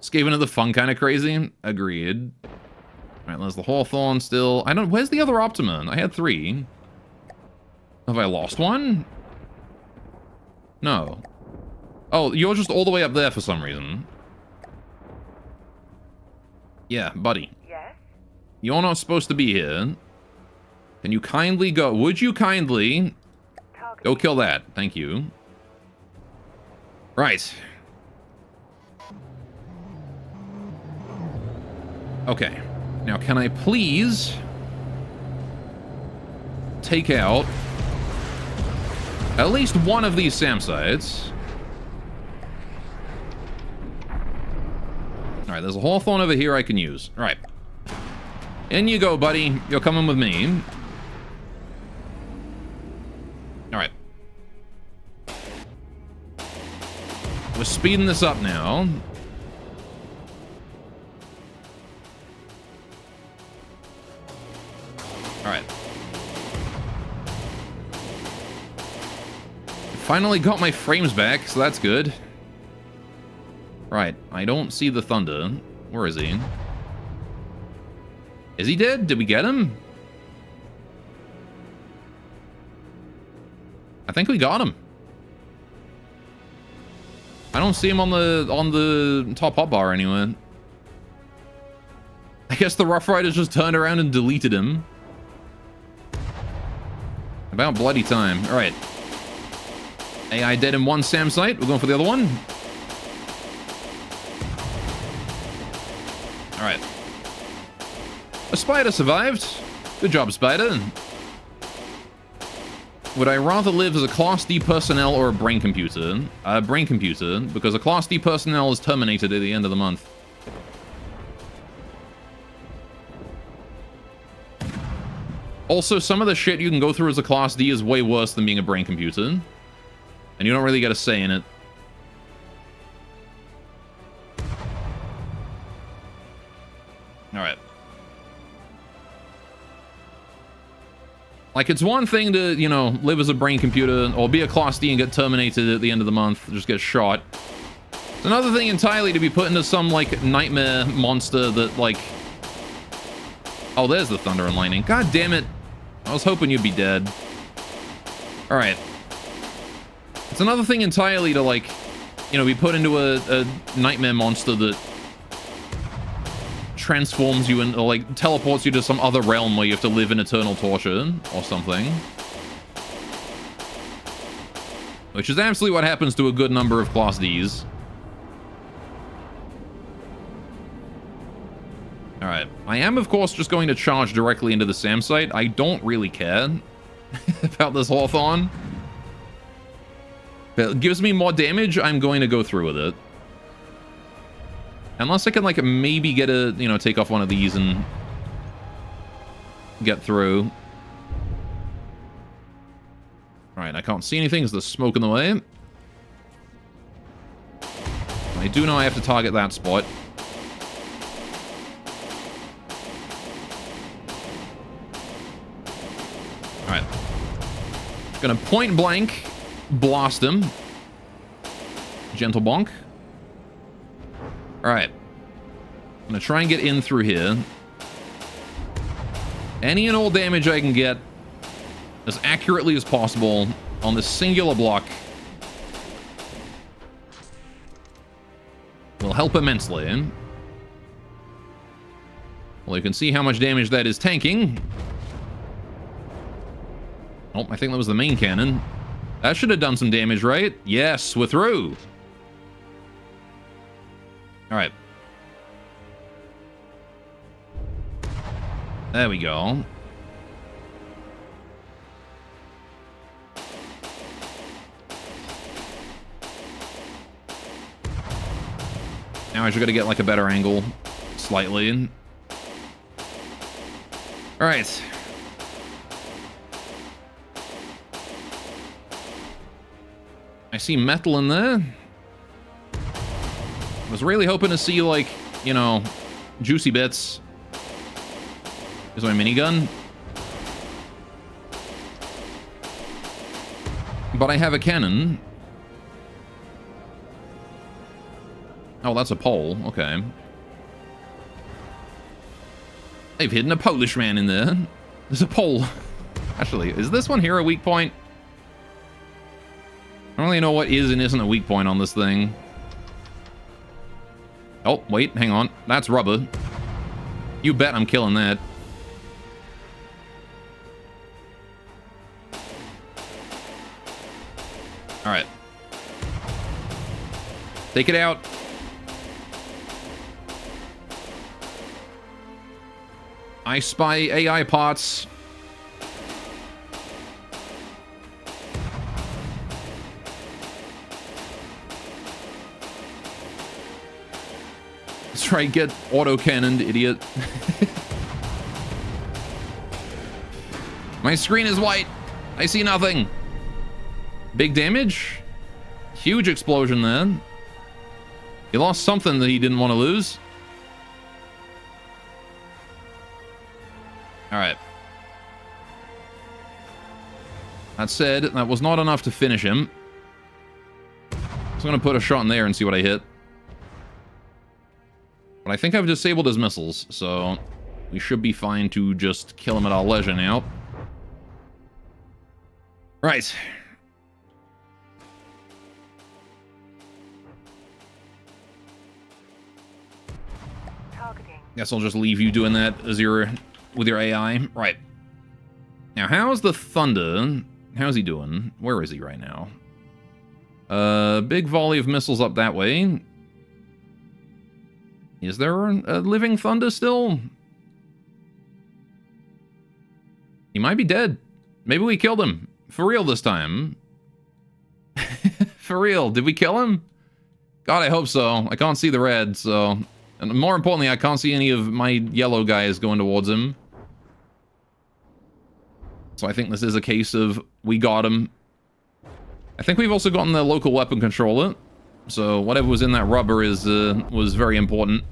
Just giving it the fun kind of crazy. Agreed. Alright, there's the Hawthorne still. I don't... Where's the other Optima? I had 3. Have I lost one? No. Oh, you're just all the way up there for some reason. Yeah, buddy. Yes. You're not supposed to be here. Can you kindly go... Would you kindly... Targeting. Go kill that. Thank you. Right. Okay. Now, can I please... take out... at least one of these SAM sites? Alright, there's a Hawthorne over here I can use. Alright. In you go, buddy. You're coming with me. Alright. We're speeding this up now. Alright. Finally got my frames back, so that's good. Right, I don't see the Thunder. Where is he? Is he dead? Did we get him? I think we got him. I don't see him on the top hotbar anywhere. I guess the Rough Riders just turned around and deleted him. About bloody time. Alright. AI dead in one SAM site. We're going for the other one. Alright. A spider survived. Good job, spider. Would I rather live as a Class D personnel or a brain computer? A brain computer, because a Class D personnel is terminated at the end of the month. Also, some of the shit you can go through as a Class D is way worse than being a brain computer. And you don't really get a say in it. Alright. Like, it's one thing to, you know, live as a brain computer or be a Class D and get terminated at the end of the month, just get shot. It's another thing entirely to be put into some, like, nightmare monster that, like... Oh, there's the Thunder and Lightning. God damn it. I was hoping you'd be dead. Alright. It's another thing entirely to, like, you know, be put into a nightmare monster that transforms you and, like, teleports you to some other realm where you have to live in eternal torture or something. Which is absolutely what happens to a good number of Class Ds. Alright. I am, of course, just going to charge directly into the SAM site. I don't really care about this Hawthorne. If it gives me more damage, I'm going to go through with it. Unless I can, like, maybe get a, you know, take off one of these and get through. Alright, I can't see anything because there's smoke in the way. I do know I have to target that spot. Alright. Gonna point blank blast him. Gentle bonk. Alright. I'm gonna try and get in through here. Any and all damage I can get as accurately as possible on this singular block will help immensely. Well, you can see how much damage that is tanking. Oh, I think that was the main cannon. That should have done some damage, right? Yes, we're through. Alright. There we go. Now I just gotta get, like, a better angle. Slightly. Alright. I see metal in there. I was really hoping to see, like, you know, juicy bits. Here's my minigun. But I have a cannon. Oh, that's a pole. Okay. They've hidden a Polish man in there. There's a pole. Actually, is this one here a weak point? I don't really know what is and isn't a weak point on this thing. Oh, wait, hang on. That's rubber. You bet I'm killing that. Alright. Take it out. I spy AI parts. That's right, get auto-cannoned, idiot. My screen is white. I see nothing. Big damage? Huge explosion then. He lost something that he didn't want to lose. Alright. That said, that was not enough to finish him. So I'm going to put a shot in there and see what I hit. But I think I've disabled his missiles, so we should be fine to just kill him at our leisure now. Right. Targeting. Guess I'll just leave you doing that as with your AI. Right. Now, how's the Thunder? How's he doing? Where is he right now? Big volley of missiles up that way. Is there a living Thunder still? He might be dead. Maybe we killed him. For real this time. For real. Did we kill him? God, I hope so. I can't see the red, so... And more importantly, I can't see any of my yellow guys going towards him. So I think this is a case of we got him. I think we've also gotten the local weapon controller. So whatever was in that rubber was very important.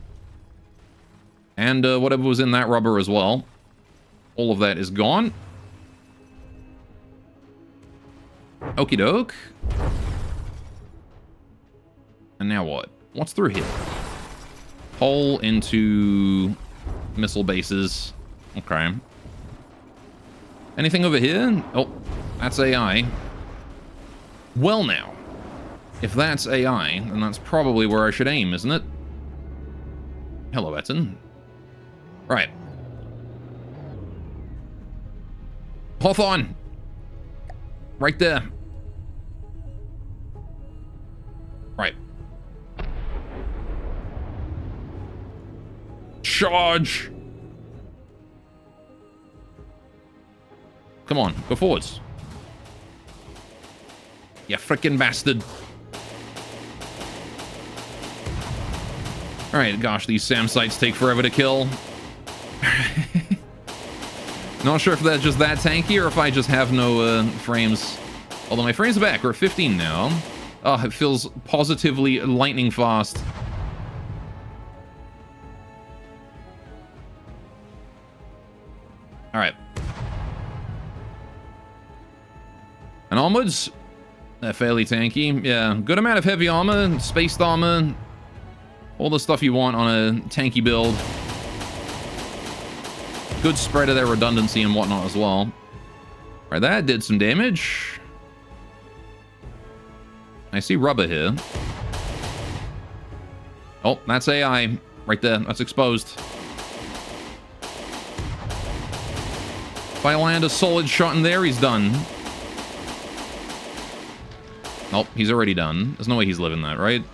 And whatever was in that rubber as well. All of that is gone. Okie doke. And now what? What's through here? Hole into missile bases. Okay. Anything over here? Oh, that's AI. Well now. If that's AI, then that's probably where I should aim, isn't it? Hello, Etten. Right. Hawthorne! Right there. Right. Charge! Come on, go forwards. You frickin' bastard. Alright, gosh, these SAM sites take forever to kill. Not sure if that's just that tanky or if I just have no frames. Although my frames are back, we're at 15 now. Oh, it feels positively lightning fast. Alright. And onwards. They're fairly tanky. Yeah, good amount of heavy armor, spaced armor. All the stuff you want on a tanky build. Good spread of their redundancy and whatnot as well. Right, that did some damage. I see rubber here. Oh, that's AI. Right there. That's exposed. If I land a solid shot in there, he's done. Nope, he's already done. There's no way he's living that, right?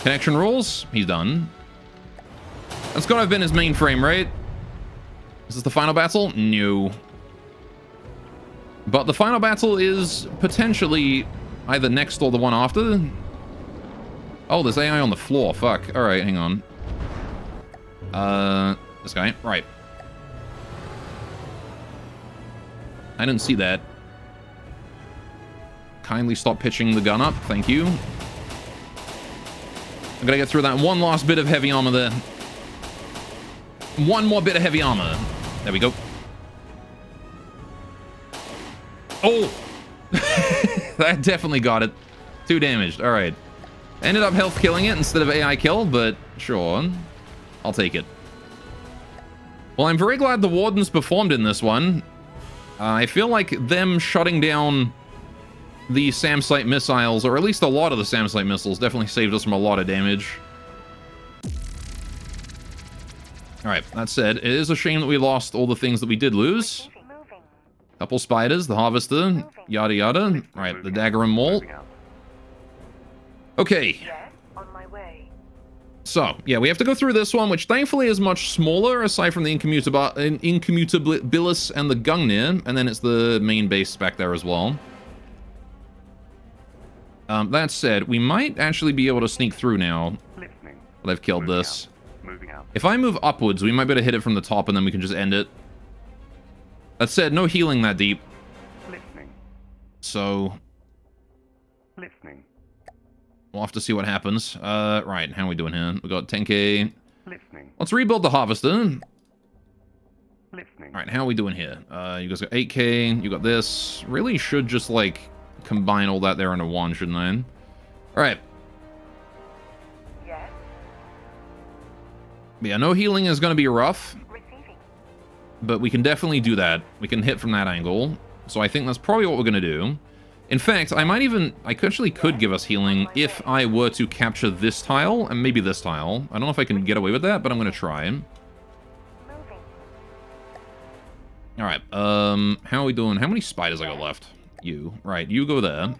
Connection rules. He's done. That's gotta have been his mainframe, right? Is this the final battle? No. But the final battle is potentially either next or the one after. Oh, there's AI on the floor. Fuck. Alright, hang on. This guy. Right. I didn't see that. Kindly stop pitching the gun up. Thank you. I'm gonna get through that one last bit of heavy armor there. One more bit of heavy armor. There we go. Oh! That definitely got it. 2 damaged. All right. Ended up health killing it instead of AI kill, but sure. I'll take it. Well, I'm very glad the Wardens performed in this one. I feel like them shutting down the SAM site missiles, or at least a lot of the SAM site missiles, definitely saved us from a lot of damage. Alright, that said, it is a shame that we lost all the things that we did lose. Couple spiders, the harvester, yada yada. Alright, the dagger and maul. Okay. Yes, on my way. So, yeah, we have to go through this one, which thankfully is much smaller, aside from the Incommutabilis and the Gungnir, and then it's the main base back there as well. That said, we might actually be able to sneak through now that I've killed this. If I move upwards, we might be able to hit it from the top, and then we can just end it. That said, no healing that deep. So... we'll have to see what happens. Right, how are we doing here? We got 10k. Let's rebuild the harvester. Alright, how are we doing here? You guys got 8k. You got this. Really should just, like, combine all that there into one, shouldn't I? Alright. Yes. Yeah, no healing is going to be rough. Receiving. But we can definitely do that. We can hit from that angle. So I think that's probably what we're going to do. In fact, I actually could give us healing if I were to capture this tile, and maybe this tile. I don't know if I can get away with that, but I'm going to try. Moving. Alright, how are we doing? How many spiders I got left? You. Right, you go there.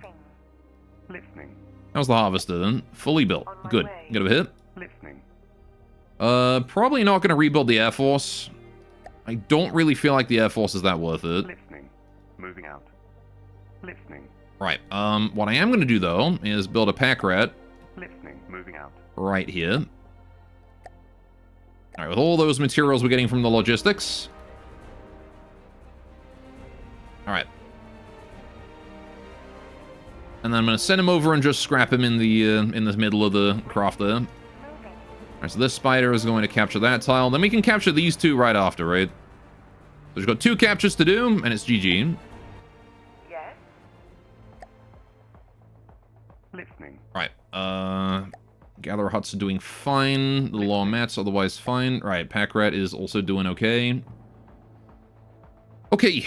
How's the harvester then? Fully built. Good. Get a hit. Probably not going to rebuild the Air Force. I don't really feel like the Air Force is that worth it. Moving out. Right, what I am going to do, though, is build a pack rat. Moving out. Right here. Alright, with all those materials we're getting from the logistics. Alright. And then I'm going to send him over and just scrap him in the middle of the craft there. Alright, so this spider is going to capture that tile. Then we can capture these two right after, right? So we've got 2 captures to do, and it's GG. Yes. Right, Gatherer Huts are doing fine. The Law Mats otherwise fine. Right, Pack Rat is also doing okay. Okay.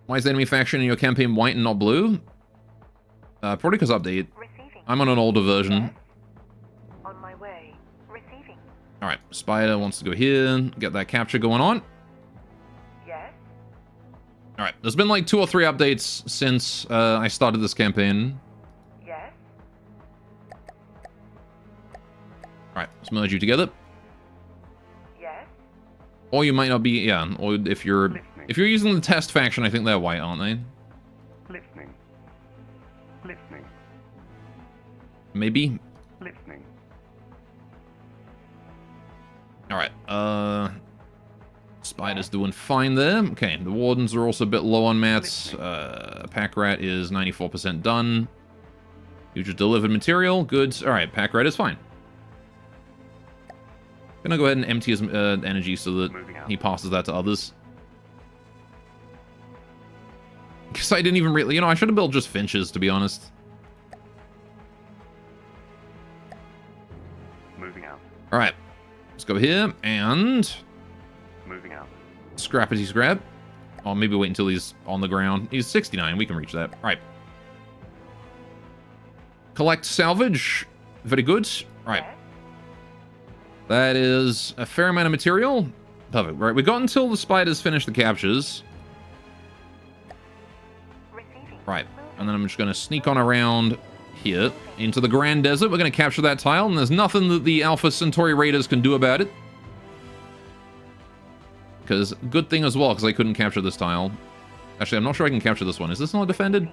Why is the enemy faction in your campaign white and not blue? Probably because update. Receiving. I'm on an older version. Yes. On my way. Receiving. Alright, Spider wants to go here. Get that capture going on. Yes. Alright, there's been like 2 or 3 updates since I started this campaign. Yes. Alright, let's merge you together. Yes. Or you might not be, yeah, or if you're using the test faction, I think they're white, aren't they? Maybe. Alright, Spider's doing fine there. Okay, the Wardens are also a bit low on mats. Pack Rat is 94% done. You just delivered material. Good. Alright, Pack Rat is fine. Gonna go ahead and empty his energy so that he passes that to others. Because I didn't even really... You know, I should have built just Finches, to be honest. Moving out. Alright. Let's go here, and... Moving out. Scrappity scrap. Oh, maybe wait until he's on the ground. He's 69. We can reach that. Alright. Collect salvage. Very good. Alright. That is a fair amount of material. Perfect. Right, we got until the spiders finish the captures. Receiving. Right, and then I'm just going to sneak on around here into the Grand Desert. We're going to capture that tile, and there's nothing that the Alpha Centauri Raiders can do about it. Because, good thing as well, because I couldn't capture this tile. Actually, I'm not sure I can capture this one. Is this not defended?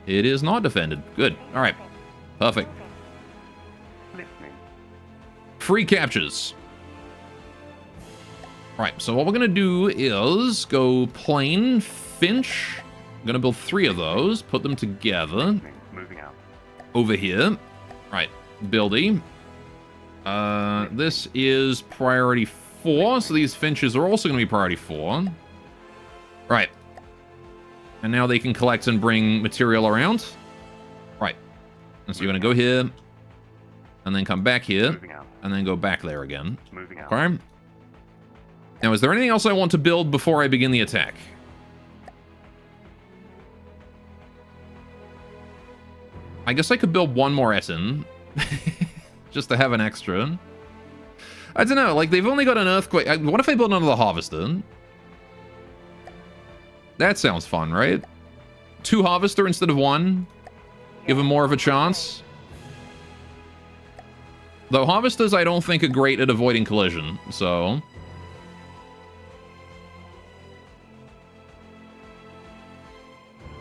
It is not defended. Good. All right. Perfect. Free captures. All right, so what we're going to do is go plain Finch I'm gonna build 3 of those, put them together Listening. Moving out. over here. Right, building. This is priority 4, so these finches are also gonna be priority 4. Right. And now they can collect and bring material around. Right. And so you're gonna go here, and then come back here, Moving out. and then go back there again. Moving out. Okay. Now, is there anything else I want to build before I begin the attack? I guess I could build 1 more Essen. Just to have an extra. I don't know, like, they've only got an earthquake. What if I build another harvester? That sounds fun, right? 2 harvester instead of 1. Give them more of a chance. Though harvesters, I don't think are great at avoiding collision, so...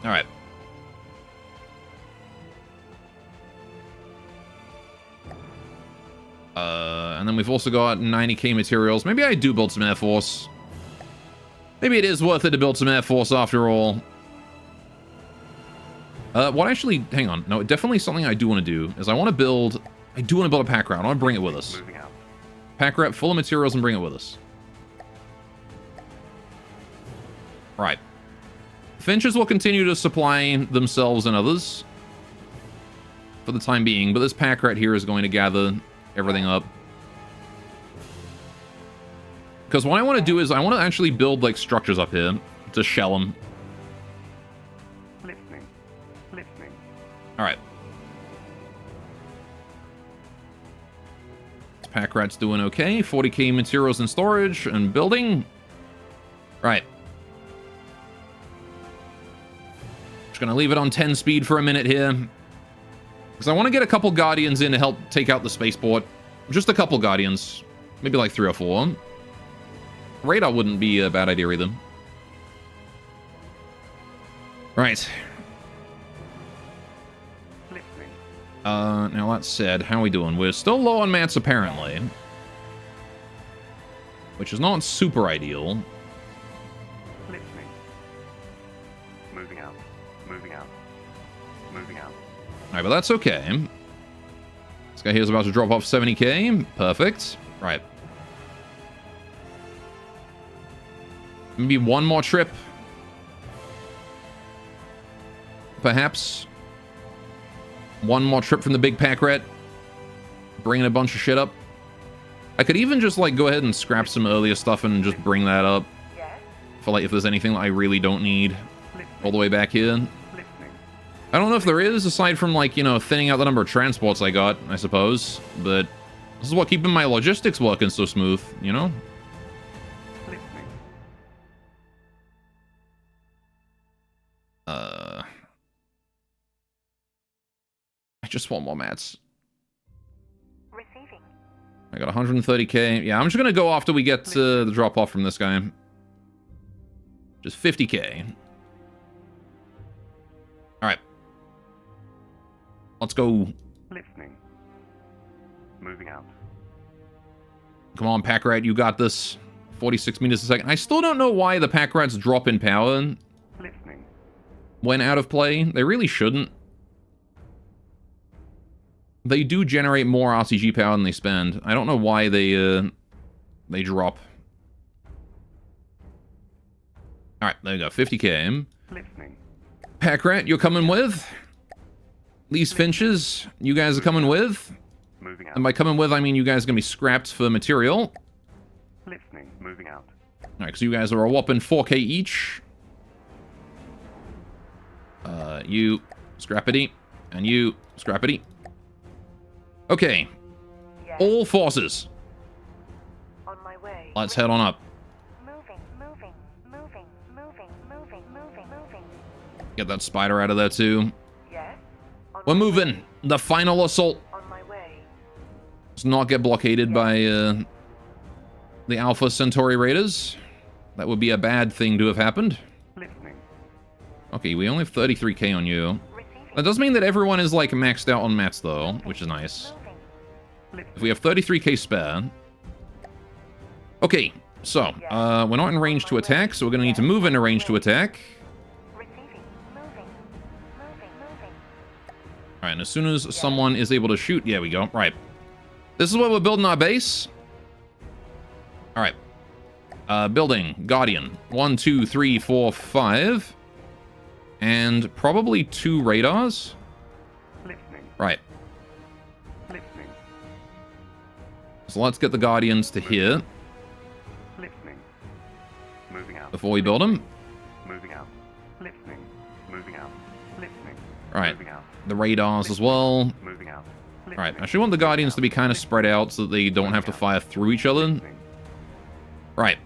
Alright. And then we've also got 90k materials. Maybe I do build some Air Force. Maybe it is worth it to build some Air Force after all. What actually... Hang on. No, definitely something I do want to do is I want to build... I do want to build a pack rat. I want to bring it with us. Moving out. Pack rat full of materials and bring it with us. Right. Finches will continue to supply themselves and others for the time being, but this pack rat here is going to gather everything up. Because what I want to do is I want to actually build like structures up here to shell them. Listening. Listening. All right. This pack rat's doing okay. 40k materials and storage and building. Right. Just gonna leave it on 10 speed for a minute here. Because I want to get a couple Guardians in to help take out the spaceport. Just a couple Guardians. Maybe like 3 or 4. Radar wouldn't be a bad idea either. Right. Listening. Now that said, how are we doing? We're still low on mats apparently. Which is not super ideal. Listening. Moving out. Moving out. Moving out. Alright, but that's okay. This guy here is about to drop off 70k. Perfect. Right. Maybe 1 more trip. Perhaps. 1 more trip from the big pack rat. Bringing a bunch of shit up. I could even just, like, go ahead and scrap some earlier stuff and just bring that up. Yes. For, like, if there's anything that I really don't need. All the way back here. Listening. I don't know if there is, aside from, like, you know, thinning out the number of transports I got, I suppose. But this is what keeping my logistics working so smooth, you know? Listening. I just want more mats. Receiving. I got 130k. Yeah, I'm just gonna go after we get the drop off from this guy. Just 50k. Alright. Let's go. Listening. Moving out. Come on, pack rat, you got this. 46 meters a second. I still don't know why the pack rats drop in power Listening. when out of play. They really shouldn't. They do generate more RCG power than they spend. I don't know why they drop. Alright, there we go. 50k. Listening. Pack rat, you're coming with. These finches, you guys are coming with. Moving out. And by coming with, I mean you guys are going to be scrapped for material. Listening. Moving out. Alright, so you guys are a whopping 4k each. You, scrappity. And you, scrappity. Okay. Yes. All forces. On my way. Let's head on up. Moving. Get that spider out of there too. Yes. On We're my moving. way. The final assault. On my way. Let's not get blockaded by the Alpha Centauri Raiders. That would be a bad thing to have happened. Listening. Okay, we only have 33k on you. Receiving. That does mean that everyone is like maxed out on mats though, which is nice. Moving. If we have 33k spare. Okay, so we're not in range to attack, so we're gonna need to move into range to attack. Receiving. Alright, and as soon as someone is able to shoot... Yeah, we go. Right. This is where we're building our base. Alright. Building. Guardian. 1, 2, 3, 4, 5. And probably 2 radars. Listening. Right. Listening. So let's get the Guardians to here Listening. Moving out. before we build them. Moving out. Listening. Moving out. Listening. Right. Moving out. The radars as well. Moving out. Right. I actually want the Guardians to be kind of spread out so that they don't have to fire through each other. Listening. Right.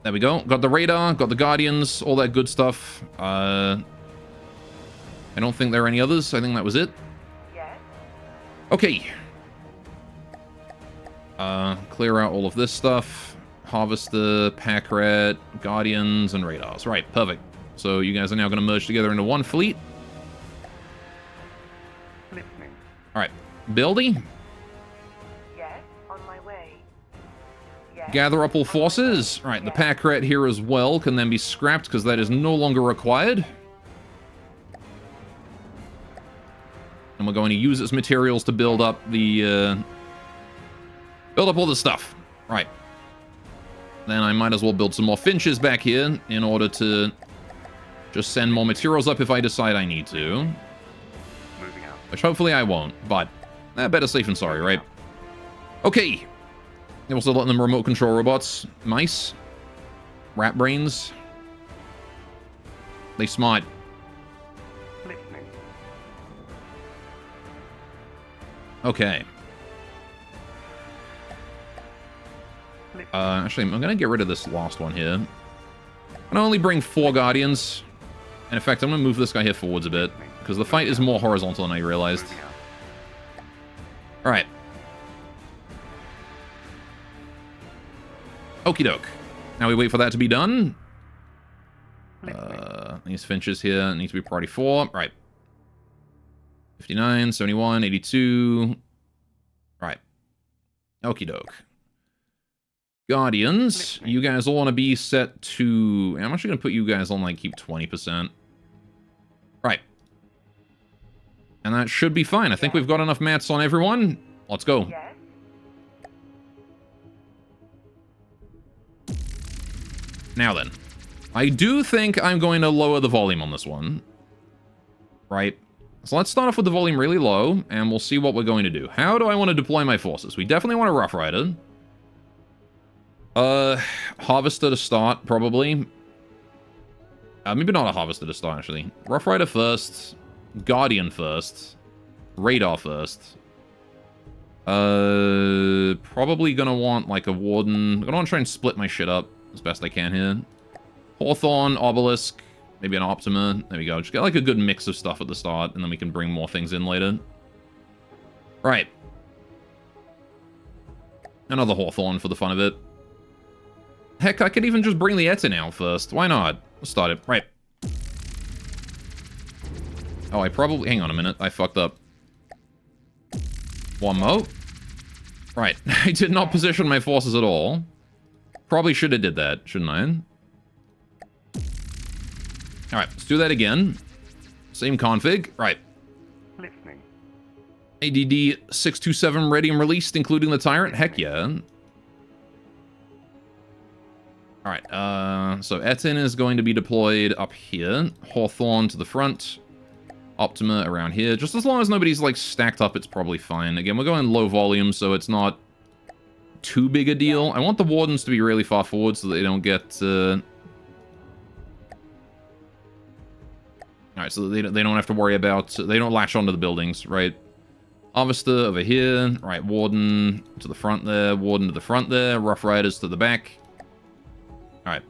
There we go. Got the radar, got the Guardians, all that good stuff. I don't think there are any others. I think that was it. Yes. Okay. Clear out all of this stuff. Harvester, pack rat, Guardians, and radars. Right, perfect. So you guys are now going to merge together into one fleet. Listening. All right. Buildy, Yes. On my way. Yes. gather up all forces. All right, the pack rat here as well can then be scrapped because that is no longer required. And we're going to use its materials to build up the... build up all the stuff. Right. Then I might as well build some more finches back here in order to just send more materials up if I decide I need to. Moving out. Which hopefully I won't, but better safe than sorry, right? Okay. I'm also letting them remote control robots. Mice. Rat brains. They smart. Listening. Okay. Actually, I'm gonna get rid of this last one here. I'm gonna only bring 4 Guardians. And in fact, I'm gonna move this guy here forwards a bit, because the fight is more horizontal than I realized. Moving out. Alright. Okie doke. Now we wait for that to be done. These finches here need to be priority 4. Right. 59, 71, 82. Right. Okie doke. Guardians, you guys all want to be set to... I'm actually going to put you guys on, like, keep 20%. Right. And that should be fine. I think we've got enough mats on everyone. Let's go. Yes. Now then. I do think I'm going to lower the volume on this one. Right. So let's start off with the volume really low, and we'll see what we're going to do. How do I want to deploy my forces? We definitely want a Rough Rider. Harvester to start, probably. Maybe not a Harvester to start, actually. Rough Rider first. Guardian first. Radar first. Probably gonna want, like, a Warden. I'm gonna want to try and split my shit up as best I can here. Hawthorne, Obelisk, maybe an Optima. There we go. Just get, like, a good mix of stuff at the start, and then we can bring more things in later. Right. Another Hawthorne for the fun of it. Heck, I could even just bring the Etin out first. Why not? Let's start it. Right. Oh, I probably... Hang on a minute. I fucked up. One more. Right. I did not position my forces at all. Probably should have did that, shouldn't I? Alright, let's do that again. Same config. Right. Listening. ADD 627 ready and released, including the Tyrant. Heck yeah. Alright, so Etin is going to be deployed up here. Hawthorne to the front. Optima around here. Just as long as nobody's, like, stacked up, it's probably fine. Again, we're going low volume, so it's not too big a deal. I want the Wardens to be really far forward so that they don't get... Alright, so they don't have to worry about... They don't latch onto the buildings, right? Harvester over here. Right, Warden to the front there. Warden to the front there. Rough Riders to the back. Alright.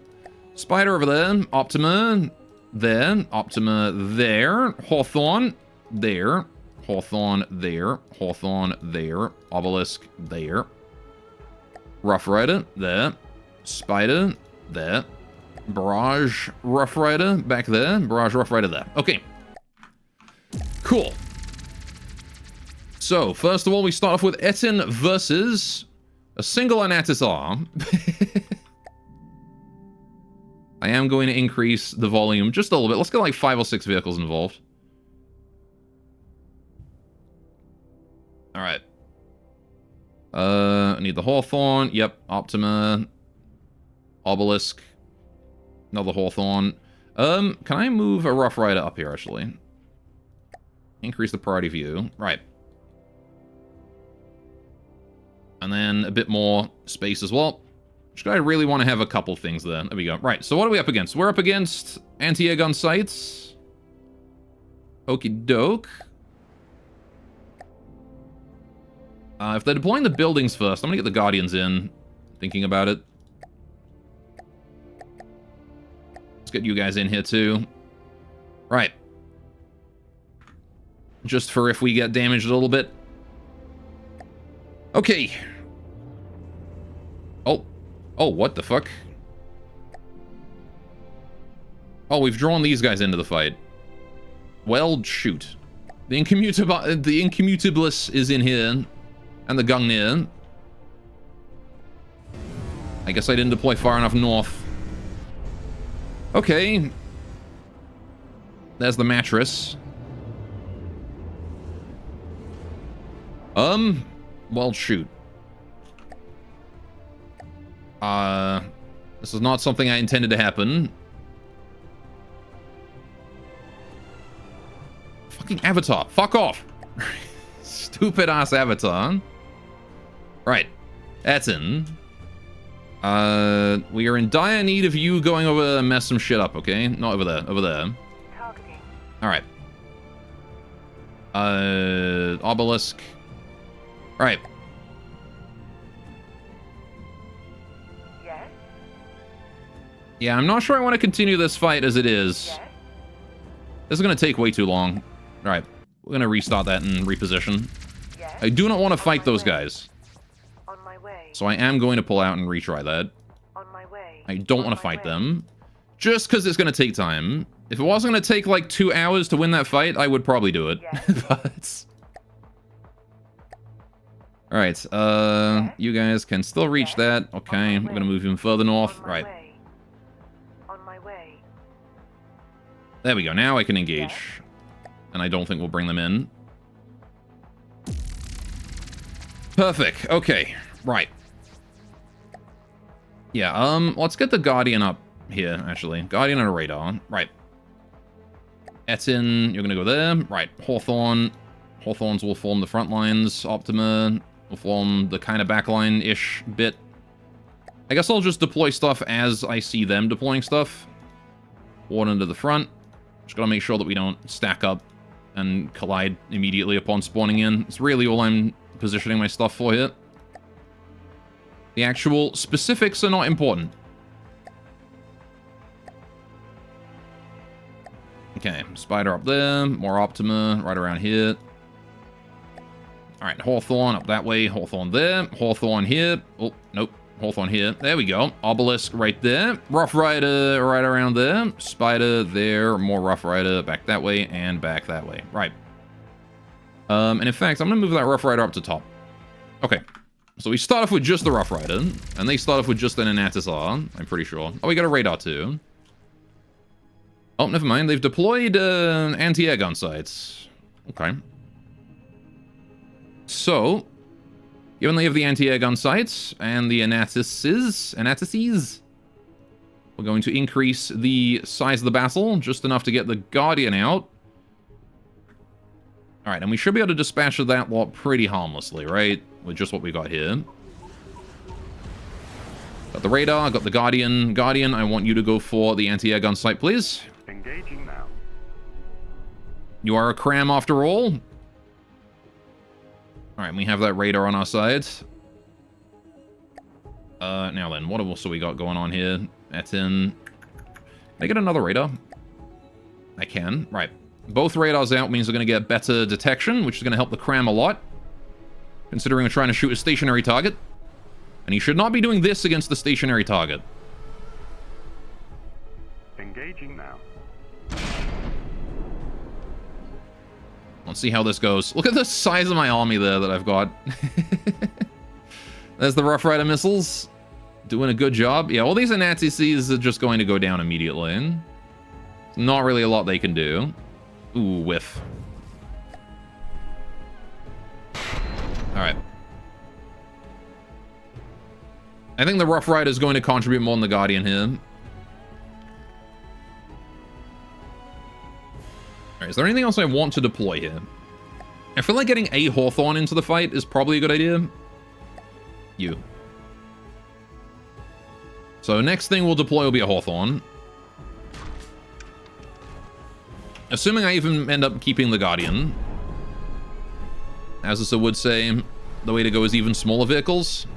Spider over there. Optima there. Optima there. Hawthorne there. Hawthorne there. Hawthorne there. Obelisk there. Rough Rider there. Spider there. Barrage Rough Rider back there. Barrage Rough Rider there. Okay. Cool. So, first of all, we start off with Etin versus a single Anatis arm. I am going to increase the volume just a little bit. Let's get like 5 or 6 vehicles involved. I need the Hawthorn. Yep, Optima. Obelisk. Another Hawthorn. Can I move a Rough Rider up here, actually? Increase the priority view. Right. And then a bit more space as well. Which I really want to have a couple things there. There we go. Right, so what are we up against? We're up against anti-air gun sights. Okie doke. If they're deploying the buildings first, I'm gonna get the Guardians in. Thinking about it. Let's get you guys in here too. Right. Just for if we get damaged a little bit. Okay. Oh. Oh, what the fuck? Oh, we've drawn these guys into the fight. Well, shoot. The Incommutabilis is in here. And the Gungnir. I guess I didn't deploy far enough north. Okay. There's the mattress. Well, shoot. This is not something I intended to happen. Fucking Avatar. Fuck off. Stupid ass Avatar. Right. That's in. We are in dire need of you going over there and mess some shit up, okay? Not over there. Over there. Targeting. Alright. Obelisk. Alright. Yes. Yeah, I'm not sure I want to continue this fight as it is. Yes. This is going to take way too long. Alright. We're going to restart that and reposition. Yes. I do not want to fight those guys. On my way. So I am going to pull out and retry that. On my way. I don't want to fight them. Just because it's going to take time. If it wasn't going to take like 2 hours to win that fight, I would probably do it. Yes. But... Alright, you guys can still reach that. Okay, we're going to move even further north. Right. On my way. There we go. Now I can engage. And I don't think we'll bring them in. Perfect. Okay. Right. Yeah, let's get the Guardian up here, actually. Guardian and a radar. Right. Etin, you're gonna go there. Right. Hawthorn. Hawthorns will form the front lines. Optima will form the kind of backline-ish bit. I guess I'll just deploy stuff as I see them deploying stuff. One into the front. Just gotta make sure that we don't stack up and collide immediately upon spawning in. It's really all I'm positioning my stuff for here. The actual specifics are not important. Okay, Spider up there, more Optima right around here. Alright, Hawthorn up that way, Hawthorn there, Hawthorn here. Oh, nope, Hawthorn here. There we go. Obelisk right there. Rough Rider right around there. Spider there, more Rough Rider back that way and back that way. Right. And in fact, I'm going to move that Rough Rider up to top. Okay. So we start off with just the Rough Rider, and they start off with just an Anatisar, I'm pretty sure. Oh, we got a radar too. Oh, never mind. They've deployed anti-air gun sights. Okay. So, given they have the anti-air gun sights and the Anatises, we're going to increase the size of the battle just enough to get the Guardian out. Alright, and we should be able to dispatch that lot pretty harmlessly, right? With just what we got here. Got the radar, got the Guardian. Guardian, I want you to go for the anti-air gun sight, please. Engaging now. You are a cram after all. Alright, we have that radar on our side. Now then, what else have we got going on here? Etin. Can I get another radar? I can. Right. Both radars out means we're going to get better detection, which is going to help the cram a lot. Considering we're trying to shoot a stationary target. And he should not be doing this against the stationary target. Engaging now. Let's see how this goes. Look at the size of my army there that I've got. There's the Rough Rider missiles. Doing a good job. Yeah, all these Anatises are just going to go down immediately. Not really a lot they can do. Ooh, whiff. Alright. I think the Rough Rider is going to contribute more than the Guardian here. Alright, is there anything else I want to deploy here? I feel like getting a Hawthorne into the fight is probably a good idea. You. So next thing we'll deploy will be a Hawthorne. Assuming I even end up keeping the Guardian. As Asa would say, the way to go is even smaller vehicles.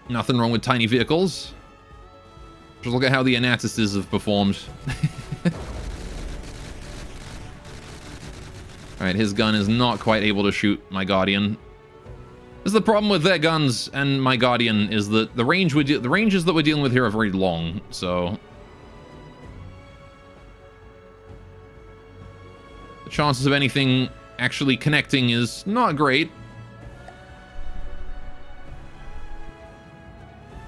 Nothing wrong with tiny vehicles. Just look at how the Anatuses have performed. Alright, his gun is not quite able to shoot my Guardian. This is the problem with their guns and my Guardian, is that the ranges that we're dealing with here are very long, so... the chances of anything actually connecting is not great.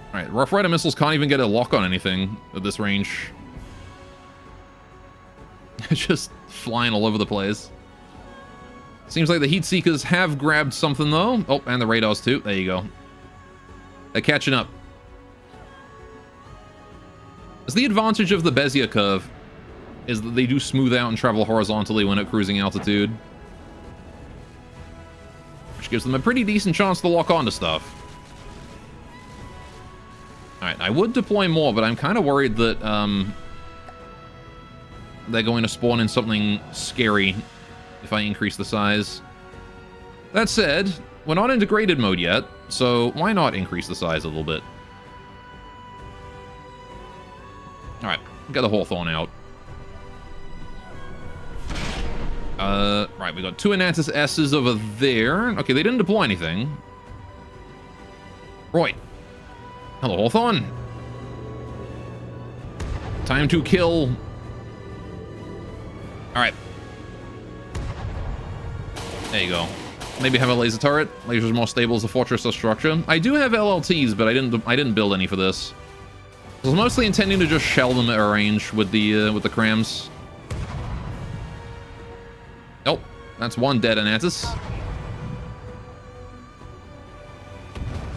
Alright, Rough Rider missiles can't even get a lock on anything at this range. It's just flying all over the place. Seems like the Heat Seekers have grabbed something, though. Oh, and the radars, too. There you go. They're catching up. It's the advantage of the Bezier curve, is that they do smooth out and travel horizontally when at cruising altitude. Which gives them a pretty decent chance to lock onto stuff. Alright, I would deploy more, but I'm kind of worried that they're going to spawn in something scary if I increase the size. That said, we're not in degraded mode yet, so why not increase the size a little bit? Alright, get the Hawthorne out. Right, we got two Anatus S's over there. Okay, they didn't deploy anything. Right. Hello, Hawthorne. Time to kill. Alright. There you go. Maybe have a laser turret. Laser's more stable as a fortress or structure. I do have LLTs, but I didn't build any for this. I was mostly intending to just shell them at a range with the crams. Nope, that's one dead Anatus.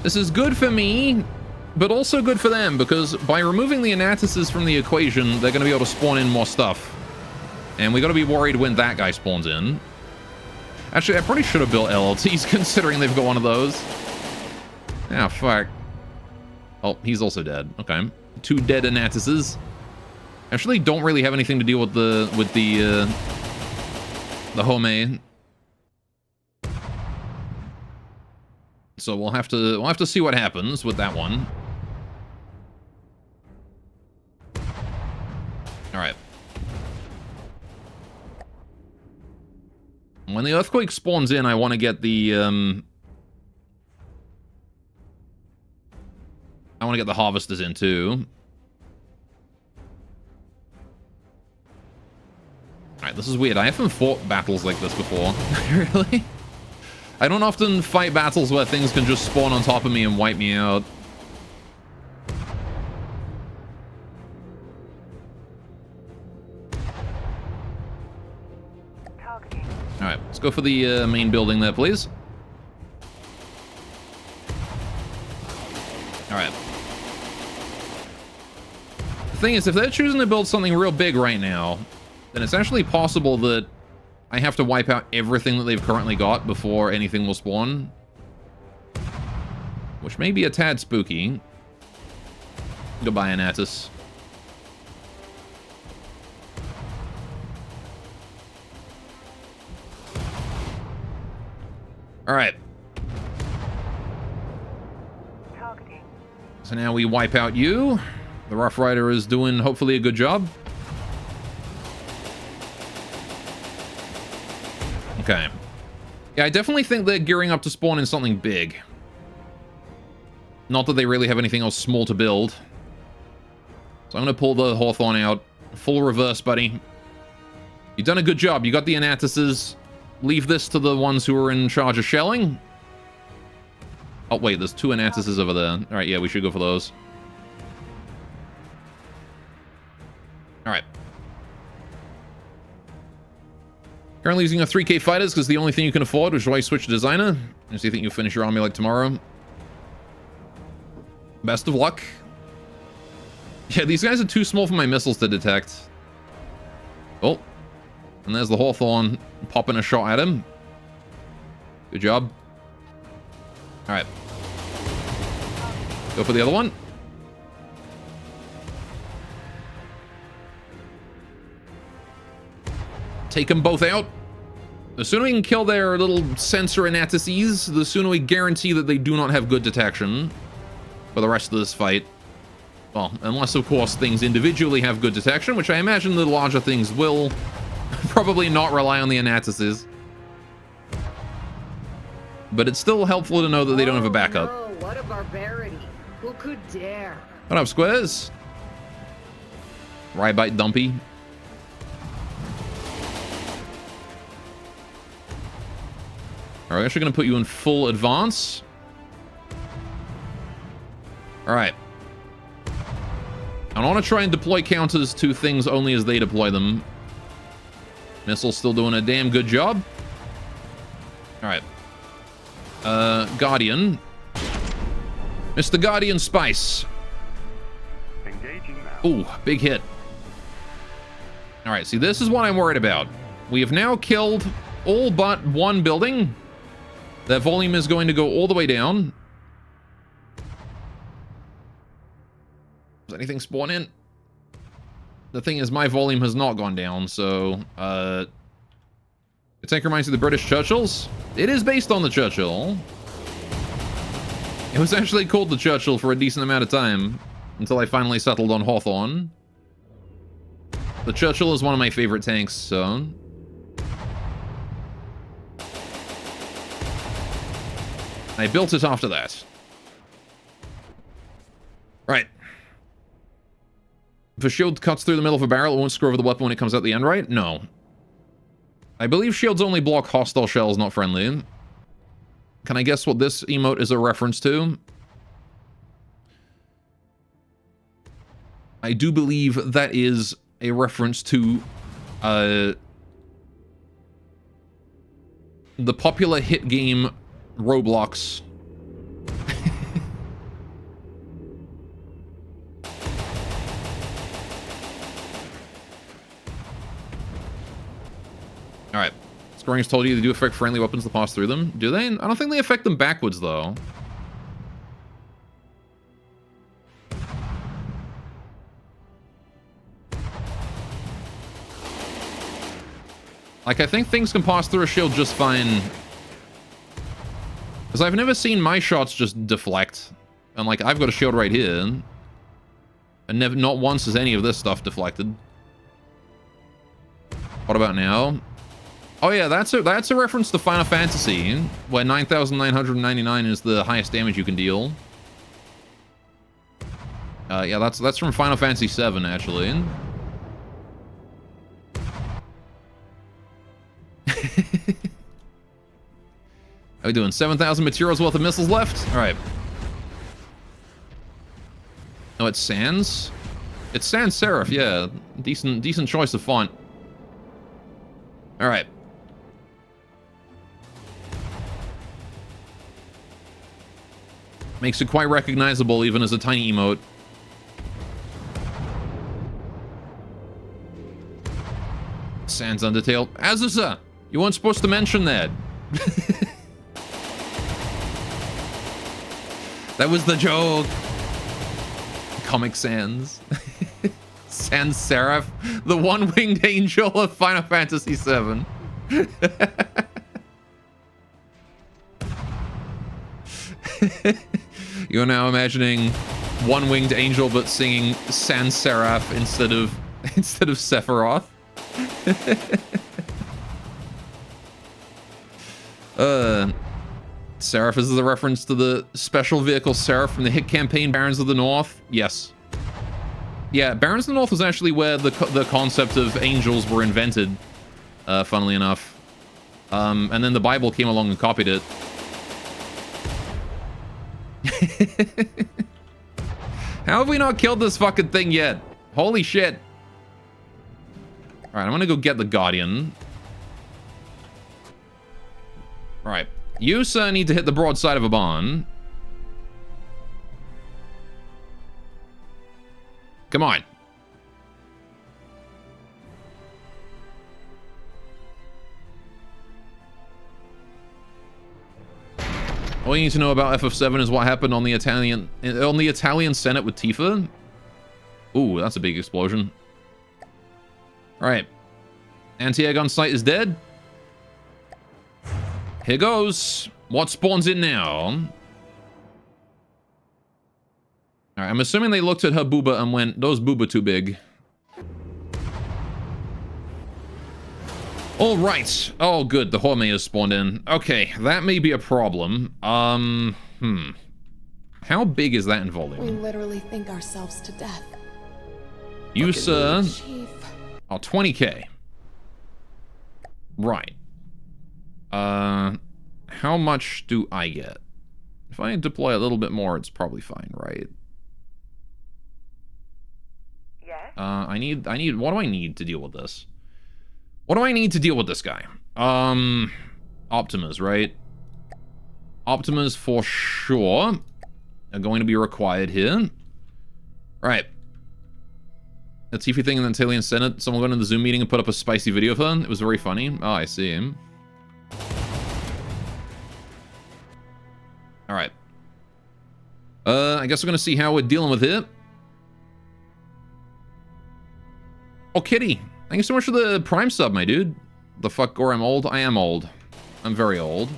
This is good for me, but also good for them, because by removing the Anatuses from the equation, they're going to be able to spawn in more stuff. And we got to be worried when that guy spawns in. Actually, I probably should have built LLTs, considering they've got one of those. Ah, fuck. Oh, he's also dead. Okay. Two dead Anatuses. Actually, don't really have anything to deal with the Home. So we'll have to see what happens with that one. All right. When the earthquake spawns in, I want to get the harvesters in too. Alright, this is weird. I haven't fought battles like this before. Really? I don't often fight battles where things can just spawn on top of me and wipe me out. Alright, let's go for the main building there, please. Alright. The thing is, if they're choosing to build something real big right now, then it's actually possible that I have to wipe out everything that they've currently got before anything will spawn. Which may be a tad spooky. Goodbye, Anatus. Alright. So now we wipe out you. The Rough Rider is doing, hopefully, a good job. Okay. Yeah, I definitely think they're gearing up to spawn in something big. Not that they really have anything else small to build. So I'm going to pull the Hawthorne out. Full reverse, buddy. You've done a good job. You got the Anatuses. Leave this to the ones who are in charge of shelling. Oh, wait, there's two Anatuses over there. All right, yeah, we should go for those. All right. Currently using a 3K fighters because the only thing you can afford, which is why you switch to designer. So you think you'll finish your army like tomorrow? Best of luck. Yeah, these guys are too small for my missiles to detect. Oh. And there's the Hawthorne popping a shot at him. Good job. Alright. Go for the other one. Take them both out. The sooner we can kill their little sensor anatices, the sooner we guarantee that they do not have good detection for the rest of this fight. Well, unless, of course, things individually have good detection, which I imagine the larger things will probably not rely on the anatices. But it's still helpful to know that they don't have a backup. No, what a barbarity. Who could dare? What up, Squares? Rybite Dumpy. Alright, we're actually going to put you in full advance. Alright. I want to try and deploy counters to things only as they deploy them. Missile's still doing a damn good job. Alright. Guardian. Mr. Guardian Spice. Engaging now. Ooh, big hit. Alright, see, this is what I'm worried about. We have now killed all but one building. That volume is going to go all the way down. Does anything spawn in? The thing is, my volume has not gone down, so... The tank reminds me of the British Churchills. It is based on the Churchill. It was actually called the Churchill for a decent amount of time, until I finally settled on Hawthorne. The Churchill is one of my favorite tanks, so... I built it after that. Right. If a shield cuts through the middle of a barrel, it won't screw over the weapon when it comes out the end, right? No. I believe shields only block hostile shells, not friendly. Can I guess what this emote is a reference to? I do believe that is a reference to the popular hit game Roblox. Alright. Scoring's told you they do affect friendly weapons to pass through them. Do they? I don't think they affect them backwards, though. Like, I think things can pass through a shield just fine. Because I've never seen my shots just deflect. And, like, I've got a shield right here. And never, not once has any of this stuff deflected. What about now? Oh yeah, that's a reference to Final Fantasy, where 9,999 is the highest damage you can deal. Yeah, that's from Final Fantasy 7, actually. How we doing? 7,000 materials worth of missiles left? All right. Oh, it's Sans? It's Sans Serif, yeah. Decent choice of font. All right. Makes it quite recognizable even as a tiny emote. Sans Undertale. Azusa, you weren't supposed to mention that. That was the joke. Comic Sans. Sans Seraph, the one-winged angel of Final Fantasy VII. You're now imagining one-winged angel, but singing Sans Seraph instead of Sephiroth. Seraph is a reference to the special vehicle Seraph from the hit campaign Barons of the North. Yes. Yeah, Barons of the North was actually where the concept of angels were invented, funnily enough. And then the Bible came along and copied it. How have we not killed this fucking thing yet? Holy shit. Alright, I'm gonna go get the Guardian. Alright. You, sir, need to hit the broadside of a barn. Come on. All you need to know about FF7 is what happened on the Italian Senate with Tifa. Ooh, that's a big explosion. All right. Anti-egg on site is dead. Here goes. What spawns in now? All right, I'm assuming they looked at her booba and went, those booba too big. All right. Oh, good. The Horme has spawned in. Okay, that may be a problem. How big is that in We volume? literally think ourselves to death. You, sir, Chief. are 20k. Right. How much do I get? If I deploy a little bit more, it's probably fine, right? Yes? I need, what do I need to deal with this? What do I need to deal with this guy? Optimas, right? Optimas for sure are going to be required here. Right. The Tifa thing in the Italian Senate, someone went in the Zoom meeting and put up a spicy video of her. It was very funny. Oh, I see him. Alright. I guess we're gonna see how we're dealing with it. Oh, Kitty. Thank you so much for the Prime sub, my dude. The fuck, Gore, I'm old? I am old. I'm very old.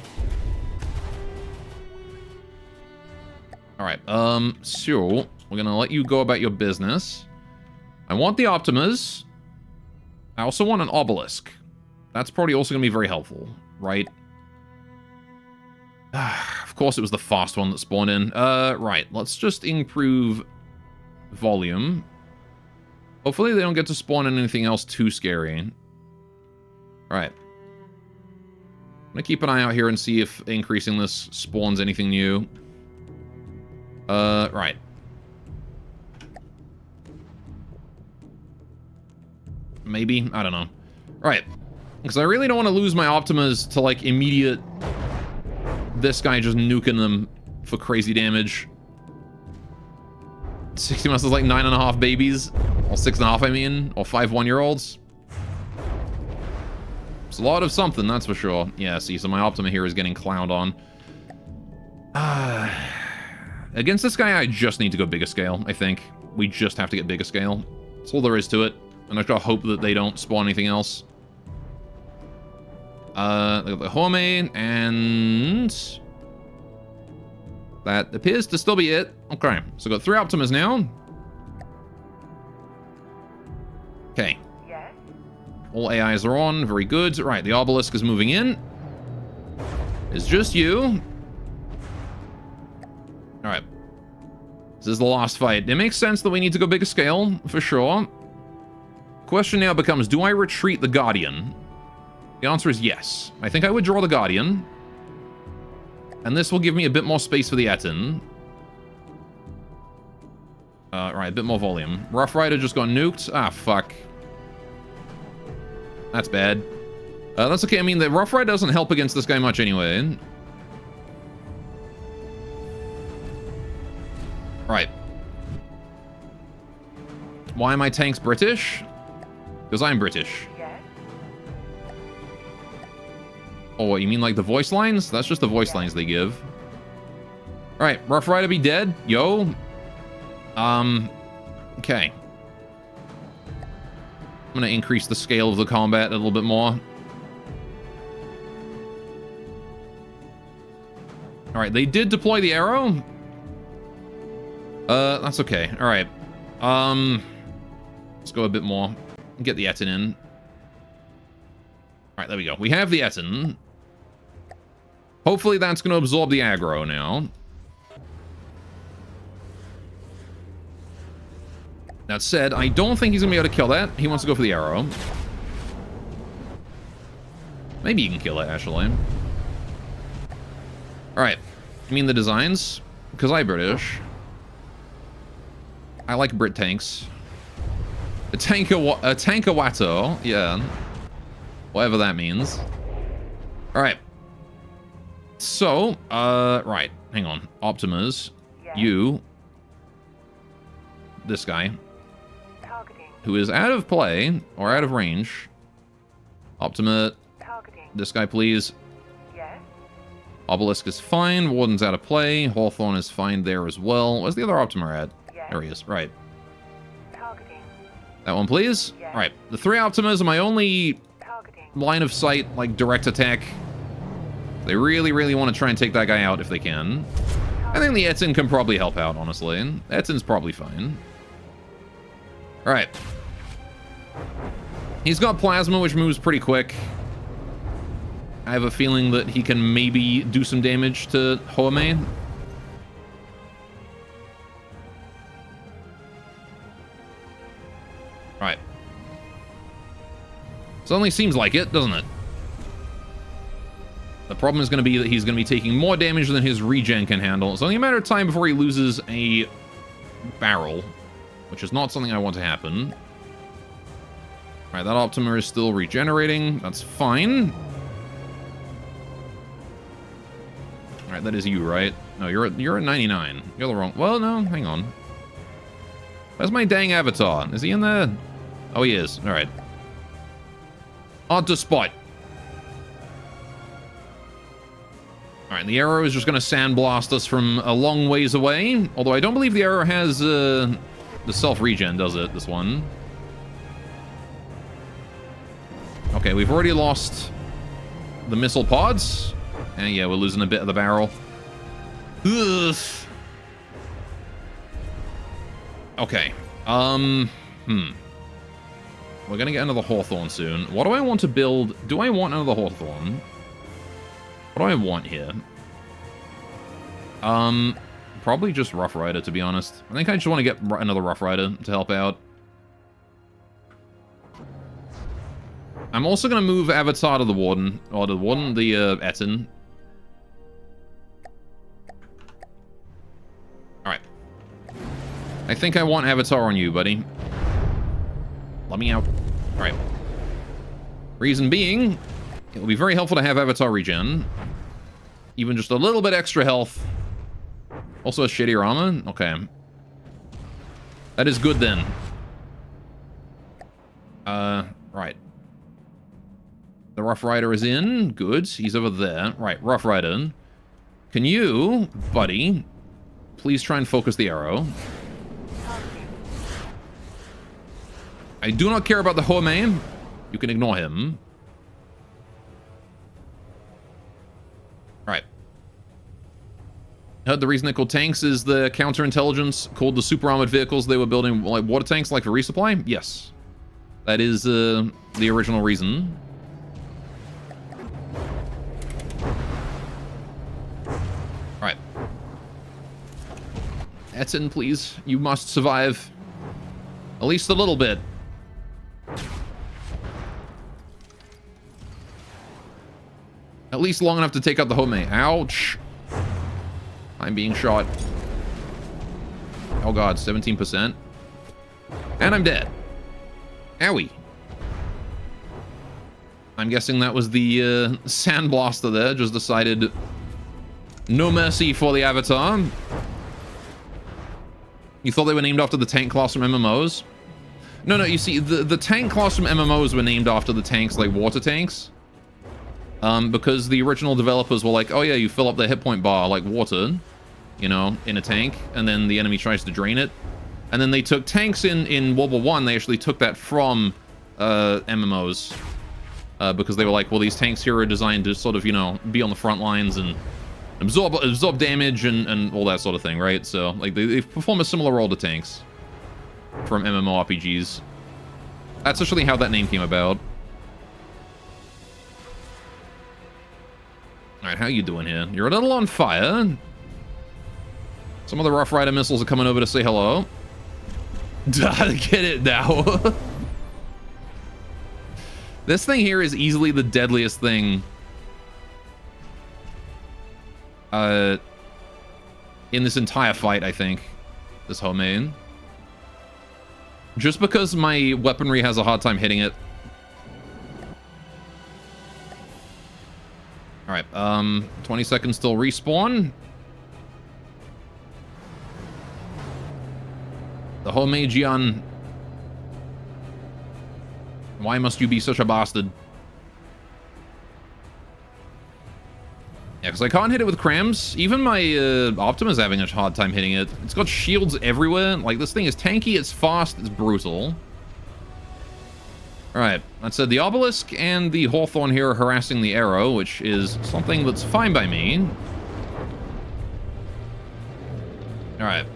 Alright, so we're gonna let you go about your business. I want the Optimas. I also want an Obelisk. That's probably also gonna be very helpful, right? Of course it was the fast one that spawned in. Right, let's just improve volume. Hopefully they don't get to spawn in anything else too scary. Alright. I'm gonna keep an eye out here and see if increasing this spawns anything new. Right. Maybe? I don't know. Right. Because I really don't want to lose my Optimas to, like, immediate... This guy just nuking them for crazy damage. 60 months is like 9.5 babies. Or 6.5, I mean. Or 5 one-year-olds. It's a lot of something, that's for sure. Yeah, see, so my Optima here is getting clowned on. Against this guy, I just need to go bigger scale, I think. We just have to get bigger scale. That's all there is to it. And I gotta hope that they don't spawn anything else. The Horme, and... That appears to still be it. Okay, so got 3 Optimas now. Okay. Yes? All AIs are on, very good. Right, the Obelisk is moving in. It's just you. Alright. This is the last fight. It makes sense that we need to go bigger scale, for sure. Question now becomes, do I retreat the Guardian? The answer is yes. I think I would draw the Guardian. And this will give me a bit more space for the Etten. Right, a bit more volume. Rough Rider just got nuked. Ah, fuck. That's bad. That's okay. I mean, the Rough Rider doesn't help against this guy much anyway. Right. Why are my tanks British? Because I'm British. Yes? Oh, what, you mean like the voice lines? That's just the voice lines they give. Alright, Rough Rider be dead. Yo. Okay. I'm gonna increase the scale of the combat a little bit more. Alright, they did deploy the arrow. That's okay. Alright. Let's go a bit more. Get the Etten in. Alright, there we go. We have the Etten. Hopefully that's going to absorb the aggro now. That said, I don't think he's going to be able to kill that. He wants to go for the arrow. Maybe he can kill it, actually. Alright. You mean the designs? Because I'm British. I like Brit tanks. A tankawato, yeah. Whatever that means. Alright. So, right. Hang on. Optimas. Yes? You. This guy. Targeting. who is out of play, or out of range. Optima, Targeting. this guy, please. Yes. Obelisk is fine. Warden's out of play. Hawthorne is fine there as well. Where's the other Optima at? Yes. There he is. Right. Targeting. That one, please. Yes. All right. The 3 Optimas are my only Targeting. line of sight, like, direct attack. They really, really want to try and take that guy out if they can. I think the Etzin can probably help out, honestly. Etzin's probably fine. All right. He's got Plasma, which moves pretty quick. I have a feeling that he can maybe do some damage to Hoame. Right. Suddenly seems like it, doesn't it? The problem is going to be that he's going to be taking more damage than his regen can handle. It's only a matter of time before he loses a barrel, which is not something I want to happen. Alright, that Optima is still regenerating. That's fine. Alright, that is you, right? No, you're at 99. You're the wrong... Well, no, hang on. Where's my dang avatar? Is he in there? Oh, he is. Alright. On to spot. Alright, the arrow is just going to sandblast us from a long ways away. Although I don't believe the arrow has the self-regen, does it? This one. Okay, we've already lost the missile pods. And yeah, we're losing a bit of the barrel. Ugh. Okay. We're gonna get another Hawthorne soon. What do I want to build? Do I want another Hawthorne? What do I want here? Probably just Rough Rider, to be honest. I think I just want to get another Rough Rider to help out. I'm also going to move Avatar to the Warden. Or the Warden, the Etten. Alright. I think I want Avatar on you, buddy. Let me out. Alright. Reason being, it will be very helpful to have Avatar regen. Even just a little bit extra health. Also a shittier armor? Okay. That is good then. Right. The Rough Rider is in. Good. He's over there. Right, Rough Rider. Can you, buddy, please try and focus the arrow? I do not care about the Hoame. You can ignore him. Right. I heard the reason they're called tanks is the counterintelligence called the super armored vehicles they were building, like water tanks, like for resupply? Yes. That is the original reason. Right. Etten, please. You must survive. At least a little bit. At least long enough to take out the Hoame. Ouch. I'm being shot. Oh god, 17%. And I'm dead. Owie. I'm guessing that was the Sandblaster there. Just decided no mercy for the Avatar. You thought they were named after the tank class from MMOs? No, you see, the tank class from MMOs were named after the tanks, like water tanks. Because the original developers were like, oh yeah, you fill up the hit point bar like water, you know, in a tank, and then the enemy tries to drain it. And then they took tanks in World War I, they actually took that from MMOs. Because they were like, well, these tanks here are designed to sort of, you know, be on the front lines and absorb damage and all that sort of thing, right? So, like, they perform a similar role to tanks from MMORPGs. That's actually how that name came about. Alright, how you doing here? You're a little on fire. Some of the Rough Rider missiles are coming over to say hello. Get it now. This thing here is easily the deadliest thing in this entire fight, I think. This Hoame. Just because my weaponry has a hard time hitting it. Alright, 20 seconds till respawn. The Homegian Why must you be such a bastard? Yeah, because I can't hit it with crams. Even my Optima's having a hard time hitting it. It's got shields everywhere. Like, this thing is tanky, it's fast, it's brutal. Alright, that said, the Obelisk and the Hawthorn here are harassing the Arrow, which is something that's fine by me. Alright.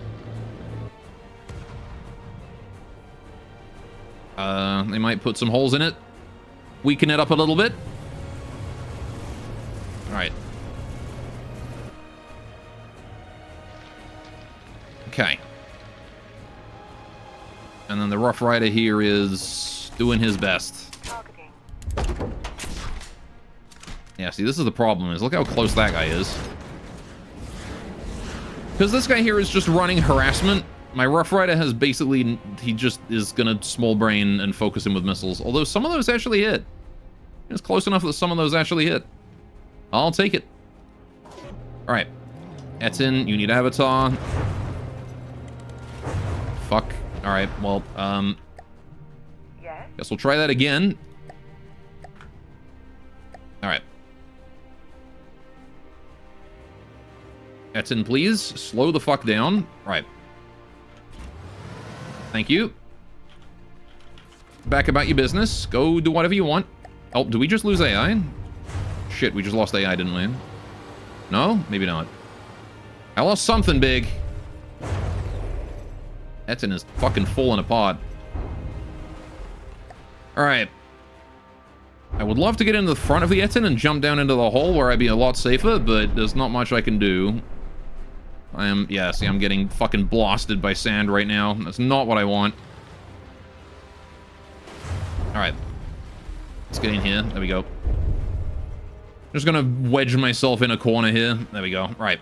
They might put some holes in it. Weaken it up a little bit. Alright. Okay. And then the Rough Rider here is doing his best. Targeting. Yeah, see, this is the problem, is look how close that guy is. Because this guy here is just running harassment. My Rough Rider has basically, he just is gonna small brain and focus him with missiles. Although some of those actually hit. It's close enough that some of those actually hit. I'll take it. Alright. Etin, you need Avatar. Fuck. Alright, well, Yes. guess we'll try that again. Alright. Etin, please. Slow the fuck down. Right. Thank you. Back about your business. Go do whatever you want. Oh, do we just lose AI? Shit, we just lost AI, didn't we? No? Maybe not. I lost something big. Etin is fucking falling apart. Alright. I would love to get into the front of the Etin and jump down into the hole where I'd be a lot safer, but there's not much I can do. Yeah, see, I'm getting fucking blasted by sand right now. That's not what I want. Alright. Let's get in here. There we go. Just gonna wedge myself in a corner here. There we go. Right.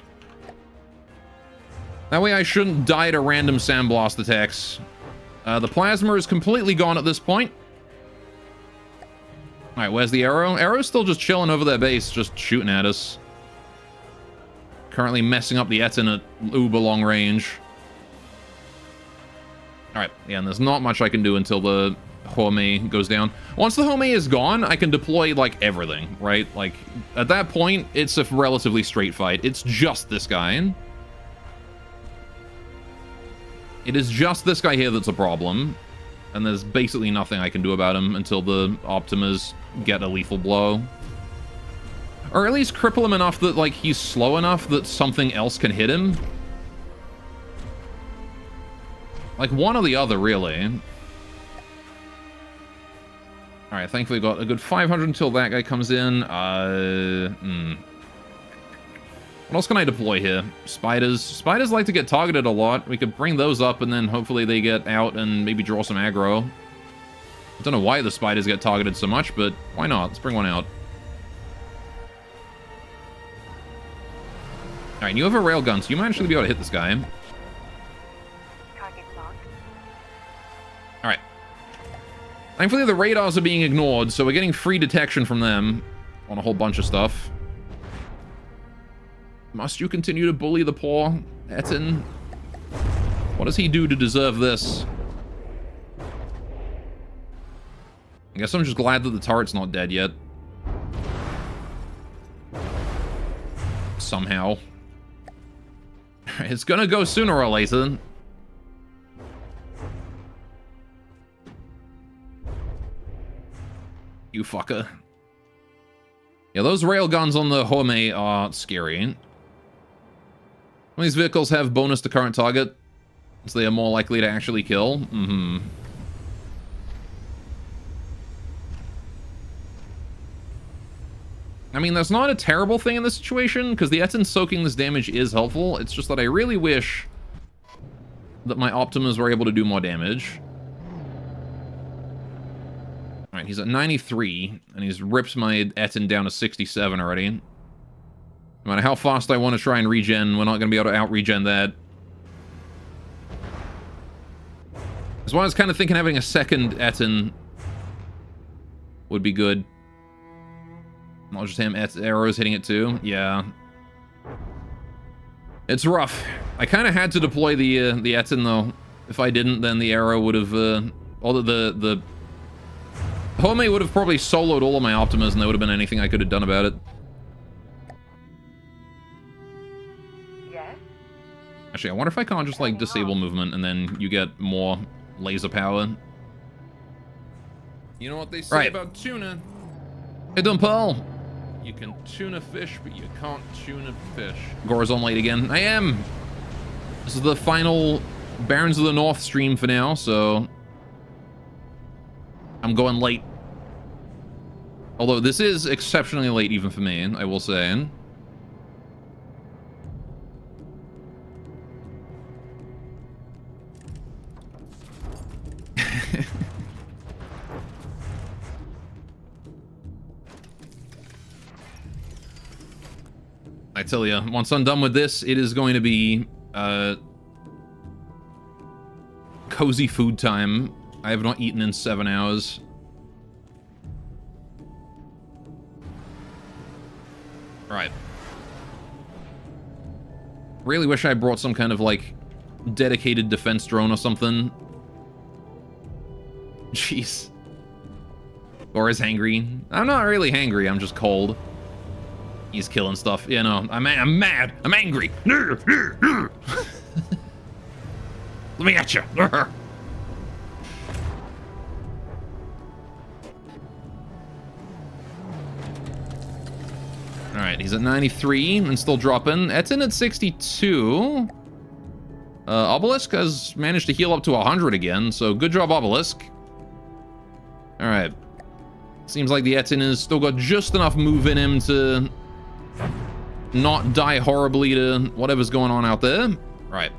That way I shouldn't die to random sandblast attacks. The plasma is completely gone at this point. Alright, where's the Arrow? Arrow's still just chilling over their base, just shooting at us. Currently messing up the Etin at uber long range. Alright, yeah, and there's not much I can do until the Home goes down. Once the Home is gone, I can deploy, like, everything, right? Like, at that point, it's a relatively straight fight. It's just this guy. It is just this guy here that's a problem. And there's basically nothing I can do about him until the Optimas get a lethal blow. Or at least cripple him enough that, like, he's slow enough that something else can hit him. Like, one or the other, really. Alright, thankfully we got a good 500 until that guy comes in. What else can I deploy here? Spiders. Spiders like to get targeted a lot. We could bring those up and then hopefully they get out and maybe draw some aggro. I don't know why the spiders get targeted so much, but why not? Let's bring one out. Alright, you have a railgun, so you might actually be able to hit this guy. Target marked. Alright. Thankfully, the radars are being ignored, so we're getting free detection from them on a whole bunch of stuff. Must you continue to bully the poor Etin? What does he do to deserve this? I guess I'm just glad that the turret's not dead yet. Somehow. It's gonna go sooner or later. You fucker. Yeah, those railguns on the Home are scary. Some of these vehicles have bonus to current target, so they are more likely to actually kill. I mean, that's not a terrible thing in this situation, because the Etin soaking this damage is helpful. It's just that I really wish that my Optimas were able to do more damage. Alright, he's at 93, and he's ripped my Etin down to 67 already. No matter how fast I want to try and regen, we're not going to be able to out-regen that. That's why I was kind of thinking having a second Etin would be good. Not just him, arrows hitting it too. Yeah. It's rough. I kind of had to deploy the Etin, though. If I didn't, then the arrow would have... or the Homie would have probably soloed all of my Optimas and there would have been anything I could have done about it. Yes? Actually, I wonder if I can't just, like, disable movement and then you get more laser power. You know what they say about tuna? Hey, doing, Paul? You can tune a fish, but you can't tune a fish. Gora's on late again. I am. This is the final Barons of the North stream for now, so I'm going late. Although this is exceptionally late even for me, I will say. I tell you, once I'm done with this, it is going to be cozy food time. I have not eaten in 7 hours. Right. Really wish I brought some kind of, like, dedicated defense drone or something. Jeez. Or is hangry. I'm not really hangry, I'm just cold. He's killing stuff. You know, I'm mad. I'm angry. Let me at you. Alright, he's at 93 and still dropping. Etin at 62. Obelisk has managed to heal up to 100 again, so good job, Obelisk. Alright. Seems like the Etin has still got just enough move in him to not die horribly to whatever's going on out there. Right.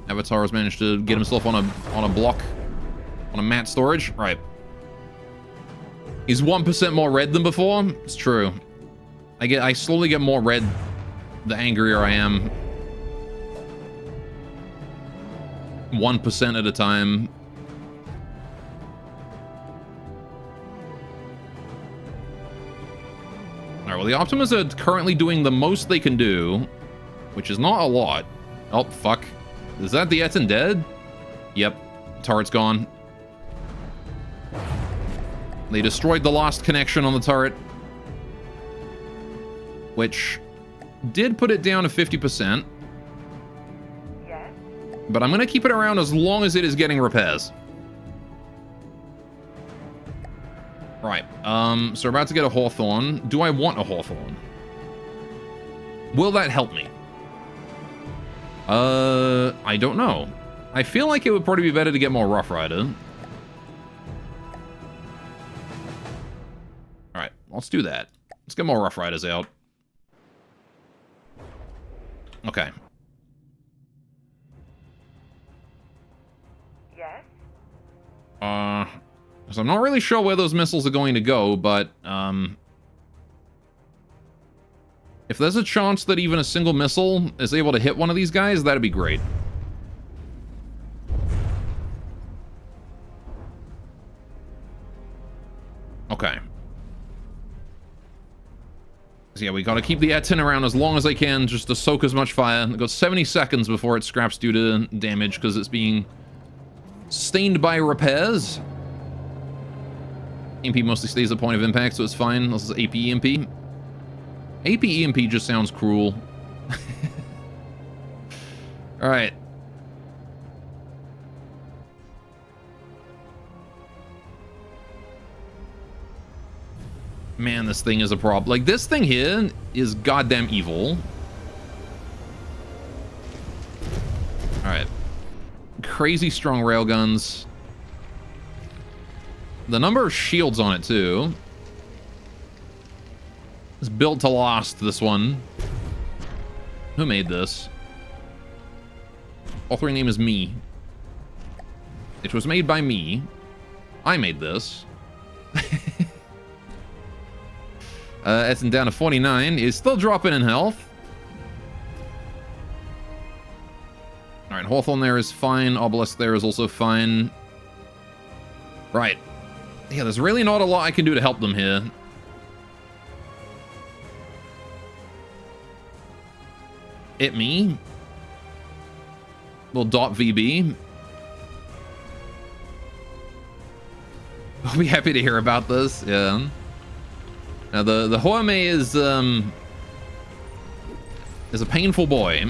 Avatar has managed to get himself on a block, on a mat storage. Right. He's 1% more red than before. It's true. I slowly get more red the angrier I am. 1% at a time. Alright, well, the Optimas are currently doing the most they can do, which is not a lot. Oh, fuck. Is that the Etin dead? Yep. Turret's gone. They destroyed the last connection on the turret, which did put it down to 50%. Yes? But I'm going to keep it around as long as it is getting repairs. Right, so we're about to get a Hawthorne. Do I want a Hawthorne? Will that help me? I don't know. I feel like it would probably be better to get more Rough Rider. Alright, let's do that. Let's get more Rough Riders out. Okay. Yes? So I'm not really sure where those missiles are going to go, but, if there's a chance that even a single missile is able to hit one of these guys, that'd be great. Okay. So yeah, we gotta keep the Etin around as long as I can, just to soak as much fire. It goes 70 seconds before it scraps due to damage, because it's being stained by repairs. EMP mostly stays at point of impact, so it's fine. This is AP EMP. AP EMP just sounds cruel. Alright. Man, this thing is a problem. Like, this thing here is goddamn evil. Alright. Crazy strong railguns. The number of shields on it, too. It's built to last, this one. Who made this? Author name is me. It was made by me. I made this. Etin down to 49. Is still dropping in health. Alright, Hawthorne there is fine. Obelisk there is also fine. Right. Yeah, there's really not a lot I can do to help them here. Hit me. Little dot VB. I'll be happy to hear about this. Yeah. Now the Horme is a painful boy.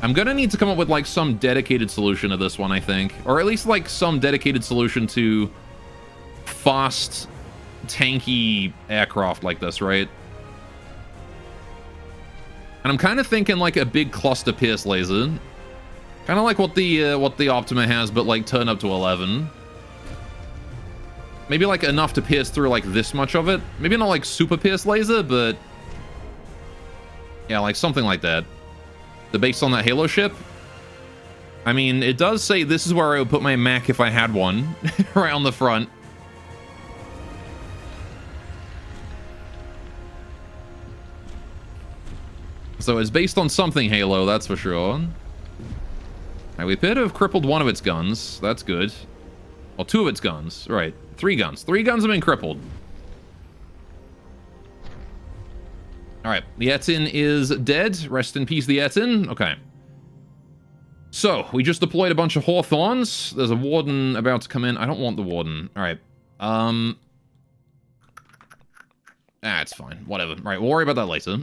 I'm gonna need to come up with like some dedicated solution to this one, I think, or at least like some dedicated solution to fast, tanky aircraft like this, right? And I'm kind of thinking like a big cluster pierce laser, kind of like what the Optima has, but like turn up to 11. Maybe like enough to pierce through like this much of it. Maybe not like super pierce laser, but yeah, like something like that. Based on that Halo ship. I mean, it does say this is where I would put my Mac if I had one, right on the front. So it's based on something Halo, that's for sure. Now, we appear to have crippled one of its guns. That's good. Well, two of its guns. Right. 3 guns. 3 guns have been crippled. Alright. The Etin is dead. Rest in peace, the Etin. Okay. So, we just deployed a bunch of Hawthorns. There's a Warden about to come in. I don't want the Warden. Alright. It's fine. Whatever. Alright, we'll worry about that later.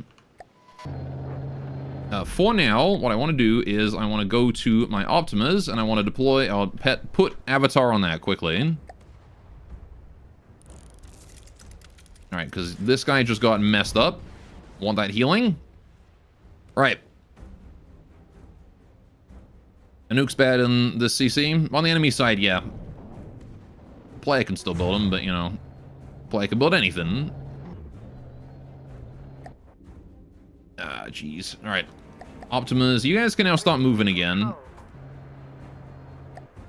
For now, what I want to do is I want to go to my Optimas, and I want to deploy... I'll put Avatar on that quickly. Alright, because this guy just got messed up. Want that healing? Right. A nuke's bad in this CC. On the enemy side, yeah. Player can still build them, but, you know... Player can build anything. Ah, jeez. Alright. Optimas, you guys can now start moving again.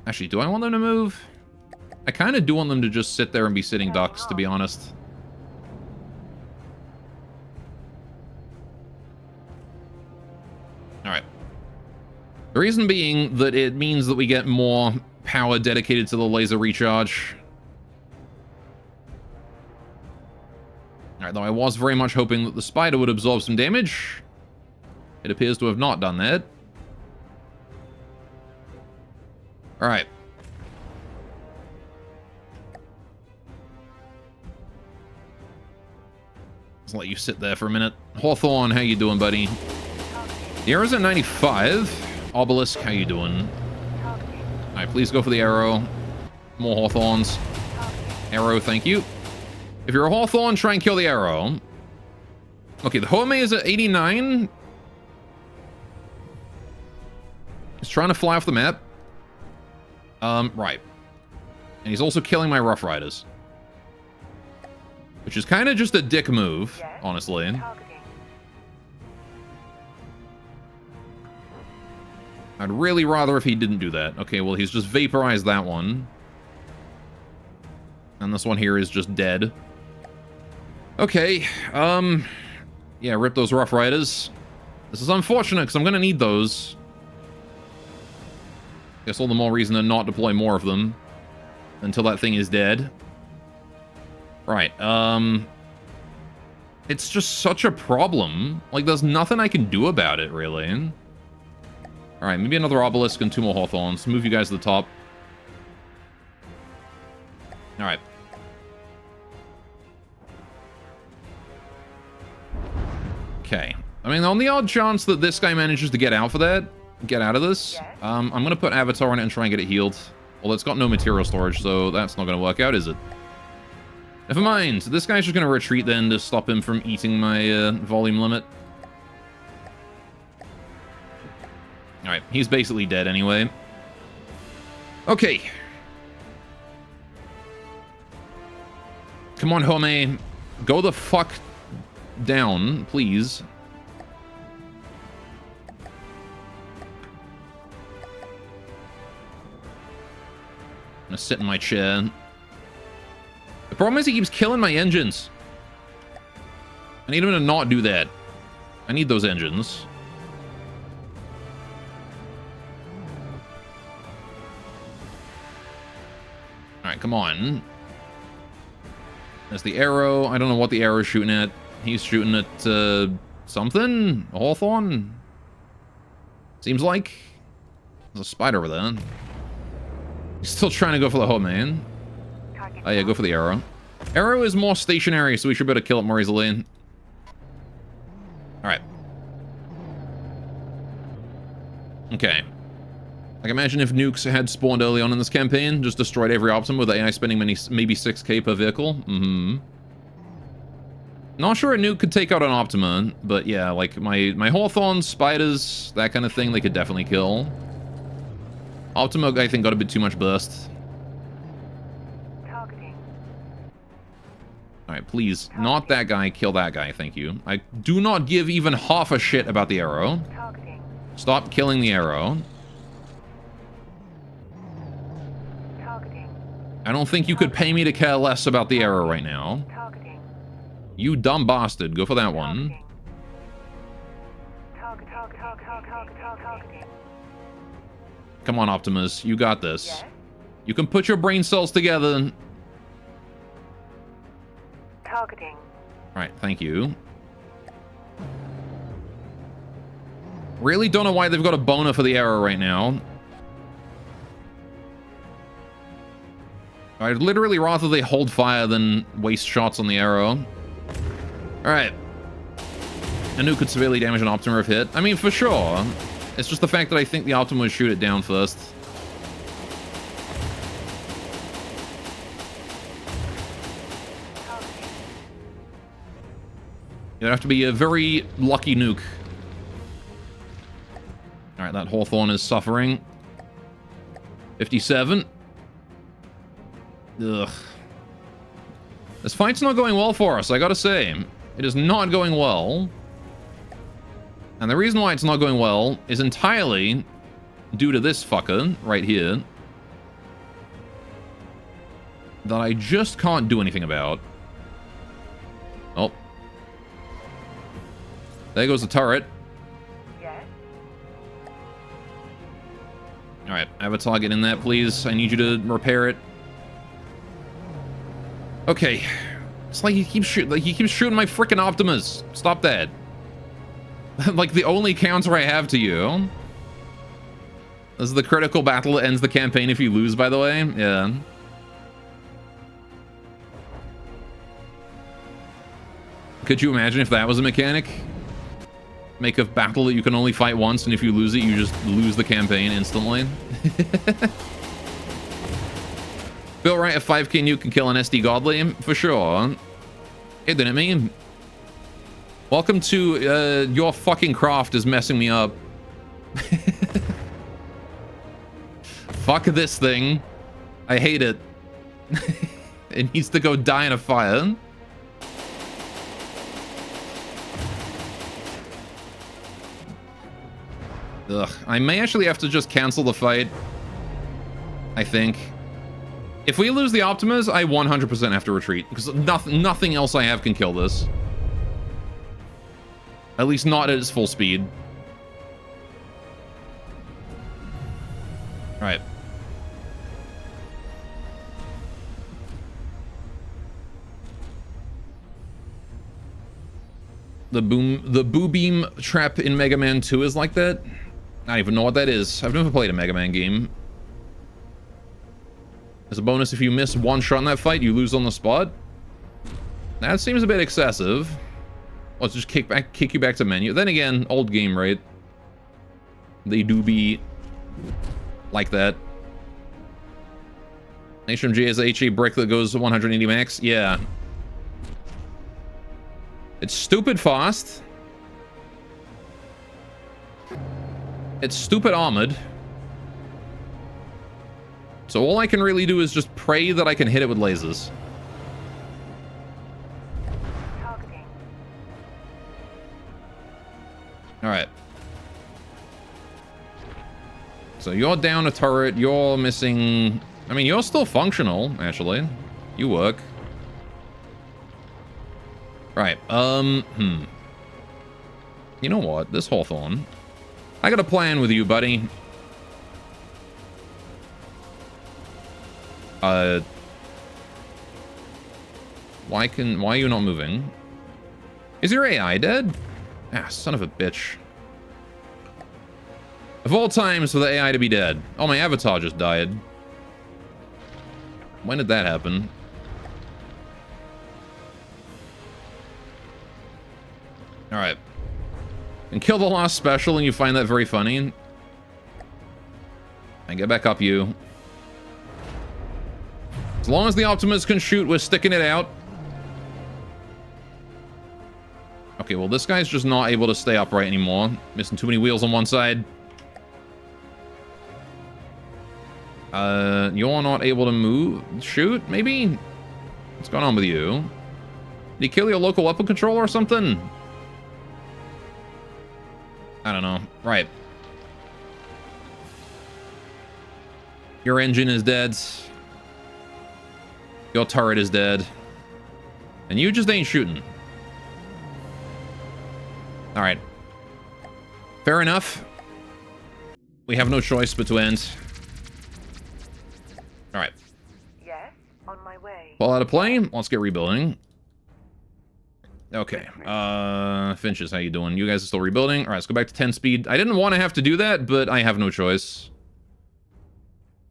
Actually, do I want them to move? I kind of do want them to just sit there and be sitting ducks, to be honest. Alright. The reason being that it means that we get more power dedicated to the laser recharge. Alright, though I was very much hoping that the spider would absorb some damage. It appears to have not done that. Alright. Let's let you sit there for a minute. Hawthorne, how you doing, buddy? The arrow's at 95. Obelisk, how you doing? Alright, please go for the arrow. More Hawthorns. Arrow, thank you. If you're a Hawthorne, try and kill the arrow. Okay, the Horme is at 89. He's trying to fly off the map. Right. And he's also killing my Rough Riders. Which is kind of just a dick move, honestly. I'd really rather if he didn't do that. Okay, well, he's just vaporized that one. And this one here is just dead. Okay, yeah, rip those Rough Riders. This is unfortunate, because I'm going to need those. Guess all the more reason to not deploy more of them. Until that thing is dead. Right, it's just such a problem. Like, there's nothing I can do about it, really. Alright, maybe another Obelisk and 2 more Hawthorns. Move you guys to the top. Alright. Okay. I mean, on the odd chance that this guy manages to get out of this, I'm going to put Avatar on it and try and get it healed. Well, it's got no material storage, so that's not going to work out, is it? Never mind. This guy's just going to retreat then to stop him from eating my volume limit. Alright, he's basically dead anyway. Okay. Come on, Home. Go the fuck down, please. I'm gonna sit in my chair. The problem is he keeps killing my engines. I need him to not do that. I need those engines. Alright, come on. There's the arrow. I don't know what the arrow is shooting at. He's shooting at something? A Hawthorne? Seems like. There's a spider over there. He's still trying to go for the Home, man. Oh yeah, go for the arrow. Arrow is more stationary, so we should be able to kill it more easily. Alright. Okay. Like, imagine if nukes had spawned early on in this campaign, just destroyed every Optima with AI spending maybe 6k per vehicle. Not sure a nuke could take out an Optima, but yeah, like my Hawthorns, spiders, that kind of thing, they could definitely kill. Optima, I think, got a bit too much burst. Targeting. Alright, please, not that guy, kill that guy, thank you. I do not give even half a shit about the arrow. Targeting. Stop killing the arrow. Targeting. I don't think you could pay me to care less about the arrow right now. Targeting. You dumb bastard, go for that one. Targeting. Come on, Optimus, you got this. Yes. You can put your brain cells together. Targeting. Alright, thank you. Really don't know why they've got a boner for the arrow right now. I'd literally rather they hold fire than waste shots on the arrow. Alright. A nuke could severely damage an Optima if hit. I mean, for sure. It's just the fact that I think the Optima would shoot it down first. You'd have to be a very lucky nuke. Alright, that Hawthorn is suffering. 57. Ugh. This fight's not going well for us, I gotta say. It is not going well. And the reason why it's not going well is entirely due to this fucker right here. That I just can't do anything about. Oh. There goes the turret. Yes. Alright, Avatar, get in that, please. I need you to repair it. Okay. It's like he keeps shooting my freaking Optimus. Stop that. Like the only counter I have to you. This is the critical battle that ends the campaign if you lose, by the way. Yeah. Could you imagine if that was a mechanic? Make a battle that you can only fight once, and if you lose it, you just lose the campaign instantly. Bill Wright, a 5k nuke can kill an SD Godly? For sure. Hey, didn't it mean? Welcome to, your fucking craft is messing me up. Fuck this thing. I hate it. It needs to go die in a fire. Ugh, I may actually have to just cancel the fight. I think. If we lose the Optimas, I 100% have to retreat. Because nothing else I have can kill this. At least not at its full speed. Alright. The boo beam trap in Mega Man 2 is like that? I don't even know what that is. I've never played a Mega Man game. As a bonus, if you miss one shot in that fight, you lose on the spot. That seems a bit excessive. Let's just kick you back to menu. Then again, old game, right? They do be like that. HMG is a HE brick that goes 180 max. Yeah. It's stupid fast. It's stupid armored. So all I can really do is just pray that I can hit it with lasers. Targeting. Alright. So you're down a turret, you're missing... I mean, you're still functional, actually. You work. Right, You know what? This Hawthorn. I got a plan with you, buddy. Why are you not moving? Is your AI dead? Ah, son of a bitch. Of all times for the AI to be dead. Oh, my avatar just died. When did that happen? And kill the last special, and you find that very funny. And get back up, you. As long as the Optimus can shoot, we're sticking it out. Okay, well, this guy's just not able to stay upright anymore. Missing too many wheels on one side. You're not able to move? Shoot, maybe? What's going on with you? Did he kill your local weapon controller or something? I don't know. Right. Your engine is dead. Your turret is dead. And you just ain't shooting. Alright. Fair enough. We have no choice but to end. Alright. Yes, on my way. Fall out of play. Let's get rebuilding. Okay. Finches, how you doing? You guys are still rebuilding. Alright, let's go back to 10 speed. I didn't want to have to do that, but I have no choice.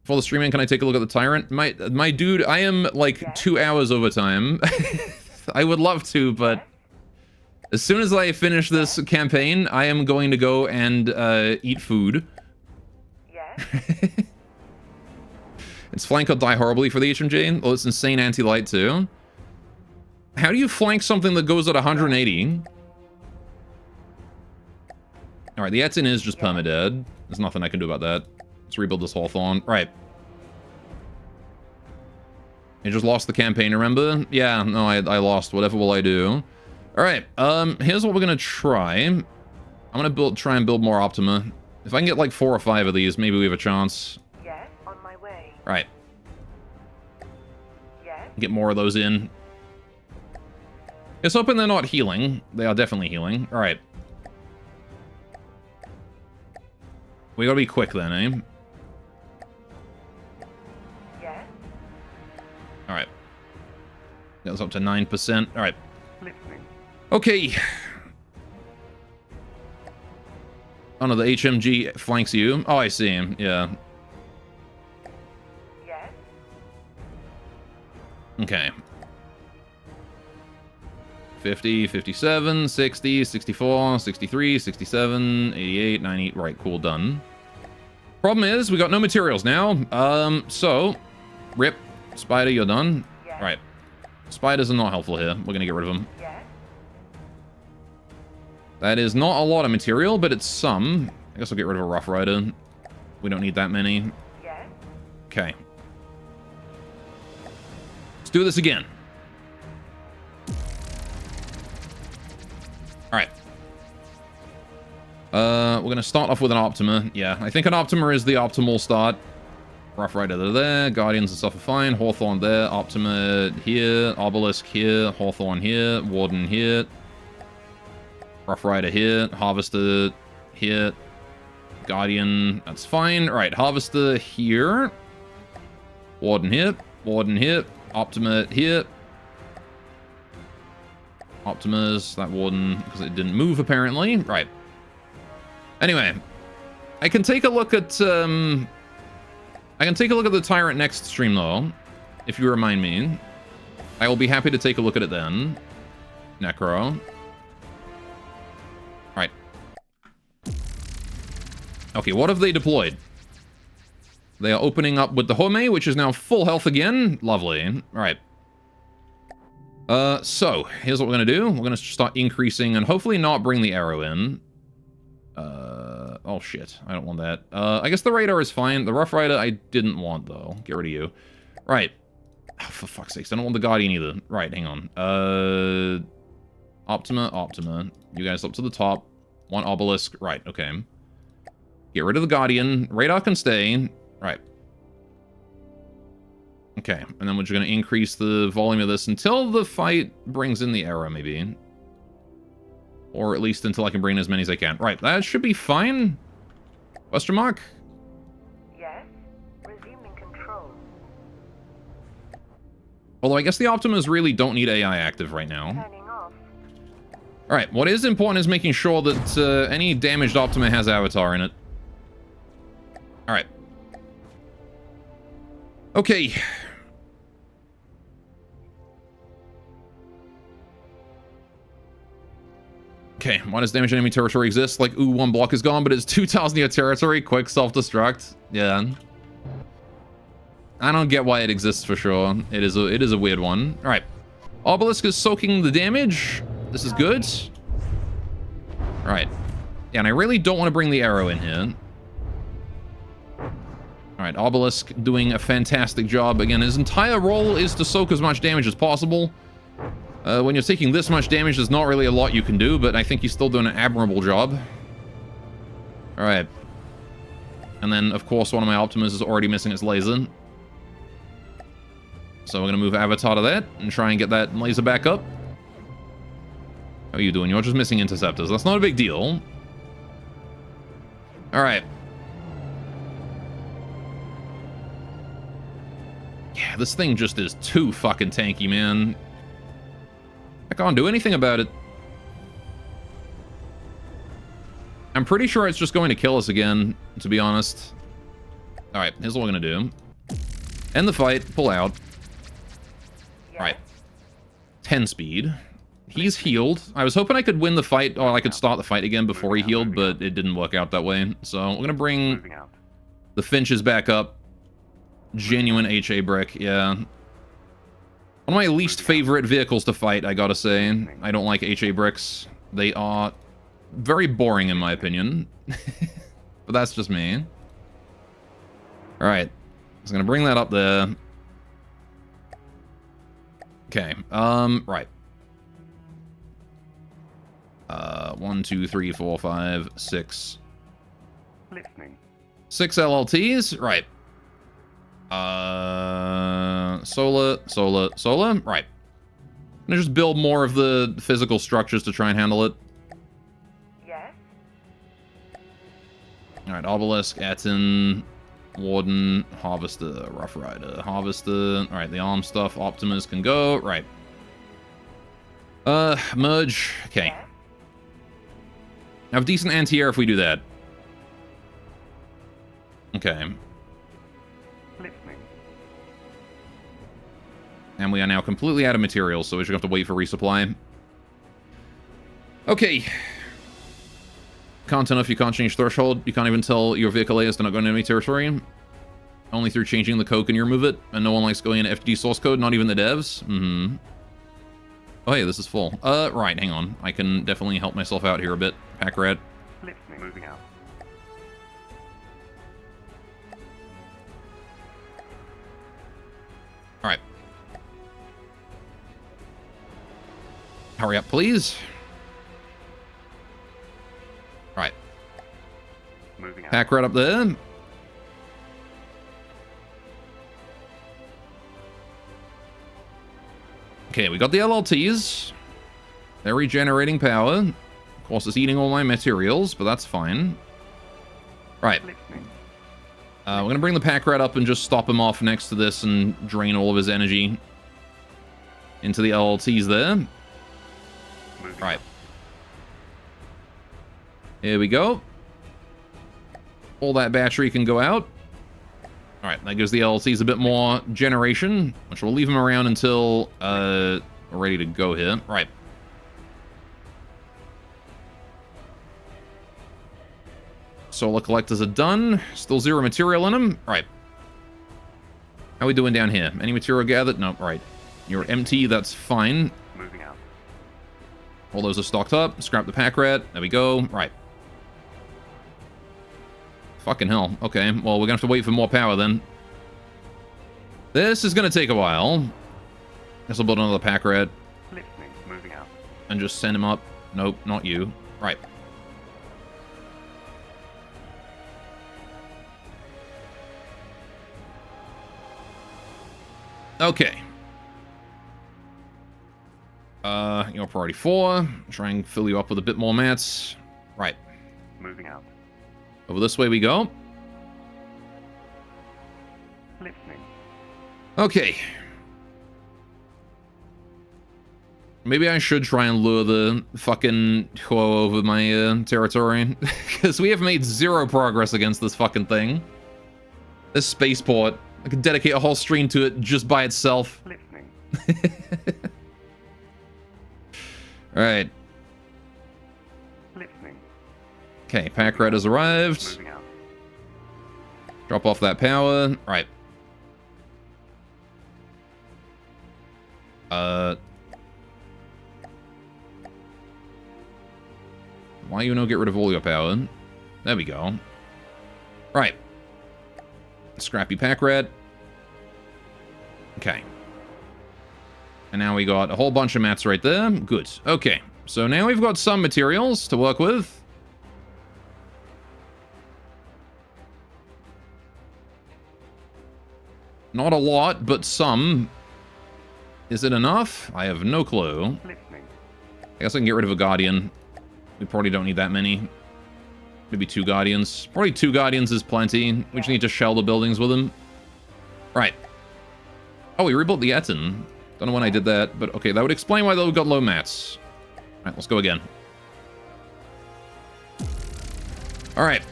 For the streaming, can I take a look at the Tyrant? My dude, I am like 2 hours overtime. I would love to, but as soon as I finish this campaign, I am going to go and eat food. Yes. Its flank will die horribly for the HMG. Oh, it's insane anti-light too. How do you flank something that goes at 180? Alright, the Etzin is just permadead. There's nothing I can do about that. Let's rebuild this Hawthorne. Right. You just lost the campaign, remember? Yeah, no, I lost. Whatever will I do? Alright, here's what we're gonna try. I'm gonna try and build more Optima. If I can get like 4 or 5 of these, maybe we have a chance. Yes, on my way. Right. Yes. Get more of those in. Just hoping they're not healing. They are definitely healing. Alright. We gotta be quick then, eh? Yes. Alright. Goes up to 9%. Alright. Listening. Okay. Oh no, the HMG flanks you. Oh, I see him. Yeah. Yes. Okay. 50, 57, 60, 64, 63, 67, 88, 90. Right, cool, done. Problem is, we got no materials now. So, rip. Spider, you're done. Yes. Right. Spiders are not helpful here. We're gonna get rid of them. Yes. That is not a lot of material, but it's some. I guess I'll get rid of a Rough Rider. We don't need that many. Yes. Okay. Let's do this again. Alright. We're gonna start off with an Optima. Yeah, I think an Optima is the optimal start. Rough Rider there, Guardians and stuff are fine. Hawthorne there, Optima here, Obelisk here, Hawthorne here, Warden here. Rough Rider here, Harvester here, Guardian, that's fine. Alright, Harvester here. Warden here, Optima here. Optimus, that Warden, because it didn't move apparently. Right. Anyway, I can take a look at the Tyrant next stream though, if you remind me. I will be happy to take a look at it then. Necro. Right. Okay, what have they deployed? They are opening up with the Home, which is now full health again. Lovely. Alright. So, here's what we're gonna do. We're gonna start increasing and hopefully not bring the arrow in. Oh shit, I don't want that. I guess the radar is fine. The Rough Rider I didn't want though. Get rid of you. Right. Oh, for fuck's sakes, I don't want the Guardian either. Right, hang on. Optima. You guys up to the top. One Obelisk. Right, okay. Get rid of the Guardian. Radar can stay. Right. Okay, and then we're just going to increase the volume of this until the fight brings in the arrow, maybe. Or at least until I can bring in as many as I can. Right, that should be fine. Question mark? Yes. Resuming control. Although I guess the Optimas really don't need AI active right now. Turning off. Alright, what is important is making sure that any damaged Optima has Avatar in it. Alright. Okay. Okay, why does damage enemy territory exist? Like, ooh, one block is gone, but it's 2 tiles near territory. Quick self-destruct. Yeah. I don't get why it exists for sure. It is a weird one. All right. Obelisk is soaking the damage. This is good. All right. Yeah, and I really don't want to bring the arrow in here. All right, Obelisk doing a fantastic job. Again, his entire role is to soak as much damage as possible. When you're taking this much damage, there's not really a lot you can do, but I think he's still doing an admirable job. All right. And then, of course, one of my Optimus is already missing its laser. So we're going to move Avatar to that and try and get that laser back up. How are you doing? You're just missing interceptors. That's not a big deal. All right. Yeah, this thing just is too fucking tanky, man. I can't do anything about it. I'm pretty sure it's just going to kill us again, to be honest. All right, here's what we're going to do. End the fight, pull out. All right. 10 speed. He's healed. I was hoping I could win the fight, or I could start the fight again before he healed, but it didn't work out that way. So we're going to bring the Finches back up. Genuine HA brick, yeah. One of my least favorite vehicles to fight, I gotta say. I don't like HA bricks. They are very boring in my opinion. But that's just me. Alright. I was gonna bring that up there. Okay, right. 1, 2, 3, 4, 5, 6. Listening. 6 LLTs, right. Solar. Right. I'm gonna just build more of the physical structures to try and handle it. Yes. Alright, Obelisk, Atten, Warden, Harvester, Rough Rider, Harvester. Alright, the arm stuff, Optimus can go. Right. Merge. Okay. Yes. Have decent anti-air if we do that. Okay. Listening. And we are now completely out of materials, so we should have to wait for resupply. Okay. Can't turn off, you can't change threshold. You can't even tell your vehicle layers to not go into enemy territory. Only through changing the code can you remove it. And no one likes going into FTD source code, not even the devs. Mm-hmm. Oh, hey, this is full. Right, hang on. I can definitely help myself out here a bit. Pack rat. Listening. Moving out. Alright. Hurry up, please. Alright. Moving out. Pack rat up there. Okay, we got the LLTs. They're regenerating power. Of course, it's eating all my materials, but that's fine. Right. Listening. We're going to bring the pack rat up and just stop him off next to this and drain all of his energy into the LLTs there. Moving Right. Here we go. All that battery can go out. Alright, that gives the LLCs a bit more generation, which will leave them around until we're ready to go here. Right. Solar collectors are done. Still 0 material in them. Right. How are we doing down here? Any material gathered? No, right. You're empty, that's fine. Moving out. All those are stocked up. Scrap the pack rat. There we go. Right. Fucking hell. Okay, well, we're gonna have to wait for more power then. This is gonna take a while. Guess I'll build another pack rat Listening. Moving out. and just send him up. Nope, not you. Right. Okay. You're priority 4. Try and fill you up with a bit more mats. Right. Moving out. Over this way we go. Listening. Okay. Maybe I should try and lure the fucking Huo over my territory. Because we have made 0 progress against this fucking thing. This spaceport. I could dedicate a whole stream to it just by itself. Listening. Alright. Okay, pack red has arrived. Moving out. Drop off that power. Right. Why you no get rid of all your power? There we go. Right. Scrappy pack rat. Okay. And now we got a whole bunch of mats right there. Good. Okay. So now we've got some materials to work with. Not a lot, but some. Is it enough? I have no clue. Listening. I guess I can get rid of a Guardian. We probably don't need that many. Maybe 2 Guardians. Probably 2 Guardians is plenty. We just need to shell the buildings with them. Right. Oh, we rebuilt the Etten. Don't know when I did that, but okay, that would explain why they've got low mats. Alright, let's go again. Alright.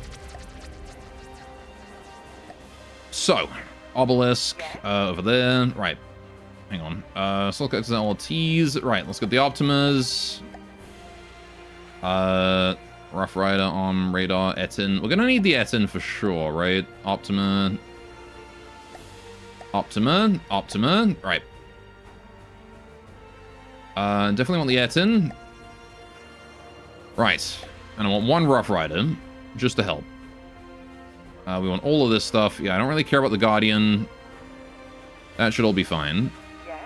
So, obelisk over there. Right. Hang on. So let's get the LTs. Right, let's get the Optimas. Rough Rider, Arm, Radar, Etten. We're gonna need the Etten for sure, right? Optima. Right. Definitely want the Etten. Right. And I want 1 Rough Rider, just to help. We want all of this stuff. Yeah, I don't really care about the Guardian. That should all be fine. Yes.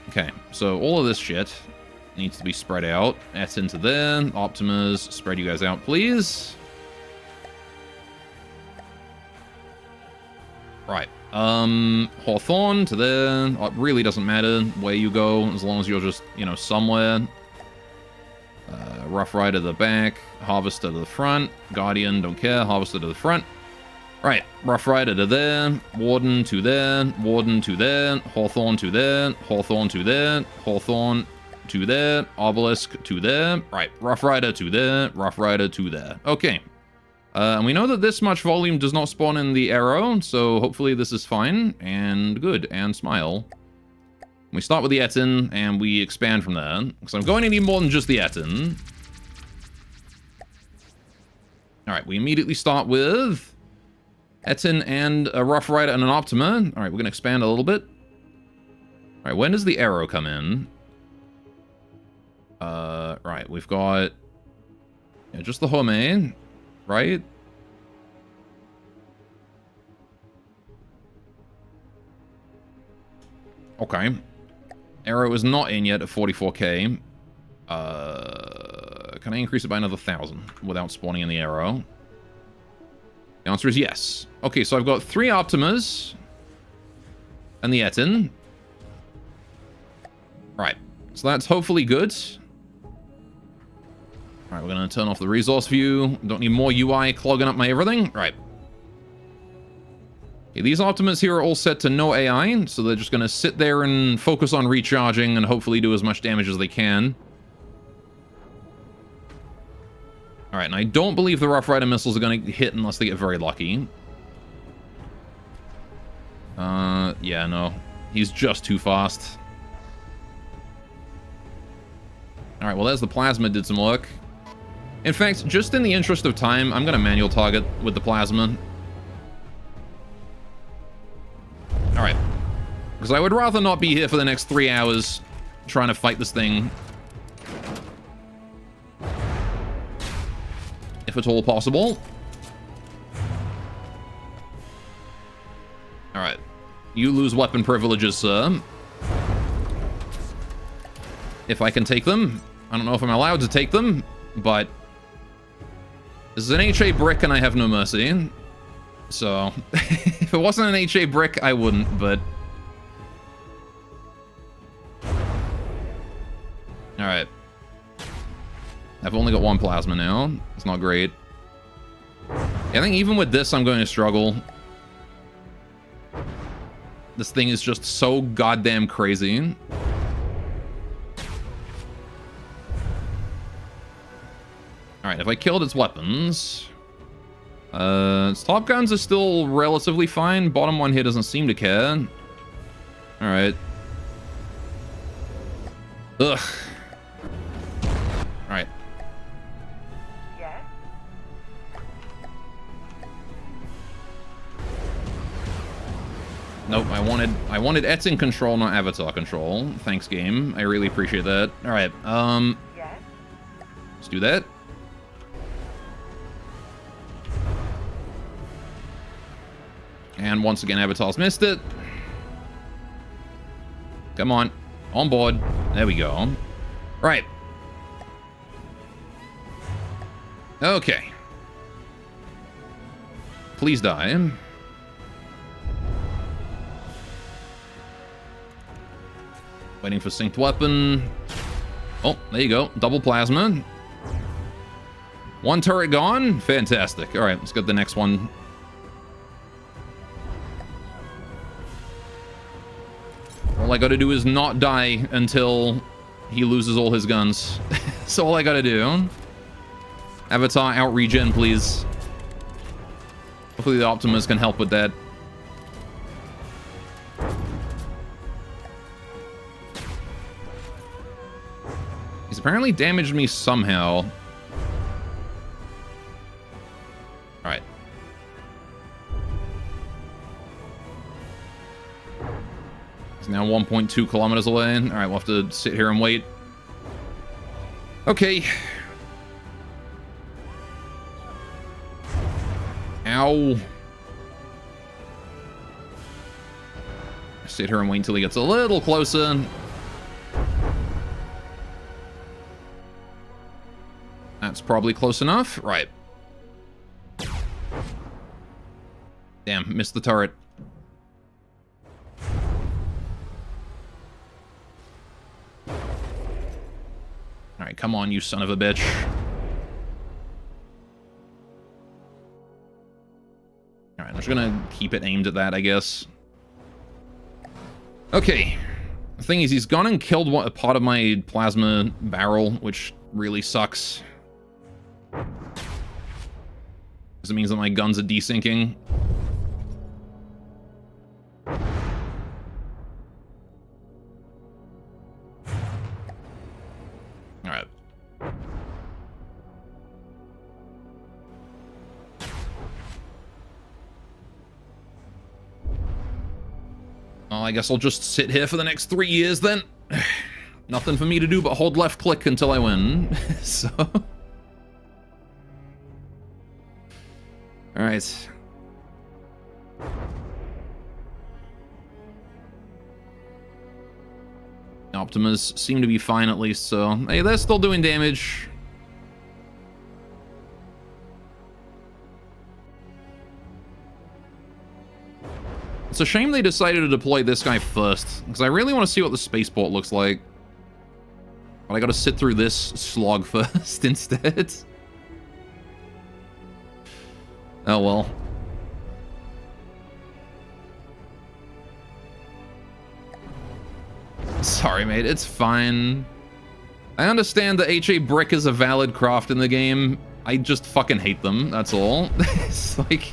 Okay, so all of this shit needs to be spread out. That's into there. Optimas, spread you guys out, please. Right. Hawthorne to there. It really doesn't matter where you go, as long as you're just, you know, somewhere. Rough Rider to the back. Harvester to the front. Guardian, don't care. Harvester to the front. Right. Rough Rider to there. Warden to there. Warden to there. Hawthorne to there. Hawthorne to there. Hawthorne to there. Obelisk to there. Right. Rough Rider to there. Rough Rider to there. Okay. And we know that this much volume does not spawn in the arrow, so hopefully this is fine and good and smile. We start with the Etten and we expand from there, because I'm going to need more than just the Etten. Alright, we immediately start with Etten and a Rough Rider and an Optima. Alright, we're going to expand a little bit. Alright, when does the arrow come in? Right, we've got just the Home, right? Okay. Arrow is not in yet at 44k. Can I increase it by another 1,000 without spawning in the arrow? The answer is yes. Okay, so I've got 3 Optimas and the Etten. Right, so that's hopefully good. Alright, we're going to turn off the resource view. Don't need more UI clogging up my everything. Right. Okay, these Optimas here are all set to no AI, so they're just going to sit there and focus on recharging and hopefully do as much damage as they can. Alright, and I don't believe the Rough Rider missiles are going to hit unless they get very lucky. Yeah, no. He's just too fast. Alright, well, there's the Plasma did some work. In fact, just in the interest of time, I'm going to manual target with the Plasma. Alright. Because I would rather not be here for the next 3 hours trying to fight this thing. If at all possible. Alright. You lose weapon privileges, sir. If I can take them. I don't know if I'm allowed to take them, but this is an HA brick and I have no mercy. So, if it wasn't an HA brick, I wouldn't, but... Alright. I've only got 1 plasma now. It's not great. Yeah, I think even with this, I'm going to struggle. This thing is just so goddamn crazy. Alright, if I killed its weapons... its top guns are still relatively fine. Bottom one here doesn't seem to care. Alright. Ugh. Alright. Yes. Nope, I wanted Etzing control, not avatar control. Thanks, game. I really appreciate that. Alright, Yes. let's do that. And once again, Avatar's missed it. Come on. On board. There we go. Right. Okay. Please die. Waiting for synced weapon. Oh, there you go. Double plasma. One turret gone. Fantastic. All right, let's get the next one. All I gotta do is not die until he loses all his guns. That's all I gotta do. Avatar, out regen, please. Hopefully the Optimus can help with that. He's apparently damaged me somehow. Alright. He's now 1.2 kilometers away. Alright, we'll have to sit here and wait. Okay. Ow. Sit here and wait until he gets a little closer. That's probably close enough. Right. Damn, missed the turret. Alright, come on, you son of a bitch. Alright, I'm just gonna keep it aimed at that, I guess. Okay. The thing is, he's gone and killed a part of my plasma barrel, which really sucks. Because it means that my guns are desyncing. Alright. Well, I guess I'll just sit here for the next 3 years then. Nothing for me to do but hold left click until I win. So... Alright. Optimus seem to be fine at least, so... Hey, they're still doing damage. It's a shame they decided to deploy this guy first, because I really want to see what the spaceport looks like. But I gotta sit through this slog first instead. Oh well. Sorry, mate. It's fine. I understand that HA Brick is a valid craft in the game. I just fucking hate them. That's all. It's like...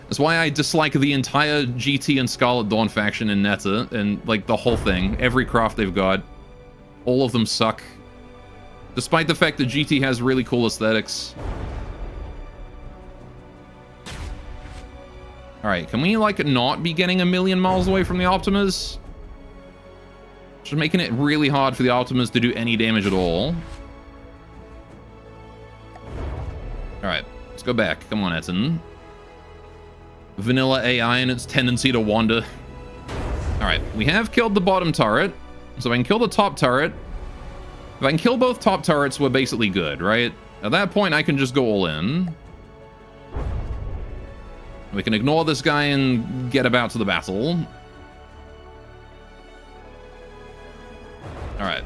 That's why I dislike the entire GT and Scarlet Dawn faction in Neta. And, like, the whole thing. Every craft they've got. All of them suck. Despite the fact that GT has really cool aesthetics. Alright, can we, like, not be getting a million miles away from the Optimus? Just making it really hard for the Optimus to do any damage at all. Alright, let's go back. Come on, Etten. Vanilla AI and its tendency to wander. Alright, we have killed the bottom turret. So if I can kill the top turret. If I can kill both top turrets, we're basically good, right? At that point, I can just go all in. We can ignore this guy and get about to the battle. Alright.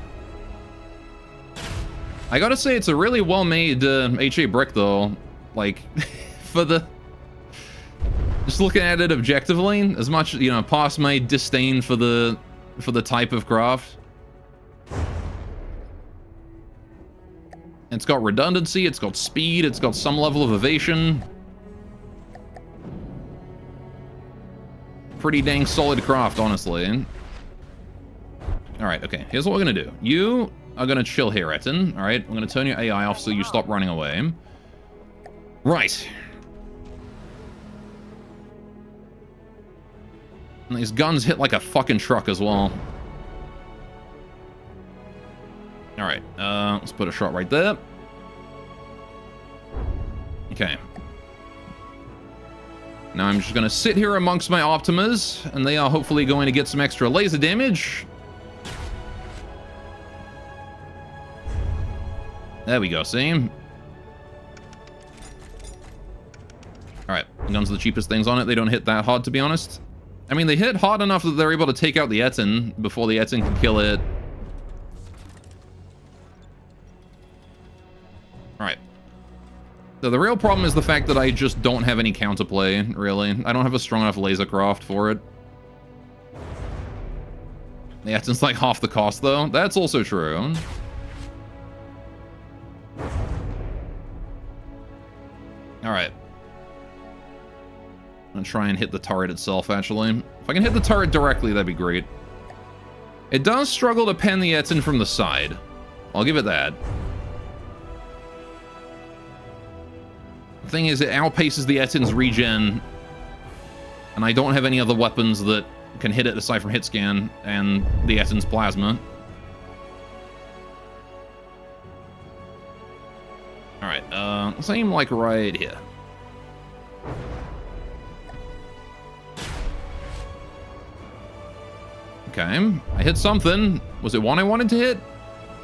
I gotta say, it's a really well-made HA Brick, though. Like, for the... Just looking at it objectively, as much, you know, past my disdain for the type of craft. It's got redundancy, it's got speed, it's got some level of evasion. Pretty dang solid craft, honestly. Alright, okay, here's what we're gonna do. You are gonna chill here, Etten. Alright, I'm gonna turn your AI off so you stop running away. Right. And these guns hit like a fucking truck as well. Alright, let's put a shot right there. Okay. Now I'm just going to sit here amongst my Optimas, and they are hopefully going to get some extra laser damage. There we go, see? Alright, guns are the cheapest things on it. They don't hit that hard, to be honest. I mean, they hit hard enough that they're able to take out the Etten before the Etten can kill it. Alright. So the real problem is the fact that I just don't have any counterplay, really. I don't have a strong enough lasercraft for it. The Etten's like half the cost, though. That's also true. Alright. I'm gonna try and hit the turret itself, actually. If I can hit the turret directly, that'd be great. It does struggle to pen the Etten from the side. I'll give it that. The thing is, it outpaces the Etten's regen, and I don't have any other weapons that can hit it aside from hit scan and the Etten's plasma. Alright, let's aim like right here. Okay, I hit something. Was it one I wanted to hit?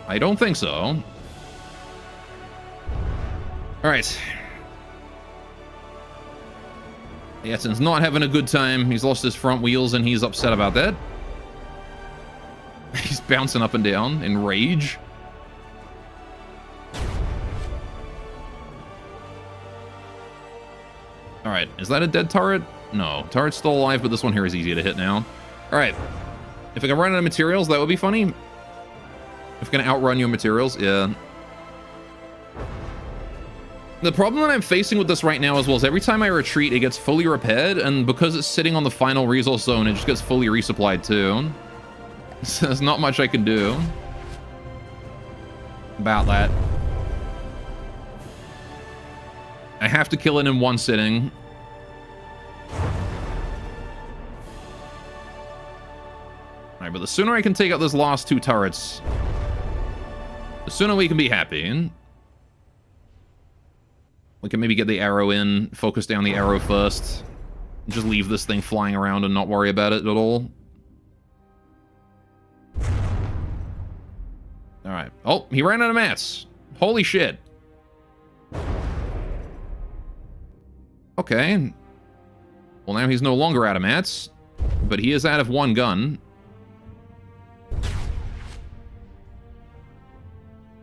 I don't think so. Alright. The Etten's not having a good time. He's lost his front wheels and he's upset about that. He's bouncing up and down in rage. Alright, is that a dead turret? No, turret's still alive, but this one here is easy to hit now. Alright. If I can run out of materials, that would be funny. If I can outrun your materials, yeah. The problem that I'm facing with this right now as well is every time I retreat, it gets fully repaired, and because it's sitting on the final resource zone, it just gets fully resupplied too. So there's not much I can do about that. I have to kill it in one sitting. Alright, but the sooner I can take out those last two turrets, the sooner we can be happy. We can maybe get the arrow in, focus down the arrow first, just leave this thing flying around and not worry about it at all. Alright. Oh, he ran out of mats. Holy shit. Okay. Well, now he's no longer out of mats, but he is out of one gun.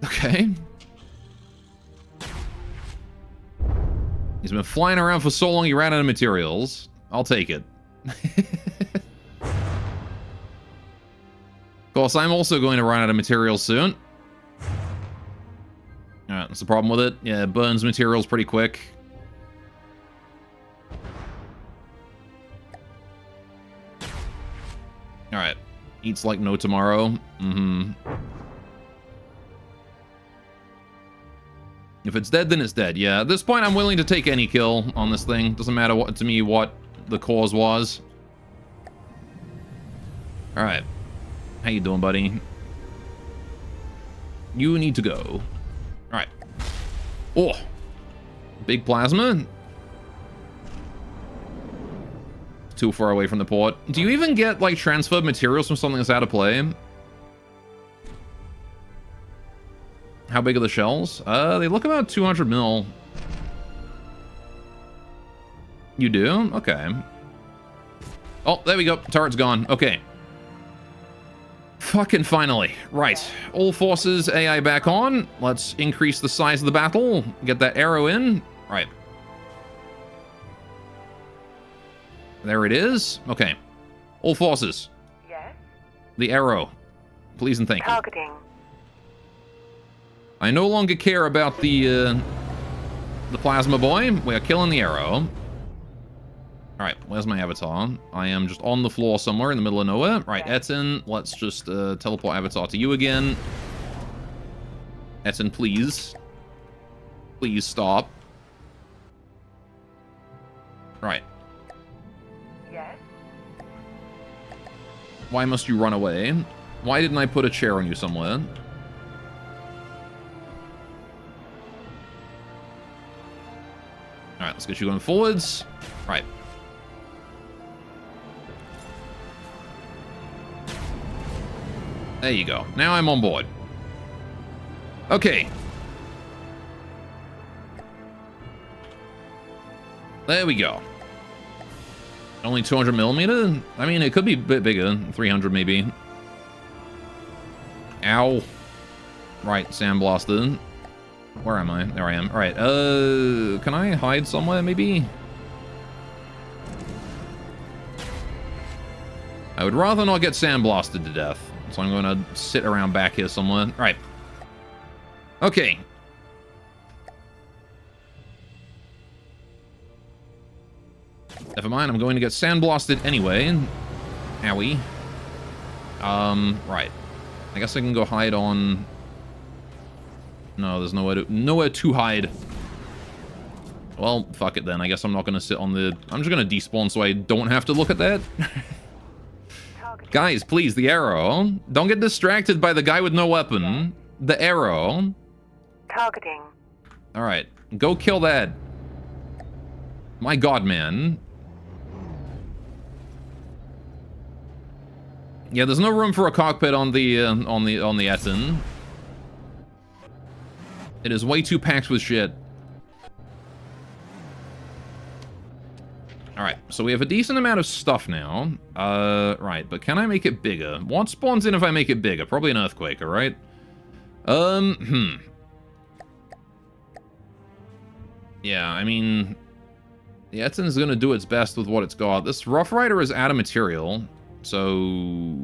Okay. He's been flying around for so long he ran out of materials. I'll take it. Of course, I'm also going to run out of materials soon. Alright, that's the problem with it. Yeah, it burns materials pretty quick. Alright. Eats like no tomorrow. Mm-hmm. If it's dead, then it's dead. Yeah, at this point, I'm willing to take any kill on this thing. Doesn't matter what to me what the cause was. Alright. How you doing, buddy? You need to go. Alright. Oh! Big plasma. Too far away from the port. Do you even get, like, transferred materials from something that's out of play? How big are the shells? They look about 200 mil. You do? Okay. Oh, there we go. Turret's gone. Okay. Fucking finally. Right. All forces AI back on. Let's increase the size of the battle. Get that arrow in. Right. There it is. Okay. All forces. Yes. The arrow. Please and thank you. Targeting. I no longer care about the plasma boy. We are killing the arrow. Alright, where's my avatar? I am just on the floor somewhere in the middle of nowhere. Right, Etten, let's just teleport avatar to you again. Etten, please. Please stop. Right. Yes. Why must you run away? Why didn't I put a chair on you somewhere? Alright, let's get you going forwards. Right. There you go. Now I'm on board. Okay. There we go. Only 200 millimeter? I mean, it could be a bit bigger. 300 maybe. Ow. Right, sandblasted. Where am I? There I am. Alright, can I hide somewhere maybe? I would rather not get sandblasted to death. So I'm going to sit around back here somewhere. Alright. Okay. Never mind, I'm going to get sandblasted anyway. Owie. Right. I guess I can go hide on... No, there's nowhere to hide. Well, fuck it then. I guess I'm not going to sit on the... I'm just going to despawn so I don't have to look at that. Guys, please, the arrow. Don't get distracted by the guy with no weapon. The arrow. Targeting. Alright, go kill that. My god, man. Yeah, there's no room for a cockpit on the Etten. It is way too packed with shit. Alright, so we have a decent amount of stuff now. Right, but can I make it bigger? What spawns in if I make it bigger? Probably an earthquake, alright? Yeah, I mean... The Etten's gonna do its best with what it's got. This Rough Rider is out of material, so...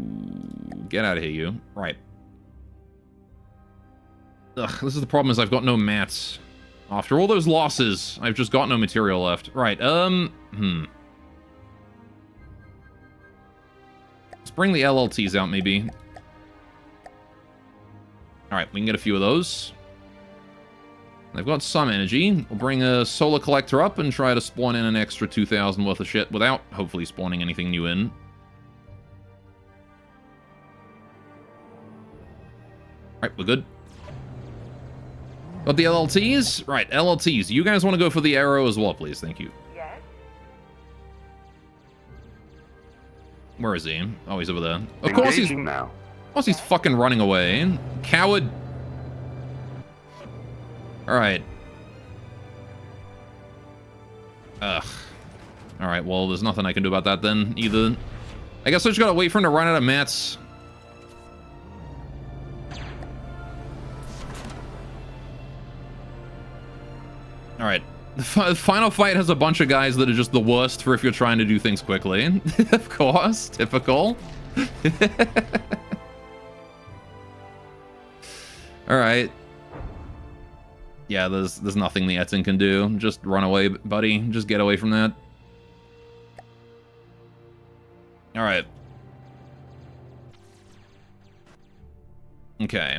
Get out of here, you. Right. Ugh, this is the problem, is I've got no mats. After all those losses, I've just got no material left. Right, Let's bring the LLTs out, maybe. Alright, we can get a few of those. They've got some energy. We'll bring a solar collector up and try to spawn in an extra 2,000 worth of shit without hopefully spawning anything new in. Alright, we're good. Got the LLTs? Right, LLTs. You guys want to go for the arrow as well, please? Thank you. Yes. Where is he? Oh, he's over there. Of course he's... now. Of course he's fucking running away. Coward. Alright. Ugh. Alright, well, there's nothing I can do about that then, either. I guess I just gotta wait for him to run out of mats. Alright. The final fight has a bunch of guys that are just the worst for if you're trying to do things quickly. Of course. Typical. Alright. Yeah, there's nothing the Etten can do. Just run away, buddy. Just get away from that. Alright. Okay.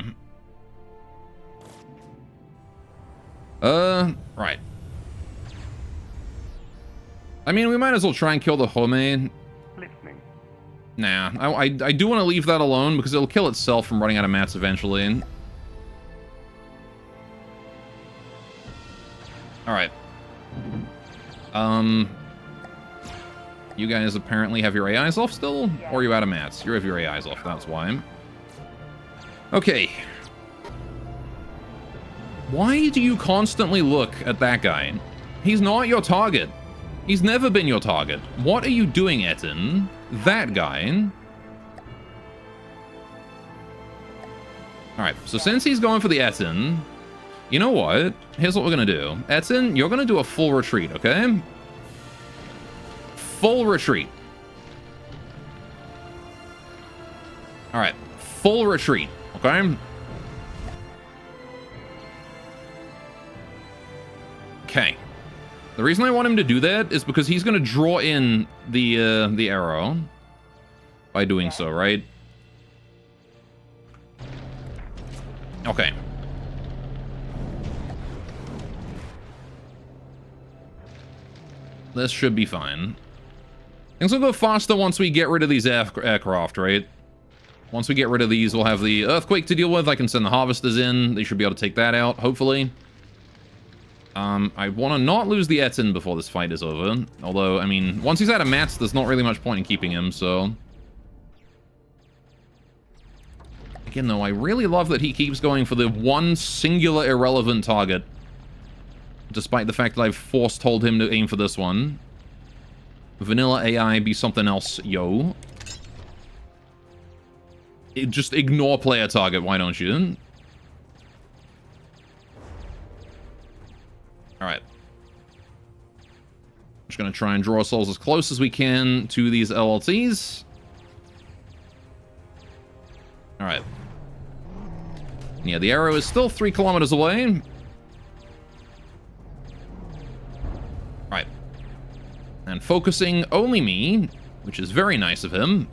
Right. I mean, we might as well try and kill the Home. Listening. Nah, I do want to leave that alone because it'll kill itself from running out of mats eventually. Alright. You guys apparently have your AIs off still? Or are you out of mats? You have your AIs off, that's why. Okay. Why do you constantly look at that guy? He's not your target. He's never been your target. What are you doing, Etten? That guy. Alright, so since he's going for the Etten, you know what? Here's what we're gonna do. Etten, you're gonna do a full retreat, okay? Full retreat. Alright, full retreat, okay? Okay. The reason I want him to do that is because he's gonna draw in the arrow by doing so, right? Okay. This should be fine. Things will go faster once we get rid of these aircraft, right? Once we get rid of these, we'll have the earthquake to deal with. I can send the harvesters in. They should be able to take that out, hopefully. I want to not lose the Etin before this fight is over. Although, I mean, once he's out of mats, there's not really much point in keeping him, so... Again, though, I really love that he keeps going for the one singular irrelevant target. Despite the fact that I've force-told him to aim for this one. Vanilla AI, be something else, yo. Just ignore player target, why don't you? Alright. Just gonna try and draw ourselves as close as we can to these LLTs. Alright. Yeah, the arrow is still 3 kilometers away. Right. And focusing only me, which is very nice of him.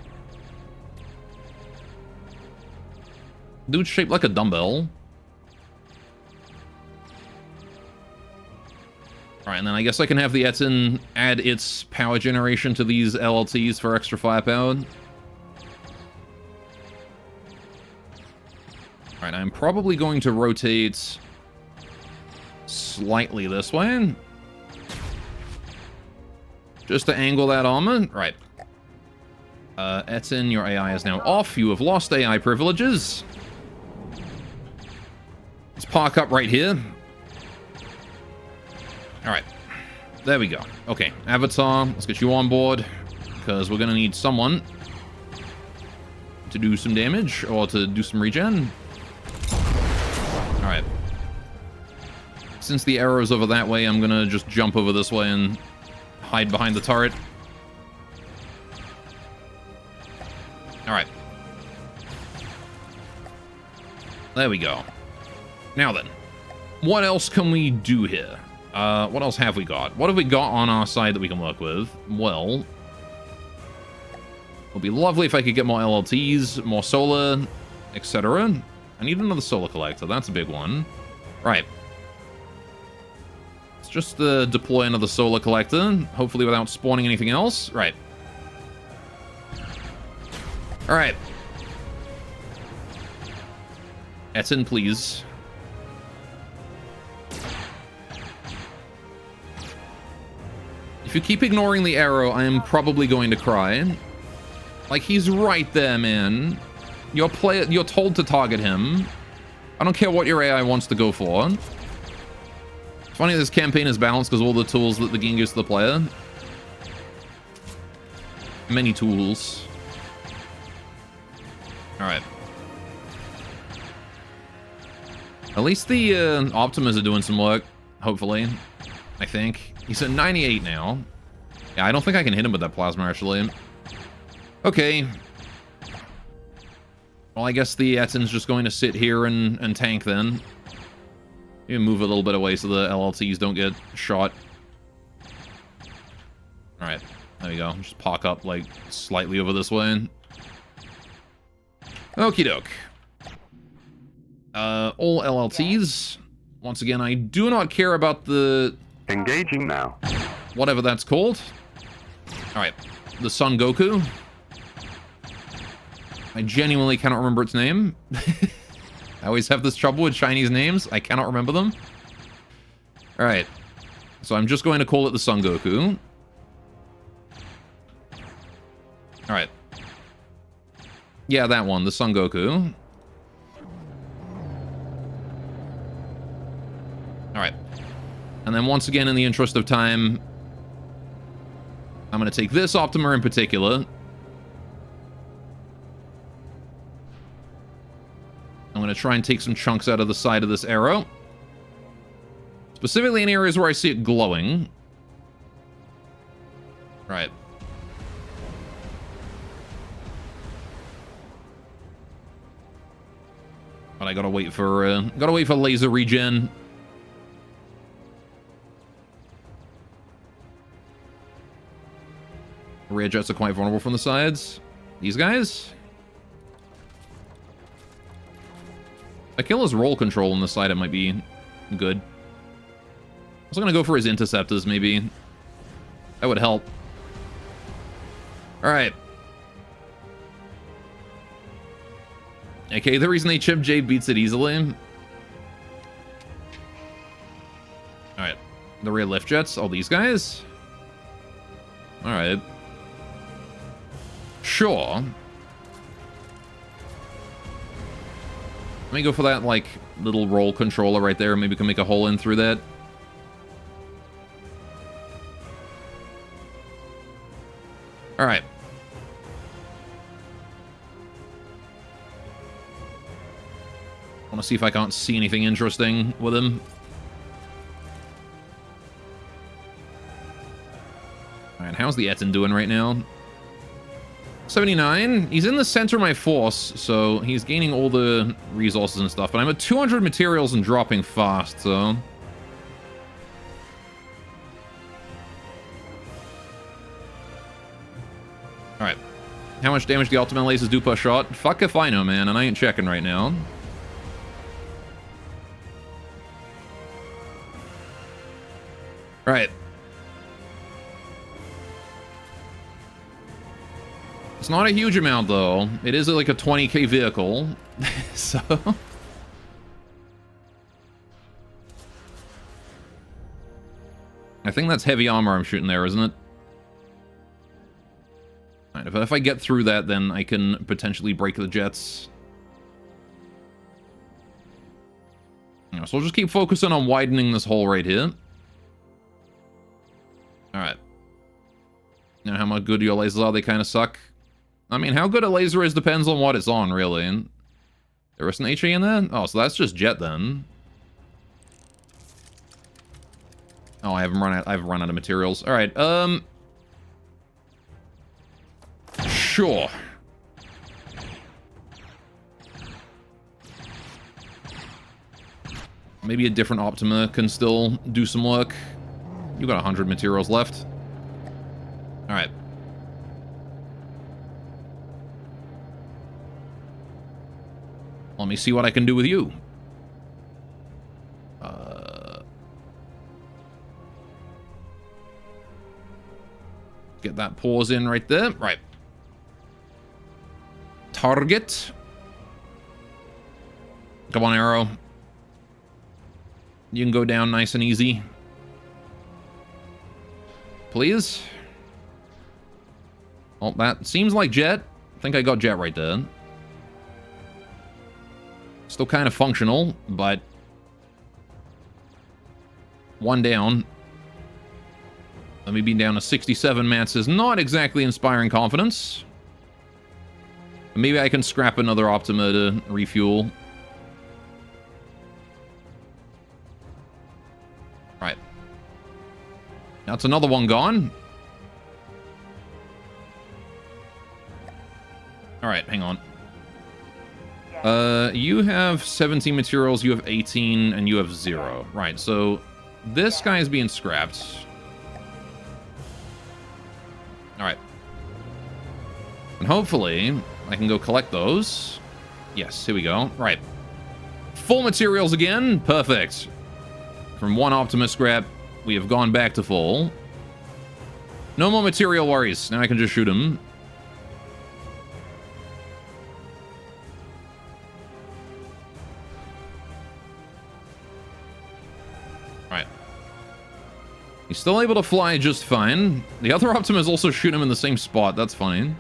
Dude's shaped like a dumbbell. Alright, and then I guess I can have the Etin add its power generation to these LLTs for extra firepower. Alright, I'm probably going to rotate slightly this way. Just to angle that armor. Right. Etin, your AI is now off. You have lost AI privileges. Let's park up right here. Alright. There we go. Okay, Avatar, let's get you on board. Because we're going to need someone to do some damage or to do some regen. Alright. Since the arrow's over that way, I'm going to just jump over this way and hide behind the turret. Alright. There we go. Now then, what else can we do here? What else have we got? What have we got on our side that we can work with? Well, it would be lovely if I could get more LLTs, more solar, etc. I need another solar collector. That's a big one. Right. Let's just deploy another solar collector, hopefully without spawning anything else. Right. All right. Etin, please. If you keep ignoring the arrow, I am probably going to cry. Like, he's right there, man. You're told to target him. I don't care what your AI wants to go for. It's funny this campaign is balanced because all the tools that the game gives to the player. Many tools. Alright. At least the Optimus are doing some work, hopefully. I think. He's at 98 now. Yeah, I don't think I can hit him with that plasma, actually. Okay. Well, I guess the Etin's just going to sit here and tank then. Maybe move a little bit away so the LLTs don't get shot. Alright, there we go. Just park up, like, slightly over this way. Okie doke. All LLTs. Once again, I do not care about the... Engaging now. Whatever that's called. Alright, the Son Goku. I genuinely cannot remember its name. I always have this trouble with Chinese names. I cannot remember them. Alright. So I'm just going to call it the Son Goku. Alright. Yeah, that one, the Son Goku. Alright. And then once again, in the interest of time, I'm going to take this Optima in particular. I'm going to try and take some chunks out of the side of this arrow. Specifically in areas where I see it glowing. Right. But I gotta wait for laser regen. Rear jets are quite vulnerable from the sides. These guys? If I kill his roll control on the side, it might be good. I was gonna go for his interceptors, maybe. That would help. Alright. Okay, the reason they chip J beats it easily. Alright. The rear lift jets. Oh, these guys? Alright. Sure. Let me go for that, like, little roll controller right there. Maybe we can make a hole in through that. Alright. I want to see if I can't see anything interesting with him. Alright, how's the Etten doing right now? 79. He's in the center of my force, so he's gaining all the resources and stuff. But I'm at 200 materials and dropping fast, so... Alright. How much damage the ultimate lasers do per shot? Fuck if I know, man, and I ain't checking right now. Right. It's not a huge amount, though. It is like a 20k vehicle, so... I think that's heavy armor I'm shooting there, isn't it? Right, if I get through that, then I can potentially break the jets. Yeah, so we'll just keep focusing on widening this hole right here. Alright. Now, how much good your lasers are? They kind of suck. I mean, how good a laser is depends on what it's on, really. There is an HE in there? Oh, so that's just jet, then. Oh, I've run out of materials. Alright, Sure. Maybe a different Optima can still do some work. You got 100 materials left. Alright. Let me see what I can do with you. Get that pause in right there. Right. Target. Come on, Arrow. You can go down nice and easy. Please. Oh, that seems like jet. I think I got jet right there. Still kind of functional, but... one down. Let me be down to 67 mats is not exactly inspiring confidence. Maybe I can scrap another Optima to refuel. Right. That's another one gone. Alright, hang on. You have 17 materials, you have 18, and you have 0. Right, so this guy is being scrapped. Alright. And hopefully, I can go collect those. Yes, here we go. Right. Full materials again. Perfect. From one Optimus scrap, we have gone back to full. No more material worries. Now I can just shoot him. Right. He's still able to fly just fine. The other Optimus also shoot him in the same spot. That's funny.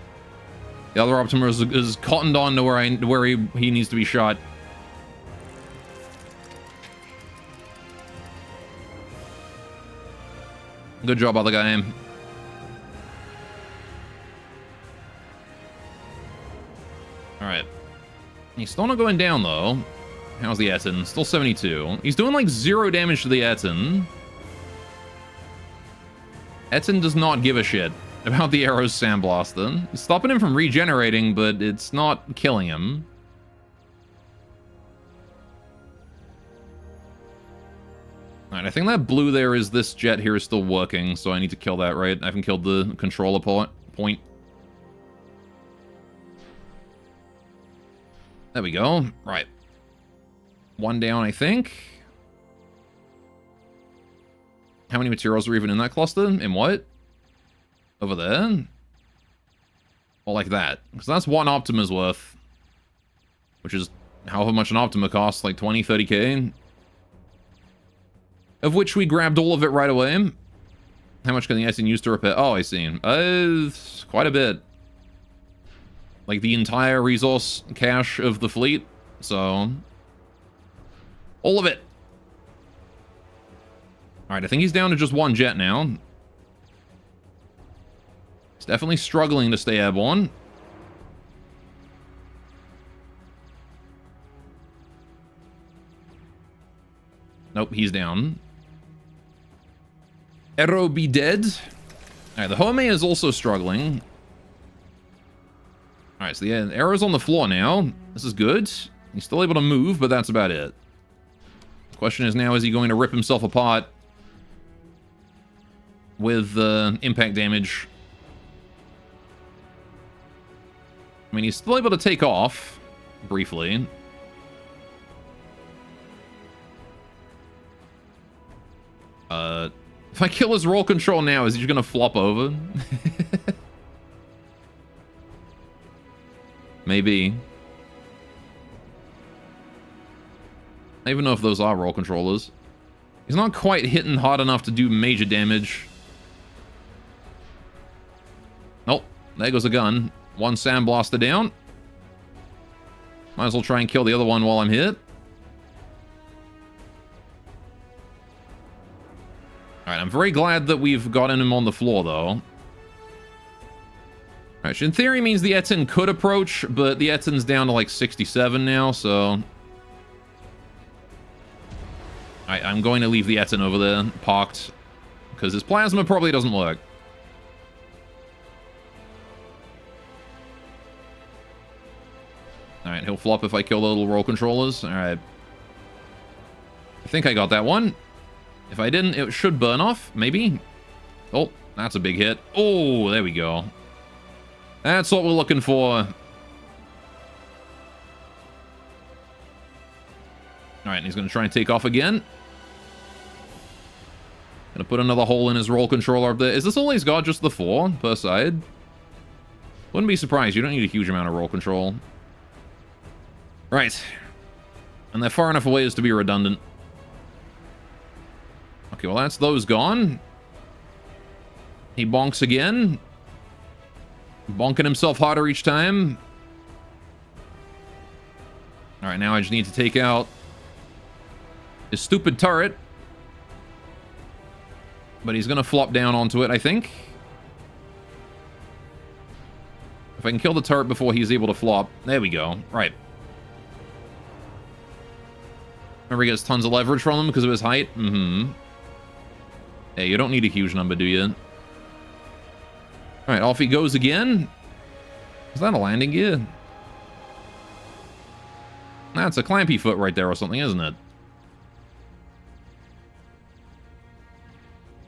The other Optimus is cottoned on to where he needs to be shot. Good job, other guy. Alright. He's still not going down, though. How's the Etten? Still 72. He's doing, like, 0 damage to the Etten. Etten does not give a shit about the Arrow's Sandblaster. It's stopping him from regenerating, but it's not killing him. Alright, I think that blue there is this jet here is still working, so I need to kill that, right? I haven't killed the controller point. There we go. Right. One down, I think. How many materials are even in that cluster? In what? Over there? Or like that. Because that's one Optima's worth. Which is however much an Optima costs, like 20, 30k. Of which we grabbed all of it right away. How much can the Etten use to repair? Oh, I see. Quite a bit. Like the entire resource cache of the fleet. So, all of it. Alright, I think he's down to just one jet now. He's definitely struggling to stay airborne. Nope, he's down. Arrow be dead. Alright, the Home is also struggling. Alright, so the Arrow's on the floor now. This is good. He's still able to move, but that's about it. The question is now, is he going to rip himself apart with impact damage? I mean, he's still able to take off, briefly. If I kill his roll control now, is he just gonna flop over? Maybe. I don't even know if those are roll controllers. He's not quite hitting hard enough to do major damage. Nope. There goes a gun. One sandblaster down. Might as well try and kill the other one while I'm hit. Alright, I'm very glad that we've gotten him on the floor, though. Alright, which in theory means the Etten could approach, but the Etten's down to like 67 now, so... Alright, I'm going to leave the Etten over there, parked, because his plasma probably doesn't work. Alright, he'll flop if I kill the little roll controllers. Alright. I think I got that one. If I didn't, it should burn off, maybe. Oh, that's a big hit. Oh, there we go. That's what we're looking for. Alright, and he's going to try and take off again. Gonna put another hole in his roll controller up there. Is this all he's got? Just the 4 per side? Wouldn't be surprised. You don't need a huge amount of roll control. Right. And they're far enough away as to be redundant. Okay, well, that's those gone. He bonks again. Bonking himself harder each time. Alright, now I just need to take out his stupid turret. But he's gonna flop down onto it, I think. If I can kill the turret before he's able to flop. There we go. Right. Remember, he gets tons of leverage from him because of his height? Mm-hmm. Hey, you don't need a huge number, do you? Alright, off he goes again. Is that a landing gear? That's a clampy foot right there or something, isn't it?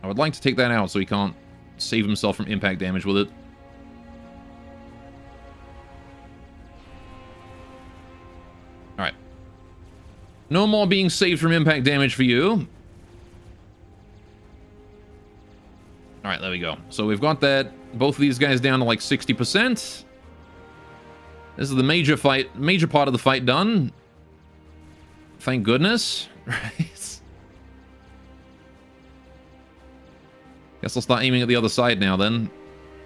I would like to take that out so he can't save himself from impact damage with it. Alright. No more being saved from impact damage for you. Alright, there we go. So we've got that. Both of these guys down to like 60%. This is the major part of the fight done. Thank goodness. Right. Guess I'll start aiming at the other side now then.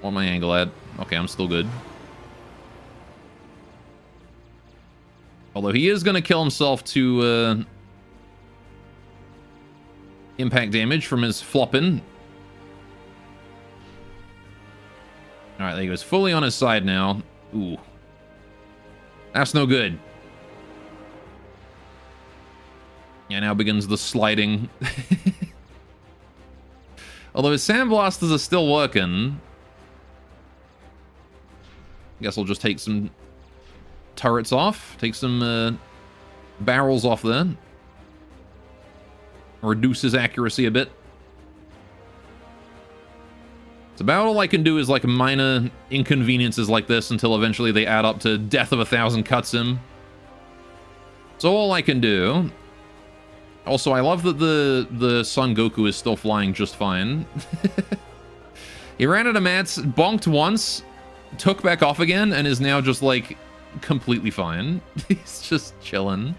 What my angle at? Okay, I'm still good. Although he is going to kill himself to impact damage from his flopping. Alright, there he goes. Fully on his side now. Ooh. That's no good. Yeah, now begins the sliding. Although his sandblasters are still working. I guess I'll just take some turrets off. Take some barrels off there. Reduce his accuracy a bit. It's about all I can do is like minor inconveniences like this until eventually they add up to death of 1,000 cutscene. So all I can do. Also, I love that the Son Goku is still flying just fine. He ran out of mats, bonked once, took back off again and is now just like completely fine. He's just chilling.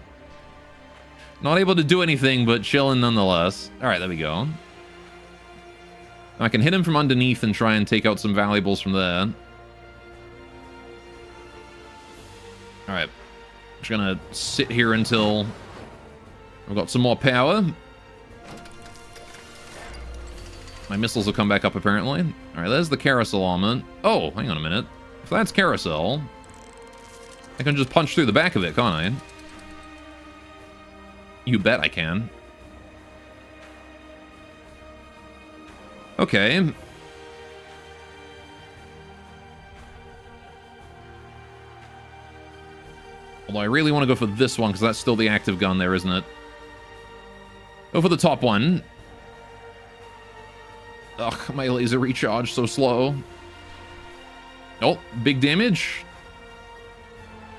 Not able to do anything, but chilling nonetheless. All right, there we go. I can hit him from underneath and try and take out some valuables from there. All right. Just gonna sit here until I've got some more power. My missiles will come back up, apparently. All right, there's the carousel armor. Oh, hang on a minute. If that's carousel, I can just punch through the back of it, can't I? You bet I can. Okay. Although I really want to go for this one, because that's still the active gun there, isn't it? Go for the top one. Ugh, my laser recharge so slow. Oh, big damage.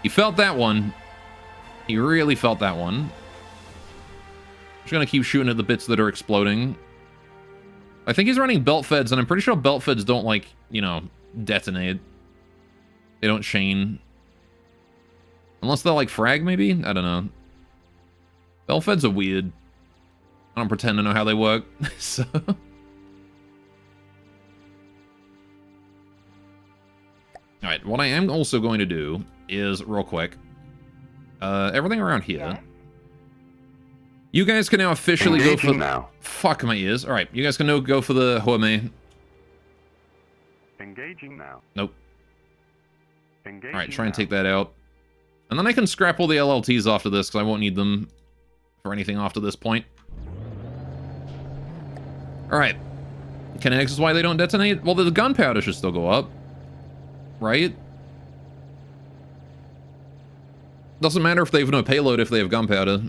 He felt that one. He really felt that one. Just gonna keep shooting at the bits that are exploding. I think he's running belt feds, and I'm pretty sure belt feds don't, like, you know, detonate. They don't chain. Unless they're like frag, maybe? I don't know. Belt feds are weird. I don't pretend to know how they work. So... Alright, what I am also going to do is, real quick, everything around here. Yes. You guys can now officially go for... now. Fuck my ears. Alright, you guys can now go for the Huame. Engaging now. Nope. Engaging Alright, try and now. take that out. And then I can scrap all the LLTs after this, because I won't need them for anything after this point. Alright. Kinetics is why they don't detonate? Well, the gunpowder should still go up. Right? Doesn't matter if they have no payload if they have gunpowder.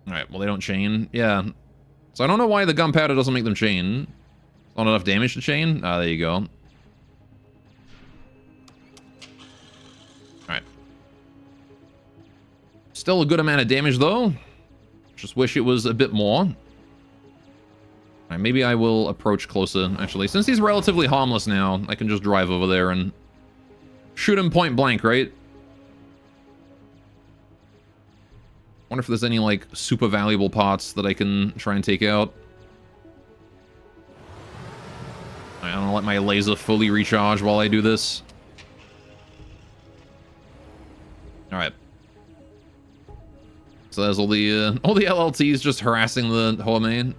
Alright, well they don't chain. Yeah. So I don't know why the gunpowder doesn't make them chain. Not enough damage to chain? Ah, there you go. Alright. Still a good amount of damage though. Just wish it was a bit more. Alright, maybe I will approach closer, actually. Since he's relatively harmless now, I can just drive over there and shoot him point blank, right? Wonder if there's any, like, super valuable pots that I can try and take out. I'm gonna let my laser fully recharge while I do this. Alright. So there's all the LLTs just harassing the Huame.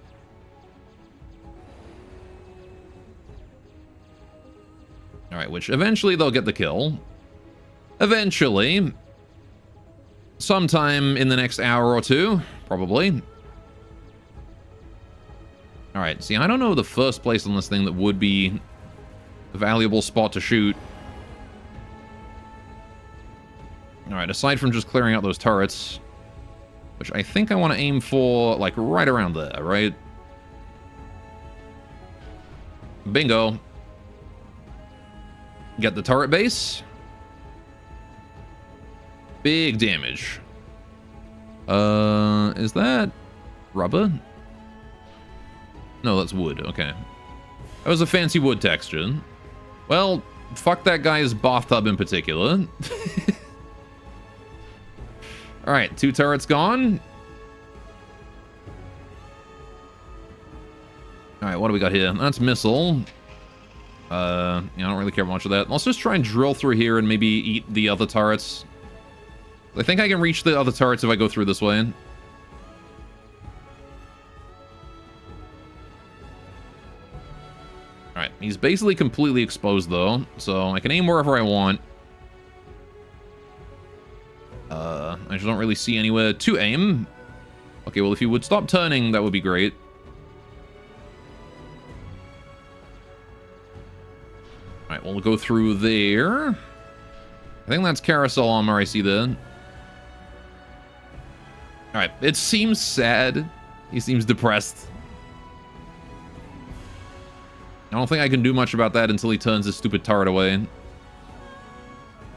Alright, which eventually they'll get the kill. Eventually. Sometime in the next hour or two, probably. Alright, see, I don't know the first place on this thing that would be a valuable spot to shoot. Alright, aside from just clearing out those turrets, which I think I want to aim for, like, right around there, right? Bingo. Get the turret base. Big damage. Is that rubber? No, that's wood. Okay. That was a fancy wood texture. Well, fuck that guy's bathtub in particular. Alright, 2 turrets gone. Alright, what do we got here? That's missile. Yeah, I don't really care much of that. Let's just try and drill through here and maybe eat the other turrets. I think I can reach the other turrets if I go through this way. Alright, he's basically completely exposed though, so I can aim wherever I want. I just don't really see anywhere to aim. Okay, well if you would stop turning, that would be great. Alright, we'll go through there. I think that's carousel armor I see there. Alright, it seems sad. He seems depressed. I don't think I can do much about that until he turns his stupid turret away.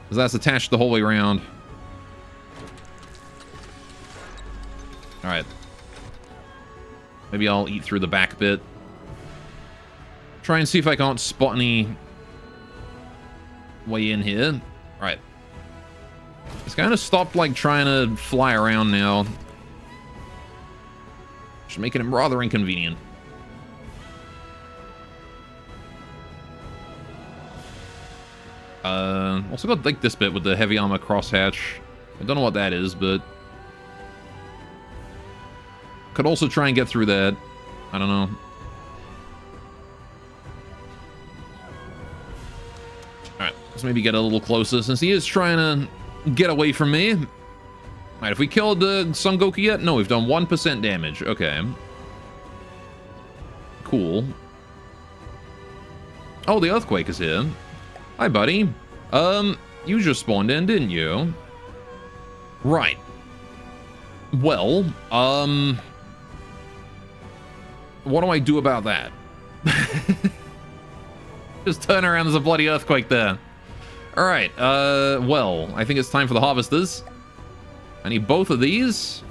Because that's attached the whole way around. Alright. Maybe I'll eat through the back bit. Try and see if I can't spot any way in here. Right. It's kind of stopped, like, trying to fly around now. Just making him rather inconvenient. Also got, like, this bit with the heavy armor crosshatch. I don't know what that is, but... Could also try and get through that. I don't know. Alright, let's maybe get a little closer, since he is trying to get away from me. Alright, have we killed Son Goku yet? No, we've done 1% damage. Okay. Cool. Oh, the Earthquake is here. Hi, buddy. You just spawned in, didn't you? Right. Well, what do I do about that? Just turn around, there's a bloody earthquake there. Alright, well, I think it's time for the harvesters. I need both of these.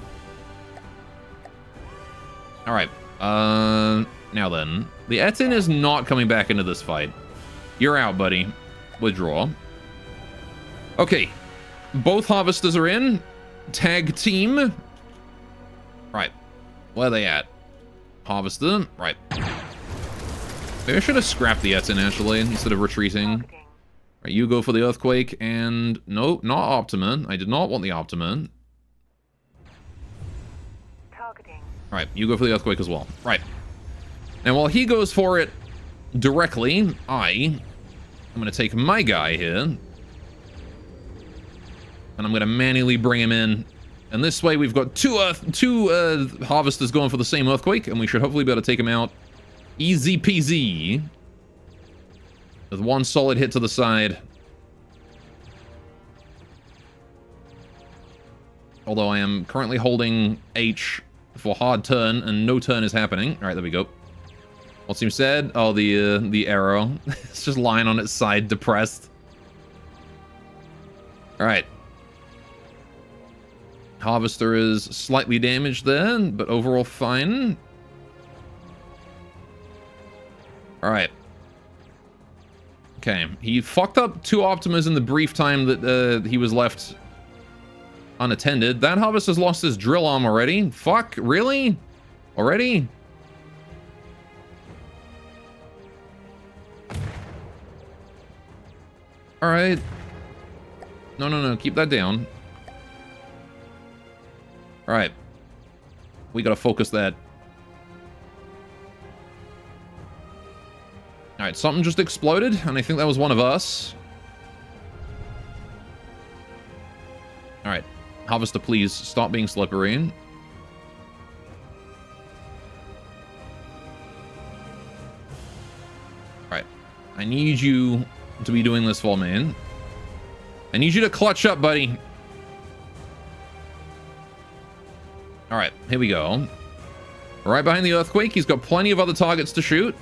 Alright, now then. The Etin is not coming back into this fight. You're out, buddy. Withdraw. Okay, both harvesters are in. Tag team. Right, where are they at? Harvester, right. Maybe I should have scrapped the Etin, actually, instead of retreating. Right, you go for the Earthquake, and... No, not Optima. I did not want the Optima. Targeting. Right, you go for the Earthquake as well. Right. And while he goes for it directly, I'm going to take my guy here. And I'm going to manually bring him in. And this way we've got two harvesters going for the same Earthquake, and we should hopefully be able to take him out easy peasy. With one solid hit to the side. Although I am currently holding H for hard turn, and no turn is happening. Alright, there we go. What seems sad? Oh, the arrow. It's just lying on its side, depressed. Alright. Harvester is slightly damaged there, but overall fine. Alright. Okay, he fucked up 2 Optimas in the brief time that he was left unattended. That Harvester's lost his drill arm already. Fuck, really? Already? Alright. No, keep that down. Alright. We gotta focus that. Alright, something just exploded, and I think that was one of us. Alright. Harvester, please, stop being slippery. Alright. I need you to be doing this for me. I need you to clutch up, buddy. Alright, here we go. Right behind the Earthquake, he's got plenty of other targets to shoot.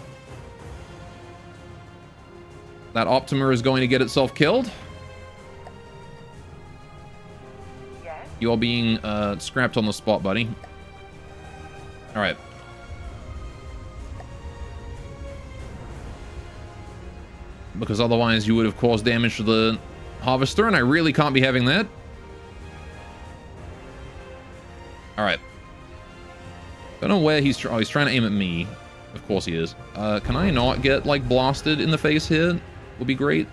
That Optima is going to get itself killed. Yes. You are being scrapped on the spot, buddy. Alright. Because otherwise you would have caused damage to the Harvester, and I really can't be having that. Alright. Don't know where he's... Oh, he's trying to aim at me. Of course he is. Can I not get, like, blasted in the face here? Would be great.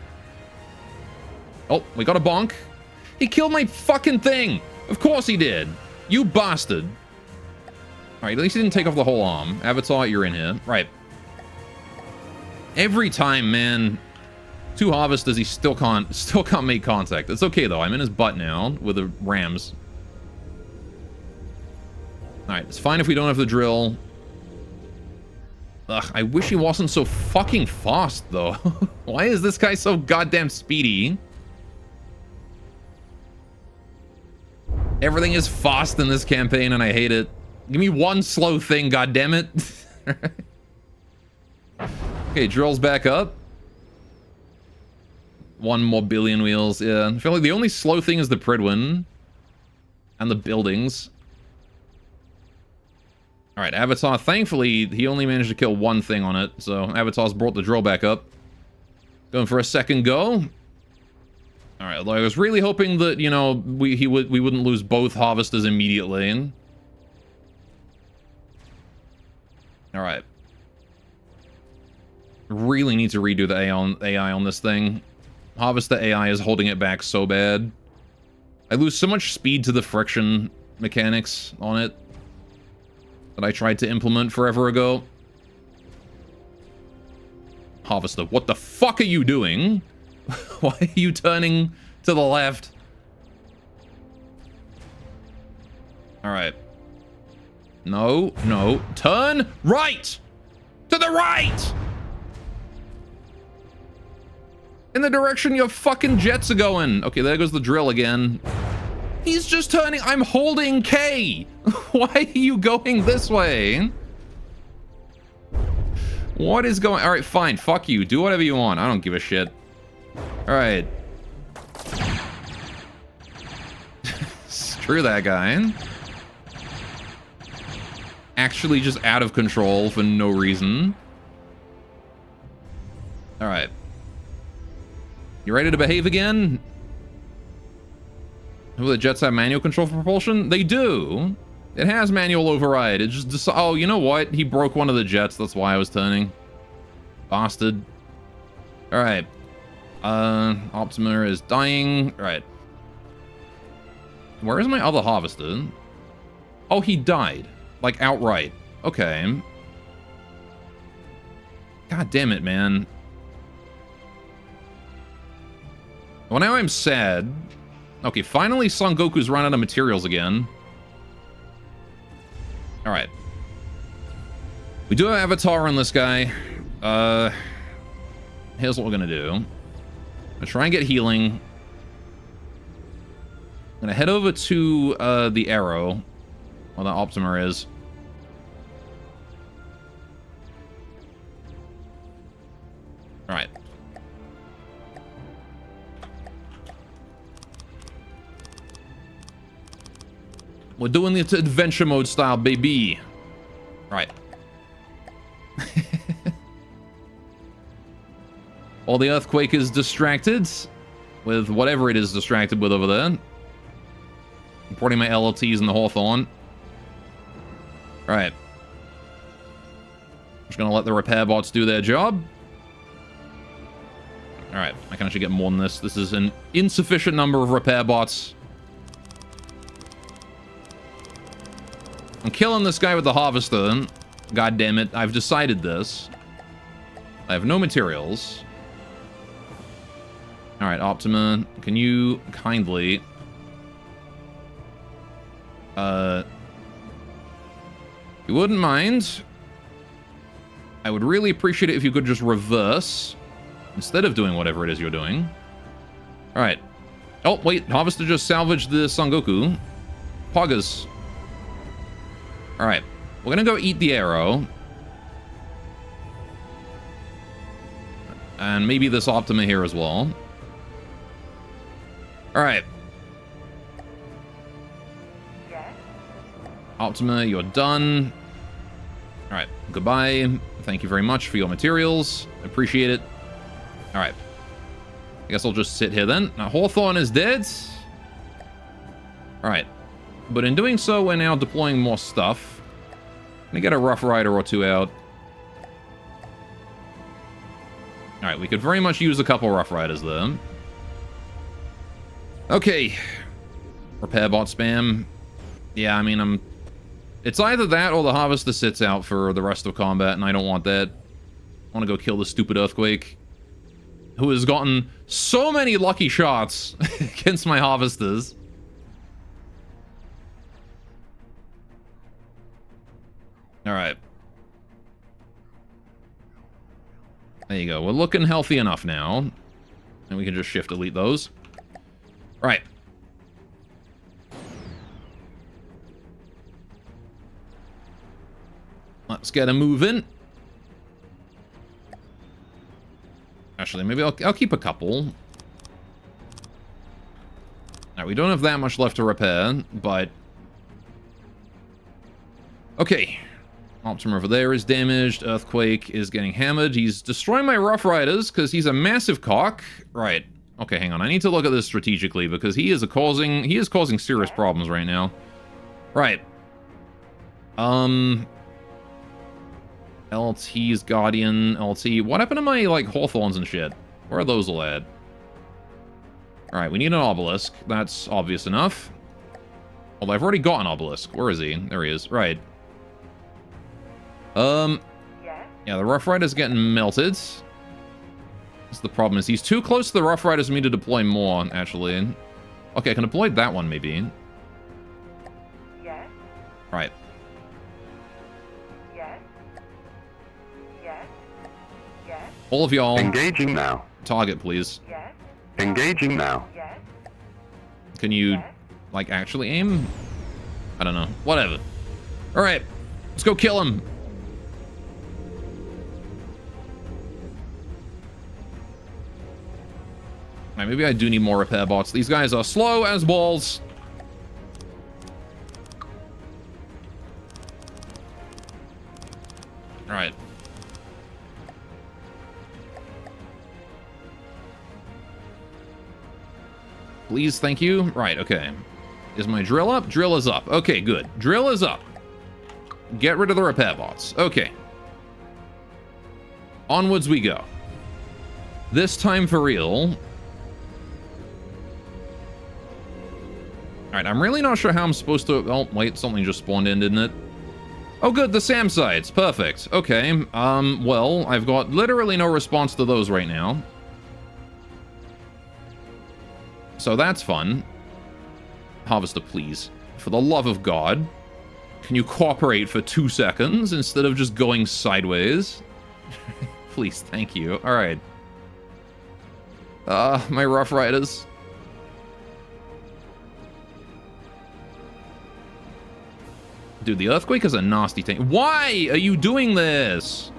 Oh, we got a bonk. He killed my fucking thing! Of course he did! You bastard! Alright, at least he didn't take off the whole arm. Avatar, you're in here. Right. Every time, man... 2 harvesters, he still can't make contact. It's okay, though. I'm in his butt now with the rams. Alright, it's fine if we don't have the drill. Ugh, I wish he wasn't so fucking fast, though. Why is this guy so goddamn speedy? Everything is fast in this campaign, and I hate it. Give me one slow thing, goddammit. Okay, drill's back up. 1 more billion wheels, yeah. I feel like the only slow thing is the Pridwin. And the buildings. All right, Avatar, thankfully, he only managed to kill one thing on it, so Avatar's brought the drill back up. Going for a second go. All right, I was really hoping that, you know, we wouldn't lose both harvesters immediately. All right. Really need to redo the AI on this thing. Harvester AI is holding it back so bad. I lose so much speed to the friction mechanics on it that I tried to implement forever ago. Harvester, what the fuck are you doing? Why are you turning to the left? Alright. No, no. Turn right! To the right! In the direction your fucking jets are going. Okay, there goes the drill again. He's just turning. I'm holding K. Why are you going this way? What is going... All right, fine. Fuck you. Do whatever you want. I don't give a shit. All right. Screw that guy. Actually just out of control for no reason. All right. You ready to behave again? Will the jets have manual control for propulsion? They do. It has manual override. It just... Oh, you know what? He broke one of the jets. That's why I was turning. Bastard. Alright. Optima is dying. Alright. Where is my other harvester? Oh, he died. Like, outright. Okay. God damn it, man. Well, now I'm sad. Okay, finally Son Goku's run out of materials again. Alright. We do have Avatar on this guy. Here's what we're gonna do. I'm gonna try and get healing. I'm gonna head over to the arrow, where the Optima is. Alright. We're doing it adventure mode style, baby. Right. All the Earthquake is distracted with whatever it is distracted with over there. Importing my LLTs in the Hawthorne. Right. Just gonna let the repair bots do their job. Alright, I can actually get more than this. This is an insufficient number of repair bots. I'm killing this guy with the harvester. God damn it, I've decided this. I have no materials. Alright, Optima, can you kindly... if you wouldn't mind, I would really appreciate it if you could just reverse instead of doing whatever it is you're doing. Alright. Oh, wait, Harvester just salvaged the Son Goku. Poggers. Alright, we're gonna go eat the arrow. And maybe this Optima here as well. Alright. Yes. Optima, you're done. Alright, goodbye. Thank you very much for your materials. Appreciate it. Alright. I guess I'll just sit here then. Now, Hawthorne is dead. Alright. But in doing so, we're now deploying more stuff. Let me get a Rough Rider or two out. Alright, we could very much use a couple Rough Riders there. Okay. Repair bot spam. Yeah, I mean, it's either that or the Harvester sits out for the rest of combat, and I don't want that. I want to go kill the stupid Earthquake, who has gotten so many lucky shots against my Harvesters. Alright. There you go. We're looking healthy enough now. And we can just shift delete those. Alright. Let's get a move in. Actually, maybe I'll keep a couple. Alright, we don't have that much left to repair, but... Okay. Optimus over there is damaged. Earthquake is getting hammered. He's destroying my Rough Riders because he's a massive cock. Right. Okay, hang on. I need to look at this strategically because he is causing serious problems right now. Right. LT's Guardian, LT. What happened to my, like, Hawthorns and shit? Where are those all at? Alright, we need an obelisk. That's obvious enough. Although I've already got an obelisk. Where is he? There he is. Right. Yes? Yeah, the Rough Rider's getting melted. That's the problem, is he's too close to the Rough Riders for me to deploy more, actually. Okay, I can deploy that one, maybe. Yes? Right. Yes? Yes? Yes? All of y'all, Engaging now. target, please. Yes? Engaging now. Yes? Can you, Yes? like, actually aim? I don't know. Whatever. Alright, let's go kill him. Alright, maybe I do need more repair bots. These guys are slow as balls. Alright. Please, thank you. Right, okay. Is my drill up? Drill is up. Okay, good. Drill is up. Get rid of the repair bots. Okay. Onwards we go. This time for real. Alright, I'm really not sure how I'm supposed to... Oh, wait, something just spawned in, didn't it? Oh, good, the SAM sites. Perfect. Okay, well, I've got literally no response to those right now. So that's fun. Harvester, please. For the love of God. Can you cooperate for 2 seconds instead of just going sideways? Please, thank you. Alright. My Rough Riders. Dude, the Earthquake is a nasty thing. Why are you doing this?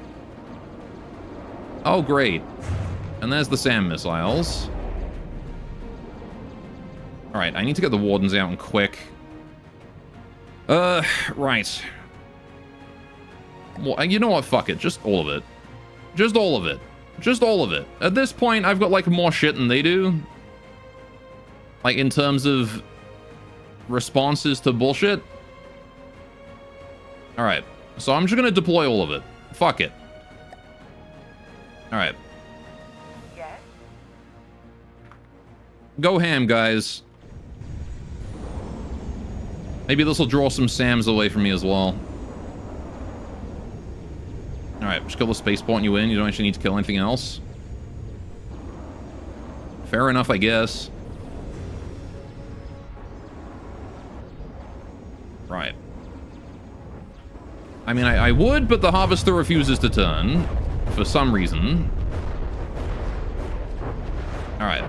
Oh, great. And there's the SAM missiles. Alright, I need to get the Wardens out and quick. Right. Well, you know what? Fuck it. Just all of it. Just all of it. Just all of it. At this point, I've got, like, more shit than they do. Like, in terms of responses to bullshit. Alright. So I'm just gonna deploy all of it. Fuck it. Alright. Yes? Go ham, guys. Maybe this will draw some SAMs away from me as well. Alright, just kill the spaceport and you win. You don't actually need to kill anything else. Fair enough, I guess. Right. I mean, I would, but the Harvester refuses to turn. For some reason. Alright.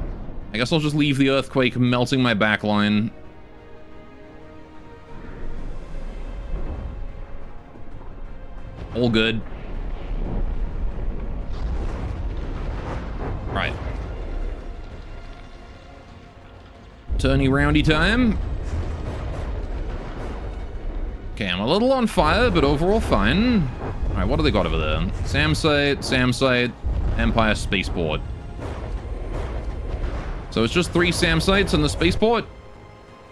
I guess I'll just leave the Earthquake melting my backline. All good. Right. Turny roundy time. Okay, I'm a little on fire, but overall fine. Alright, what do they got over there? SAM site, Empire spaceport. So it's just 3 SAM sites and the spaceport?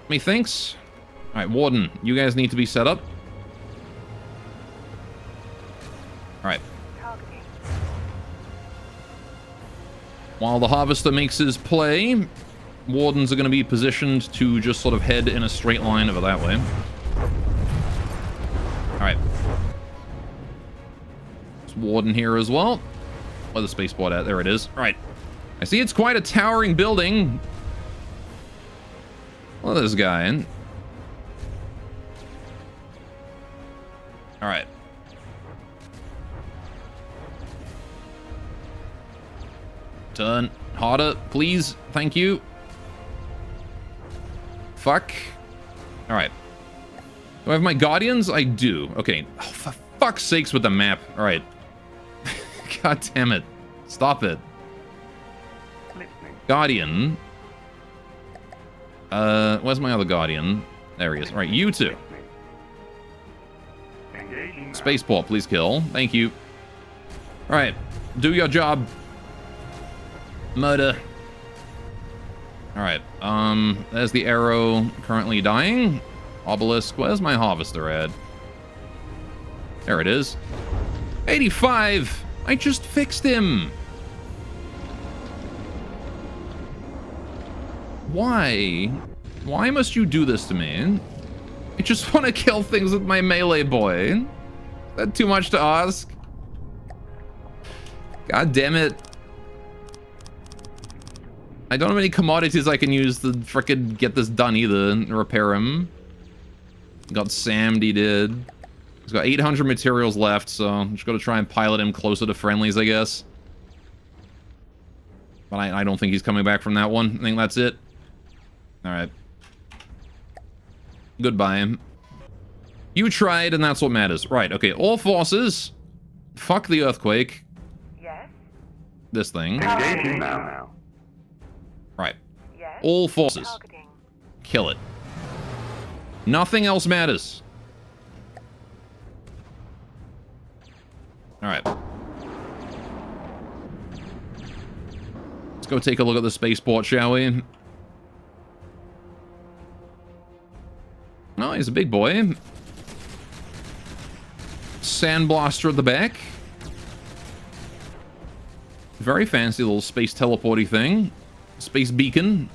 Methinks. Alright, Warden, you guys need to be set up. Alright. Targeting. While the Harvester makes his play, Wardens are going to be positioned to just sort of head in a straight line over that way. Alright. There's Warden here as well. Where's the spaceport at? There it is. Alright. I see it's quite a towering building. Look at this guy. Alright. Turn harder, please. Thank you. Fuck. Alright. Do I have my Guardians? I do. Okay. Oh, for fuck's sakes with the map. Alright. God damn it. Stop it. Guardian. Where's my other Guardian? There he is. Alright, you two. Spaceport, please kill. Thank you. All right, do your job. Murder. All right, there's the arrow currently dying. Obelisk, where's my harvester at? There it is. 85! I just fixed him! Why? Why must you do this to me? I just want to kill things with my melee boy. Is that too much to ask? God damn it. I don't have any commodities I can use to frickin' get this done either. Repair him. Got Sam'd, he did. He's got 800 materials left, so I'm just gonna try and pilot him closer to friendlies, I guess. But I don't think he's coming back from that one. I think that's it. Alright. Goodbye. You tried, and that's what matters. Right, okay. All forces. Fuck the earthquake. Yes. This thing. Engaging now. Right. Yes. All forces. Targeting. Kill it. Nothing else matters. Alright. Let's go take a look at the spaceport, shall we? Oh, he's a big boy. Sandblaster at the back. Very fancy little space teleporty thing. Space beacon.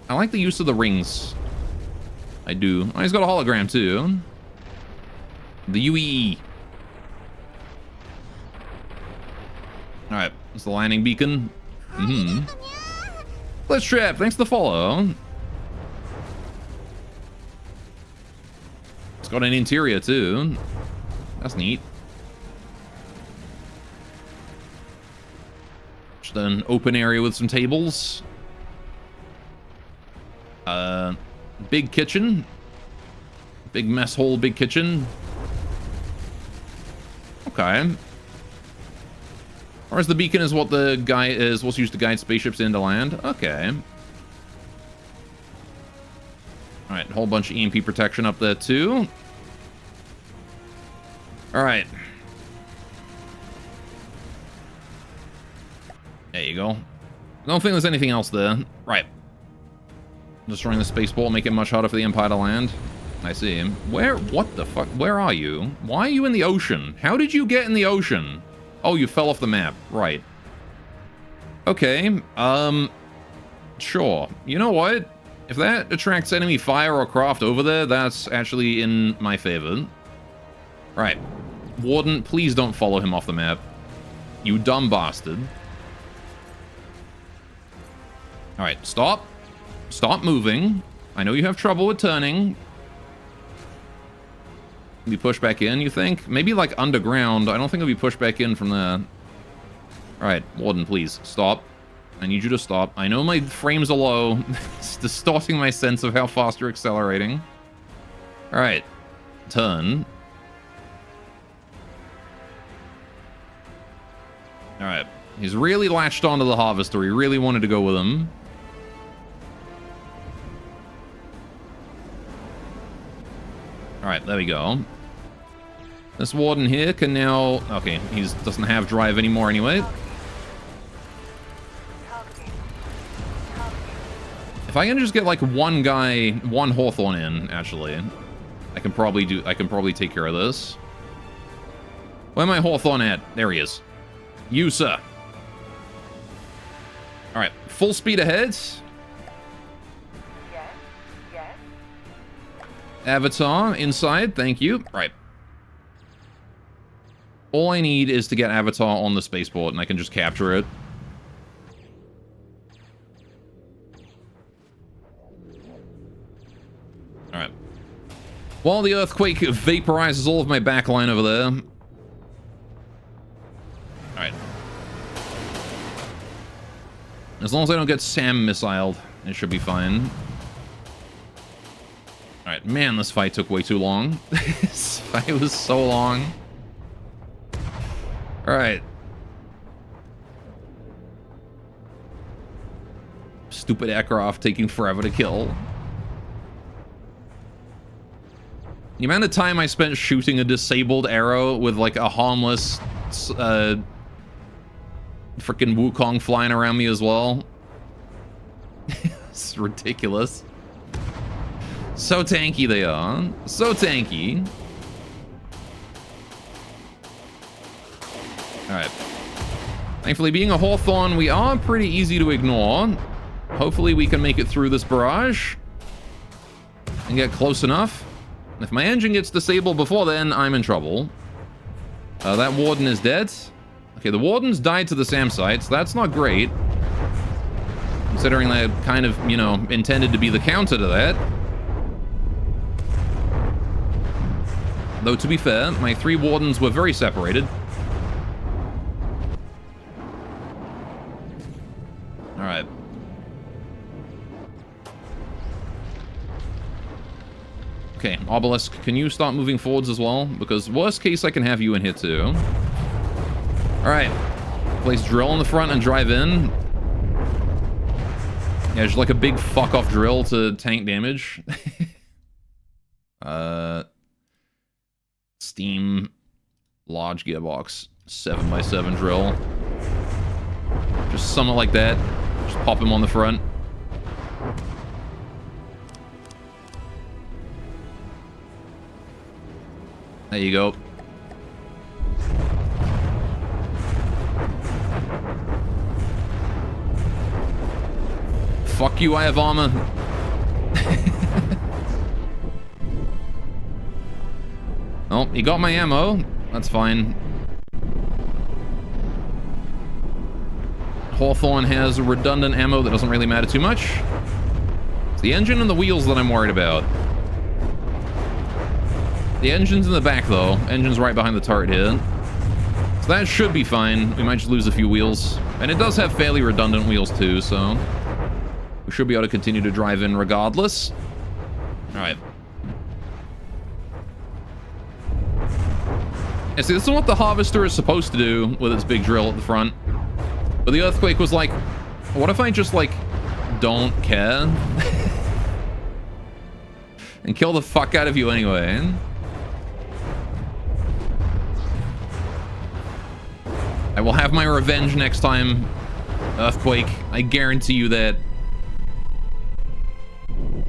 I like the use of the rings. I do. Oh, he's got a hologram too. The UEE. Alright, it's the landing beacon. Let's trap, thanks for the follow. It's got an interior too. That's neat. Just an open area with some tables. Big kitchen. Big mess hole, big kitchen. Okay. Or as the beacon is what the guy is what's used to guide spaceships into land. Okay. Alright, a whole bunch of EMP protection up there too. Alright. There you go. I don't think there's anything else there. Right. Destroying the spaceport, make it much harder for the Empire to land. I see him. Where? What the fuck? Where are you? Why are you in the ocean? How did you get in the ocean? Oh, you fell off the map. Right. Okay. Sure. You know what? If that attracts enemy fire or craft over there, that's actually in my favor. Right. Warden, please don't follow him off the map. You dumb bastard. Alright, stop. Stop moving. I know you have trouble with turning. Be pushed back in, you think? Maybe like underground. I don't think it'll be pushed back in from there. Alright, Warden, please, stop. I need you to stop. I know my frames are low. It's distorting my sense of how fast you're accelerating. Alright. Turn. Alright. He's really latched onto the harvester. He really wanted to go with him. Alright, there we go. This Warden here can now... Okay, he doesn't have drive anymore anyway. If I can just get like one guy, one Hawthorne in, actually, I can probably take care of this. Where am I Hawthorne at? There he is. You, sir. Alright, full speed ahead. Yes. Yes. Avatar inside, thank you. Right. All I need is to get Avatar on the spaceport and I can just capture it. Alright. While the earthquake vaporizes all of my backline over there. Alright. As long as I don't get Sam missiled, it should be fine. Alright, man, this fight took way too long. This fight was so long. Alright. Stupid Akraf taking forever to kill. The amount of time I spent shooting a disabled arrow with like a harmless freaking Wukong flying around me as well. It's ridiculous. So tanky they are. So tanky. Alright. Thankfully, being a Hawthorne, we are pretty easy to ignore. Hopefully we can make it through this barrage and get close enough. If my engine gets disabled before then, I'm in trouble. That warden is dead. Okay, the wardens died to the SAM site, so that's not great. Considering that kind of, you know, intended to be the counter to that. Though, to be fair, my 3 wardens were very separated. Alright. Okay, Obelisk, can you start moving forwards as well? Because worst case, I can have you in here too. Alright. Place drill in the front and drive in. Yeah, just like a big fuck-off drill to tank damage. Steam large gearbox 7x7 drill. Just something like that. Just pop him on the front. There you go. Fuck you, I have armor. Oh, he got my ammo. That's fine. Hawthorne has redundant ammo that doesn't really matter too much. It's the engine and the wheels that I'm worried about. The engine's in the back, though. Engine's right behind the turret here. So that should be fine. We might just lose a few wheels. And it does have fairly redundant wheels, too, so... we should be able to continue to drive in regardless. Alright. Yeah, see, this is what the Harvester is supposed to do with its big drill at the front. But the Earthquake was like, what if I just, like, don't care? And kill the fuck out of you anyway? I will have my revenge next time, Earthquake. I guarantee you that.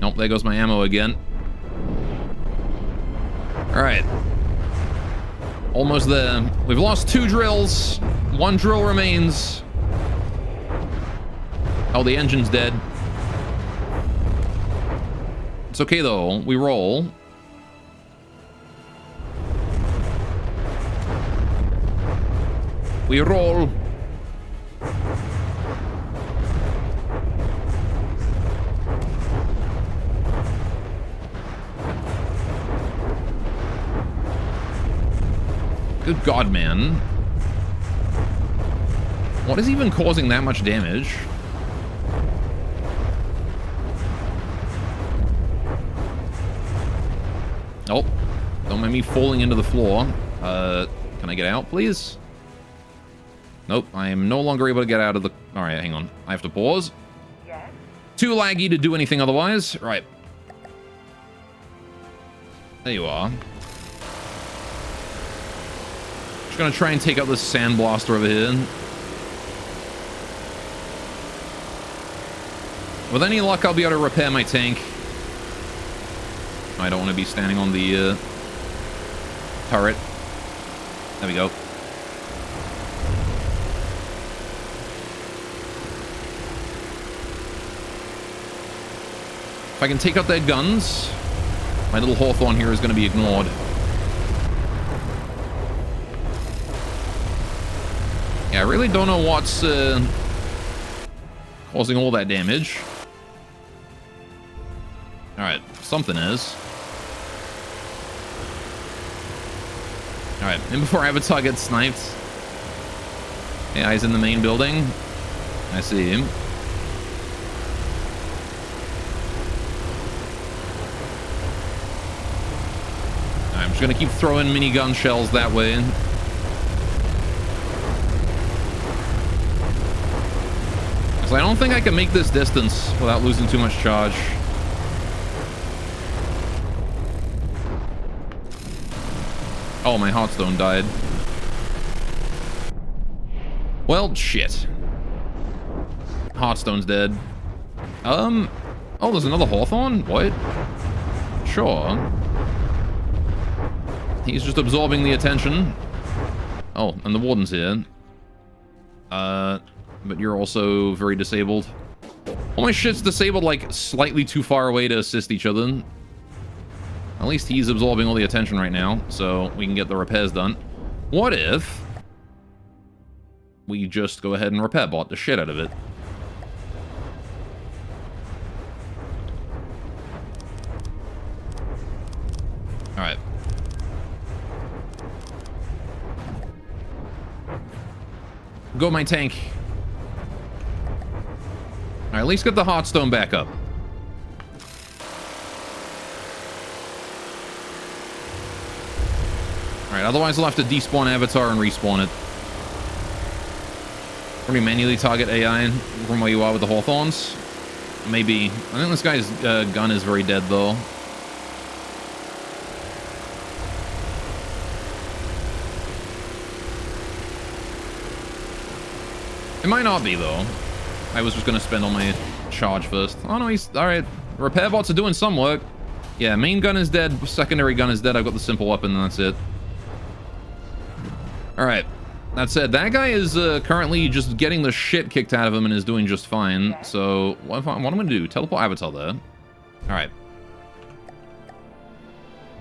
Nope, there goes my ammo again. Alright. Almost there. We've lost 2 drills. 1 drill remains. Oh, the engine's dead. It's okay, though. We roll. We roll. Good God, man. What is even causing that much damage? Oh, don't mind me falling into the floor. Can I get out, please? Nope, I am no longer able to get out of the... Alright, hang on. I have to pause. Yes? Too laggy to do anything otherwise. Right. There you are. Just gonna try and take out this sandblaster over here. With any luck, I'll be able to repair my tank. I don't want to be standing on the turret. There we go. If I can take out their guns, my little Hawthorne here is going to be ignored. Yeah, I really don't know what's causing all that damage. Alright, something is. Alright, and before Avatar gets sniped. Yeah, he's in the main building. I see him. I'm just gonna keep throwing minigun shells that way. Because I don't think I can make this distance without losing too much charge. Oh, my Hearthstone died. Well, shit. Hearthstone's dead. Oh, there's another Hawthorne? What? Sure. He's just absorbing the attention. Oh, and the Warden's here. But you're also very disabled. All my shit's disabled, like, slightly too far away to assist each other. At least he's absorbing all the attention right now, so we can get the repairs done. What if we just go ahead and repair bot the shit out of it? Alright. Go my tank. Alright, at least get the Hearthstone back up. Alright, otherwise I'll have to despawn Avatar and respawn it. Can we manually target AI from where you are with the Hawthorns? Maybe. I think this guy's gun is very dead, though. It might not be, though. I was just going to spend all my charge first. Oh, no, he's... Alright. Repair bots are doing some work. Yeah, main gun is dead. Secondary gun is dead. I've got the simple weapon, and that's it. Alright. That said, that guy is currently just getting the shit kicked out of him and is doing just fine. So, what I'm going to do? Teleport Avatar there. Alright.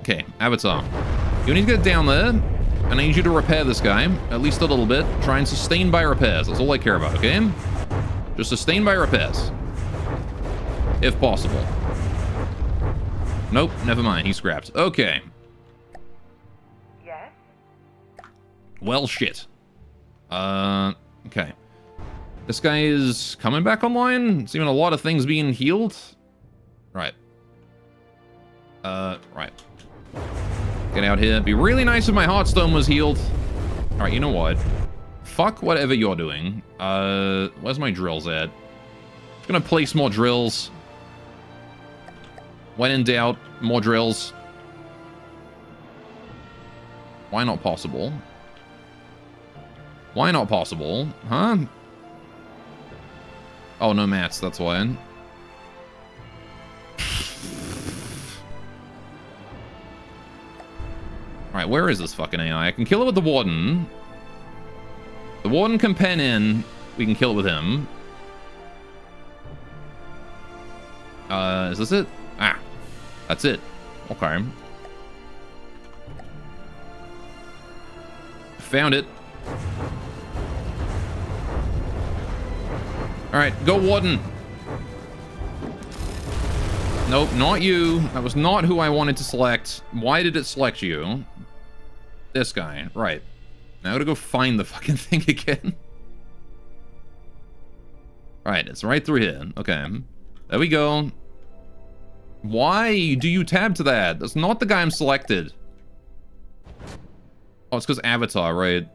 Okay, Avatar. You need to get down there. And I need you to repair this guy, at least a little bit. Try and sustain by repairs. That's all I care about, okay? Just sustain by repairs. If possible. Nope, never mind. He's scrapped. Okay. Yes? Well, shit. Okay. This guy is coming back online? Seeing a lot of things being healed? Right. Right. Get out here. It'd be really nice if my Hearthstone was healed. Alright, you know what? Fuck whatever you're doing. Where's my drills at? Just gonna place more drills. When in doubt, more drills. Why not possible? Why not possible? Huh? Oh, no mats, that's why. Alright, where is this fucking AI? I can kill it with the Warden. The Warden can pen in. We can kill it with him. Is this it? Ah, that's it. Okay. Found it. Alright, go Warden. Nope, not you. That was not who I wanted to select. Why did it select you? This guy. Right. Now I gotta go find the fucking thing again. Right, it's right through here. Okay. There we go. Why do you tab to that? That's not the guy I'm selected. Oh, it's because Avatar, right?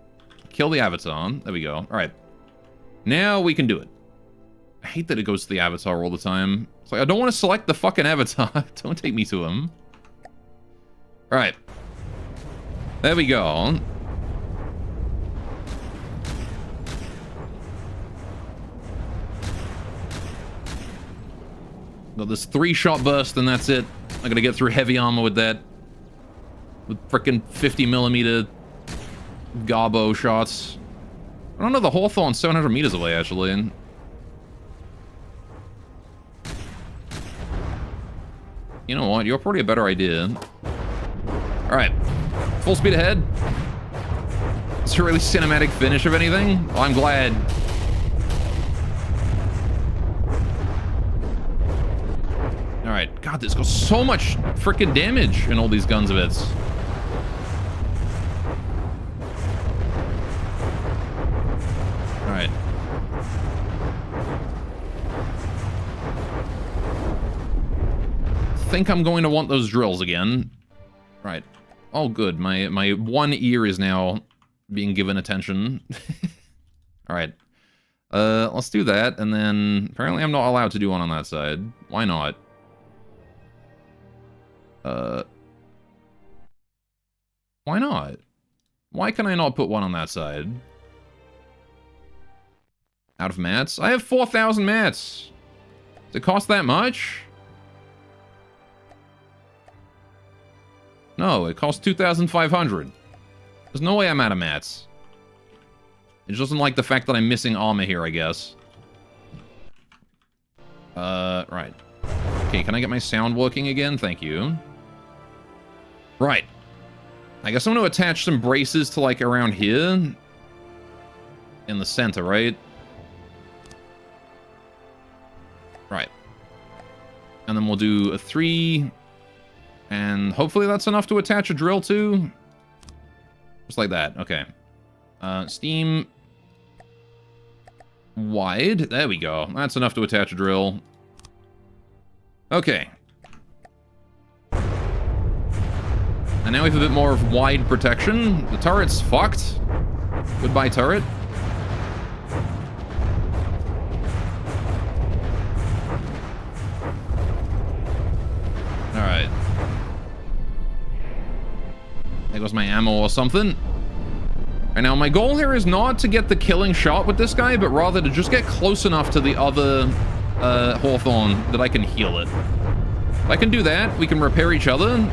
Kill the Avatar. There we go. Alright. Now we can do it. I hate that it goes to the Avatar all the time. It's like, I don't want to select the fucking Avatar. Don't take me to him. Alright. There we go. Got this 3-shot burst and that's it. I'm gonna get through heavy armor with that. With frickin' 50mm Garbo shots. I don't know, the Hawthorne's 700 meters away, actually. You know what? You're probably a better idea. Alright. Full speed ahead. It's a really cinematic finish of anything. Well, I'm glad. Alright. God, this goes so much freaking damage in all these guns of its. Alright. I think I'm going to want those drills again. Right. Oh, good. My one ear is now being given attention. Alright. Let's do that, and then... Apparently I'm not allowed to do one on that side. Why not? Why not? Why can I not put one on that side? Out of mats? I have 4,000 mats. Does it cost that much? No, it costs 2,500. There's no way I'm out of mats. It just doesn't like the fact that I'm missing armor here, I guess. Right. Okay, can I get my sound working again? Thank you. Right. I guess I'm going to attach some braces to, like, around here. In the center, right? Right. And then we'll do a 3. And hopefully that's enough to attach a drill to. Just like that. Okay. Steam. Wide. There we go. That's enough to attach a drill. Okay. And now we have a bit more of wide protection. The turret's fucked. Goodbye, turret. Alright. There goes my ammo or something. And now my goal here is not to get the killing shot with this guy, but rather to just get close enough to the other Hawthorne that I can heal it. If I can do that, we can repair each other.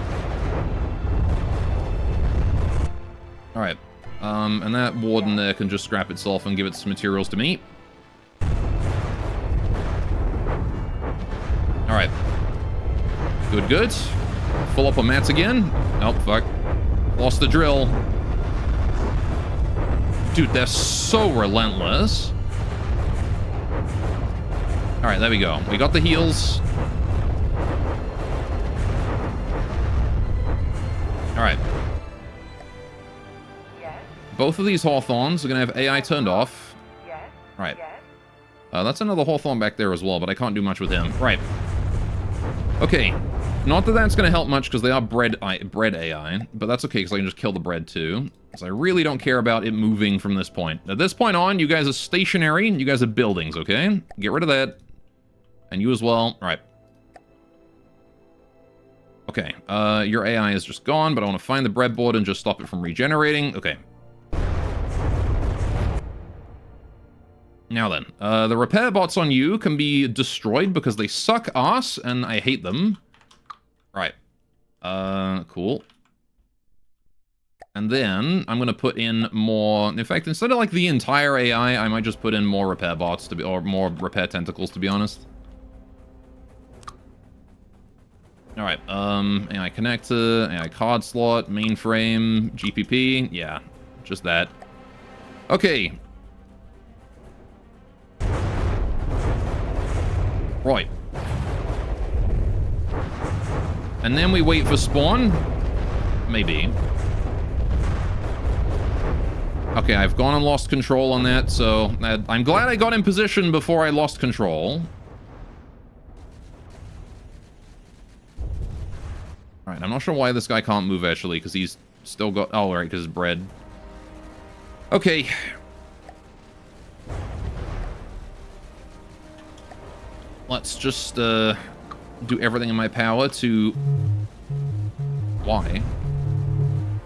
Alright. And that warden there can just scrap itself and give its materials to me. Alright. Good, good. Full up on mats again. Oh, fuck. Lost the drill. Dude, they're so relentless. Alright, there we go. We got the heals. Alright. Yes. Both of these Hawthorns are going to have AI turned off. Yes. Right. Yes. That's another Hawthorne back there as well, but I can't do much with him. Right. Okay. Not that that's going to help much because they are bread AI, but that's okay because I can just kill the bread too. Because I really don't care about it moving from this point. At this point on, you guys are stationary and you guys are buildings, okay? Get rid of that. And you as well. All right. Okay. Your AI is just gone, but I want to find the breadboard and just stop it from regenerating. Okay. Now then, the repair bots on you can be destroyed because they suck ass and I hate them. Right. Cool. And then I'm going to put in more... In fact, instead of like the entire AI, I might just put in more repair bots to be... Or more repair tentacles, to be honest. Alright, AI connector, AI card slot, mainframe, GPP. Yeah, just that. Okay. Right. And then we wait for spawn? Maybe. Okay, I've gone and lost control on that, so I'm glad I got in position before I lost control. Alright, I'm not sure why this guy can't move, actually, because he's still got... Oh, right, because it's bread. Okay. Let's just, do everything in my power to... Why?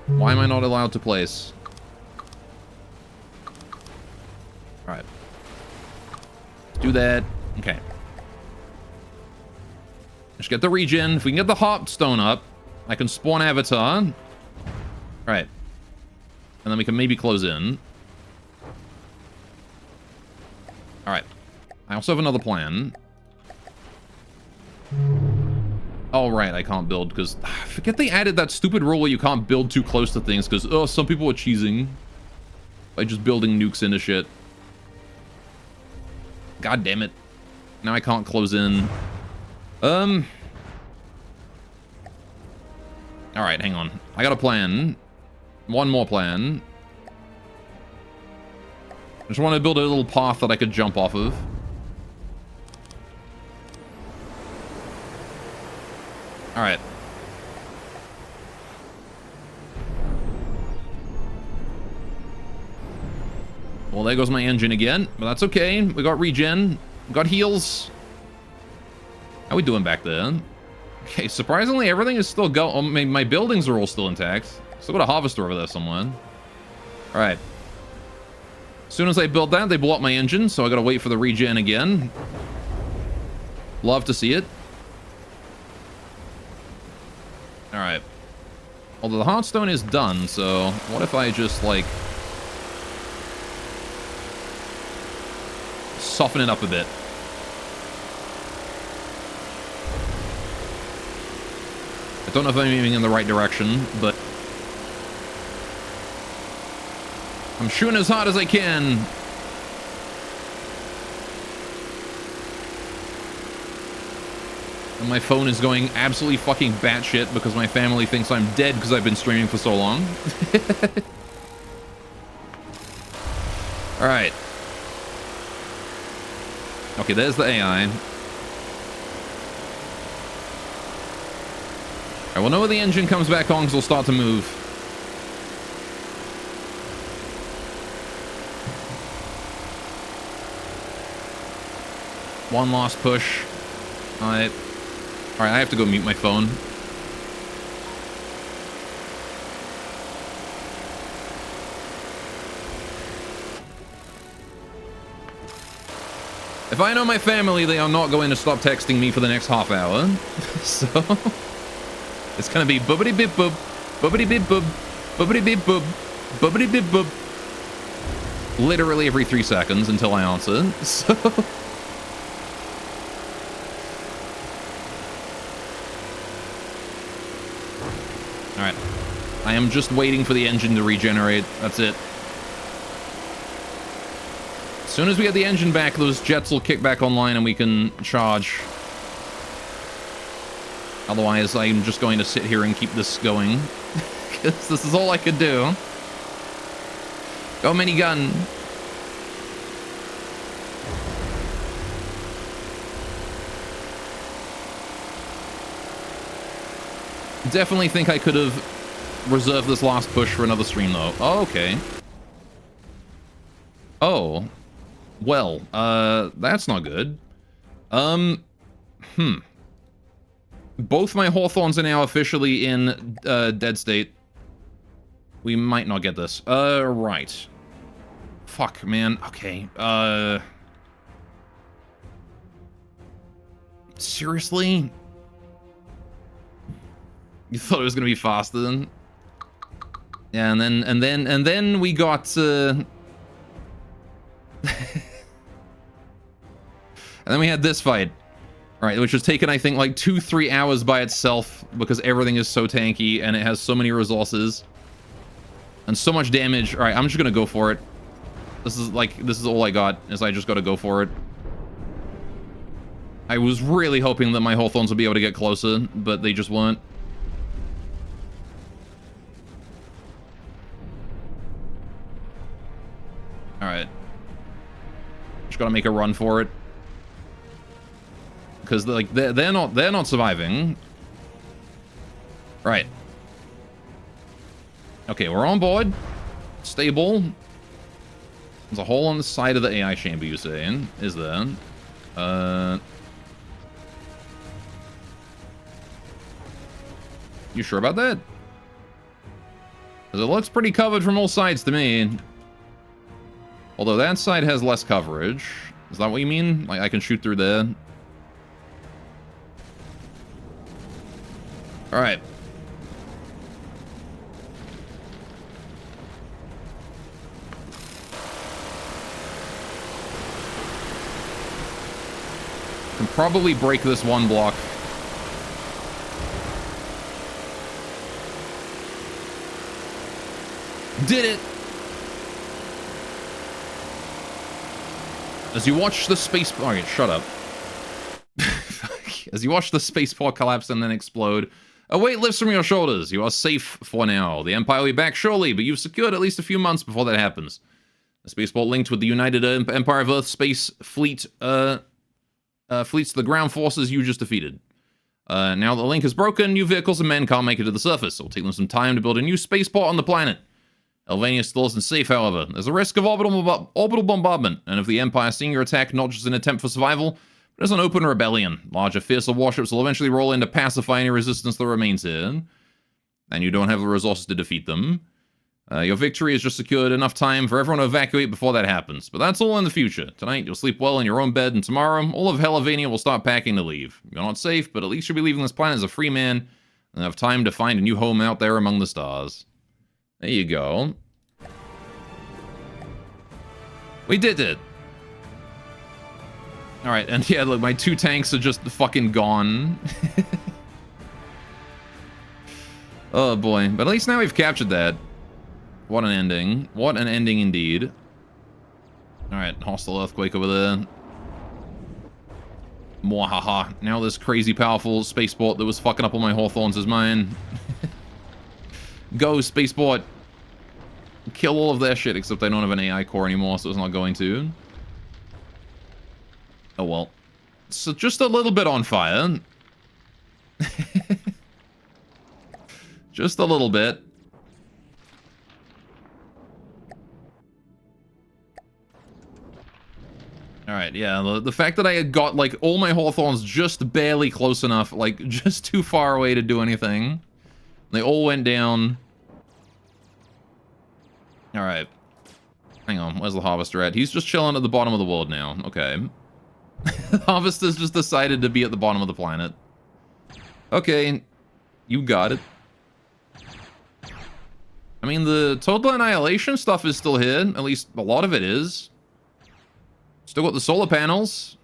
Why am I not allowed to place? Alright. Let's do that. Okay. Just get the regen. If we can get the hot stone up, I can spawn Avatar. Alright. And then we can maybe close in. Alright. I also have another plan. Oh, right, I can't build because... I forget they added that stupid rule where you can't build too close to things because, oh, some people are cheesing by just building nukes into shit. God damn it. Now I can't close in. Alright, hang on. I got a plan. One more plan. I just want to build a little path that I could jump off of. Alright. Well, there goes my engine again, but that's okay. We got regen. We got heals. How we doing back there? Okay, surprisingly, everything is still my buildings are all still intact. Still got a harvester over there somewhere. Alright. As soon as I build that, they blow up my engine, so I gotta wait for the regen again. Love to see it. Alright. Although the Hearthstone is done, so what if I just, like, soften it up a bit? I don't know if I'm aiming in the right direction, but I'm shooting as hard as I can. And my phone is going absolutely fucking batshit because my family thinks I'm dead because I've been streaming for so long. Alright. Okay, there's the AI. Alright, we'll know when the engine comes back on because it'll start to move. One last push. Alright. Alright, I have to go mute my phone. If I know my family, they are not going to stop texting me for the next half hour. So it's gonna be bubbity bip bub, bubbity bip bub, bubbity bip bub, bubbity bip bub. Literally every 3 seconds until I answer. So alright. I am just waiting for the engine to regenerate. That's it. As soon as we get the engine back, those jets will kick back online and we can charge. Otherwise, I'm just going to sit here and keep this going. Because this is all I could do. Go minigun. Definitely think I could have reserved this last push for another stream, though. Oh, okay. Oh. Well, that's not good. Both my Hawthorns are now officially in, dead state. We might not get this. Right. Fuck, man. Okay, seriously? You thought it was gonna be faster then? Yeah, and then we got, and then we had this fight. Alright, which was taken, I think, like 2-3 hours by itself because everything is so tanky and it has so many resources. And so much damage. Alright, I'm just gonna go for it. This is all I got, is I just gotta go for it. I was really hoping that my Hawthorns would be able to get closer, but they just weren't. Alright. Just gotta make a run for it. Because like they're not surviving. Right. Okay, we're on board. Stable. There's a hole on the side of the AI chamber, you're saying? Is there? You sure about that? Because it looks pretty covered from all sides to me. Although that side has less coverage. Is that what you mean? Like, I can shoot through there? Alright. Can probably break this one block. Did it! As you watch the space... Alright, shut up. As you watch the spaceport collapse and then explode, a weight lifts from your shoulders. You are safe for now. The Empire will be back surely, but you've secured at least a few months before that happens. The spaceport linked with the United Empire of Earth space fleet, fleets to the ground forces you just defeated. Now that the link is broken, new vehicles and men can't make it to the surface. It'll take them some time to build a new spaceport on the planet. Elvania still isn't safe, however. There's a risk of orbital bombardment, and if the Empire seeing your attack not just an attempt for survival, but as an open rebellion, larger, fiercer warships will eventually roll in to pacify any resistance that remains here. and you don't have the resources to defeat them, your victory has just secured enough time for everyone to evacuate before that happens. But that's all in the future. Tonight, you'll sleep well in your own bed, and tomorrow, all of Hellavania will start packing to leave. You're not safe, but at least you'll be leaving this planet as a free man, and have time to find a new home out there among the stars. There you go. We did it! Alright, and yeah, look, my 2 tanks are just fucking gone. Oh boy, but at least now we've captured that. What an ending. What an ending indeed. Alright, hostile earthquake over there. Mwahaha. Now this crazy powerful spaceport that was fucking up all my Hawthorns is mine. Go, spaceport. Kill all of their shit, except I don't have an AI core anymore, so it's not going to. Oh well. So just a little bit on fire. Just a little bit. Alright, yeah, the fact that I had got, like, all my Hawthorns just barely close enough, like, just too far away to do anything. They all went down. Alright. Hang on, where's the Harvester at? He's just chilling at the bottom of the world now. Okay. The Harvester's just decided to be at the bottom of the planet. Okay, you got it. I mean, the total annihilation stuff is still here. At least a lot of it is. Still got the solar panels.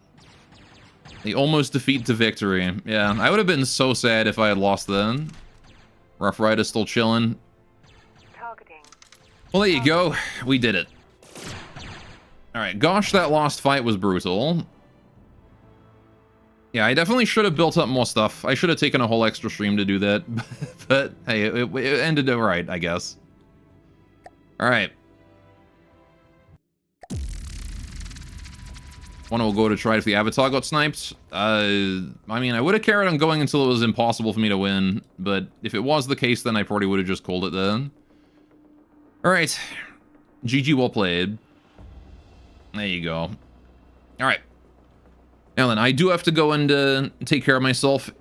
They almost defeat to victory. Yeah, I would have been so sad if I had lost then. Rough Rider's still chilling. Targeting. Well, there you go. We did it. Alright, gosh, that last fight was brutal. Yeah, I definitely should have built up more stuff. I should have taken a whole extra stream to do that. But, hey, it ended alright, I guess. Alright. One will go to try if the Avatar got sniped. I mean, I would have carried on going until it was impossible for me to win. But if it was the case, then I probably would have just called it then. Alright. GG, well played. There you go. Alright. Now then, I do have to go and take care of myself.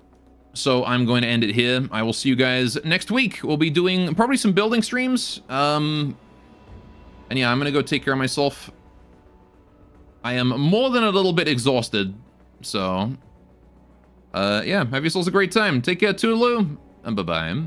So I'm going to end it here. I will see you guys next week. We'll be doing probably some building streams. And yeah, I'm going to go take care of myself. I am more than a little bit exhausted. So, yeah, have yourselves a great time. Take care, Toodaloo, and bye-bye.